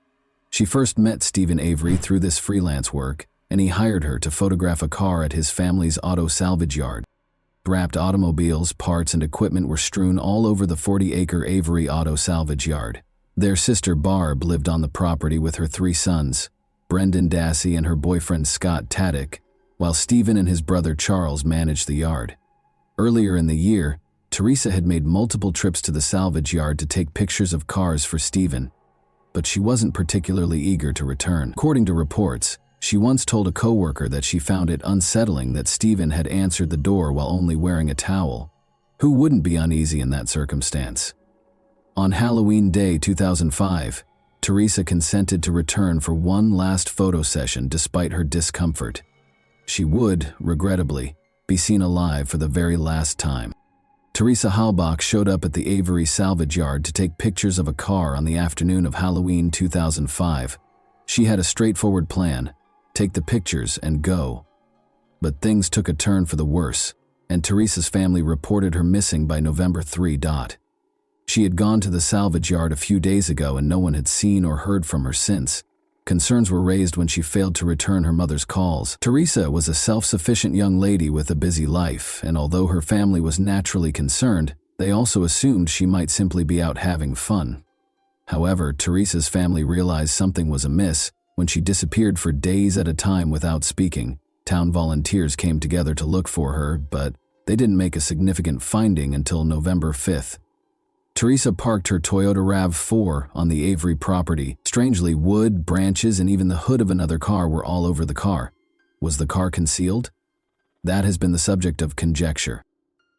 She first met Stephen Avery through this freelance work, and he hired her to photograph a car at his family's auto salvage yard. Wrapped automobiles, parts, and equipment were strewn all over the 40-acre Avery auto salvage yard. Their sister Barb lived on the property with her 3 sons, Brendan Dassey and her boyfriend Scott Taddick, while Stephen and his brother Charles managed the yard. Earlier in the year, Teresa had made multiple trips to the salvage yard to take pictures of cars for Stephen, but she wasn't particularly eager to return. According to reports, she once told a coworker that she found it unsettling that Stephen had answered the door while only wearing a towel. Who wouldn't be uneasy in that circumstance? On Halloween Day 2005, Teresa consented to return for one last photo session despite her discomfort. She would, regrettably, be seen alive for the very last time. Teresa Halbach showed up at the Avery salvage yard to take pictures of a car on the afternoon of Halloween 2005. She had a straightforward plan: take the pictures and go. But things took a turn for the worse, and Teresa's family reported her missing by November 3. She had gone to the salvage yard a few days ago and no one had seen or heard from her since. Concerns were raised when she failed to return her mother's calls. Teresa was a self-sufficient young lady with a busy life, and although her family was naturally concerned, they also assumed she might simply be out having fun. However, Teresa's family realized something was amiss when she disappeared for days at a time without speaking. Town volunteers came together to look for her, but they didn't make a significant finding until November 5th. Teresa parked her Toyota RAV4 on the Avery property. Strangely, wood, branches, and even the hood of another car were all over the car. Was the car concealed? That has been the subject of conjecture.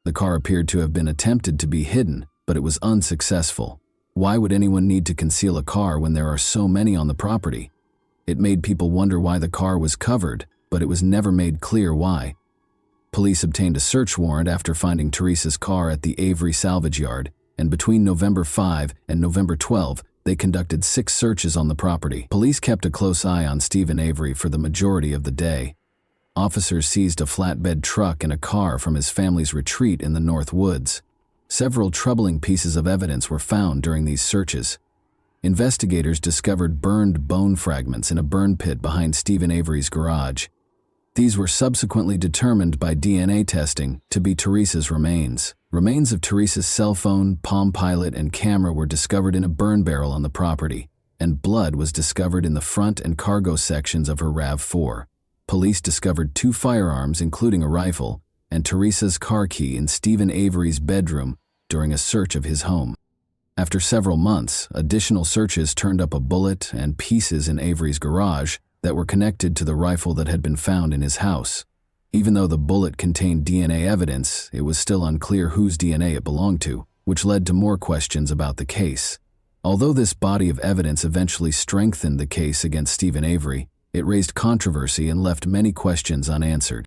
The car appeared to have been attempted to be hidden, but it was unsuccessful. Why would anyone need to conceal a car when there are so many on the property? It made people wonder why the car was covered, but it was never made clear why. Police obtained a search warrant after finding Teresa's car at the Avery salvage yard, and between November 5 and November 12, they conducted 6 searches on the property. Police kept a close eye on Stephen Avery for the majority of the day. Officers seized a flatbed truck and a car from his family's retreat in the North Woods. Several troubling pieces of evidence were found during these searches. Investigators discovered burned bone fragments in a burn pit behind Stephen Avery's garage. These were subsequently determined by DNA testing to be Teresa's remains. Remains of Teresa's cell phone, Palm Pilot, and camera were discovered in a burn barrel on the property, and blood was discovered in the front and cargo sections of her RAV4. Police discovered 2 firearms, including a rifle, and Teresa's car key in Stephen Avery's bedroom during a search of his home. After several months, additional searches turned up a bullet and pieces in Avery's garage that were connected to the rifle that had been found in his house. Even though the bullet contained DNA evidence, it was still unclear whose DNA it belonged to, which led to more questions about the case. Although this body of evidence eventually strengthened the case against Stephen Avery, it raised controversy and left many questions unanswered.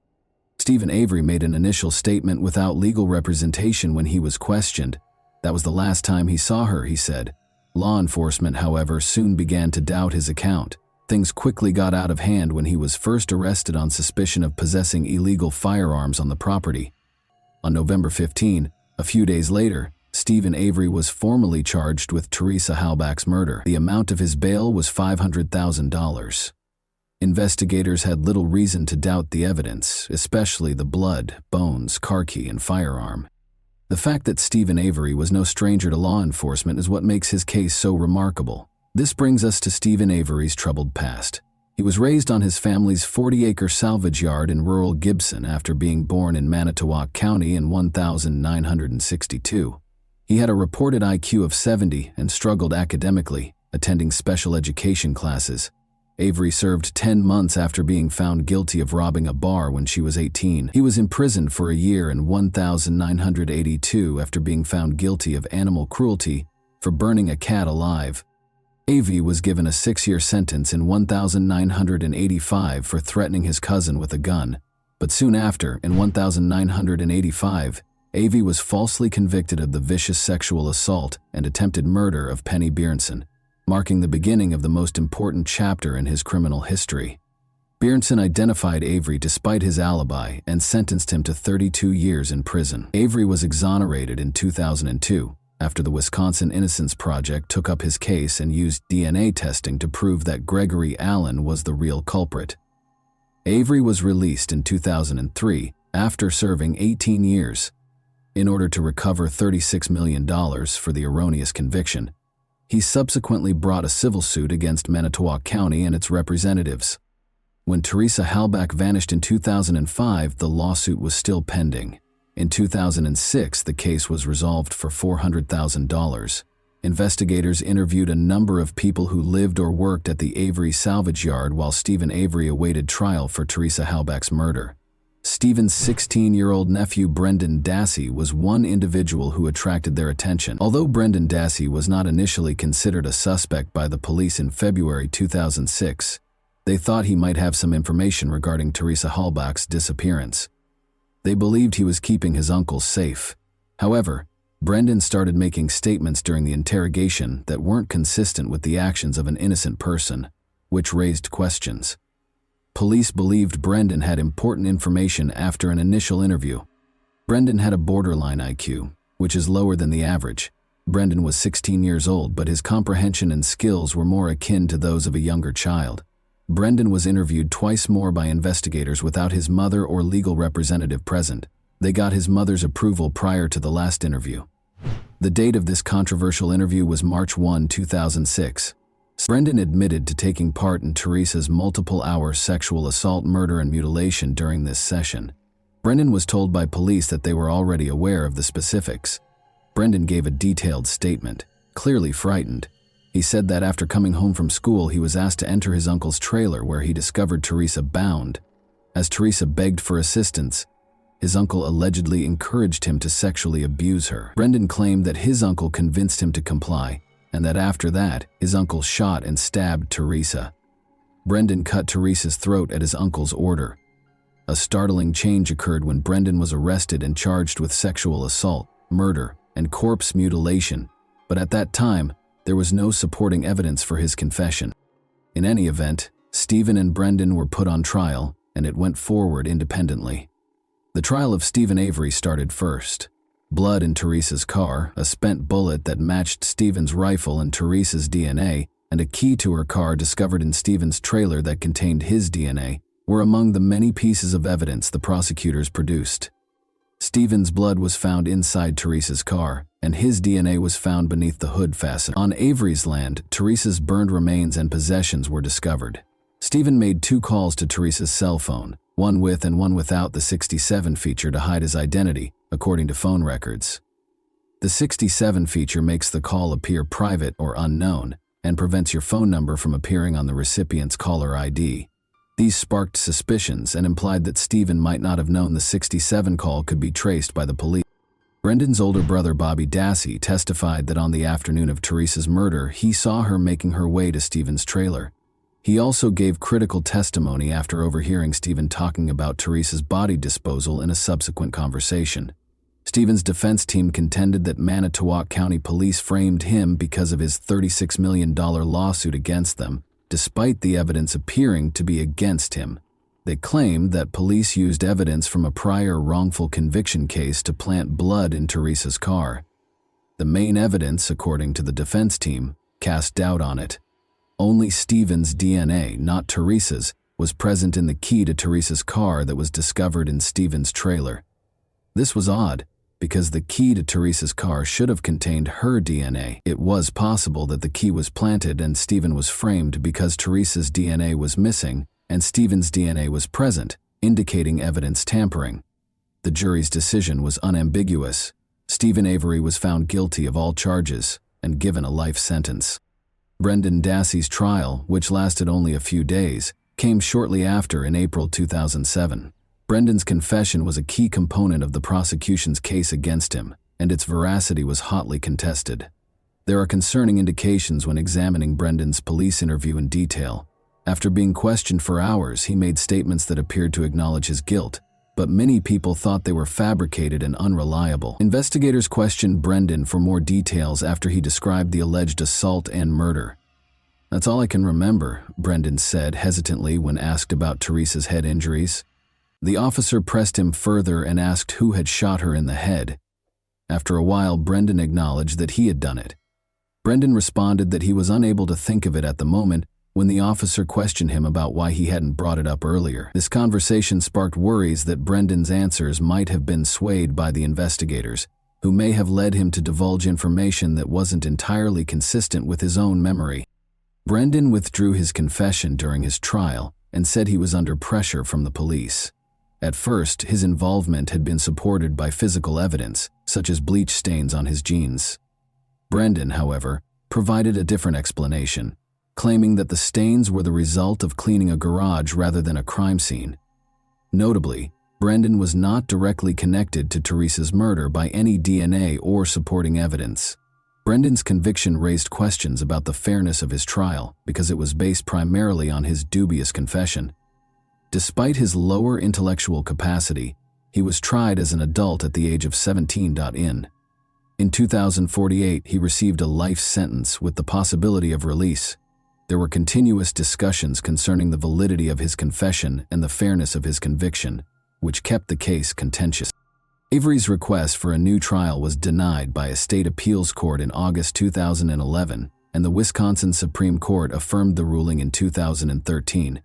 Stephen Avery made an initial statement without legal representation when he was questioned. That was the last time he saw her, he said. Law enforcement, however, soon began to doubt his account. Things quickly got out of hand when he was first arrested on suspicion of possessing illegal firearms on the property. On November 15, a few days later, Stephen Avery was formally charged with Teresa Halbach's murder. The amount of his bail was $500,000. Investigators had little reason to doubt the evidence, especially the blood, bones, car key, and firearm. The fact that Stephen Avery was no stranger to law enforcement is what makes his case so remarkable. This brings us to Stephen Avery's troubled past. He was raised on his family's 40-acre salvage yard in rural Gibson after being born in Manitowoc County in 1962. He had a reported IQ of 70 and struggled academically, attending special education classes. Avery served 10 months after being found guilty of robbing a bar when she was 18. He was imprisoned for a year in 1982 after being found guilty of animal cruelty for burning a cat alive. Avery was given a 6-year sentence in 1985 for threatening his cousin with a gun, but soon after, in 1985, Avery was falsely convicted of the vicious sexual assault and attempted murder of Penny Bjornson, marking the beginning of the most important chapter in his criminal history. Bjornson identified Avery despite his alibi and sentenced him to 32 years in prison. Avery was exonerated in 2002. After the Wisconsin Innocence Project took up his case and used DNA testing to prove that Gregory Allen was the real culprit. Avery was released in 2003 after serving 18 years. In order to recover $36 million for the erroneous conviction, he subsequently brought a civil suit against Manitowoc County and its representatives. When Teresa Halbach vanished in 2005, the lawsuit was still pending. In 2006, the case was resolved for $400,000. Investigators interviewed a number of people who lived or worked at the Avery salvage yard while Stephen Avery awaited trial for Teresa Halbach's murder. Stephen's 16-year-old nephew Brendan Dassey was one individual who attracted their attention. Although Brendan Dassey was not initially considered a suspect by the police in February 2006, they thought he might have some information regarding Teresa Halbach's disappearance. They believed he was keeping his uncles safe. However, Brendan started making statements during the interrogation that weren't consistent with the actions of an innocent person, which raised questions. Police believed Brendan had important information after an initial interview. Brendan had a borderline IQ, which is lower than the average. Brendan was 16 years old, but his comprehension and skills were more akin to those of a younger child. Brendan was interviewed twice more by investigators without his mother or legal representative present. They got his mother's approval prior to the last interview. The date of this controversial interview was March 1, 2006. Brendan admitted to taking part in Teresa's multiple-hour sexual assault, murder, and mutilation during this session. Brendan was told by police that they were already aware of the specifics. Brendan gave a detailed statement, clearly frightened. He said that after coming home from school, he was asked to enter his uncle's trailer where he discovered Teresa bound. As Teresa begged for assistance, his uncle allegedly encouraged him to sexually abuse her. Brendan claimed that his uncle convinced him to comply, and that after that, his uncle shot and stabbed Teresa. Brendan cut Teresa's throat at his uncle's order. A startling change occurred when Brendan was arrested and charged with sexual assault, murder, and corpse mutilation, but at that time, there was no supporting evidence for his confession. In any event, Stephen and Brendan were put on trial, and it went forward independently. The trial of Stephen Avery started first. Blood in Teresa's car, a spent bullet that matched Stephen's rifle and Teresa's DNA, and a key to her car discovered in Stephen's trailer that contained his DNA, were among the many pieces of evidence the prosecutors produced. Stephen's blood was found inside Teresa's car, and his DNA was found beneath the hood fastener. On Avery's land, Teresa's burned remains and possessions were discovered. Stephen made 2 calls to Teresa's cell phone, one with and one without the 67 feature to hide his identity, according to phone records. The 67 feature makes the call appear private or unknown and prevents your phone number from appearing on the recipient's caller ID. These sparked suspicions and implied that Stephen might not have known the 67 call could be traced by the police. Brendan's older brother Bobby Dassey testified that on the afternoon of Teresa's murder, he saw her making her way to Stephen's trailer. He also gave critical testimony after overhearing Stephen talking about Teresa's body disposal in a subsequent conversation. Stephen's defense team contended that Manitowoc County Police framed him because of his $36 million lawsuit against them, despite the evidence appearing to be against him. They claimed that police used evidence from a prior wrongful conviction case to plant blood in Teresa's car. The main evidence, according to the defense team, cast doubt on it. Only Stephen's DNA, not Teresa's, was present in the key to Teresa's car that was discovered in Stephen's trailer. This was odd, because the key to Teresa's car should have contained her DNA. It was possible that the key was planted and Stephen was framed because Teresa's DNA was missing and Stephen's DNA was present, indicating evidence tampering. The jury's decision was unambiguous. Stephen Avery was found guilty of all charges and given a life sentence. Brendan Dassey's trial, which lasted only a few days, came shortly after in April 2007. Brendan's confession was a key component of the prosecution's case against him, and its veracity was hotly contested. There are concerning indications when examining Brendan's police interview in detail. After being questioned for hours, he made statements that appeared to acknowledge his guilt, but many people thought they were fabricated and unreliable. Investigators questioned Brendan for more details after he described the alleged assault and murder. "That's all I can remember," Brendan said hesitantly when asked about Teresa's head injuries. The officer pressed him further and asked who had shot her in the head. After a while, Brendan acknowledged that he had done it. Brendan responded that he was unable to think of it at the moment when the officer questioned him about why he hadn't brought it up earlier. This conversation sparked worries that Brendan's answers might have been swayed by the investigators, who may have led him to divulge information that wasn't entirely consistent with his own memory. Brendan withdrew his confession during his trial and said he was under pressure from the police. At first, his involvement had been supported by physical evidence, such as bleach stains on his jeans. Brendan, however, provided a different explanation, claiming that the stains were the result of cleaning a garage rather than a crime scene. Notably, Brendan was not directly connected to Teresa's murder by any DNA or supporting evidence. Brendan's conviction raised questions about the fairness of his trial because it was based primarily on his dubious confession. Despite his lower intellectual capacity, he was tried as an adult at the age of 17. In 2048, he received a life sentence with the possibility of release. There were continuous discussions concerning the validity of his confession and the fairness of his conviction, which kept the case contentious. Avery's request for a new trial was denied by a state appeals court in August 2011, and the Wisconsin Supreme Court affirmed the ruling in 2013.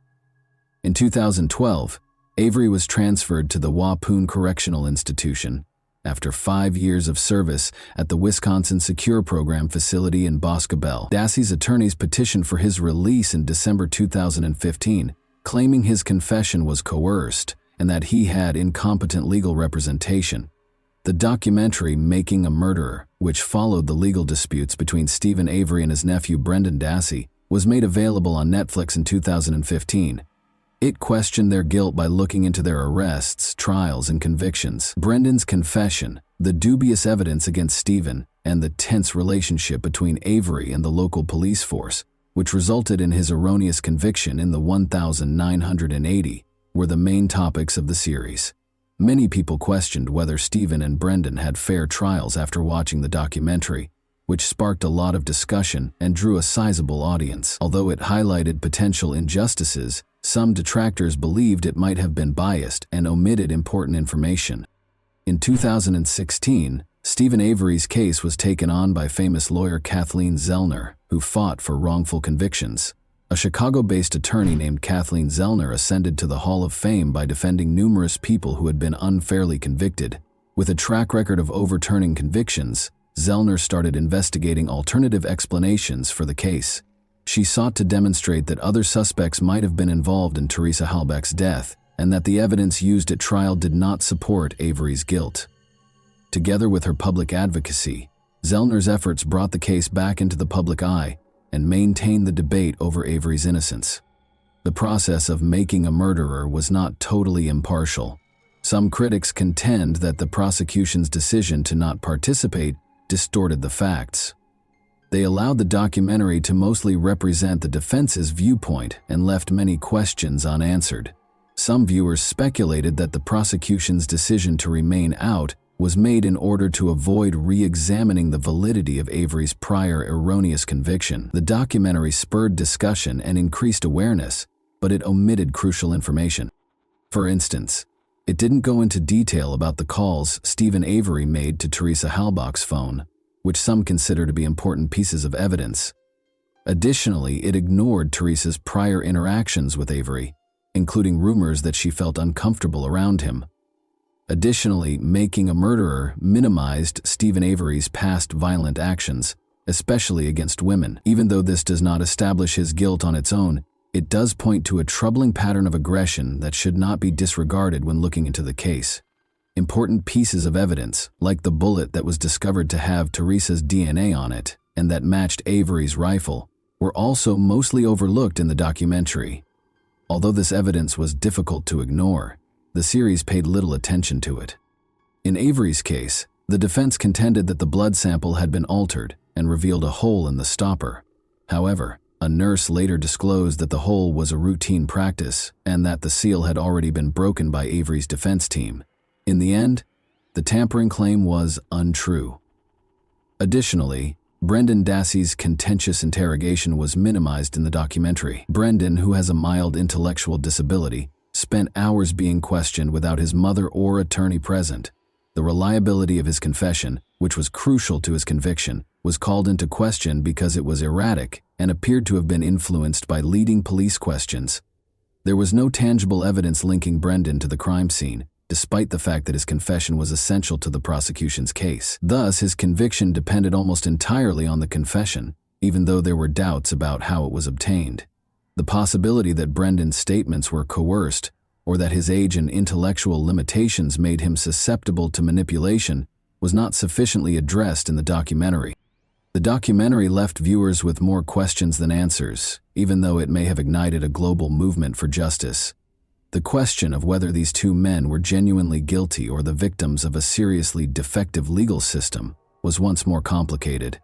In 2012, Avery was transferred to the Waupun Correctional Institution after 5 years of service at the Wisconsin Secure Program facility in Boscobel. Dassey's attorneys petitioned for his release in December 2015, claiming his confession was coerced and that he had incompetent legal representation. The documentary Making a Murderer, which followed the legal disputes between Stephen Avery and his nephew Brendan Dassey, was made available on Netflix in 2015. It questioned their guilt by looking into their arrests, trials, and convictions. Brendan's confession, the dubious evidence against Stephen, and the tense relationship between Avery and the local police force, which resulted in his erroneous conviction in the 1980, were the main topics of the series. Many people questioned whether Stephen and Brendan had fair trials after watching the documentary, which sparked a lot of discussion and drew a sizable audience. Although it highlighted potential injustices, some detractors believed it might have been biased and omitted important information. In 2016, Stephen Avery's case was taken on by famous lawyer Kathleen Zellner, who fought for wrongful convictions. A Chicago-based attorney named Kathleen Zellner ascended to the Hall of Fame by defending numerous people who had been unfairly convicted. With a track record of overturning convictions, Zellner started investigating alternative explanations for the case. She sought to demonstrate that other suspects might have been involved in Teresa Halbach's death, and that the evidence used at trial did not support Avery's guilt. Together with her public advocacy, Zellner's efforts brought the case back into the public eye and maintained the debate over Avery's innocence. The process of making a murderer was not totally impartial. Some critics contend that the prosecution's decision to not participate distorted the facts. They allowed the documentary to mostly represent the defense's viewpoint and left many questions unanswered. Some viewers speculated that the prosecution's decision to remain out was made in order to avoid re-examining the validity of Avery's prior erroneous conviction. The documentary spurred discussion and increased awareness, but it omitted crucial information. For instance, it didn't go into detail about the calls Stephen Avery made to Teresa Halbach's phone, which some consider to be important pieces of evidence. Additionally, it ignored Teresa's prior interactions with Avery, including rumors that she felt uncomfortable around him. Additionally, Making a Murderer minimized Stephen Avery's past violent actions, especially against women. Even though this does not establish his guilt on its own, it does point to a troubling pattern of aggression that should not be disregarded when looking into the case. Important pieces of evidence, like the bullet that was discovered to have Teresa's DNA on it and that matched Avery's rifle, were also mostly overlooked in the documentary. Although this evidence was difficult to ignore, the series paid little attention to it. In Avery's case, the defense contended that the blood sample had been altered and revealed a hole in the stopper. However, a nurse later disclosed that the hole was a routine practice and that the seal had already been broken by Avery's defense team. In the end, the tampering claim was untrue. Additionally, Brendan Dassey's contentious interrogation was minimized in the documentary. Brendan, who has a mild intellectual disability, spent hours being questioned without his mother or attorney present. The reliability of his confession, which was crucial to his conviction, was called into question because it was erratic and appeared to have been influenced by leading police questions. There was no tangible evidence linking Brendan to the crime scene, despite the fact that his confession was essential to the prosecution's case. Thus, his conviction depended almost entirely on the confession, even though there were doubts about how it was obtained. The possibility that Brendan's statements were coerced, or that his age and intellectual limitations made him susceptible to manipulation, was not sufficiently addressed in the documentary. The documentary left viewers with more questions than answers, even though it may have ignited a global movement for justice. The question of whether these two men were genuinely guilty or the victims of a seriously defective legal system was once more complicated.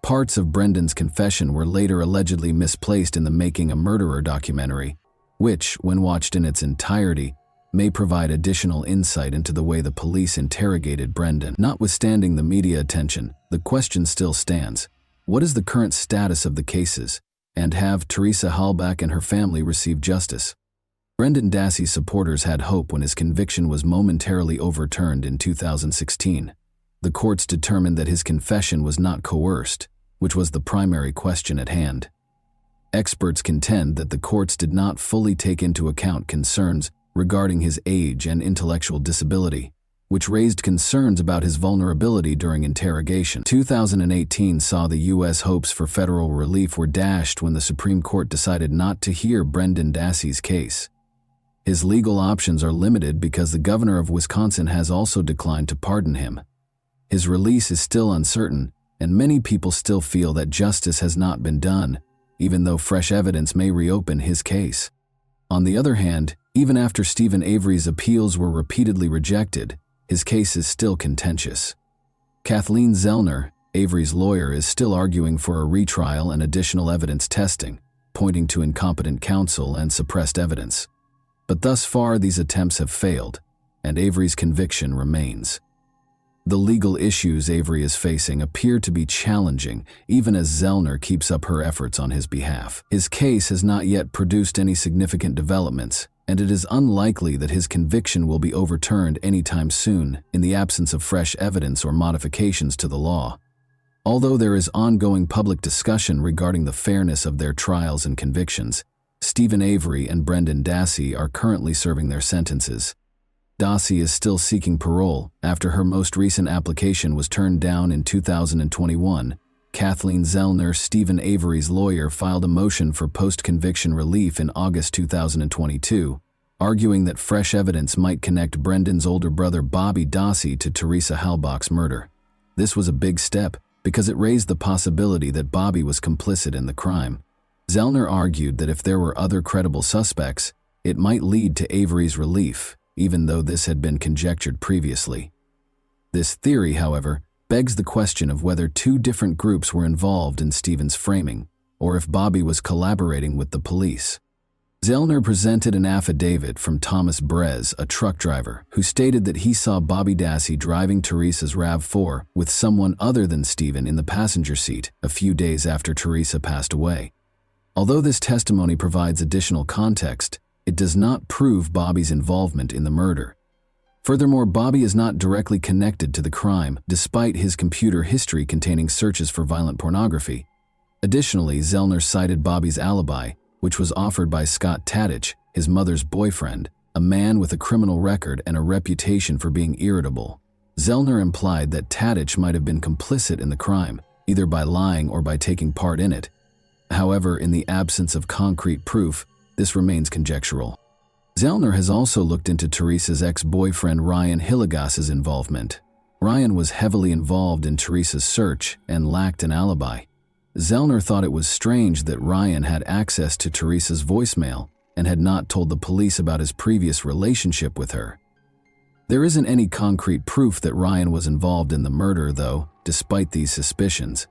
Parts of Brendan's confession were later allegedly misplaced in the Making a Murderer documentary, which, when watched in its entirety, may provide additional insight into the way the police interrogated Brendan. Notwithstanding the media attention, the question still stands: what is the current status of the cases, and have Teresa Halbach and her family received justice? Brendan Dassey's supporters had hope when his conviction was momentarily overturned in 2016. The courts determined that his confession was not coerced, which was the primary question at hand. Experts contend that the courts did not fully take into account concerns regarding his age and intellectual disability, which raised concerns about his vulnerability during interrogation. 2018 saw the U.S. hopes for federal relief were dashed when the Supreme Court decided not to hear Brendan Dassey's case. His legal options are limited because the governor of Wisconsin has also declined to pardon him. His release is still uncertain, and many people still feel that justice has not been done, even though fresh evidence may reopen his case. On the other hand, even after Stephen Avery's appeals were repeatedly rejected, his case is still contentious. Kathleen Zellner, Avery's lawyer, is still arguing for a retrial and additional evidence testing, pointing to incompetent counsel and suppressed evidence. But thus far, these attempts have failed, and Avery's conviction remains. The legal issues Avery is facing appear to be challenging, even as Zellner keeps up her efforts on his behalf. His case has not yet produced any significant developments, and it is unlikely that his conviction will be overturned anytime soon in the absence of fresh evidence or modifications to the law. Although there is ongoing public discussion regarding the fairness of their trials and convictions, Stephen Avery and Brendan Dassey are currently serving their sentences. Dassey is still seeking parole after her most recent application was turned down in 2021. Kathleen Zellner, Stephen Avery's lawyer, filed a motion for post-conviction relief in August 2022, arguing that fresh evidence might connect Brendan's older brother Bobby Dassey to Teresa Halbach's murder. This was a big step because it raised the possibility that Bobby was complicit in the crime. Zellner argued that if there were other credible suspects, it might lead to Avery's relief, even though this had been conjectured previously. This theory, however, begs the question of whether two different groups were involved in Stephen's framing, or if Bobby was collaborating with the police. Zellner presented an affidavit from Thomas Brez, a truck driver, who stated that he saw Bobby Dassey driving Teresa's RAV4 with someone other than Stephen in the passenger seat a few days after Teresa passed away. Although this testimony provides additional context, it does not prove Bobby's involvement in the murder. Furthermore, Bobby is not directly connected to the crime, despite his computer history containing searches for violent pornography. Additionally, Zellner cited Bobby's alibi, which was offered by Scott Tadich, his mother's boyfriend, a man with a criminal record and a reputation for being irritable. Zellner implied that Tadich might have been complicit in the crime, either by lying or by taking part in it. However, in the absence of concrete proof, this remains conjectural. Zellner has also looked into Teresa's ex-boyfriend Ryan Hillegas's involvement. Ryan was heavily involved in Teresa's search and lacked an alibi. Zellner thought it was strange that Ryan had access to Teresa's voicemail and had not told the police about his previous relationship with her. There isn't any concrete proof that Ryan was involved in the murder, though, despite these suspicions.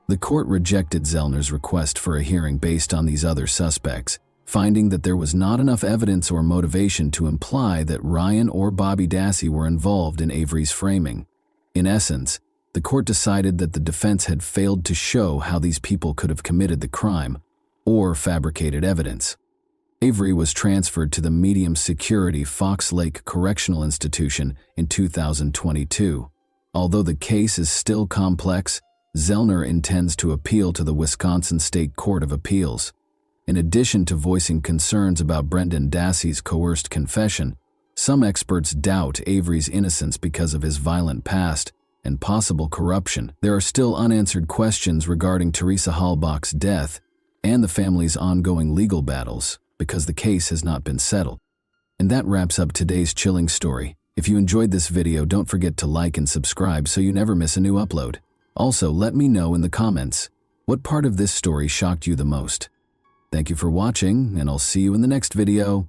The court rejected Zellner's request for a hearing based on these other suspects, finding that there was not enough evidence or motivation to imply that Ryan or Bobby Dassey were involved in Avery's framing. In essence, the court decided that the defense had failed to show how these people could have committed the crime or fabricated evidence. Avery was transferred to the medium-security Fox Lake Correctional Institution in 2022. Although the case is still complex, Zellner intends to appeal to the Wisconsin State Court of Appeals. In addition to voicing concerns about Brendan Dassey's coerced confession, some experts doubt Avery's innocence because of his violent past and possible corruption. There are still unanswered questions regarding Teresa Halbach's death and the family's ongoing legal battles because the case has not been settled. And that wraps up today's chilling story. If you enjoyed this video, don't forget to like and subscribe so you never miss a new upload. Also, let me know in the comments, what part of this story shocked you the most? Thank you for watching, and I'll see you in the next video.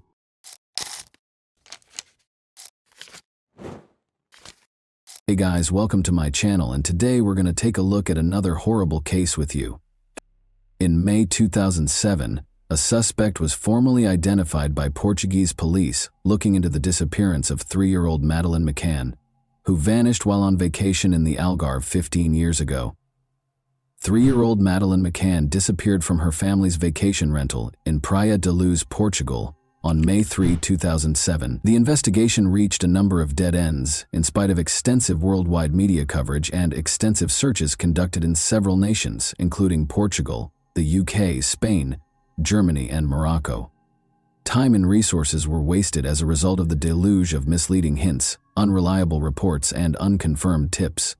Hey guys, welcome to my channel, and today we're going to take a look at another horrible case with you. In May 2007, a suspect was formally identified by Portuguese police looking into the disappearance of 3-year-old Madeleine McCann, who vanished while on vacation in the Algarve 15 years ago. 3-year-old Madeleine McCann disappeared from her family's vacation rental in Praia da Luz, Portugal, on May 3, 2007. The investigation reached a number of dead ends, in spite of extensive worldwide media coverage and extensive searches conducted in several nations, including Portugal, the UK, Spain, Germany, and Morocco. Time and resources were wasted as a result of the deluge of misleading hints, unreliable reports, and unconfirmed tips.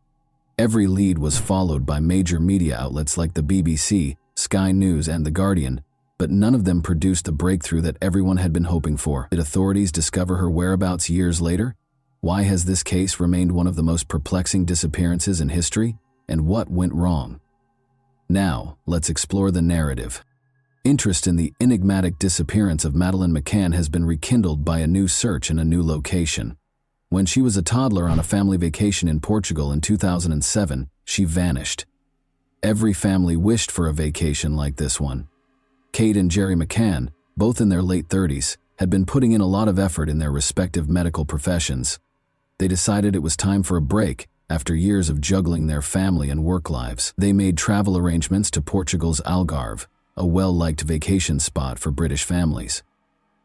Every lead was followed by major media outlets like the BBC, Sky News, and The Guardian, but none of them produced the breakthrough that everyone had been hoping for. Did authorities discover her whereabouts years later? Why has this case remained one of the most perplexing disappearances in history? And what went wrong? Now, let's explore the narrative. Interest in the enigmatic disappearance of Madeleine McCann has been rekindled by a new search in a new location. When she was a toddler on a family vacation in Portugal in 2007, she vanished. Every family wished for a vacation like this one. Kate and Jerry McCann, both in their late 30s, had been putting in a lot of effort in their respective medical professions. They decided it was time for a break after years of juggling their family and work lives. They made travel arrangements to Portugal's Algarve, a well-liked vacation spot for British families.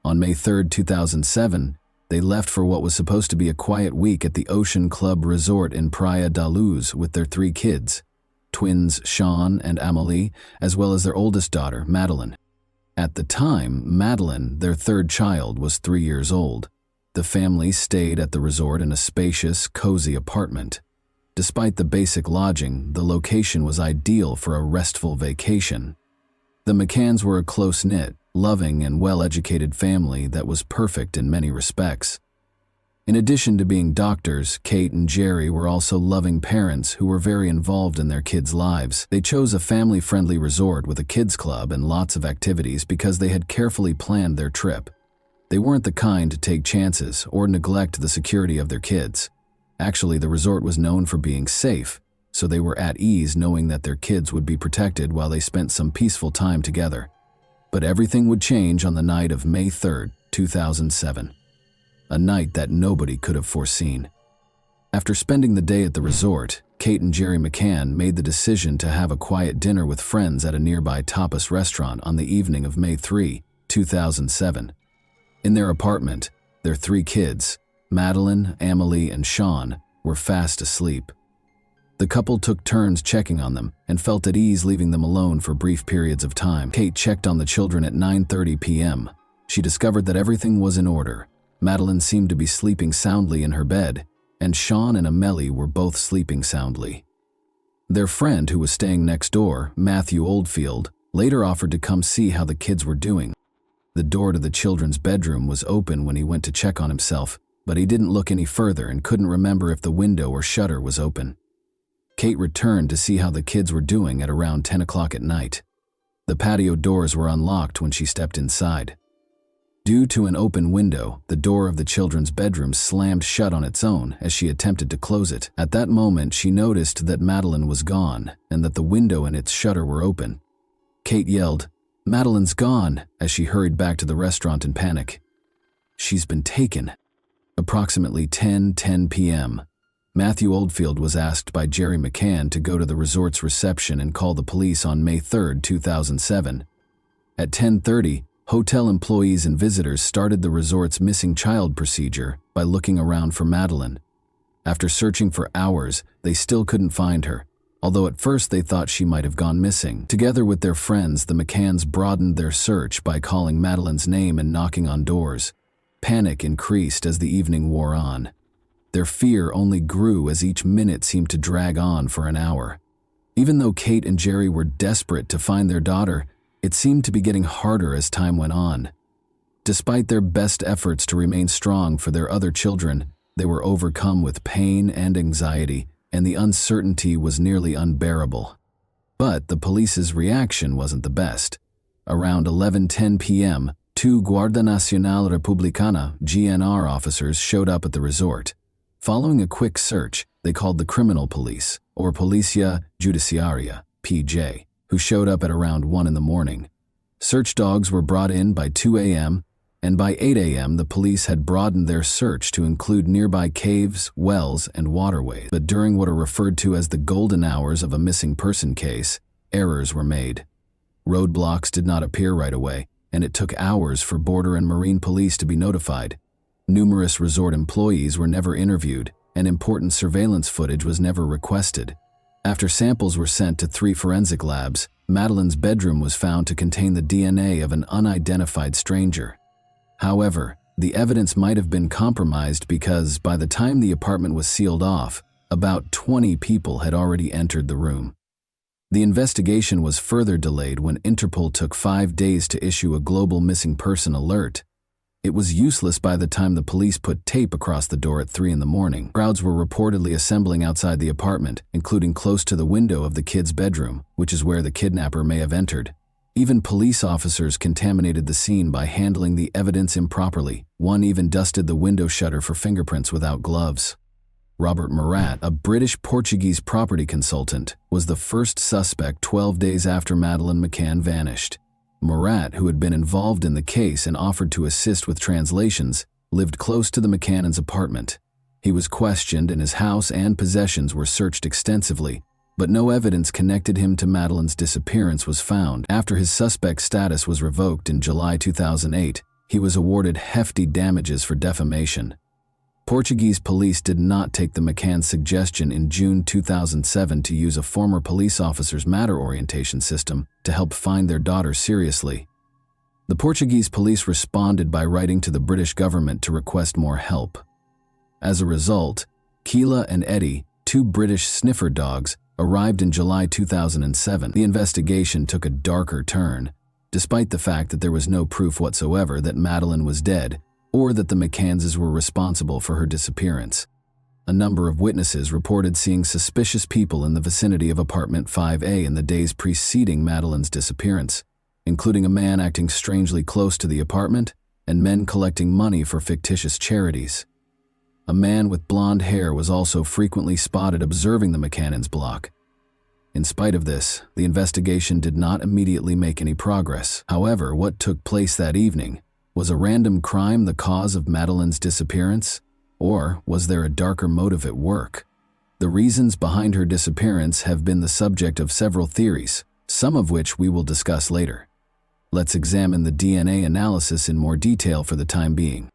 On May 3, 2007, they left for what was supposed to be a quiet week at the Ocean Club Resort in Praia da Luz with their 3 kids, twins Sean and Amélie, as well as their oldest daughter, Madeline. At the time, Madeline, their 3rd child, was 3 years old. The family stayed at the resort in a spacious, cozy apartment. Despite the basic lodging, the location was ideal for a restful vacation. The McCanns were a close-knit, loving and well-educated family that was perfect in many respects. In addition to being doctors, Kate and Jerry were also loving parents who were very involved in their kids' lives. They chose a family-friendly resort with a kids' club and lots of activities because they had carefully planned their trip. They weren't the kind to take chances or neglect the security of their kids. Actually, the resort was known for being safe, so they were at ease knowing that their kids would be protected while they spent some peaceful time together. But everything would change on the night of May 3, 2007. A night that nobody could have foreseen. After spending the day at the resort, Kate and Jerry McCann made the decision to have a quiet dinner with friends at a nearby tapas restaurant on the evening of May 3, 2007. In their apartment, their 3 kids, Madeline, Amélie, and Sean, were fast asleep. The couple took turns checking on them and felt at ease leaving them alone for brief periods of time. Kate checked on the children at 9:30 p.m. She discovered that everything was in order. Madeline seemed to be sleeping soundly in her bed, and Sean and Amélie were both sleeping soundly. Their friend, who was staying next door, Matthew Oldfield, later offered to come see how the kids were doing. The door to the children's bedroom was open when he went to check on himself, but he didn't look any further and couldn't remember if the window or shutter was open. Kate returned to see how the kids were doing at around 10 o'clock at night. The patio doors were unlocked when she stepped inside. Due to an open window, the door of the children's bedroom slammed shut on its own as she attempted to close it. At that moment, she noticed that Madeline was gone and that the window and its shutter were open. Kate yelled, "Madeline's gone," as she hurried back to the restaurant in panic. "She's been taken." Approximately 10:10 p.m., Matthew Oldfield was asked by Jerry McCann to go to the resort's reception and call the police on May 3, 2007. At 10:30, hotel employees and visitors started the resort's missing child procedure by looking around for Madeline. After searching for hours, they still couldn't find her, although at first they thought she might have gone missing. Together with their friends, the McCanns broadened their search by calling Madeline's name and knocking on doors. Panic increased as the evening wore on. Their fear only grew as each minute seemed to drag on for an hour. Even though Kate and Jerry were desperate to find their daughter, it seemed to be getting harder as time went on. Despite their best efforts to remain strong for their other children, they were overcome with pain and anxiety, and the uncertainty was nearly unbearable. But the police's reaction wasn't the best. Around 11:10 p.m., 2 Guardia Nacional Republicana (GNR) officers showed up at the resort. Following a quick search, they called the criminal police, or Policia Judiciaria (PJ), who showed up at around 1 in the morning. Search dogs were brought in by 2 a.m., and by 8 a.m. the police had broadened their search to include nearby caves, wells, and waterways. But during what are referred to as the golden hours of a missing person case, errors were made. Roadblocks did not appear right away, and it took hours for Border and Marine Police to be notified. Numerous resort employees were never interviewed, and important surveillance footage was never requested. After samples were sent to 3 forensic labs, Madeline's bedroom was found to contain the DNA of an unidentified stranger. However, the evidence might have been compromised because by the time the apartment was sealed off, about 20 people had already entered the room. The investigation was further delayed when Interpol took 5 days to issue a global missing person alert. It was useless by the time the police put tape across the door at 3 in the morning. Crowds were reportedly assembling outside the apartment, including close to the window of the kid's bedroom, which is where the kidnapper may have entered. Even police officers contaminated the scene by handling the evidence improperly. One even dusted the window shutter for fingerprints without gloves. Robert Murat, a British-Portuguese property consultant, was the first suspect 12 days after Madeleine McCann vanished. Murat, who had been involved in the case and offered to assist with translations, lived close to the McCannons' apartment. He was questioned and his house and possessions were searched extensively, but no evidence connected him to Madeleine's disappearance was found. After his suspect status was revoked in July 2008, he was awarded hefty damages for defamation. Portuguese police did not take the McCann's suggestion in June 2007 to use a former police officer's matter orientation system to help find their daughter seriously. The Portuguese police responded by writing to the British government to request more help. As a result, Keela and Eddie, two British sniffer dogs, arrived in July 2007. The investigation took a darker turn, despite the fact that there was no proof whatsoever that Madeleine was dead or that the McCannses were responsible for her disappearance. A number of witnesses reported seeing suspicious people in the vicinity of apartment 5A in the days preceding Madeleine's disappearance, including a man acting strangely close to the apartment and men collecting money for fictitious charities. A man with blonde hair was also frequently spotted observing the McCannons' block. In spite of this, the investigation did not immediately make any progress. However, what took place that evening? Was a random crime the cause of Madeleine's disappearance? Or was there a darker motive at work? The reasons behind her disappearance have been the subject of several theories, some of which we will discuss later. Let's examine the DNA analysis in more detail for the time being.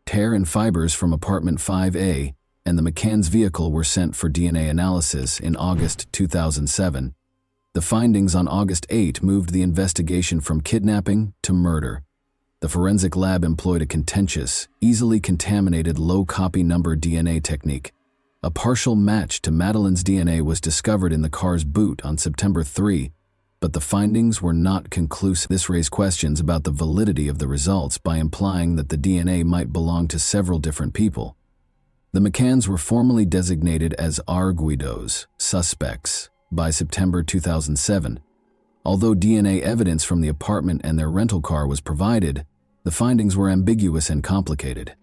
Hair and fibers from apartment 5A and the McCann's vehicle were sent for DNA analysis in August 2007. The findings on August 8 moved the investigation from kidnapping to murder. The forensic lab employed a contentious, easily contaminated low-copy number DNA technique. A partial match to Madeleine's DNA was discovered in the car's boot on September 3, but the findings were not conclusive. This raised questions about the validity of the results by implying that the DNA might belong to several different people. The McCanns were formally designated as arguidos, suspects, by September 2007. Although DNA evidence from the apartment and their rental car was provided, the findings were ambiguous and complicated.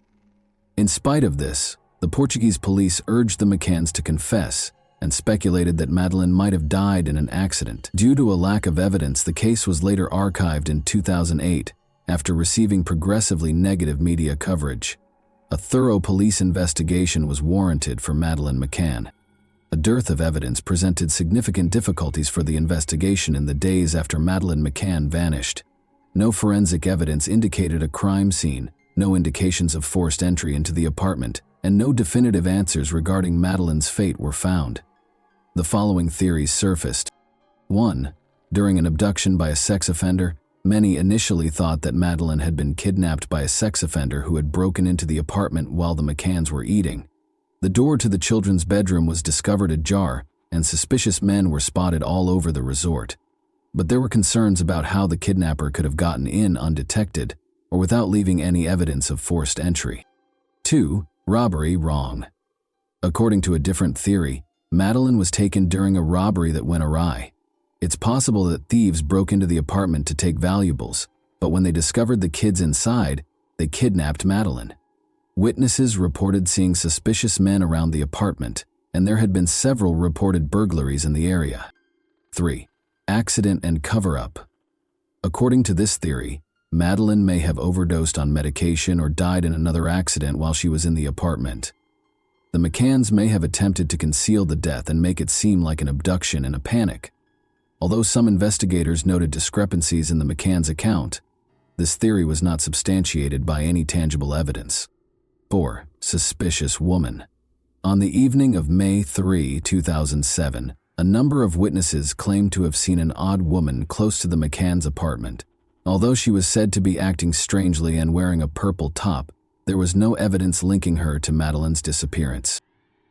In spite of this, the Portuguese police urged the McCanns to confess and speculated that Madeleine might have died in an accident. Due to a lack of evidence, the case was later archived in 2008 after receiving progressively negative media coverage. A thorough police investigation was warranted for Madeleine McCann. A dearth of evidence presented significant difficulties for the investigation in the days after Madeleine McCann vanished. No forensic evidence indicated a crime scene, no indications of forced entry into the apartment, and no definitive answers regarding Madeleine's fate were found. The following theories surfaced. 1. During an abduction by a sex offender, many initially thought that Madeleine had been kidnapped by a sex offender who had broken into the apartment while the McCanns were eating. The door to the children's bedroom was discovered ajar, and suspicious men were spotted all over the resort. But there were concerns about how the kidnapper could have gotten in undetected or without leaving any evidence of forced entry. 2. Robbery wrong. According to a different theory, Madeleine was taken during a robbery that went awry. It's possible that thieves broke into the apartment to take valuables, but when they discovered the kids inside, they kidnapped Madeleine. Witnesses reported seeing suspicious men around the apartment, and there had been several reported burglaries in the area. 3. Accident and cover-up. According to this theory, Madeleine may have overdosed on medication or died in another accident while she was in the apartment. The McCanns may have attempted to conceal the death and make it seem like an abduction in a panic. Although some investigators noted discrepancies in the McCanns' account, this theory was not substantiated by any tangible evidence. 4. Suspicious woman. On the evening of May 3, 2007, a number of witnesses claimed to have seen an odd woman close to the McCanns' apartment. Although she was said to be acting strangely and wearing a purple top, there was no evidence linking her to Madeleine's disappearance.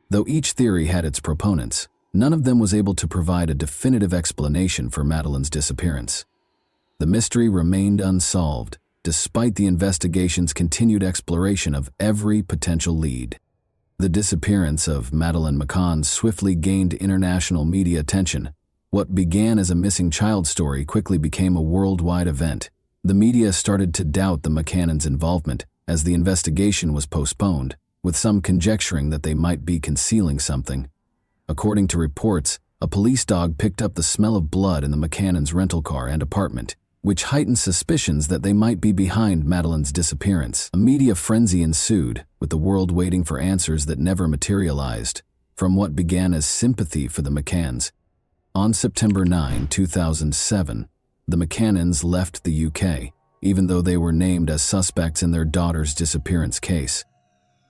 Though each theory had its proponents, none of them was able to provide a definitive explanation for Madeleine's disappearance. The mystery remained unsolved, despite the investigation's continued exploration of every potential lead. The disappearance of Madeleine McCann swiftly gained international media attention. What began as a missing child story quickly became a worldwide event. The media started to doubt the McCannons' involvement as the investigation was postponed, with some conjecturing that they might be concealing something. According to reports, a police dog picked up the smell of blood in the McCannons' rental car and apartment. which heightened suspicions that they might be behind Madeleine's disappearance. A media frenzy ensued, with the world waiting for answers that never materialized, from what began as sympathy for the McCanns. On September 9, 2007, the McCannans left the UK, even though they were named as suspects in their daughter's disappearance case.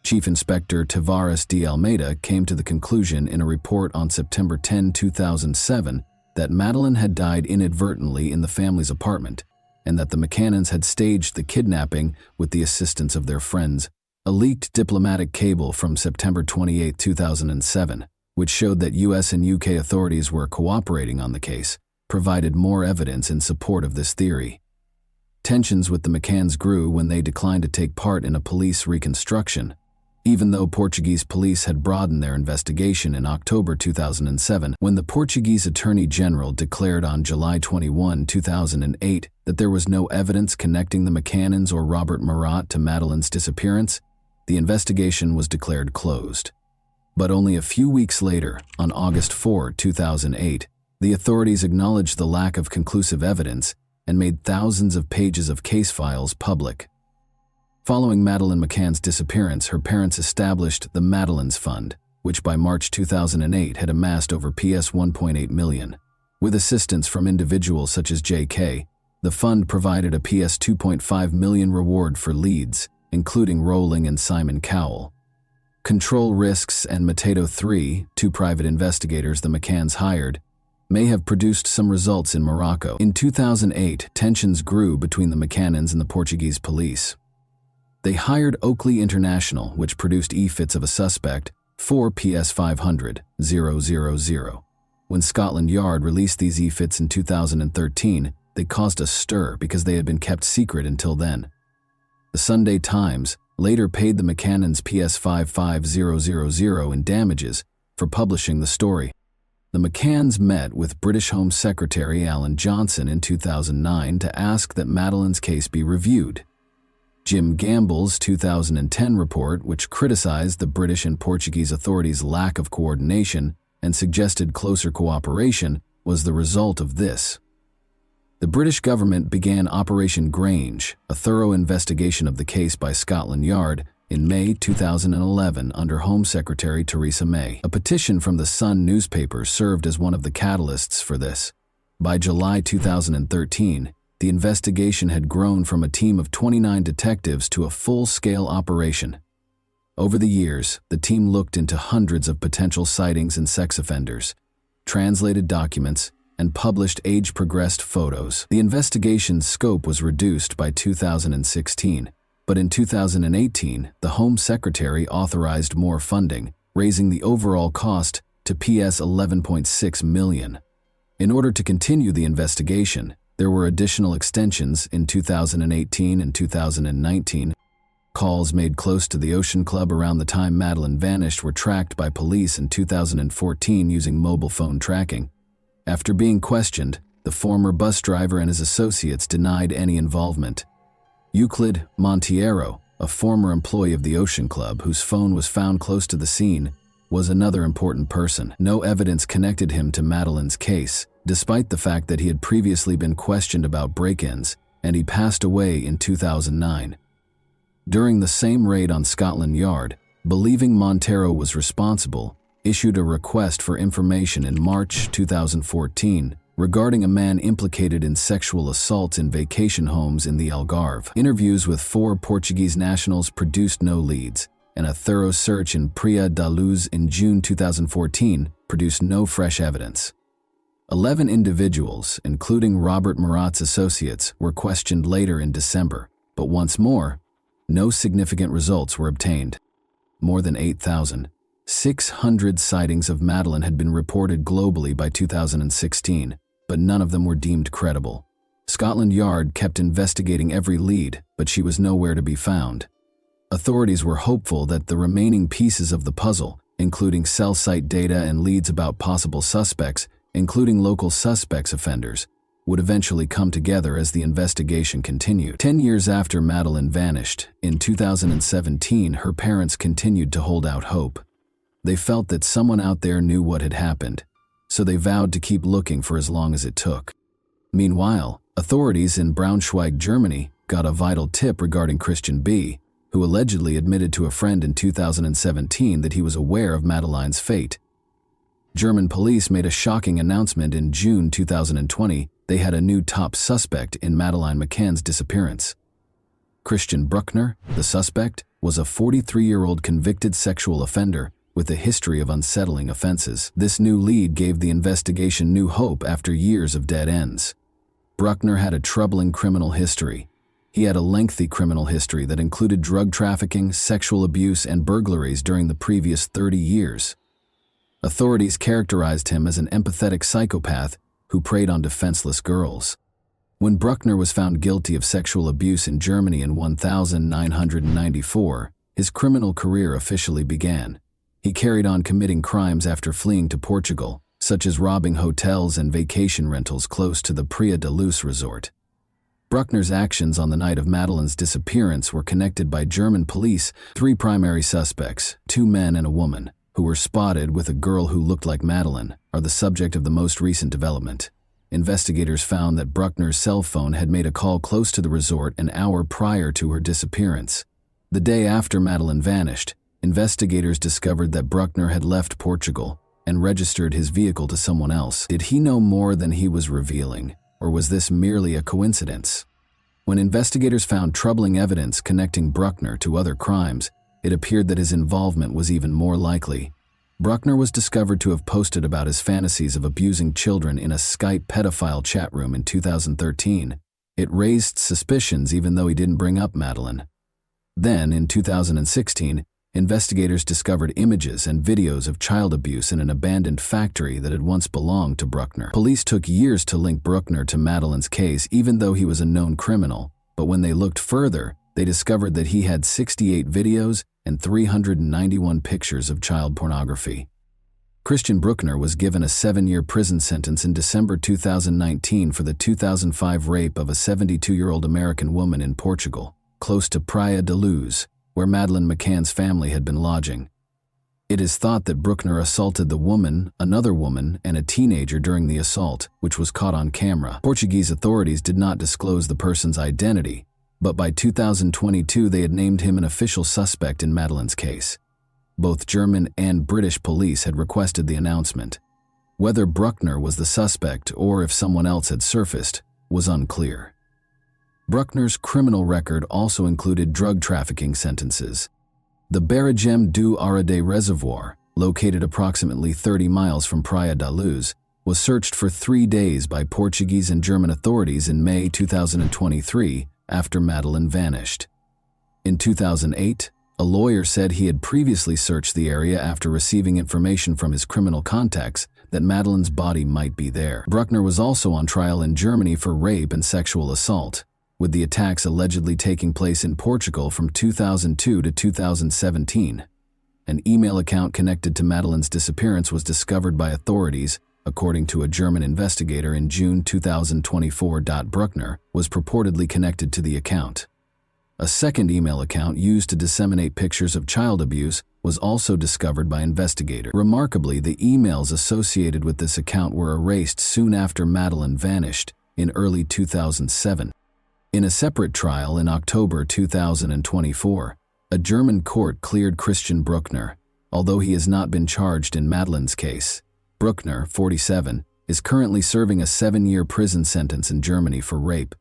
Chief Inspector Tavares de Almeida came to the conclusion in a report on September 10, 2007, that Madeleine had died inadvertently in the family's apartment, and that the McCannans had staged the kidnapping with the assistance of their friends. A leaked diplomatic cable from September 28, 2007, which showed that US and UK authorities were cooperating on the case, provided more evidence in support of this theory. Tensions with the McCanns grew when they declined to take part in a police reconstruction. Even though Portuguese police had broadened their investigation in October 2007, when the Portuguese Attorney General declared on July 21, 2008, that there was no evidence connecting the McCannans or Robert Murat to Madeleine's disappearance, the investigation was declared closed. But only a few weeks later, on August 4, 2008, the authorities acknowledged the lack of conclusive evidence and made thousands of pages of case files public. Following Madeleine McCann's disappearance, her parents established the Madeleine's Fund, which by March 2008 had amassed over PS 1.8 million. With assistance from individuals such as J.K., the fund provided a PS 2.5 million reward for leads, including Rowling and Simon Cowell. Control Risks and Mateto III, two private investigators the McCanns hired, may have produced some results in Morocco. In 2008, tensions grew between the McCannans and the Portuguese police. They hired Oakley International, which produced e-fits of a suspect, 4 PS 500,000. When Scotland Yard released these e-fits in 2013, they caused a stir because they had been kept secret until then. The Sunday Times later paid the McCannans PS 55,000 in damages for publishing the story. The McCanns met with British Home Secretary Alan Johnson in 2009 to ask that Madeleine's case be reviewed. Jim Gamble's 2010 report, which criticized the British and Portuguese authorities' lack of coordination and suggested closer cooperation, was the result of this. The British government began Operation Grange, a thorough investigation of the case by Scotland Yard, in May 2011 under Home Secretary Theresa May. A petition from the Sun newspaper served as one of the catalysts for this. By July 2013, the investigation had grown from a team of 29 detectives to a full-scale operation. Over the years, the team looked into hundreds of potential sightings and sex offenders, translated documents, and published age-progressed photos. The investigation's scope was reduced by 2016, but in 2018, the Home Secretary authorized more funding, raising the overall cost to PS 11.6 million. In order to continue the investigation, there were additional extensions in 2018 and 2019. Calls made close to the Ocean Club around the time Madeleine vanished were tracked by police in 2014 using mobile phone tracking. After being questioned, the former bus driver and his associates denied any involvement. Euclid Monteiro, a former employee of the Ocean Club whose phone was found close to the scene, was another important person. No evidence connected him to Madeleine's case, despite the fact that he had previously been questioned about break-ins, and he passed away in 2009. During the same raid on Scotland Yard, believing Monteiro was responsible, issued a request for information in March 2014 regarding a man implicated in sexual assaults in vacation homes in the Algarve. Interviews with 4 Portuguese nationals produced no leads, and a thorough search in Praia da Luz in June 2014 produced no fresh evidence. 11 individuals, including Robert Murat's associates, were questioned later in December, but once more, no significant results were obtained. More than 8,600 sightings of Madeleine had been reported globally by 2016, but none of them were deemed credible. Scotland Yard kept investigating every lead, but she was nowhere to be found. Authorities were hopeful that the remaining pieces of the puzzle, including cell site data and leads about possible suspects, including local suspects offenders, would eventually come together as the investigation continued. 10 years after Madeleine vanished, in 2017, her parents continued to hold out hope. They felt that someone out there knew what had happened, so they vowed to keep looking for as long as it took. Meanwhile, authorities in Braunschweig, Germany, got a vital tip regarding Christian B., who allegedly admitted to a friend in 2017 that he was aware of Madeleine's fate. German police made a shocking announcement in June 2020. They had a new top suspect in Madeleine McCann's disappearance. Christian Bruckner, the suspect, was a 43-year-old convicted sexual offender with a history of unsettling offenses. This new lead gave the investigation new hope after years of dead ends. Bruckner had a troubling criminal history. He had a lengthy criminal history that included drug trafficking, sexual abuse, and burglaries during the previous 30 years. Authorities characterized him as an empathetic psychopath who preyed on defenseless girls. When Bruckner was found guilty of sexual abuse in Germany in 1994, his criminal career officially began. He carried on committing crimes after fleeing to Portugal, such as robbing hotels and vacation rentals close to the Praia da Luz resort. Bruckner's actions on the night of Madeleine's disappearance were connected by German police. 3 primary suspects, 2 men and a woman, who were spotted with a girl who looked like Madeleine, are the subject of the most recent development. Investigators found that Bruckner's cell phone had made a call close to the resort an hour prior to her disappearance. The day after Madeleine vanished, investigators discovered that Bruckner had left Portugal and registered his vehicle to someone else. Did he know more than he was revealing, or was this merely a coincidence? When investigators found troubling evidence connecting Bruckner to other crimes, it appeared that his involvement was even more likely. Bruckner was discovered to have posted about his fantasies of abusing children in a Skype pedophile chat room in 2013. It raised suspicions even though he didn't bring up Madeleine. Then, in 2016, investigators discovered images and videos of child abuse in an abandoned factory that had once belonged to Bruckner. Police took years to link Bruckner to Madeleine's case even though he was a known criminal, but when they looked further, they discovered that he had 68 videos and 391 pictures of child pornography. Christian Bruckner was given a 7-year prison sentence in December 2019 for the 2005 rape of a 72-year-old American woman in Portugal, close to Praia da Luz, where Madeleine McCann's family had been lodging. It is thought that Bruckner assaulted the woman, another woman, and a teenager during the assault, which was caught on camera. Portuguese authorities did not disclose the person's identity, but by 2022 they had named him an official suspect in Madeleine's case. Both German and British police had requested the announcement. Whether Bruckner was the suspect or if someone else had surfaced was unclear. Bruckner's criminal record also included drug trafficking sentences. The Barragem do Arade Reservoir, located approximately 30 miles from Praia da Luz, was searched for 3 days by Portuguese and German authorities in May 2023 after Madeleine vanished. In 2008, a lawyer said he had previously searched the area after receiving information from his criminal contacts that Madeleine's body might be there. Bruckner was also on trial in Germany for rape and sexual assault, with the attacks allegedly taking place in Portugal from 2002 to 2017. An email account connected to Madeleine's disappearance was discovered by authorities, according to a German investigator in June 2024. Bruckner was purportedly connected to the account. A second email account used to disseminate pictures of child abuse was also discovered by investigators. Remarkably, the emails associated with this account were erased soon after Madeleine vanished in early 2007. In a separate trial in October 2024, a German court cleared Christian Bruckner, although he has not been charged in Madeleine's case. Bruckner, 47, is currently serving a 7-year prison sentence in Germany for rape.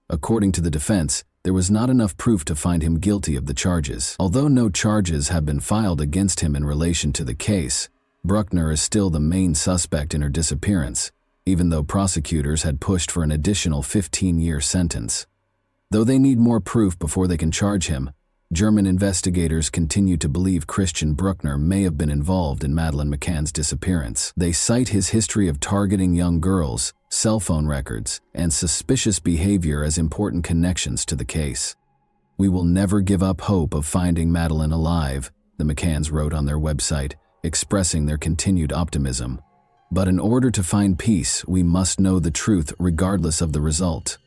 According to the defense, there was not enough proof to find him guilty of the charges. Although no charges have been filed against him in relation to the case, Bruckner is still the main suspect in her disappearance, even though prosecutors had pushed for an additional 15-year sentence. Though they need more proof before they can charge him, German investigators continue to believe Christian Bruckner may have been involved in Madeleine McCann's disappearance. They cite his history of targeting young girls, cell phone records, and suspicious behavior as important connections to the case. "We will never give up hope of finding Madeleine alive," the McCanns wrote on their website, expressing their continued optimism. "But in order to find peace, we must know the truth regardless of the result."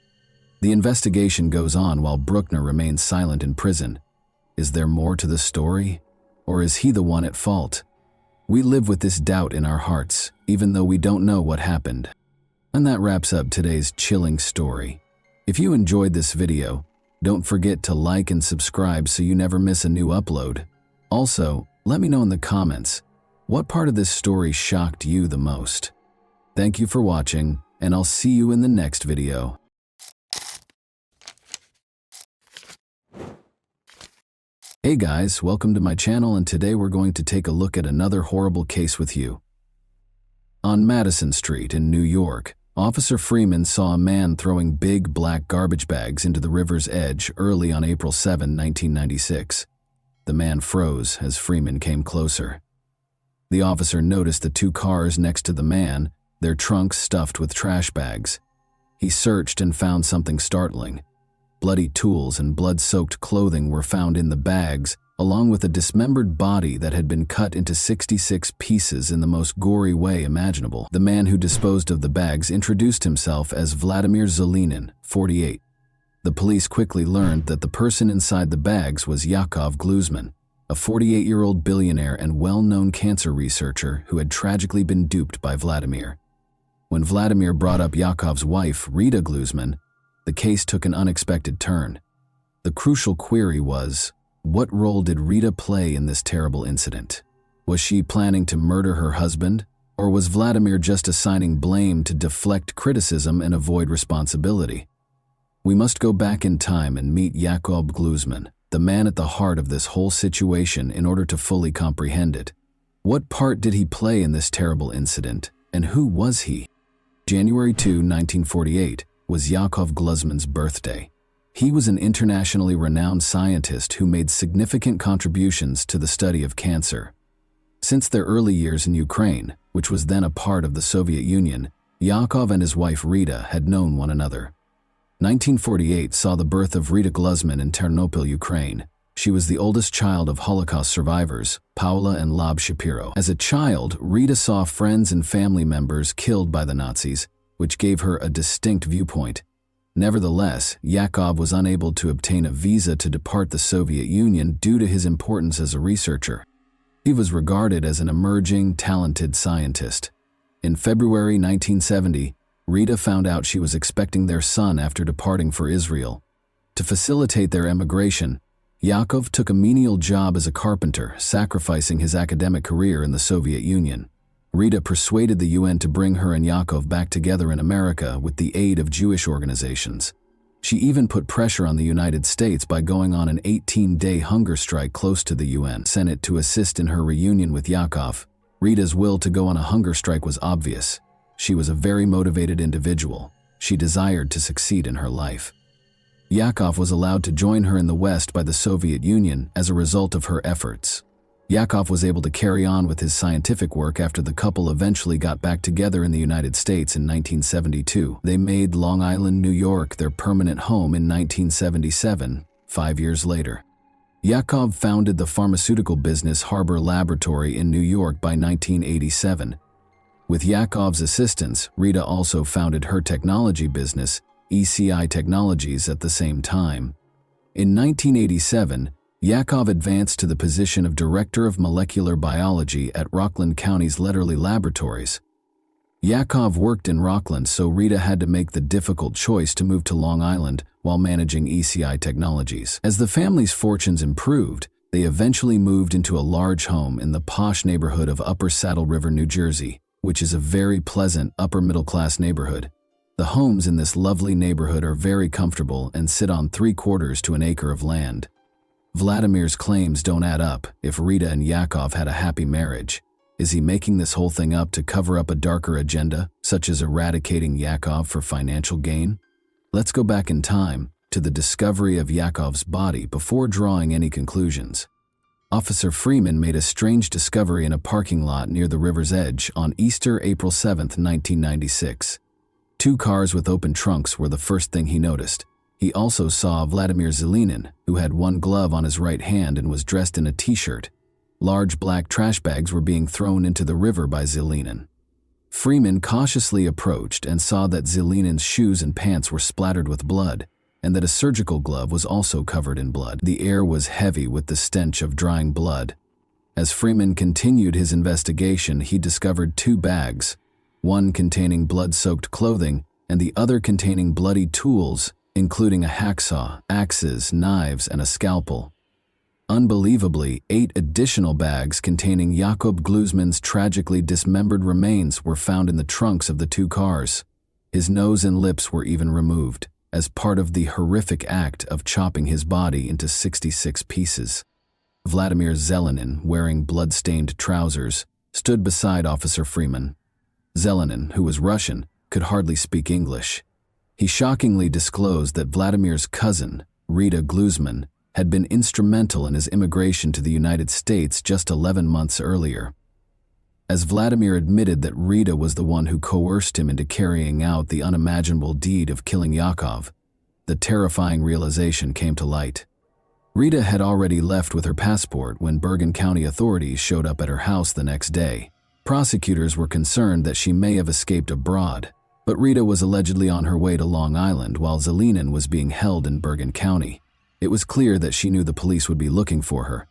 The investigation goes on while Bruckner remains silent in prison. Is there more to the story? Or is he the one at fault? We live with this doubt in our hearts, even though we don't know what happened. And that wraps up today's chilling story. If you enjoyed this video, don't forget to like and subscribe so you never miss a new upload. Also, let me know in the comments, what part of this story shocked you the most? Thank you for watching, and I'll see you in the next video. Hey guys, welcome to my channel, and today we're going to take a look at another horrible case with you. On Madison Street in New York, Officer Freeman saw a man throwing big black garbage bags into the river's edge early on April 7, 1996. The man froze as Freeman came closer. The officer noticed the two cars next to the man, their trunks stuffed with trash bags. He searched and found something startling. Bloody tools and blood-soaked clothing were found in the bags, along with a dismembered body that had been cut into 66 pieces in the most gory way imaginable. The man who disposed of the bags introduced himself as Vladimir Zelinin, 48. The police quickly learned that the person inside the bags was Yakov Gluzman, a 48-year-old billionaire and well-known cancer researcher who had tragically been duped by Vladimir. When Vladimir brought up Yakov's wife, Rita Gluzman, the case took an unexpected turn. The crucial query was, what role did Rita play in this terrible incident? Was she planning to murder her husband, or was Vladimir just assigning blame to deflect criticism and avoid responsibility? We must go back in time and meet Yakov Gluzman, the man at the heart of this whole situation, in order to fully comprehend it. What part did he play in this terrible incident, and who was he? January 2, 1948 was Yakov Gluzman's birthday. He was an internationally renowned scientist who made significant contributions to the study of cancer. Since their early years in Ukraine, which was then a part of the Soviet Union, Yakov and his wife Rita had known one another. 1948 saw the birth of Rita Gluzman in Ternopil, Ukraine. She was the oldest child of Holocaust survivors, Paula and Lab Shapiro. As a child, Rita saw friends and family members killed by the Nazis, which gave her a distinct viewpoint. Nevertheless, Yakov was unable to obtain a visa to depart the Soviet Union due to his importance as a researcher. He was regarded as an emerging, talented scientist. In February 1970, Rita found out she was expecting their son after departing for Israel. To facilitate their emigration, Yakov took a menial job as a carpenter, sacrificing his academic career in the Soviet Union. Rita persuaded the UN to bring her and Yakov back together in America with the aid of Jewish organizations. She even put pressure on the United States by going on an 18-day hunger strike close to the UN Senate to assist in her reunion with Yakov. Rita's will to go on a hunger strike was obvious. She was a very motivated individual. She desired to succeed in her life. Yakov was allowed to join her in the West by the Soviet Union as a result of her efforts. Yakov was able to carry on with his scientific work after the couple eventually got back together in the United States in 1972. They made Long Island, New York their permanent home in 1977, 5 years later. Yakov founded the pharmaceutical business Harbor Laboratory in New York by 1987. With Yakov's assistance, Rita also founded her technology business, ECI Technologies, at the same time. In 1987, Yakov advanced to the position of Director of Molecular Biology at Rockland County's Letterly Laboratories. Yakov worked in Rockland, so Rita had to make the difficult choice to move to Long Island while managing ECI Technologies. As the family's fortunes improved, they eventually moved into a large home in the posh neighborhood of Upper Saddle River, New Jersey, which is a very pleasant upper-middle-class neighborhood. The homes in this lovely neighborhood are very comfortable and sit on 3/4 to an acre of land. Vladimir's claims don't add up. If Rita and Yakov had a happy marriage, is he making this whole thing up to cover up a darker agenda, such as eradicating Yakov for financial gain? Let's go back in time to the discovery of Yakov's body before drawing any conclusions. Officer Freeman made a strange discovery in a parking lot near the river's edge on Easter, April 7, 1996. 2 cars with open trunks were the first thing he noticed. He also saw Vladimir Zelinin, who had one glove on his right hand and was dressed in a t-shirt. Large black trash bags were being thrown into the river by Zelinin. Freeman cautiously approached and saw that Zelinin's shoes and pants were splattered with blood, and that a surgical glove was also covered in blood. The air was heavy with the stench of drying blood. As Freeman continued his investigation, he discovered 2 bags. one containing blood-soaked clothing and the other containing bloody tools, including a hacksaw, axes, knives, and a scalpel. Unbelievably, 8 additional bags containing Jakob Glusman's tragically dismembered remains were found in the trunks of the 2 cars. His nose and lips were even removed, as part of the horrific act of chopping his body into 66 pieces. Vladimir Zelenin, wearing blood-stained trousers, stood beside Officer Freeman. Zelenin, who was Russian, could hardly speak English. He shockingly disclosed that Vladimir's cousin, Rita Glusman, had been instrumental in his immigration to the United States just 11 months earlier. As Vladimir admitted that Rita was the one who coerced him into carrying out the unimaginable deed of killing Yakov, the terrifying realization came to light. Rita had already left with her passport when Bergen County authorities showed up at her house the next day. Prosecutors were concerned that she may have escaped abroad, but Rita was allegedly on her way to Long Island while Zelenin was being held in Bergen County. It was clear that she knew the police would be looking for her.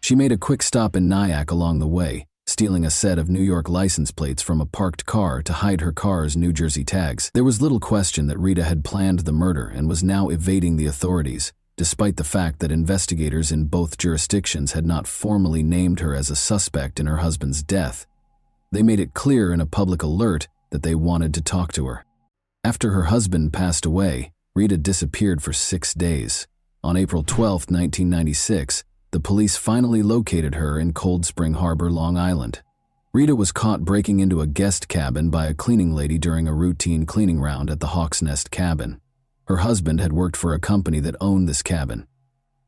She made a quick stop in Nyack along the way, stealing a set of New York license plates from a parked car to hide her car's New Jersey tags. There was little question that Rita had planned the murder and was now evading the authorities, despite the fact that investigators in both jurisdictions had not formally named her as a suspect in her husband's death. They made it clear in a public alert that they wanted to talk to her. After her husband passed away, Rita disappeared for 6 days. On April 12, 1996, the police finally located her in Cold Spring Harbor, Long Island. Rita was caught breaking into a guest cabin by a cleaning lady during a routine cleaning round at the Hawk's Nest cabin. Her husband had worked for a company that owned this cabin.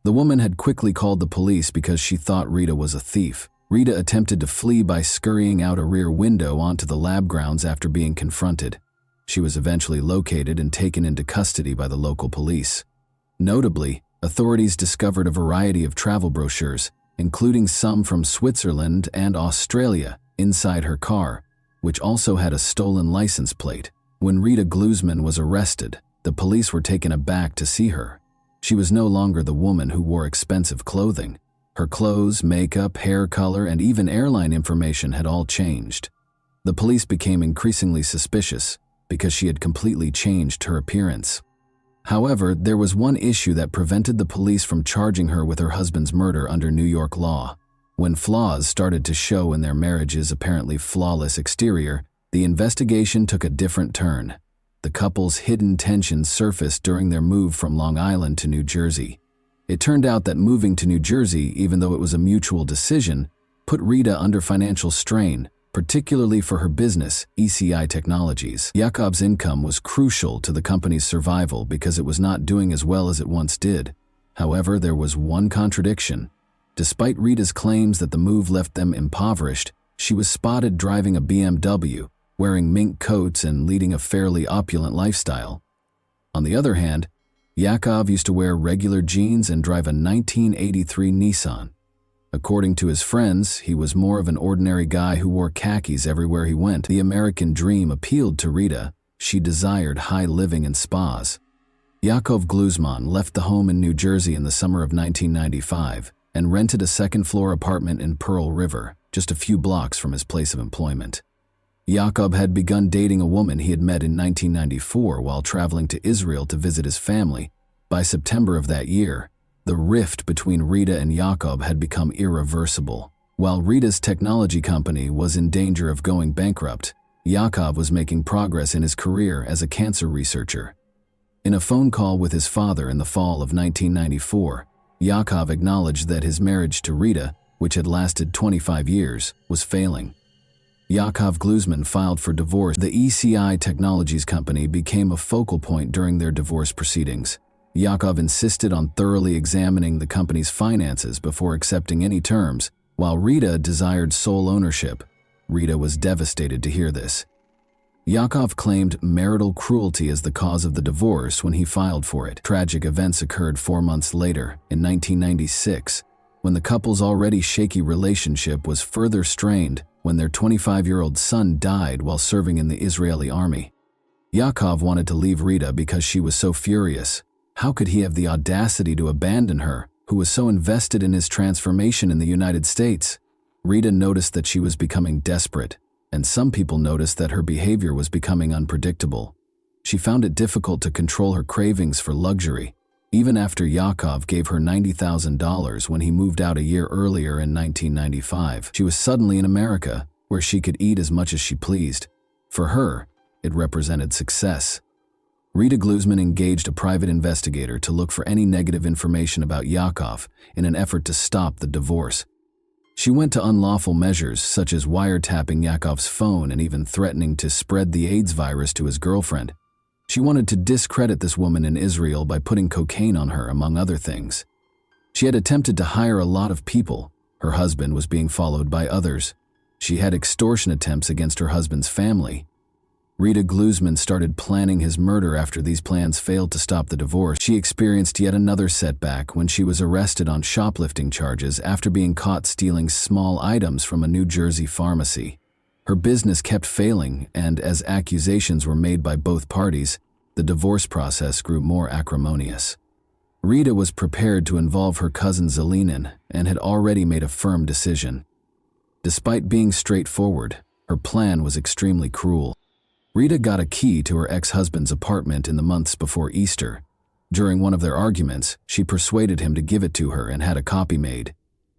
The woman had quickly called the police because she thought Rita was a thief. Rita attempted to flee by scurrying out a rear window onto the lab grounds after being confronted. She was eventually located and taken into custody by the local police. Notably, authorities discovered a variety of travel brochures, including some from Switzerland and Australia, inside her car, which also had a stolen license plate. When Rita Glusman was arrested, the police were taken aback to see her. She was no longer the woman who wore expensive clothing. Her clothes, makeup, hair color, and even airline information had all changed. The police became increasingly suspicious because she had completely changed her appearance. However, there was one issue that prevented the police from charging her with her husband's murder under New York law. When flaws started to show in their marriage's apparently flawless exterior, the investigation took a different turn. The couple's hidden tensions surfaced during their move from Long Island to New Jersey. It turned out that moving to New Jersey, even though it was a mutual decision, put Rita under financial strain, particularly for her business, ECI Technologies. Jakob's income was crucial to the company's survival because it was not doing as well as it once did. However, there was one contradiction. Despite Rita's claims that the move left them impoverished, she was spotted driving a BMW, wearing mink coats and leading a fairly opulent lifestyle. On the other hand, Jakob used to wear regular jeans and drive a 1983 Nissan. According to his friends, he was more of an ordinary guy who wore khakis everywhere he went. The American dream appealed to Rita. She desired high living and spas. Jakob Glusman left the home in New Jersey in the summer of 1995 and rented a second-floor apartment in Pearl River, just a few blocks from his place of employment. Jakob had begun dating a woman he had met in 1994 while traveling to Israel to visit his family. By September of that year, the rift between Rita and Jakob had become irreversible. While Rita's technology company was in danger of going bankrupt, Jakob was making progress in his career as a cancer researcher. In a phone call with his father in the fall of 1994, Jakob acknowledged that his marriage to Rita, which had lasted 25 years, was failing. Jakob Glusman filed for divorce. The ECI Technologies company became a focal point during their divorce proceedings. Jakob insisted on thoroughly examining the company's finances before accepting any terms, while Rita desired sole ownership. Rita was devastated to hear this. Jakob claimed marital cruelty as the cause of the divorce when he filed for it. Tragic events occurred 4 months later, in 1996, when the couple's already shaky relationship was further strained when their 25-year-old son died while serving in the Israeli army. Jakob wanted to leave Rita because she was so furious. How could he have the audacity to abandon her, who was so invested in his transformation in the United States? Rita noticed that she was becoming desperate. and some people noticed that her behavior was becoming unpredictable. She found it difficult to control her cravings for luxury, even after Yakov gave her $90,000 when he moved out a year earlier in 1995. She was suddenly in America, where she could eat as much as she pleased. For her, it represented success. Rita Glusman engaged a private investigator to look for any negative information about Yakov in an effort to stop the divorce. She went to unlawful measures such as wiretapping Yakov's phone and even threatening to spread the AIDS virus to his girlfriend. She wanted to discredit this woman in Israel by putting cocaine on her, among other things. She had attempted to hire a lot of people. Her husband was being followed by others. She had extortion attempts against her husband's family. Rita Glusman started planning his murder after these plans failed to stop the divorce. She experienced yet another setback when she was arrested on shoplifting charges after being caught stealing small items from a New Jersey pharmacy. Her business kept failing, and as accusations were made by both parties, the divorce process grew more acrimonious. Rita was prepared to involve her cousin Zelenin and had already made a firm decision. Despite being straightforward, her plan was extremely cruel. Rita got a key to her ex-husband's apartment in the months before Easter. During one of their arguments, she persuaded him to give it to her and had a copy made.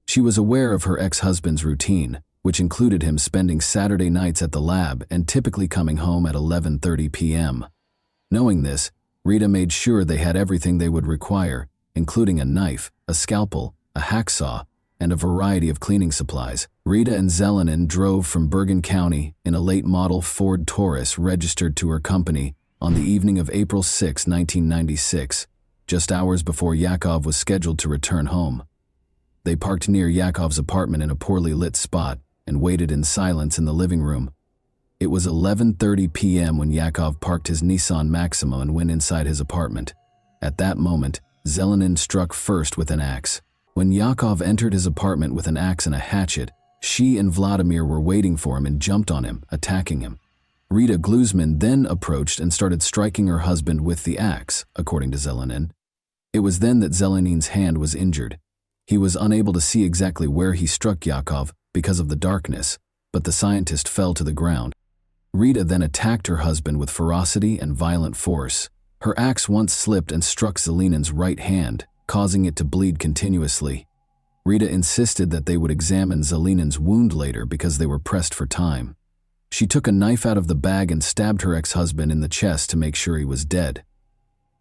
She was aware of her ex-husband's routine, which included him spending Saturday nights at the lab and typically coming home at 11:30 p.m. Knowing this, Rita made sure they had everything they would require, including a knife, a scalpel, a hacksaw, and a variety of cleaning supplies. Rita and Zelenin drove from Bergen County in a late-model Ford Taurus registered to her company on the evening of April 6, 1996, just hours before Yakov was scheduled to return home. They parked near Yakov's apartment in a poorly lit spot and waited in silence in the living room. It was 11:30 p.m. when Yakov parked his Nissan Maxima and went inside his apartment. At that moment, Zelenin struck first with an axe. When Yakov entered his apartment with an axe and a hatchet, she and Vladimir were waiting for him and jumped on him, attacking him. Rita Glusman then approached and started striking her husband with the axe, according to Zelenin. It was then that Zelenin's hand was injured. He was unable to see exactly where he struck Yakov because of the darkness, but the scientist fell to the ground. Rita then attacked her husband with ferocity and violent force. Her axe once slipped and struck Zelenin's right hand, causing it to bleed continuously. Rita insisted that they would examine Zelenin's wound later because they were pressed for time. She took a knife out of the bag and stabbed her ex-husband in the chest to make sure he was dead.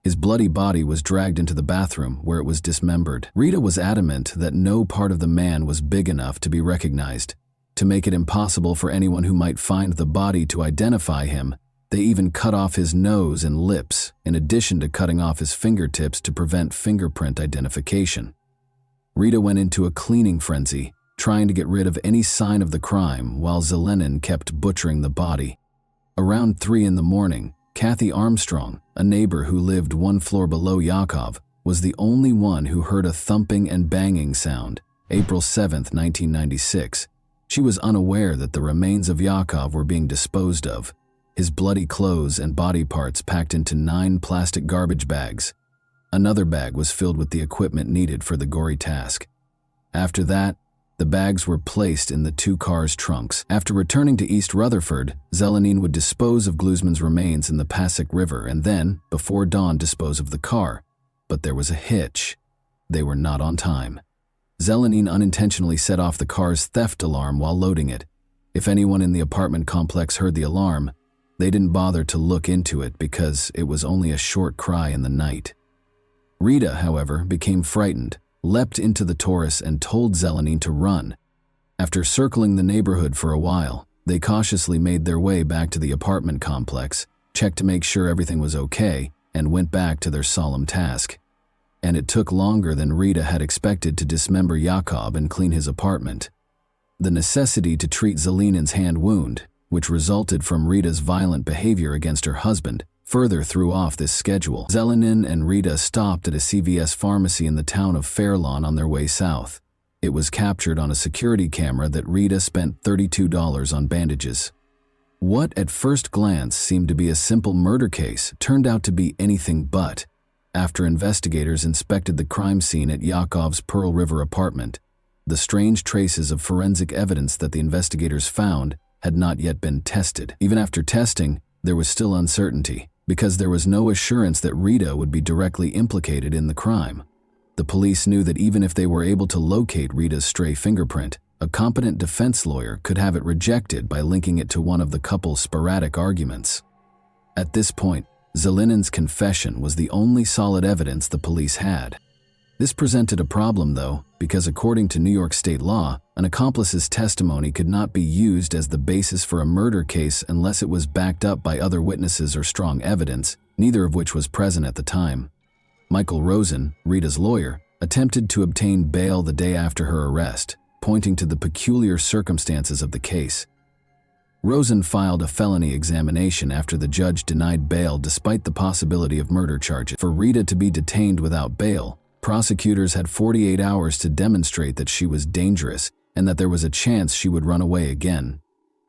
His bloody body was dragged into the bathroom, where it was dismembered. Rita was adamant that no part of the man was big enough to be recognized. To make it impossible for anyone who might find the body to identify him, they even cut off his nose and lips, in addition to cutting off his fingertips to prevent fingerprint identification. Rita went into a cleaning frenzy, trying to get rid of any sign of the crime while Zelenin kept butchering the body. Around 3 in the morning, Kathy Armstrong, a neighbor who lived one floor below Yakov, was the only one who heard a thumping and banging sound. April 7, 1996. She was unaware that the remains of Yakov were being disposed of, his bloody clothes and body parts packed into 9 plastic garbage bags. Another bag was filled with the equipment needed for the gory task. After that, the bags were placed in the 2 cars' trunks. After returning to East Rutherford, Zelenin would dispose of Glusman's remains in the Passaic River and then, before dawn, dispose of the car. But there was a hitch. They were not on time. Zelenin unintentionally set off the car's theft alarm while loading it. If anyone in the apartment complex heard the alarm, they didn't bother to look into it because it was only a short cry in the night. Rita, however, became frightened, leapt into the Taurus and told Zelenin to run. After circling the neighborhood for a while, they cautiously made their way back to the apartment complex, checked to make sure everything was okay, and went back to their solemn task. And it took longer than Rita had expected to dismember Yakov and clean his apartment. The necessity to treat Zelenin's hand wound, which resulted from Rita's violent behavior against her husband, further threw off this schedule. Zelenin and Rita stopped at a CVS pharmacy in the town of Fairlawn on their way south. It was captured on a security camera that Rita spent $32 on bandages. What at first glance seemed to be a simple murder case turned out to be anything but. After investigators inspected the crime scene at Yakov's Pearl River apartment, the strange traces of forensic evidence that the investigators found had not yet been tested. Even after testing, there was still uncertainty, because there was no assurance that Rita would be directly implicated in the crime. The police knew that even if they were able to locate Rita's stray fingerprint, a competent defense lawyer could have it rejected by linking it to one of the couple's sporadic arguments. At this point, Zelinen's confession was the only solid evidence the police had. This presented a problem, though, because according to New York state law, an accomplice's testimony could not be used as the basis for a murder case unless it was backed up by other witnesses or strong evidence, neither of which was present at the time. Michael Rosen, Rita's lawyer, attempted to obtain bail the day after her arrest, pointing to the peculiar circumstances of the case. Rosen filed a felony examination after the judge denied bail despite the possibility of murder charges. For Rita to be detained without bail, prosecutors had 48 hours to demonstrate that she was dangerous and that there was a chance she would run away again.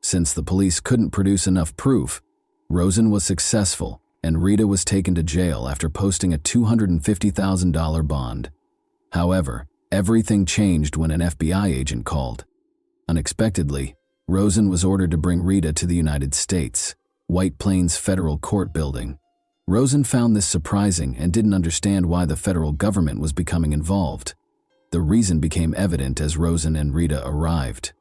Since the police couldn't produce enough proof, Rosen was successful, and Rita was taken to jail after posting a $250,000 bond. However, everything changed when an FBI agent called. Unexpectedly, Rosen was ordered to bring Rita to the United States, White Plains Federal Court Building. Rosen found this surprising and didn't understand why the federal government was becoming involved. The reason became evident as Rosen and Rita arrived.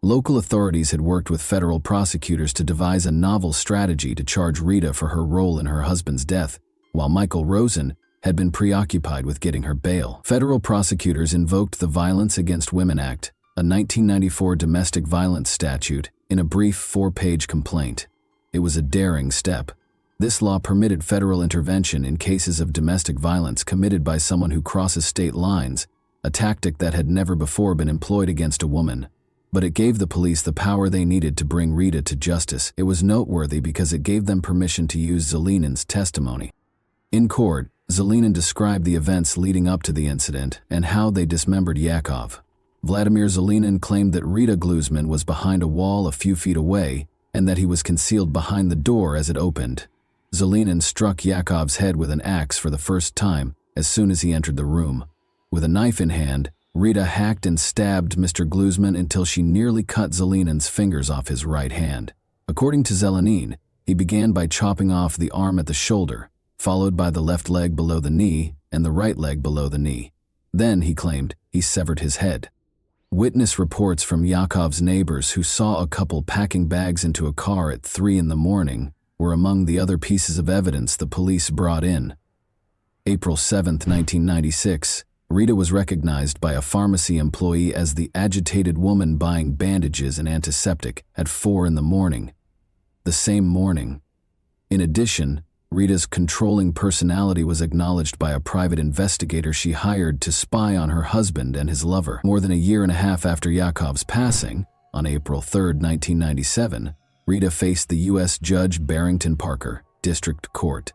Local authorities had worked with federal prosecutors to devise a novel strategy to charge Rita for her role in her husband's death, while Michael Rosen had been preoccupied with getting her bail. Federal prosecutors invoked the Violence Against Women Act, a 1994 domestic violence statute, in a brief 4-page complaint. It was a daring step. This law permitted federal intervention in cases of domestic violence committed by someone who crosses state lines, a tactic that had never before been employed against a woman. But it gave the police the power they needed to bring Rita to justice. It was noteworthy because it gave them permission to use Zelinen's testimony. In court, Zelinen described the events leading up to the incident and how they dismembered Yakov. Vladimir Zelinin claimed that Rita Gluzman was behind a wall a few feet away and that he was concealed behind the door as it opened. Zelinin struck Yakov's head with an axe for the first time as soon as he entered the room. With a knife in hand, Rita hacked and stabbed Mr. Gluzman until she nearly cut Zelinin's fingers off his right hand. According to Zelinin, he began by chopping off the arm at the shoulder, followed by the left leg below the knee and the right leg below the knee. Then, he claimed, he severed his head. Witness reports from Yakov's neighbors who saw a couple packing bags into a car at 3 in the morning were among the other pieces of evidence the police brought in. April 7, 1996, Rita was recognized by a pharmacy employee as the agitated woman buying bandages and antiseptic at 4 in the morning. The same morning. In addition, Rita's controlling personality was acknowledged by a private investigator she hired to spy on her husband and his lover. More than a year and a half after Yakov's passing, on April 3, 1997, Rita faced the U.S. Judge Barrington Parker, District Court.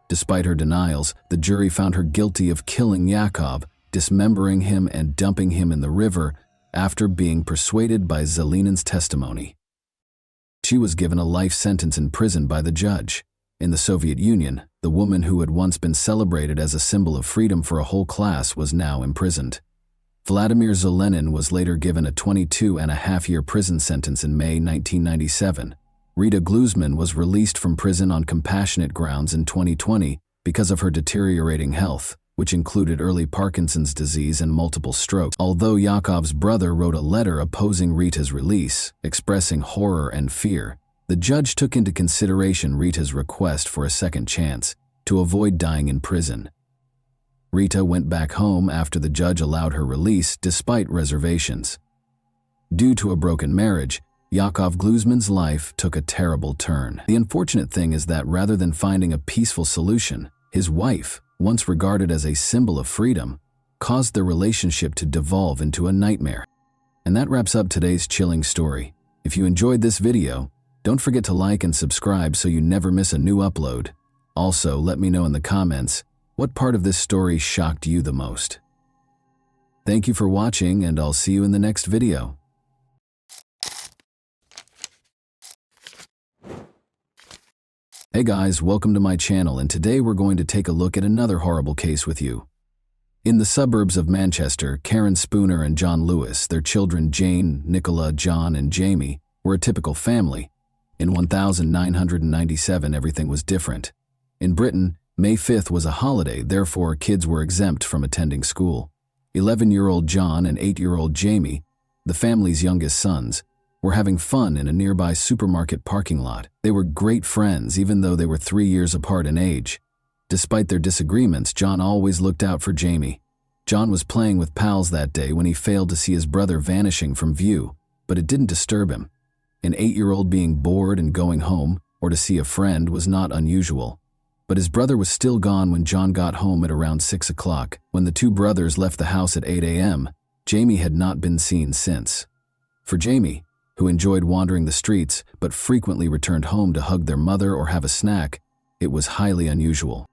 Despite her denials, the jury found her guilty of killing Yakov, dismembering him and dumping him in the river after being persuaded by Zelinin's testimony. She was given a life sentence in prison by the judge. In the Soviet Union, the woman who had once been celebrated as a symbol of freedom for a whole class was now imprisoned. Vladimir Zelinin was later given a 22-and-a-half-year prison sentence in May 1997. Rita Gluzman was released from prison on compassionate grounds in 2020 because of her deteriorating health, which included early Parkinson's disease and multiple strokes. Although Yakov's brother wrote a letter opposing Rita's release, expressing horror and fear, the judge took into consideration Rita's request for a second chance to avoid dying in prison. Rita went back home after the judge allowed her release despite reservations. Due to a broken marriage, Yakov Gluzman's life took a terrible turn. The unfortunate thing is that rather than finding a peaceful solution, his wife, once regarded as a symbol of freedom, caused their relationship to devolve into a nightmare. And that wraps up today's chilling story. If you enjoyed this video, don't forget to like and subscribe so you never miss a new upload. Also, let me know in the comments what part of this story shocked you the most. Thank you for watching, and I'll see you in the next video. Hey guys, welcome to my channel, and today we're going to take a look at another horrible case with you. In the suburbs of Manchester, Karen Spooner and John Lewis, their children Jane, Nicola, John, and Jamie, were a typical family. In 1997, everything was different. In Britain, May 5th was a holiday, therefore kids were exempt from attending school. 11-year-old John and 8-year-old Jamie, the family's youngest sons, were having fun in a nearby supermarket parking lot. They were great friends even though they were 3 years apart in age. Despite their disagreements, John always looked out for Jamie. John was playing with pals that day when he failed to see his brother vanishing from view, but it didn't disturb him. An 8-year-old being bored and going home, or to see a friend, was not unusual. But his brother was still gone when John got home at around 6 o'clock. When the two brothers left the house at 8 a.m., Jamie had not been seen since. For Jamie, who enjoyed wandering the streets but frequently returned home to hug their mother or have a snack, it was highly unusual.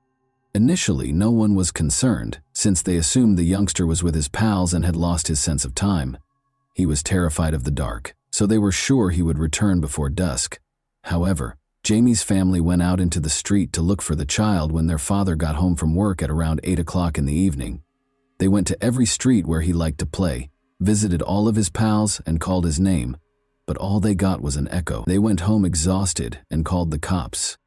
Initially, no one was concerned, since they assumed the youngster was with his pals and had lost his sense of time. He was terrified of the dark, so they were sure he would return before dusk. However, Jamie's family went out into the street to look for the child when their father got home from work at around 8 o'clock in the evening. They went to every street where he liked to play, visited all of his pals, and called his name, but all they got was an echo. They went home exhausted and called the cops.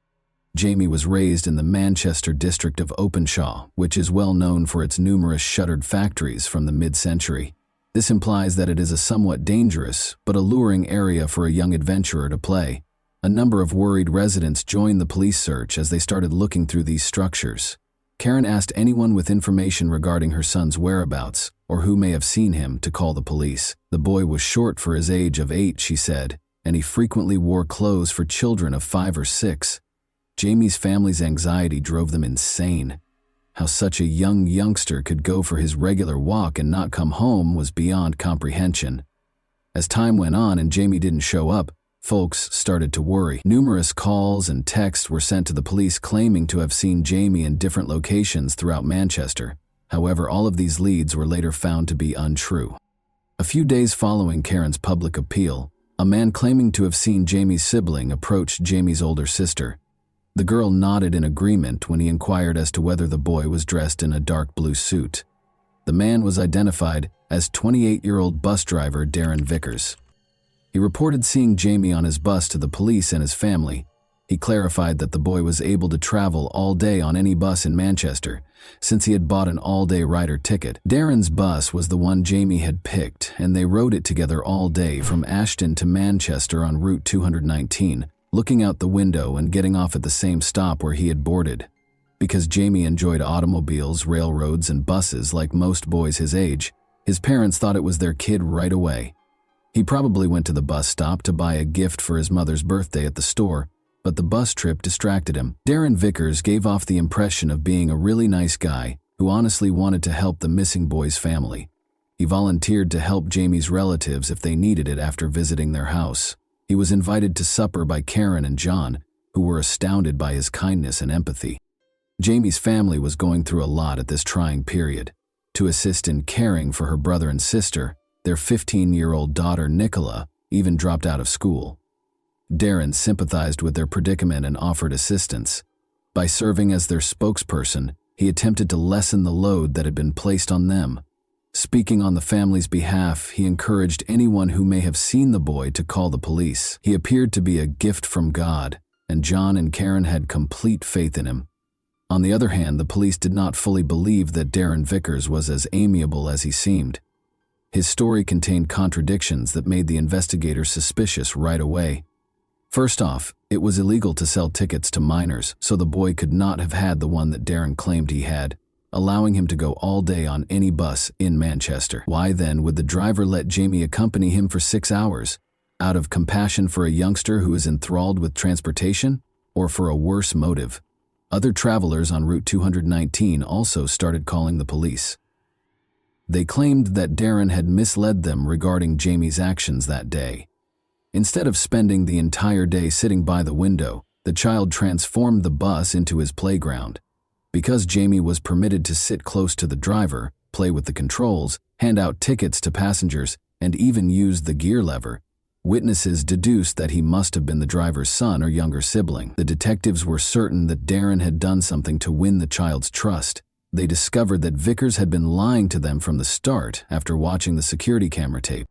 Jamie was raised in the Manchester district of Openshaw, which is well known for its numerous shuttered factories from the mid-century. This implies that it is a somewhat dangerous but alluring area for a young adventurer to play. A number of worried residents joined the police search as they started looking through these structures. Karen asked anyone with information regarding her son's whereabouts, or who may have seen him, to call the police. The boy was short for his age of 8, she said, and he frequently wore clothes for children of 5 or 6. Jamie's family's anxiety drove them insane. How such a young youngster could go for his regular walk and not come home was beyond comprehension. As time went on and Jamie didn't show up, folks started to worry. Numerous calls and texts were sent to the police claiming to have seen Jamie in different locations throughout Manchester. However, all of these leads were later found to be untrue. A few days following Karen's public appeal, a man claiming to have seen Jamie's sibling approached Jamie's older sister. The girl nodded in agreement when he inquired as to whether the boy was dressed in a dark blue suit. The man was identified as 28-year-old bus driver Darren Vickers. He reported seeing Jamie on his bus to the police and his family. He clarified that the boy was able to travel all day on any bus in Manchester, since he had bought an all-day rider ticket. Darren's bus was the one Jamie had picked, and they rode it together all day from Ashton to Manchester on Route 219, looking out the window and getting off at the same stop where he had boarded. Because Jamie enjoyed automobiles, railroads, and buses like most boys his age, his parents thought it was their kid right away. He probably went to the bus stop to buy a gift for his mother's birthday at the store, but the bus trip distracted him. Darren Vickers gave off the impression of being a really nice guy who honestly wanted to help the missing boy's family. He volunteered to help Jamie's relatives if they needed it after visiting their house. He was invited to supper by Karen and John, who were astounded by his kindness and empathy. Jamie's family was going through a lot at this trying period. To assist in caring for her brother and sister, their 15-year-old daughter Nicola even dropped out of school. Darren sympathized with their predicament and offered assistance. By serving as their spokesperson, he attempted to lessen the load that had been placed on them. Speaking on the family's behalf, he encouraged anyone who may have seen the boy to call the police. He appeared to be a gift from God, and John and Karen had complete faith in him. On the other hand, the police did not fully believe that Darren Vickers was as amiable as he seemed. His story contained contradictions that made the investigators suspicious right away. First off, it was illegal to sell tickets to minors, so the boy could not have had the one that Darren claimed he had, allowing him to go all day on any bus in Manchester. Why then would the driver let Jamie accompany him for 6 hours? Out of compassion for a youngster who is enthralled with transportation, or for a worse motive? Other travelers on Route 219 also started calling the police. They claimed that Darren had misled them regarding Jamie's actions that day. Instead of spending the entire day sitting by the window, the child transformed the bus into his playground. Because Jamie was permitted to sit close to the driver, play with the controls, hand out tickets to passengers, and even use the gear lever, witnesses deduced that he must have been the driver's son or younger sibling. The detectives were certain that Darren had done something to win the child's trust. They discovered that Vickers had been lying to them from the start after watching the security camera tape.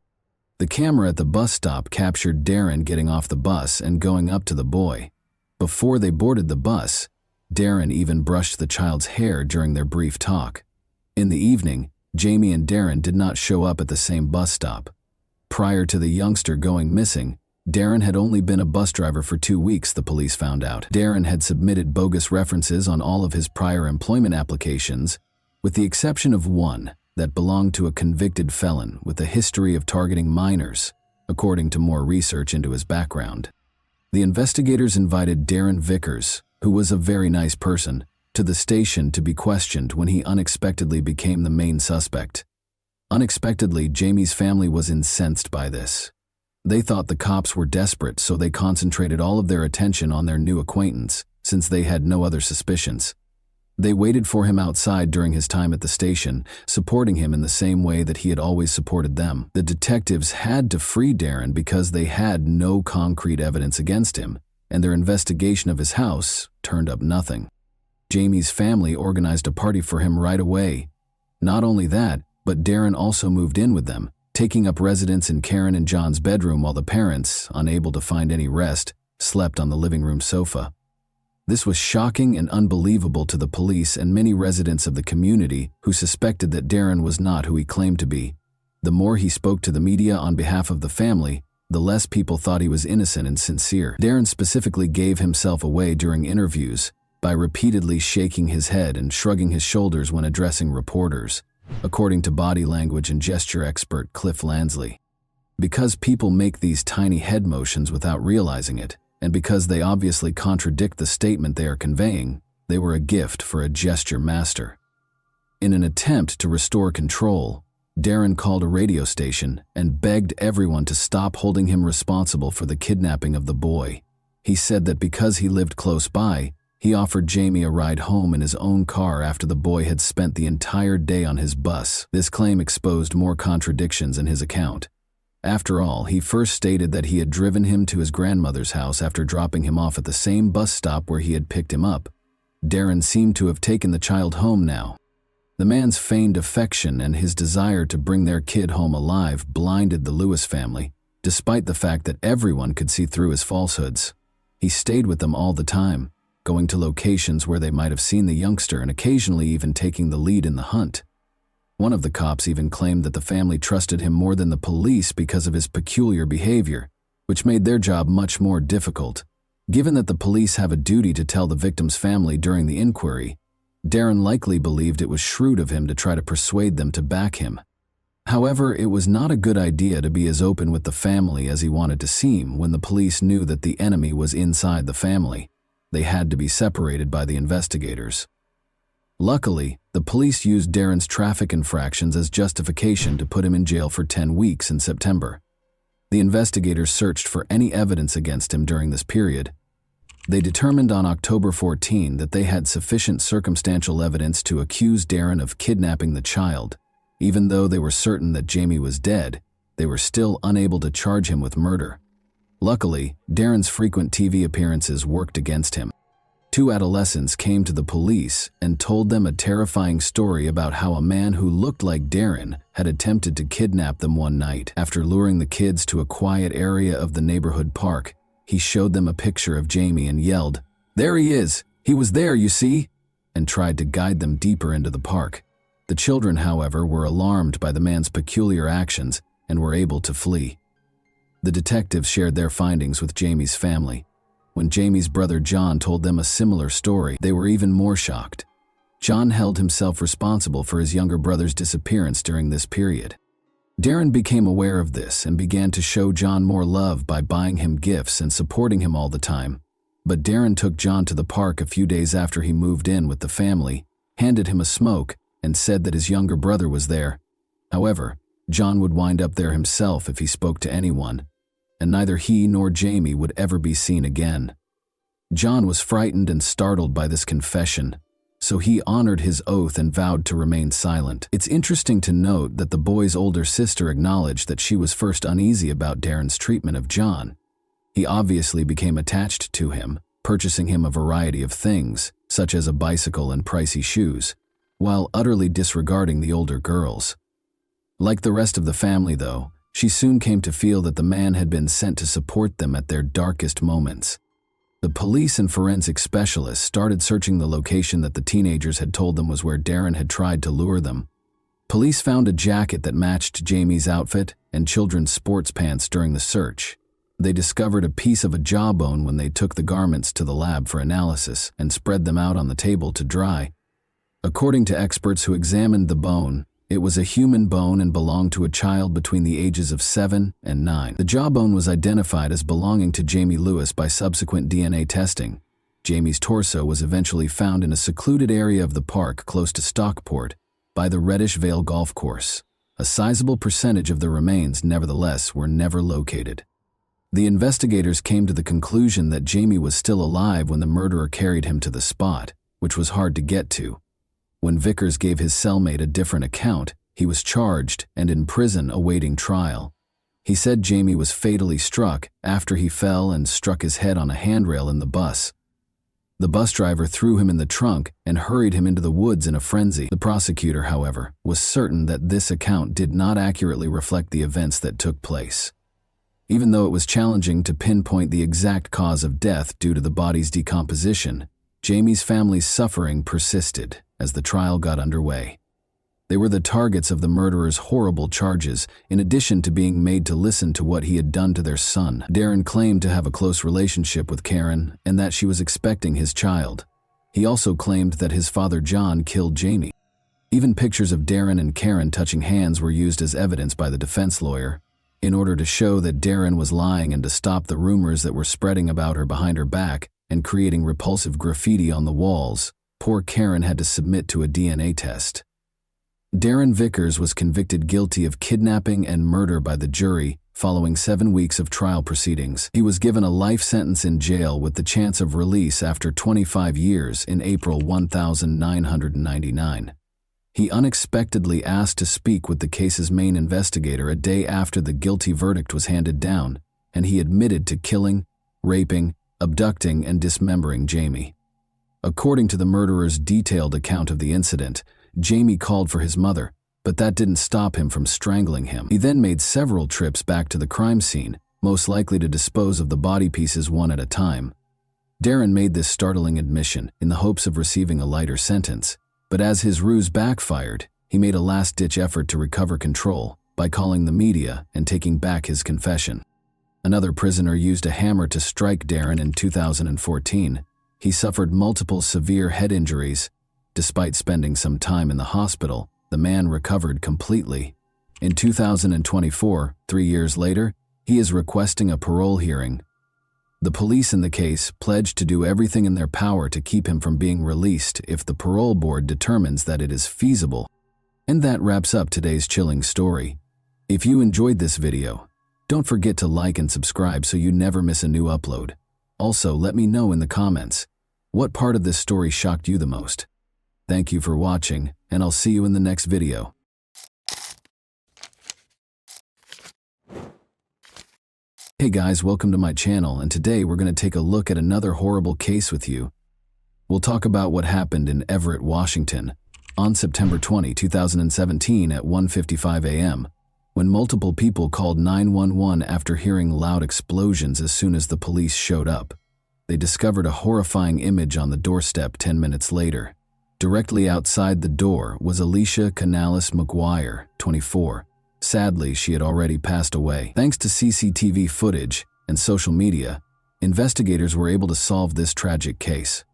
The camera at the bus stop captured Darren getting off the bus and going up to the boy. Before they boarded the bus, Darren even brushed the child's hair during their brief talk. In the evening, Jamie and Darren did not show up at the same bus stop. Prior to the youngster going missing, Darren had only been a bus driver for 2 weeks, the police found out. Darren had submitted bogus references on all of his prior employment applications, with the exception of one that belonged to a convicted felon with a history of targeting minors, according to more research into his background. The investigators invited Darren Vickers, who was a very nice person, to the station to be questioned when he unexpectedly became the main suspect. Unexpectedly, Jamie's family was incensed by this. They thought the cops were desperate, so they concentrated all of their attention on their new acquaintance, since they had no other suspicions. They waited for him outside during his time at the station, supporting him in the same way that he had always supported them. The detectives had to free Darren because they had no concrete evidence against him, and their investigation of his house turned up nothing. Jamie's family organized a party for him right away. Not only that, but Darren also moved in with them, taking up residence in Karen and John's bedroom while the parents, unable to find any rest, slept on the living room sofa. This was shocking and unbelievable to the police and many residents of the community who suspected that Darren was not who he claimed to be. The more he spoke to the media on behalf of the family, the less people thought he was innocent and sincere. Darren specifically gave himself away during interviews by repeatedly shaking his head and shrugging his shoulders when addressing reporters, according to body language and gesture expert Cliff Lansley. Because people make these tiny head motions without realizing it, and because they obviously contradict the statement they are conveying, they were a gift for a gesture master. In an attempt to restore control, Darren called a radio station and begged everyone to stop holding him responsible for the kidnapping of the boy. He said that because he lived close by, he offered Jamie a ride home in his own car after the boy had spent the entire day on his bus. This claim exposed more contradictions in his account. After all, he first stated that he had driven him to his grandmother's house after dropping him off at the same bus stop where he had picked him up. Darren seemed to have taken the child home now. The man's feigned affection and his desire to bring their kid home alive blinded the Lewis family, despite the fact that everyone could see through his falsehoods. He stayed with them all the time, going to locations where they might have seen the youngster and occasionally even taking the lead in the hunt. One of the cops even claimed that the family trusted him more than the police because of his peculiar behavior, which made their job much more difficult. Given that the police have a duty to tell the victim's family during the inquiry, Darren likely believed it was shrewd of him to try to persuade them to back him. However, it was not a good idea to be as open with the family as he wanted to seem when the police knew that the enemy was inside the family. They had to be separated by the investigators. Luckily, the police used Darren's traffic infractions as justification to put him in jail for 10 weeks in September. The investigators searched for any evidence against him during this period. They determined on October 14 that they had sufficient circumstantial evidence to accuse Darren of kidnapping the child. Even though they were certain that Jamie was dead, they were still unable to charge him with murder. Luckily, Darren's frequent TV appearances worked against him. 2 adolescents came to the police and told them a terrifying story about how a man who looked like Darren had attempted to kidnap them one night. After luring the kids to a quiet area of the neighborhood park, he showed them a picture of Jamie and yelled, "There he is! He was there, you see!" and tried to guide them deeper into the park. The children, however, were alarmed by the man's peculiar actions and were able to flee. The detectives shared their findings with Jamie's family. When Jamie's brother John told them a similar story, they were even more shocked. John held himself responsible for his younger brother's disappearance during this period. Darren became aware of this and began to show John more love by buying him gifts and supporting him all the time. But Darren took John to the park a few days after he moved in with the family, handed him a smoke, and said that his younger brother was there. However, John would wind up there himself if he spoke to anyone, and neither he nor Jamie would ever be seen again. John was frightened and startled by this confession, so he honored his oath and vowed to remain silent. It's interesting to note that the boy's older sister acknowledged that she was first uneasy about Darren's treatment of John. He obviously became attached to him, purchasing him a variety of things, such as a bicycle and pricey shoes, while utterly disregarding the older girls. Like the rest of the family, though, She soon came to feel that the man had been sent to support them at their darkest moments. The police and forensic specialists started searching the location that the teenagers had told them was where Darren had tried to lure them. Police found a jacket that matched Jamie's outfit and children's sports pants during the search. They discovered a piece of a jawbone when they took the garments to the lab for analysis and spread them out on the table to dry. According to experts who examined the bone, it was a human bone and belonged to a child between the ages of 7 and 9. The jawbone was identified as belonging to Jamie Lewis by subsequent DNA testing. Jamie's torso was eventually found in a secluded area of the park close to Stockport by the Reddish Vale Golf Course. A sizable percentage of the remains, nevertheless, were never located. The investigators came to the conclusion that Jamie was still alive when the murderer carried him to the spot, which was hard to get to. When Vickers gave his cellmate a different account, he was charged and in prison awaiting trial. He said Jamie was fatally struck after he fell and struck his head on a handrail in the bus. The bus driver threw him in the trunk and hurried him into the woods in a frenzy. The prosecutor, however, was certain that this account did not accurately reflect the events that took place. Even though it was challenging to pinpoint the exact cause of death due to the body's decomposition, Jamie's family's suffering persisted as the trial got underway. They were the targets of the murderer's horrible charges, in addition to being made to listen to what he had done to their son. Darren claimed to have a close relationship with Karen and that she was expecting his child. He also claimed that his father John killed Jamie. Even pictures of Darren and Karen touching hands were used as evidence by the defense lawyer. In order to show that Darren was lying and to stop the rumors that were spreading about her behind her back and creating repulsive graffiti on the walls, poor Karen had to submit to a DNA test. Darren Vickers was convicted guilty of kidnapping and murder by the jury following 7 weeks of trial proceedings. He was given a life sentence in jail with the chance of release after 25 years in April 1999. He unexpectedly asked to speak with the case's main investigator a day after the guilty verdict was handed down, and he admitted to killing, raping, abducting, and dismembering Jamie. According to the murderer's detailed account of the incident, Jamie called for his mother, but that didn't stop him from strangling him. He then made several trips back to the crime scene, most likely to dispose of the body pieces one at a time. Darren made this startling admission in the hopes of receiving a lighter sentence, but as his ruse backfired, he made a last-ditch effort to recover control by calling the media and taking back his confession. Another prisoner used a hammer to strike Darren in 2014. He suffered multiple severe head injuries. Despite spending some time in the hospital, the man recovered completely. In 2024, 3 years later, he is requesting a parole hearing. The police in the case pledged to do everything in their power to keep him from being released if the parole board determines that it is feasible. And that wraps up today's chilling story. If you enjoyed this video, don't forget to like and subscribe so you never miss a new upload. Also, let me know in the comments, what part of this story shocked you the most? Thank you for watching, and I'll see you in the next video. Hey guys, welcome to my channel, and today we're going to take a look at another horrible case with you. We'll talk about what happened in Everett, Washington, on September 20, 2017 at 1:55 a.m., when multiple people called 911 after hearing loud explosions as soon as the police showed up. They discovered a horrifying image on the doorstep 10 minutes later. Directly outside the door was Alicia Canales McGuire, 24. Sadly, she had already passed away. Thanks to CCTV footage and social media, investigators were able to solve this tragic case.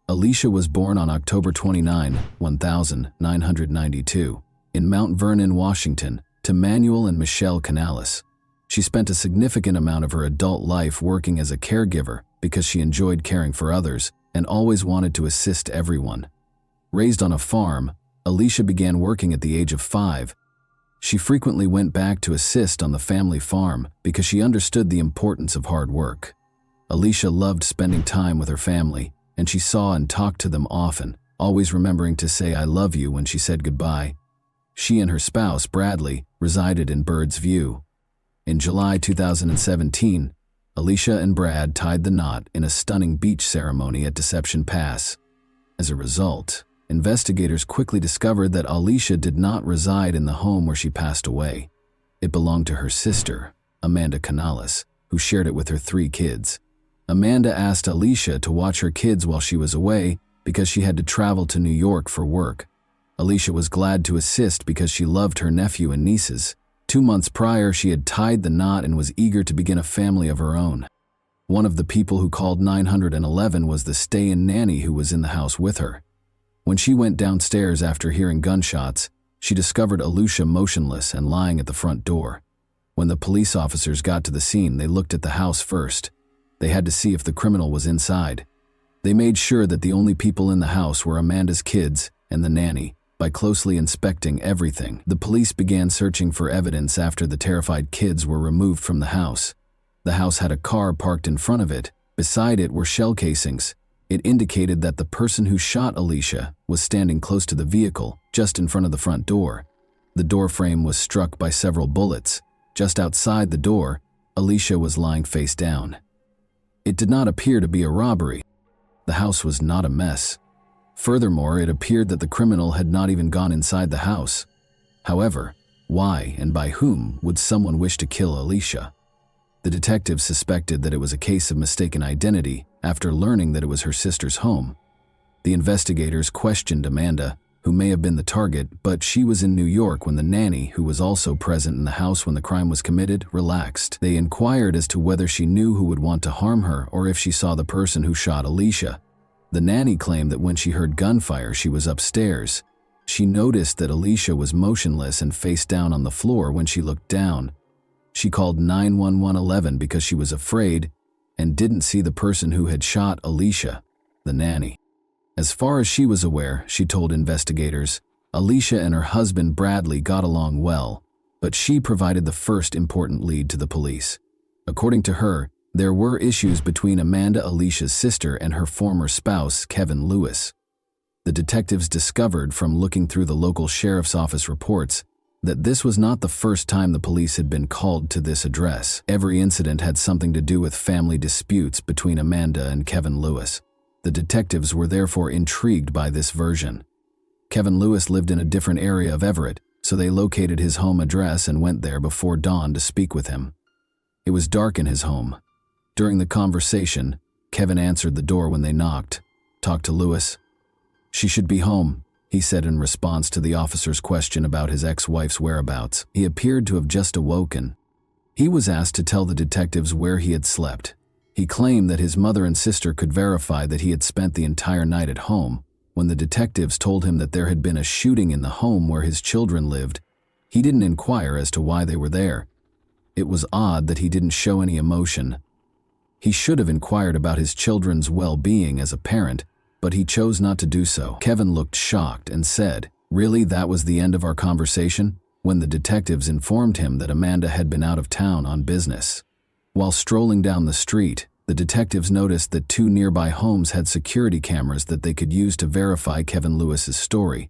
Alicia was born on October 29, 1992, in Mount Vernon, Washington, to Manuel and Michelle Canales. She spent a significant amount of her adult life working as a caregiver because she enjoyed caring for others and always wanted to assist everyone. Raised on a farm, Alicia began working at the age of 5. She frequently went back to assist on the family farm because she understood the importance of hard work. Alicia loved spending time with her family, and she saw and talked to them often, always remembering to say "I love you" when she said goodbye. She and her spouse, Bradley, resided in Bird's View. In July 2017, Alicia and Brad tied the knot in a stunning beach ceremony at Deception Pass. As a result, investigators quickly discovered that Alicia did not reside in the home where she passed away. It belonged to her sister, Amanda Canales, who shared it with her 3 kids. Amanda asked Alicia to watch her kids while she was away because she had to travel to New York for work. Alicia was glad to assist because she loved her nephew and nieces. 2 months prior, she had tied the knot and was eager to begin a family of her own. One of the people who called 911 was the stay-in nanny who was in the house with her. When she went downstairs after hearing gunshots, she discovered Alicia motionless and lying at the front door. When the police officers got to the scene, they looked at the house first. They had to see if the criminal was inside. They made sure that the only people in the house were Amanda's kids and the nanny. By closely inspecting everything, the police began searching for evidence after the terrified kids were removed from the house. The house had a car parked in front of it. Beside it were shell casings. It indicated that the person who shot Alicia was standing close to the vehicle, just in front of the front door. The door frame was struck by several bullets. Just outside the door, Alicia was lying face down. It did not appear to be a robbery. The house was not a mess. Furthermore, it appeared that the criminal had not even gone inside the house. However, why and by whom would someone wish to kill Alicia? The detectives suspected that it was a case of mistaken identity after learning that it was her sister's home. The investigators questioned Amanda, who may have been the target, but she was in New York when the nanny, who was also present in the house when the crime was committed, relaxed. They inquired as to whether she knew who would want to harm her or if she saw the person who shot Alicia. The nanny claimed that when she heard gunfire, she was upstairs. She noticed that Alicia was motionless and face down on the floor when she looked down. She called 911 because she was afraid and didn't see the person who had shot Alicia, the nanny. As far as she was aware, she told investigators, Alicia and her husband Bradley got along well, but she provided the first important lead to the police. According to her, there were issues between Amanda, Alicia's sister, and her former spouse, Kevin Lewis. The detectives discovered from looking through the local sheriff's office reports that this was not the first time the police had been called to this address. Every incident had something to do with family disputes between Amanda and Kevin Lewis. The detectives were therefore intrigued by this version. Kevin Lewis lived in a different area of Everett, so they located his home address and went there before dawn to speak with him. It was dark in his home. During the conversation, Kevin answered the door when they knocked. "Talk to Lewis." "She should be home," he said in response to the officer's question about his ex-wife's whereabouts. He appeared to have just awoken. He was asked to tell the detectives where he had slept. He claimed that his mother and sister could verify that he had spent the entire night at home. When the detectives told him that there had been a shooting in the home where his children lived, he didn't inquire as to why they were there. It was odd that he didn't show any emotion. He should have inquired about his children's well-being as a parent, but he chose not to do so. Kevin looked shocked and said, "Really, that was the end of our conversation?" when the detectives informed him that Amanda had been out of town on business. While strolling down the street, the detectives noticed that 2 nearby homes had security cameras that they could use to verify Kevin Lewis's story.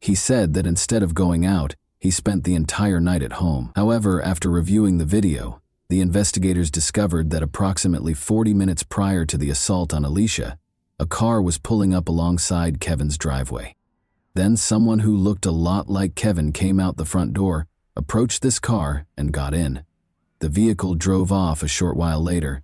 He said that instead of going out, he spent the entire night at home. However, after reviewing the video, the investigators discovered that approximately 40 minutes prior to the assault on Alicia, a car was pulling up alongside Kevin's driveway. Then someone who looked a lot like Kevin came out the front door, approached this car, and got in. The vehicle drove off a short while later.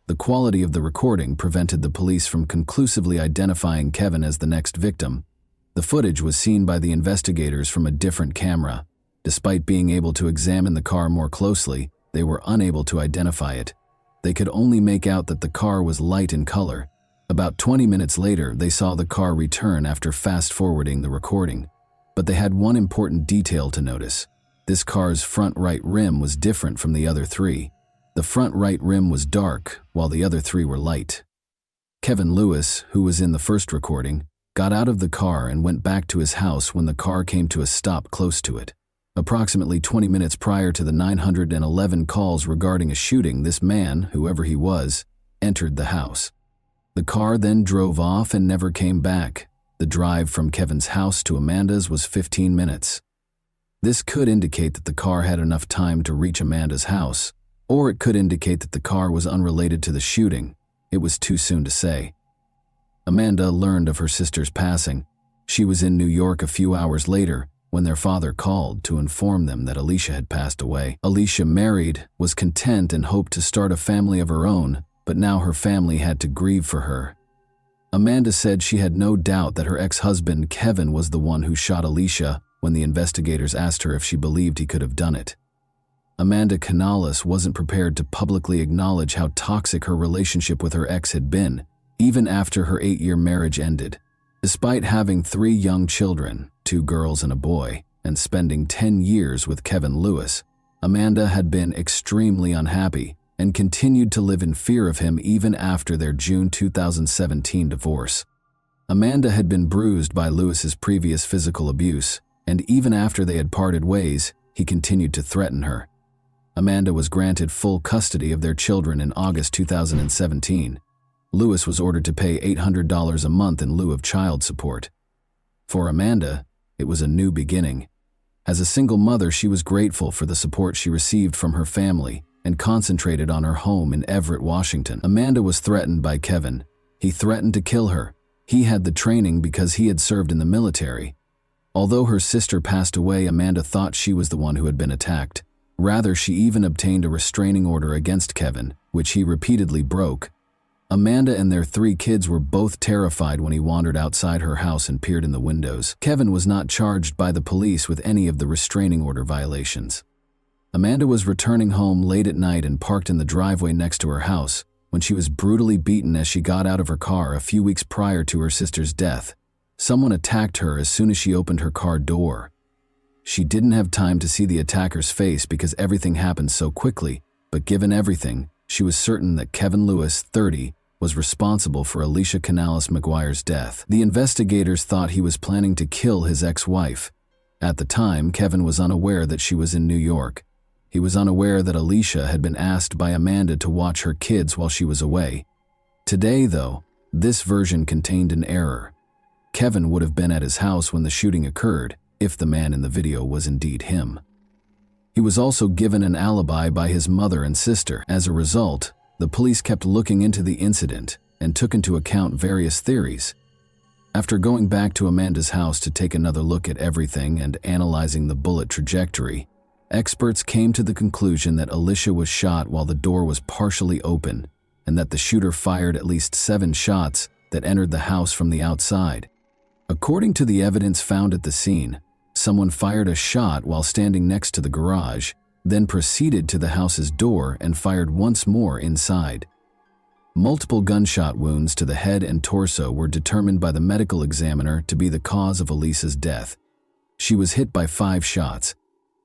The quality of the recording prevented the police from conclusively identifying Kevin as the next victim. The footage was seen by the investigators from a different camera. Despite being able to examine the car more closely, they were unable to identify it. They could only make out that the car was light in color. About 20 minutes later, they saw the car return after fast-forwarding the recording. But they had one important detail to notice. This car's front right rim was different from the other 3. The front right rim was dark, while the other 3 were light. Kevin Lewis, who was in the first recording, got out of the car and went back to his house when the car came to a stop close to it. Approximately 20 minutes prior to the 911 calls regarding a shooting, this man, whoever he was, entered the house. The car then drove off and never came back. The drive from Kevin's house to Amanda's was 15 minutes. This could indicate that the car had enough time to reach Amanda's house, or it could indicate that the car was unrelated to the shooting. It was too soon to say. Amanda learned of her sister's passing. She was in New York a few hours later, when their father called to inform them that Alicia had passed away. Alicia married, was content, and hoped to start a family of her own, but now her family had to grieve for her. Amanda said she had no doubt that her ex-husband Kevin was the one who shot Alicia when the investigators asked her if she believed he could have done it. Amanda Canales wasn't prepared to publicly acknowledge how toxic her relationship with her ex had been, even after her 8-year marriage ended. Despite having 3 young children, 2 girls and a boy, and spending 10 years with Kevin Lewis, Amanda had been extremely unhappy and continued to live in fear of him even after their June 2017 divorce. Amanda had been bruised by Lewis's previous physical abuse, and even after they had parted ways, he continued to threaten her. Amanda was granted full custody of their children in August 2017. Lewis was ordered to pay $800 a month in lieu of child support. For Amanda, it was a new beginning. As a single mother, she was grateful for the support she received from her family and concentrated on her home in Everett, Washington. Amanda was threatened by Kevin. He threatened to kill her. He had the training because he had served in the military. Although her sister passed away, Amanda thought she was the one who had been attacked. Rather, she even obtained a restraining order against Kevin, which he repeatedly broke. Amanda and their 3 kids were both terrified when he wandered outside her house and peered in the windows. Kevin was not charged by the police with any of the restraining order violations. Amanda was returning home late at night and parked in the driveway next to her house when she was brutally beaten as she got out of her car a few weeks prior to her sister's death. Someone attacked her as soon as she opened her car door. She didn't have time to see the attacker's face because everything happened so quickly, but given everything, she was certain that Kevin Lewis, 30, was responsible for Alicia Canales McGuire's death. The investigators thought he was planning to kill his ex-wife. At the time, Kevin was unaware that she was in New York. He was unaware that Alicia had been asked by Amanda to watch her kids while she was away. Today, though, this version contained an error. Kevin would have been at his house when the shooting occurred, if the man in the video was indeed him. He was also given an alibi by his mother and sister. As a result, the police kept looking into the incident and took into account various theories. After going back to Amanda's house to take another look at everything and analyzing the bullet trajectory, experts came to the conclusion that Alicia was shot while the door was partially open and that the shooter fired at least 7 shots that entered the house from the outside. According to the evidence found at the scene, someone fired a shot while standing next to the garage, then proceeded to the house's door and fired once more inside. Multiple gunshot wounds to the head and torso were determined by the medical examiner to be the cause of Alicia's death. She was hit by 5 shots.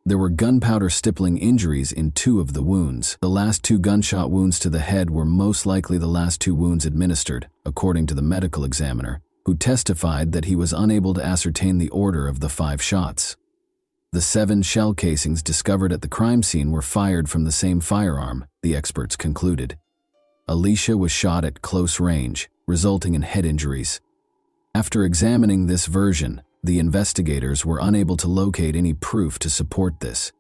There were gunpowder stippling injuries in 2 of the wounds. The last 2 gunshot wounds to the head were most likely the last 2 wounds administered, according to the medical examiner, who testified that he was unable to ascertain the order of the 5 shots. The 7 shell casings discovered at the crime scene were fired from the same firearm, the experts concluded. Alicia was shot at close range, resulting in head injuries. After examining this version, the investigators were unable to locate any proof to support this.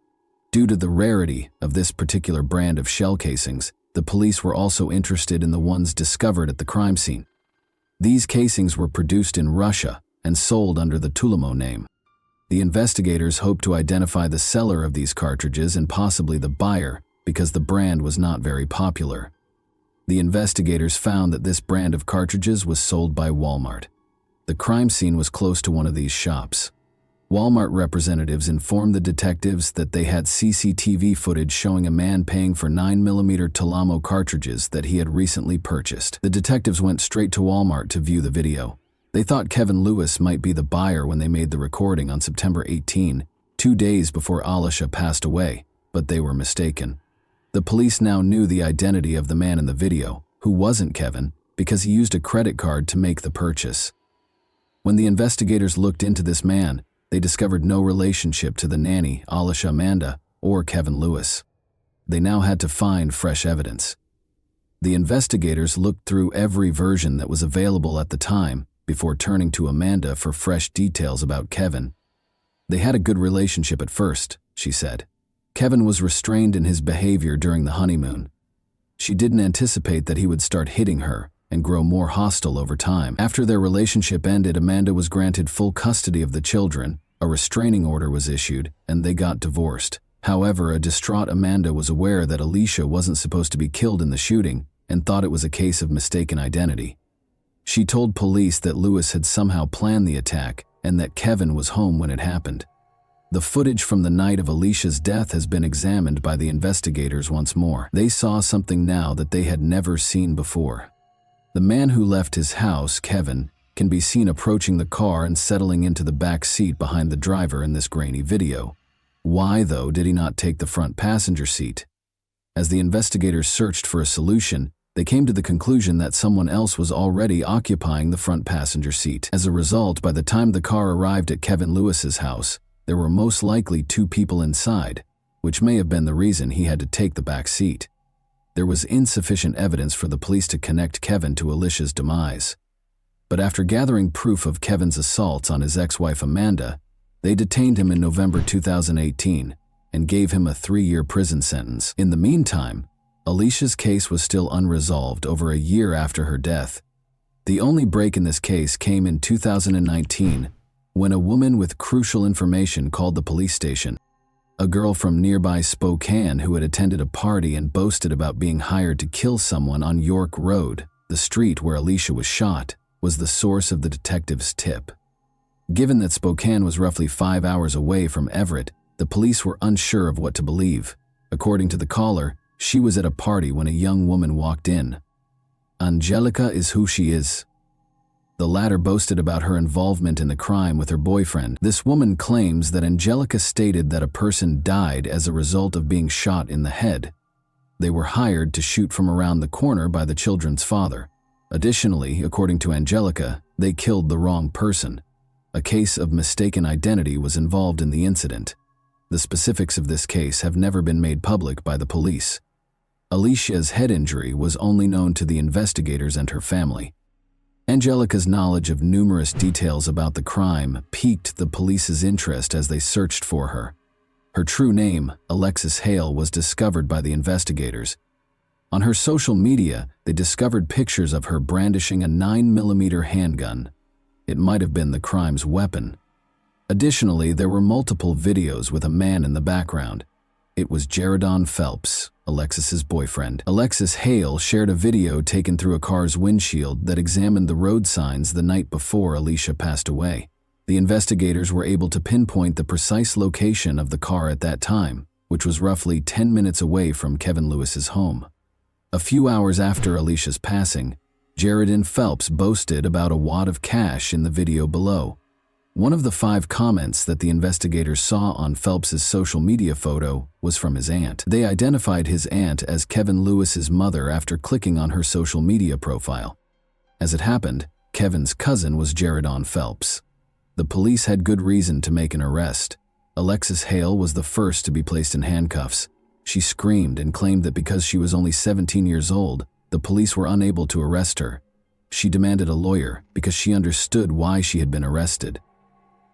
Due to the rarity of this particular brand of shell casings, the police were also interested in the ones discovered at the crime scene. These casings were produced in Russia and sold under the Tulimo name. The investigators hoped to identify the seller of these cartridges and possibly the buyer because the brand was not very popular. The investigators found that this brand of cartridges was sold by Walmart. The crime scene was close to one of these shops. Walmart representatives informed the detectives that they had CCTV footage showing a man paying for 9mm Tulimo cartridges that he had recently purchased. The detectives went straight to Walmart to view the video. They thought Kevin Lewis might be the buyer when they made the recording on September 18, 2 days before Alicia passed away, but they were mistaken. The police now knew the identity of the man in the video, who wasn't Kevin, because he used a credit card to make the purchase. When the investigators looked into this man, they discovered no relationship to the nanny, Alicia Amanda, or Kevin Lewis. They now had to find fresh evidence. The investigators looked through every version that was available at the time before turning to Amanda for fresh details about Kevin. They had a good relationship at first, she said. Kevin was restrained in his behavior during the honeymoon. She didn't anticipate that he would start hitting her and grow more hostile over time. After their relationship ended, Amanda was granted full custody of the children, A restraining order was issued, and they got divorced. However, a distraught Amanda was aware that Alicia wasn't supposed to be killed in the shooting and thought it was a case of mistaken identity. She told police that Lewis had somehow planned the attack and that Kevin was home when it happened. The footage from the night of Alicia's death has been examined by the investigators once more. They saw something now that they had never seen before. The man who left his house, Kevin, can be seen approaching the car and settling into the back seat behind the driver in this grainy video. Why, though, did he not take the front passenger seat? As the investigators searched for a solution, they came to the conclusion that someone else was already occupying the front passenger seat. As a result, by the time the car arrived at Kevin Lewis's house, there were most likely 2 people inside, which may have been the reason he had to take the back seat. There was insufficient evidence for the police to connect Kevin to Alicia's demise. But after gathering proof of Kevin's assaults on his ex-wife Amanda, they detained him in November 2018 and gave him a 3-year prison sentence. In the meantime, Alicia's case was still unresolved over a year after her death. The only break in this case came in 2019 when a woman with crucial information called the police station. A girl from nearby Spokane who had attended a party and boasted about being hired to kill someone on York Road, the street where Alicia was shot, was the source of the detective's tip. Given that Spokane was roughly 5 hours away from Everett, the police were unsure of what to believe. According to the caller, she was at a party when a young woman walked in. Angelica is who she is. The latter boasted about her involvement in the crime with her boyfriend. This woman claims that Angelica stated that a person died as a result of being shot in the head. They were hired to shoot from around the corner by the children's father. Additionally, according to Angelica, they killed the wrong person. A case of mistaken identity was involved in the incident. The specifics of this case have never been made public by the police. Alicia's head injury was only known to the investigators and her family. Angelica's knowledge of numerous details about the crime piqued the police's interest as they searched for her. Her true name, Alexis Hale, was discovered by the investigators. On her social media, they discovered pictures of her brandishing a 9mm handgun. It might have been the crime's weapon. Additionally, there were multiple videos with a man in the background. It was Jaredon Phelps, Alexis's boyfriend. Alexis Hale shared a video taken through a car's windshield that examined the road signs the night before Alicia passed away. The investigators were able to pinpoint the precise location of the car at that time, which was roughly 10 minutes away from Kevin Lewis's home. A few hours after Alicia's passing, Jaredon Phelps boasted about a wad of cash in the video below. One of the 5 comments that the investigators saw on Phelps's social media photo was from his aunt. They identified his aunt as Kevin Lewis's mother after clicking on her social media profile. As it happened, Kevin's cousin was Jaredon Phelps. The police had good reason to make an arrest. Alexis Hale was the first to be placed in handcuffs. She screamed and claimed that because she was only 17 years old, the police were unable to arrest her. She demanded a lawyer because she understood why she had been arrested.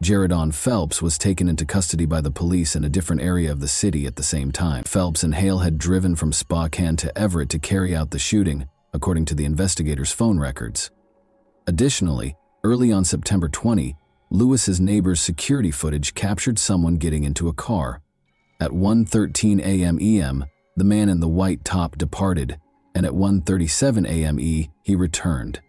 Jaredon Phelps was taken into custody by the police in a different area of the city at the same time. Phelps and Hale had driven from Spokane to Everett to carry out the shooting, according to the investigators' phone records. Additionally, early on September 20, Lewis's neighbor's security footage captured someone getting into a car. At 1:13 a.m. EM, the man in the white top departed, and at 1:37 a.m. he returned.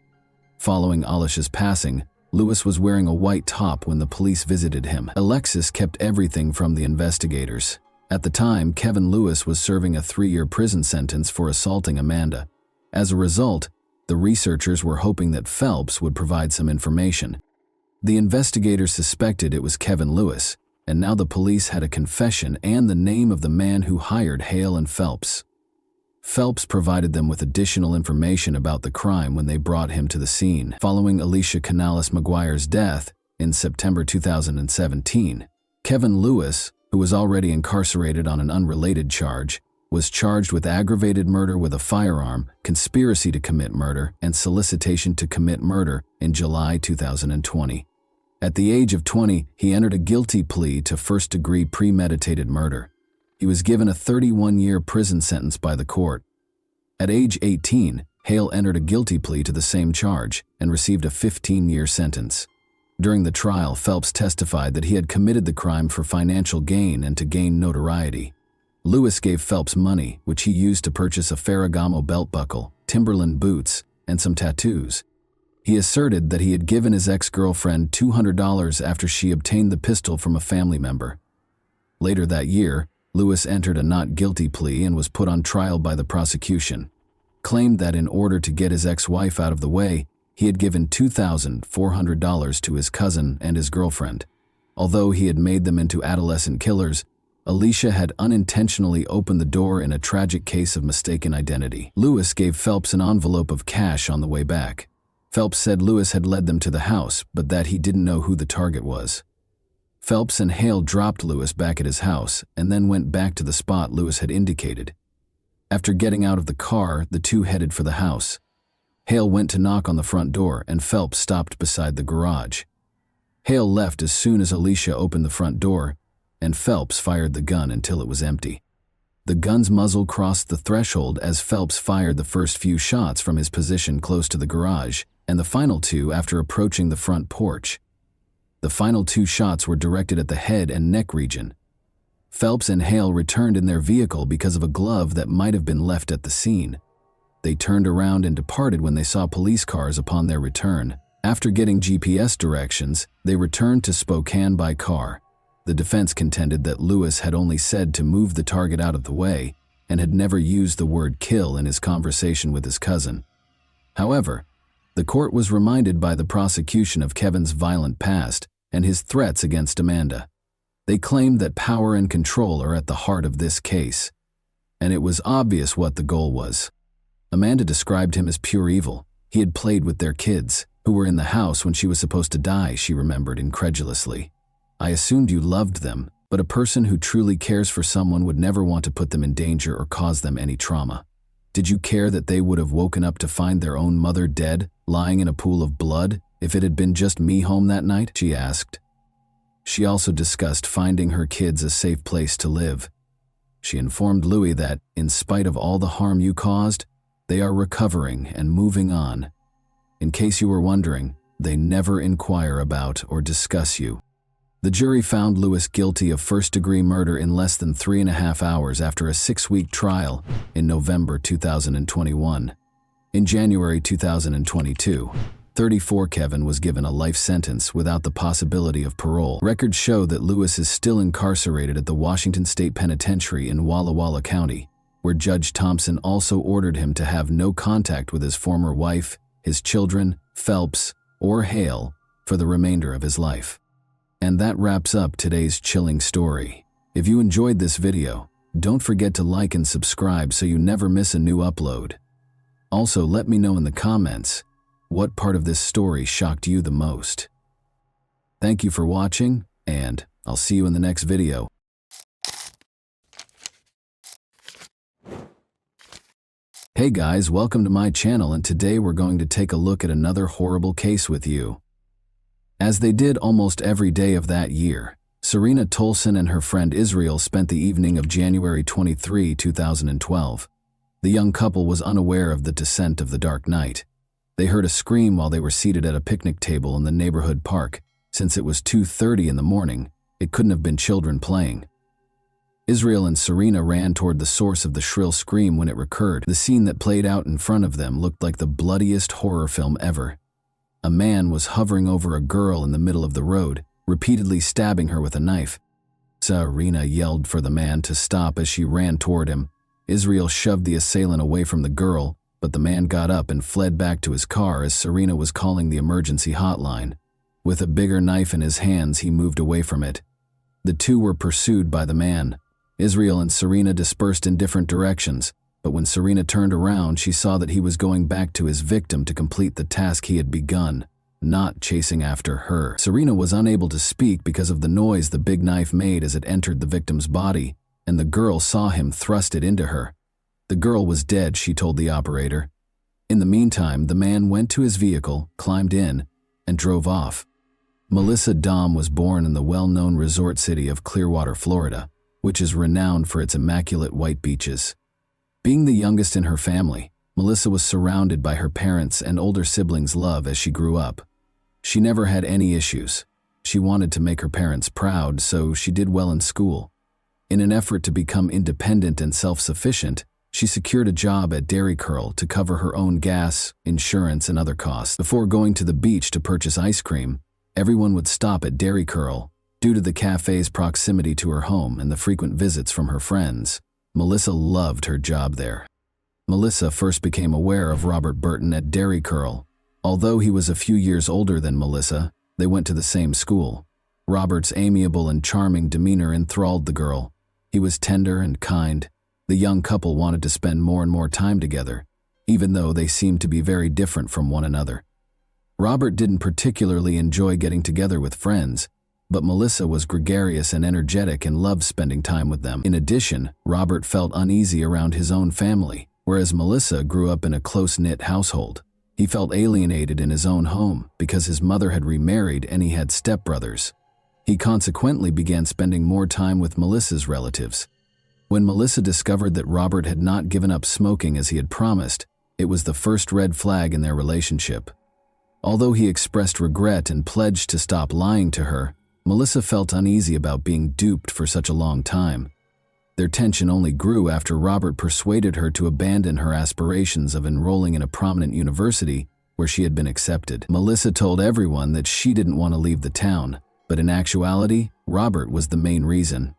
Following Alicia's passing, Lewis was wearing a white top when the police visited him. Alexis kept everything from the investigators. At the time, Kevin Lewis was serving a 3-year prison sentence for assaulting Amanda. As a result, the researchers were hoping that Phelps would provide some information. The investigators suspected it was Kevin Lewis, and now the police had a confession and the name of the man who hired Hale and Phelps. Phelps provided them with additional information about the crime when they brought him to the scene. Following Alicia Canales McGuire's death in September 2017, Kevin Lewis, who was already incarcerated on an unrelated charge, was charged with aggravated murder with a firearm, conspiracy to commit murder, and solicitation to commit murder in July 2020. At the age of 20, he entered a guilty plea to first-degree premeditated murder. He was given a 31-year prison sentence by the court. At age 18, Hale entered a guilty plea to the same charge and received a 15-year sentence. During the trial, Phelps testified that he had committed the crime for financial gain and to gain notoriety. Lewis gave Phelps money, which he used to purchase a Ferragamo belt buckle, Timberland boots, and some tattoos. He asserted that he had given his ex-girlfriend $200 after she obtained the pistol from a family member. Later that year, Lewis entered a not guilty plea and was put on trial by the prosecution. Claimed that in order to get his ex-wife out of the way, he had given $2,400 to his cousin and his girlfriend. Although he had made them into adolescent killers, Alicia had unintentionally opened the door in a tragic case of mistaken identity. Lewis gave Phelps an envelope of cash on the way back. Phelps said Lewis had led them to the house, but that he didn't know who the target was. Phelps and Hale dropped Lewis back at his house and then went back to the spot Lewis had indicated. After getting out of the car, the two headed for the house. Hale went to knock on the front door and Phelps stopped beside the garage. Hale left as soon as Alicia opened the front door, and Phelps fired the gun until it was empty. The gun's muzzle crossed the threshold as Phelps fired the first few shots from his position close to the garage, and the final two after approaching the front porch. The final two shots were directed at the head and neck region. Phelps and Hale returned in their vehicle because of a glove that might have been left at the scene. They turned around and departed when they saw police cars upon their return. After getting GPS directions, they returned to Spokane by car. The defense contended that Lewis had only said to move the target out of the way and had never used the word kill in his conversation with his cousin. However, the court was reminded by the prosecution of Kevin's violent past and his threats against Amanda. They claimed that power and control are at the heart of this case, and it was obvious what the goal was. Amanda described him as pure evil. He had played with their kids, who were in the house when she was supposed to die, she remembered incredulously. I assumed you loved them, but a person who truly cares for someone would never want to put them in danger or cause them any trauma. Did you care that they would have woken up to find their own mother dead, lying in a pool of blood, if it had been just me home that night? She asked. She also discussed finding her kids a safe place to live. She informed Louis that, in spite of all the harm you caused, they are recovering and moving on. In case you were wondering, they never inquire about or discuss you. The jury found Lewis guilty of first-degree murder in less than 3.5 hours after a 6-week trial in November 2021. In January 2022, 34 Kevin was given a life sentence without the possibility of parole. Records show that Lewis is still incarcerated at the Washington State Penitentiary in Walla Walla County, where Judge Thompson also ordered him to have no contact with his former wife, his children, Phelps, or Hale for the remainder of his life. And that wraps up today's chilling story. If you enjoyed this video, don't forget to like and subscribe so you never miss a new upload. Also, let me know in the comments, what part of this story shocked you the most? Thank you for watching, and I'll see you in the next video. Hey guys, welcome to my channel, and today we're going to take a look at another horrible case with you. As they did almost every day of that year, Serena Tolson and her friend Israel spent the evening of January 23, 2012. The young couple was unaware of the descent of the dark night. They heard a scream while they were seated at a picnic table in the neighborhood park. Since it was 2:30 in the morning, it couldn't have been children playing. Israel and Serena ran toward the source of the shrill scream when it recurred. The scene that played out in front of them looked like the bloodiest horror film ever. A man was hovering over a girl in the middle of the road, repeatedly stabbing her with a knife. Serena yelled for the man to stop as she ran toward him. Israel shoved the assailant away from the girl, but the man got up and fled back to his car as Serena was calling the emergency hotline. With a bigger knife in his hands, he moved away from it. The two were pursued by the man. Israel and Serena dispersed in different directions, but when Serena turned around, she saw that he was going back to his victim to complete the task he had begun, not chasing after her. Serena was unable to speak because of the noise the big knife made as it entered the victim's body, and the girl saw him thrust it into her. The girl was dead, she told the operator. In the meantime, the man went to his vehicle, climbed in, and drove off. Melissa Dahm was born in the well-known resort city of Clearwater, Florida, which is renowned for its immaculate white beaches. Being the youngest in her family, Melissa was surrounded by her parents' and older siblings' love as she grew up. She never had any issues. She wanted to make her parents proud, so she did well in school. In an effort to become independent and self-sufficient, she secured a job at Dairy Curl to cover her own gas, insurance, and other costs. Before going to the beach to purchase ice cream, everyone would stop at Dairy Curl due to the cafe's proximity to her home and the frequent visits from her friends. Melissa loved her job there. Melissa first became aware of Robert Burton at Dairy Curl. Although he was a few years older than Melissa, they went to the same school. Robert's amiable and charming demeanor enthralled the girl. He was tender and kind. The young couple wanted to spend more and more time together, even though they seemed to be very different from one another. Robert didn't particularly enjoy getting together with friends, but Melissa was gregarious and energetic and loved spending time with them. In addition, Robert felt uneasy around his own family, whereas Melissa grew up in a close-knit household. He felt alienated in his own home because his mother had remarried and he had stepbrothers. He consequently began spending more time with Melissa's relatives. When Melissa discovered that Robert had not given up smoking as he had promised, it was the first red flag in their relationship. Although he expressed regret and pledged to stop lying to her, Melissa felt uneasy about being duped for such a long time. Their tension only grew after Robert persuaded her to abandon her aspirations of enrolling in a prominent university where she had been accepted. Melissa told everyone that she didn't want to leave the town, but in actuality, Robert was the main reason.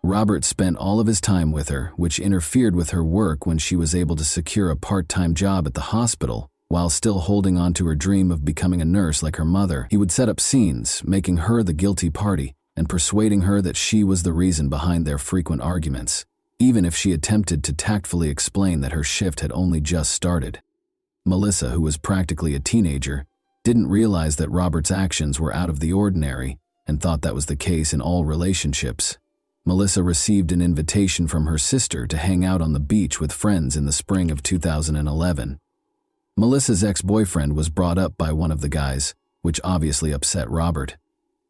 Robert spent all of his time with her, which interfered with her work when she was able to secure a part-time job at the hospital, while still holding on to her dream of becoming a nurse like her mother. He would set up scenes, making her the guilty party, and persuading her that she was the reason behind their frequent arguments, even if she attempted to tactfully explain that her shift had only just started. Melissa, who was practically a teenager, didn't realize that Robert's actions were out of the ordinary and thought that was the case in all relationships. Melissa received an invitation from her sister to hang out on the beach with friends in the spring of 2011. Melissa's ex-boyfriend was brought up by one of the guys, which obviously upset Robert.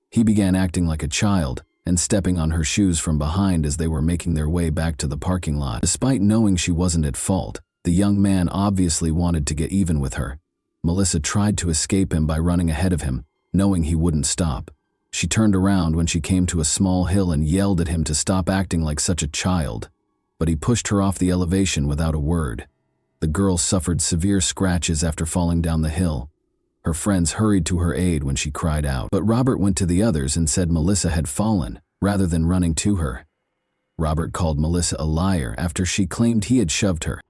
He began acting like a child and stepping on her shoes from behind as they were making their way back to the parking lot. Despite knowing she wasn't at fault, the young man obviously wanted to get even with her. Melissa tried to escape him by running ahead of him, knowing he wouldn't stop. She turned around when she came to a small hill and yelled at him to stop acting like such a child, but he pushed her off the elevation without a word. The girl suffered severe scratches after falling down the hill. Her friends hurried to her aid when she cried out, but Robert went to the others and said Melissa had fallen, rather than running to her. Robert called Melissa a liar after she claimed he had shoved her.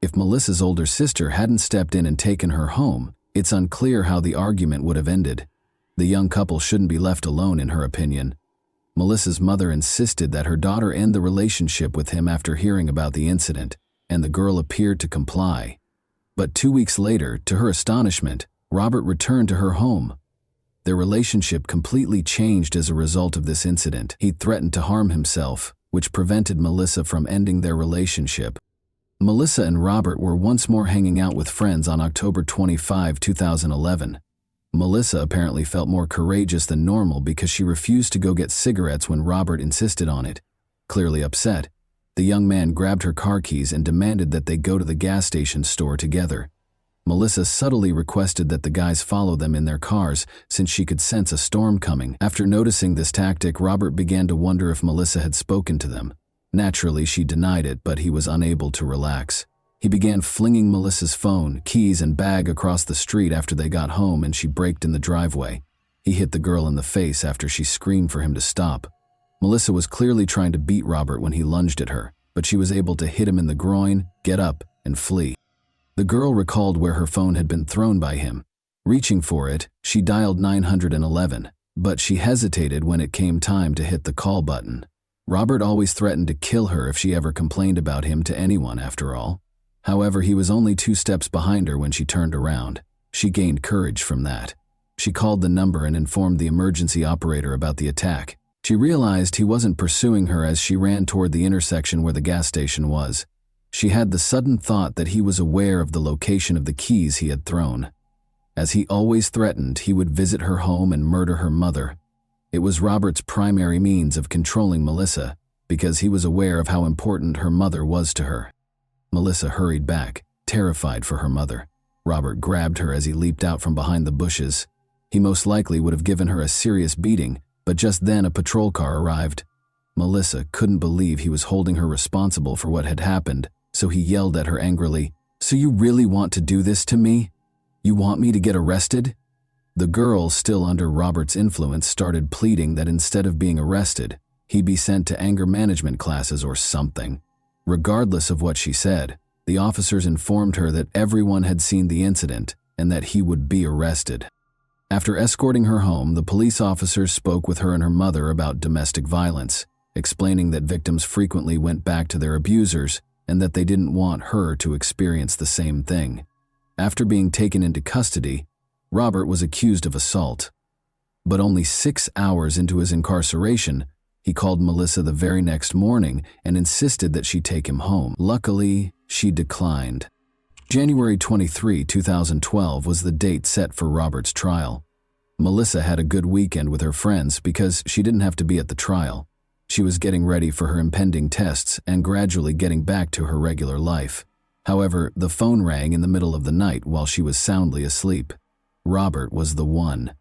If Melissa's older sister hadn't stepped in and taken her home, it's unclear how the argument would have ended. The young couple shouldn't be left alone, in her opinion. Melissa's mother insisted that her daughter end the relationship with him after hearing about the incident, and the girl appeared to comply. But 2 weeks later, to her astonishment, Robert returned to her home. Their relationship completely changed as a result of this incident. He threatened to harm himself, which prevented Melissa from ending their relationship. Melissa and Robert were once more hanging out with friends on October 25, 2011. Melissa apparently felt more courageous than normal because she refused to go get cigarettes when Robert insisted on it. Clearly upset, the young man grabbed her car keys and demanded that they go to the gas station store together. Melissa subtly requested that the guys follow them in their cars since she could sense a storm coming. After noticing this tactic, Robert began to wonder if Melissa had spoken to them. Naturally, she denied it, but he was unable to relax. He began flinging Melissa's phone, keys, and bag across the street after they got home and she braked in the driveway. He hit the girl in the face after she screamed for him to stop. Melissa was clearly trying to beat Robert when he lunged at her, but she was able to hit him in the groin, get up, and flee. The girl recalled where her phone had been thrown by him. Reaching for it, she dialed 911, but she hesitated when it came time to hit the call button. Robert always threatened to kill her if she ever complained about him to anyone, after all. However, he was only 2 steps behind her when she turned around. She gained courage from that. She called the number and informed the emergency operator about the attack. She realized he wasn't pursuing her as she ran toward the intersection where the gas station was. She had the sudden thought that he was aware of the location of the keys he had thrown. As he always threatened, he would visit her home and murder her mother. It was Robert's primary means of controlling Melissa, because he was aware of how important her mother was to her. Melissa hurried back, terrified for her mother. Robert grabbed her as he leaped out from behind the bushes. He most likely would have given her a serious beating, but just then a patrol car arrived. Melissa couldn't believe he was holding her responsible for what had happened, so he yelled at her angrily, "So you really want to do this to me? You want me to get arrested?" The girl, still under Robert's influence, started pleading that instead of being arrested, he be sent to anger management classes or something. Regardless of what she said, the officers informed her that everyone had seen the incident and that he would be arrested. After escorting her home, the police officers spoke with her and her mother about domestic violence, explaining that victims frequently went back to their abusers and that they didn't want her to experience the same thing. After being taken into custody, Robert was accused of assault. But only 6 hours into his incarceration, he called Melissa the very next morning and insisted that she take him home. Luckily, she declined. January 23, 2012 was the date set for Robert's trial. Melissa had a good weekend with her friends because she didn't have to be at the trial. She was getting ready for her impending tests and gradually getting back to her regular life. However, the phone rang in the middle of the night while she was soundly asleep. Robert was the one.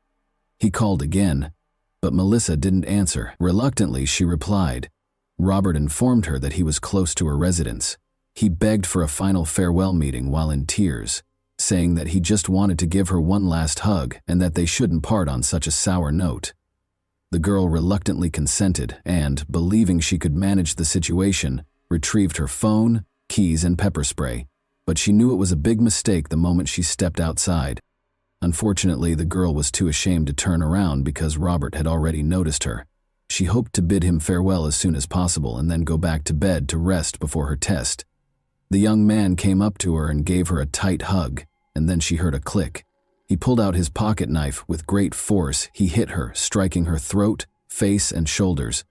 He called again, but Melissa didn't answer. Reluctantly, she replied. Robert informed her that he was close to her residence. He begged for a final farewell meeting while in tears, saying that he just wanted to give her one last hug and that they shouldn't part on such a sour note. The girl reluctantly consented and, believing she could manage the situation, retrieved her phone, keys, and pepper spray, but she knew it was a big mistake the moment she stepped outside. Unfortunately, the girl was too ashamed to turn around because Robert had already noticed her. She hoped to bid him farewell as soon as possible and then go back to bed to rest before her test. The young man came up to her and gave her a tight hug, and then she heard a click. He pulled out his pocket knife. With great force, he hit her, striking her throat, face, and shoulders.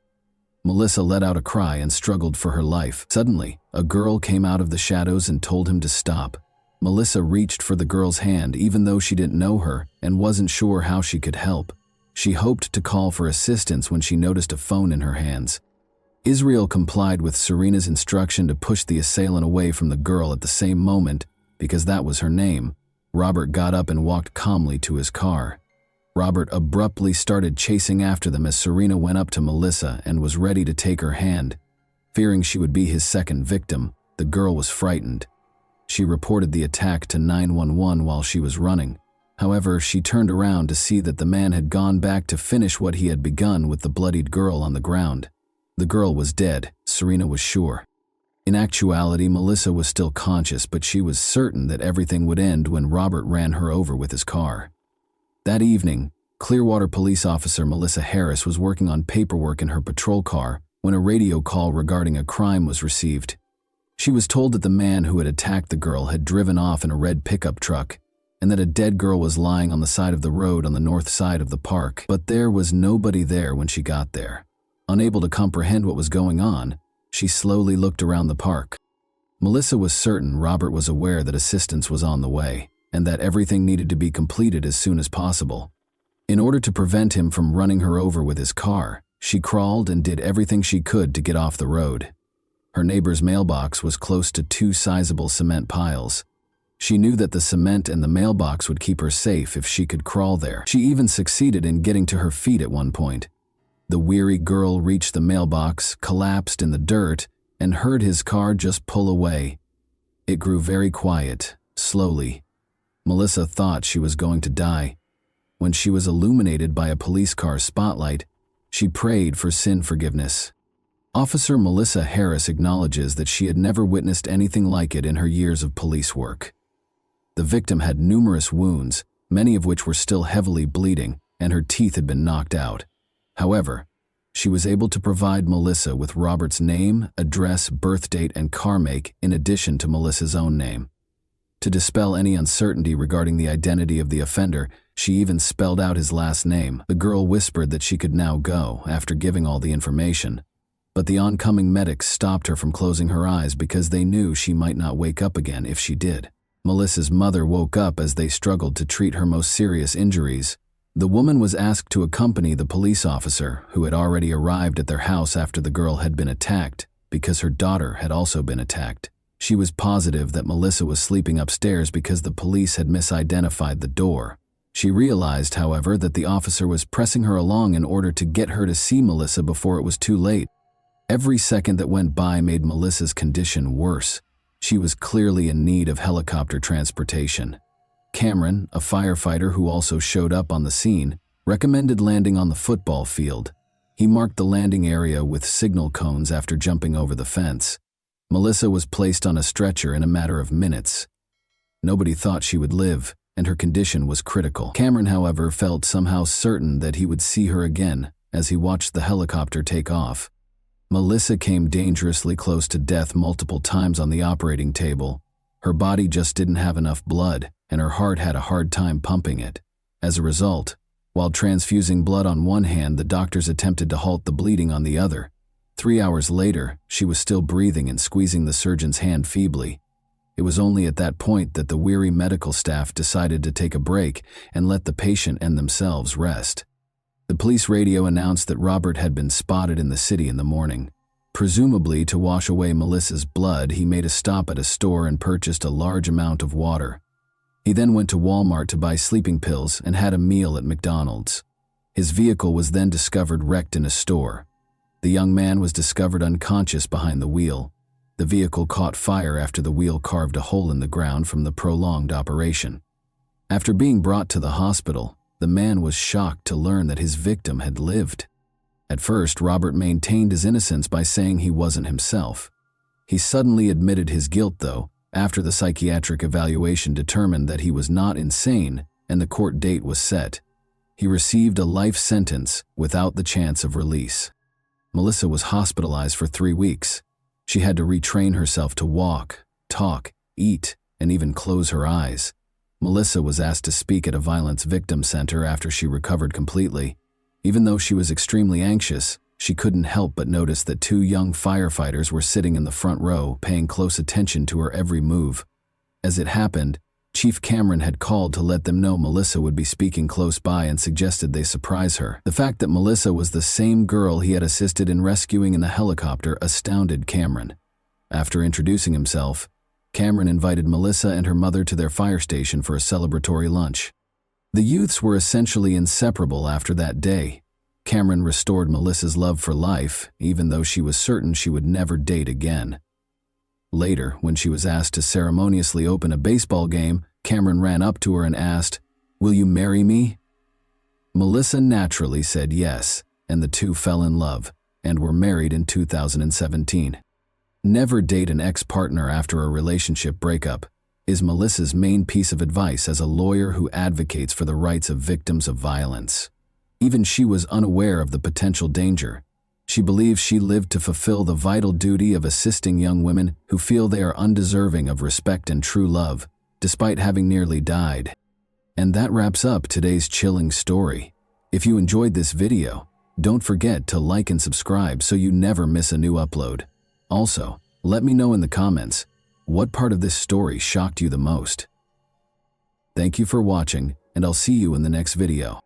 Melissa let out a cry and struggled for her life. Suddenly, a girl came out of the shadows and told him to stop. Melissa reached for the girl's hand even though she didn't know her and wasn't sure how she could help. She hoped to call for assistance when she noticed a phone in her hands. Israel complied with Serena's instruction to push the assailant away from the girl at the same moment, because that was her name. Robert got up and walked calmly to his car. Robert abruptly started chasing after them as Serena went up to Melissa and was ready to take her hand. Fearing she would be his second victim, the girl was frightened. She reported the attack to 911 while she was running. However, she turned around to see that the man had gone back to finish what he had begun with the bloodied girl on the ground. The girl was dead, Serena was sure. In actuality, Melissa was still conscious, but she was certain that everything would end when Robert ran her over with his car. That evening, Clearwater police officer Melissa Harris was working on paperwork in her patrol car when a radio call regarding a crime was received. She was told that the man who had attacked the girl had driven off in a red pickup truck and that a dead girl was lying on the side of the road on the north side of the park, but there was nobody there when she got there. Unable to comprehend what was going on, she slowly looked around the park. Melissa was certain Robert was aware that assistance was on the way and that everything needed to be completed as soon as possible. In order to prevent him from running her over with his car, she crawled and did everything she could to get off the road. Her neighbor's mailbox was close to 2 sizable cement piles. She knew that the cement and the mailbox would keep her safe if she could crawl there. She even succeeded in getting to her feet at one point. The weary girl reached the mailbox, collapsed in the dirt, and heard his car just pull away. It grew very quiet, slowly. Melissa thought she was going to die. When she was illuminated by a police car's spotlight, she prayed for sin forgiveness. Officer Melissa Harris acknowledges that she had never witnessed anything like it in her years of police work. The victim had numerous wounds, many of which were still heavily bleeding, and her teeth had been knocked out. However, she was able to provide Melissa with Robert's name, address, birth date, and car make in addition to Melissa's own name. To dispel any uncertainty regarding the identity of the offender, she even spelled out his last name. The girl whispered that she could now go after giving all the information. But the oncoming medics stopped her from closing her eyes because they knew she might not wake up again if she did. Melissa's mother woke up as they struggled to treat her most serious injuries. The woman was asked to accompany the police officer, who had already arrived at their house after the girl had been attacked, because her daughter had also been attacked. She was positive that Melissa was sleeping upstairs because the police had misidentified the door. She realized, however, that the officer was pressing her along in order to get her to see Melissa before it was too late. Every second that went by made Melissa's condition worse. She was clearly in need of helicopter transportation. Cameron, a firefighter who also showed up on the scene, recommended landing on the football field. He marked the landing area with signal cones after jumping over the fence. Melissa was placed on a stretcher in a matter of minutes. Nobody thought she would live, and her condition was critical. Cameron, however, felt somehow certain that he would see her again as he watched the helicopter take off. Melissa came dangerously close to death multiple times on the operating table. Her body just didn't have enough blood, and her heart had a hard time pumping it. As a result, while transfusing blood on one hand, the doctors attempted to halt the bleeding on the other. 3 hours later, she was still breathing and squeezing the surgeon's hand feebly. It was only at that point that the weary medical staff decided to take a break and let the patient and themselves rest. The police radio announced that Robert had been spotted in the city in the morning. Presumably to wash away Melissa's blood, he made a stop at a store and purchased a large amount of water. He then went to Walmart to buy sleeping pills and had a meal at McDonald's. His vehicle was then discovered wrecked in a store. The young man was discovered unconscious behind the wheel. The vehicle caught fire after the wheel carved a hole in the ground from the prolonged operation. After being brought to the hospital, the man was shocked to learn that his victim had lived. At first, Robert maintained his innocence by saying he wasn't himself. He suddenly admitted his guilt, though, after the psychiatric evaluation determined that he was not insane and the court date was set. He received a life sentence without the chance of release. Melissa was hospitalized for 3 weeks. She had to retrain herself to walk, talk, eat, and even close her eyes. Melissa was asked to speak at a violence victim center after she recovered completely. Even though she was extremely anxious, she couldn't help but notice that 2 young firefighters were sitting in the front row, paying close attention to her every move. As it happened, Chief Cameron had called to let them know Melissa would be speaking close by and suggested they surprise her. The fact that Melissa was the same girl he had assisted in rescuing in the helicopter astounded Cameron. After introducing himself, Cameron invited Melissa and her mother to their fire station for a celebratory lunch. The youths were essentially inseparable after that day. Cameron restored Melissa's love for life, even though she was certain she would never date again. Later, when she was asked to ceremoniously open a baseball game, Cameron ran up to her and asked, "Will you marry me?" Melissa naturally said yes, and the two fell in love, and were married in 2017. Never date an ex-partner after a relationship breakup is Melissa's main piece of advice as a lawyer who advocates for the rights of victims of violence. Even she was unaware of the potential danger. She believes she lived to fulfill the vital duty of assisting young women who feel they are undeserving of respect and true love, despite having nearly died. And that wraps up today's chilling story. If you enjoyed this video, don't forget to like and subscribe so you never miss a new upload. Also, let me know in the comments, what part of this story shocked you the most? Thank you for watching, and I'll see you in the next video.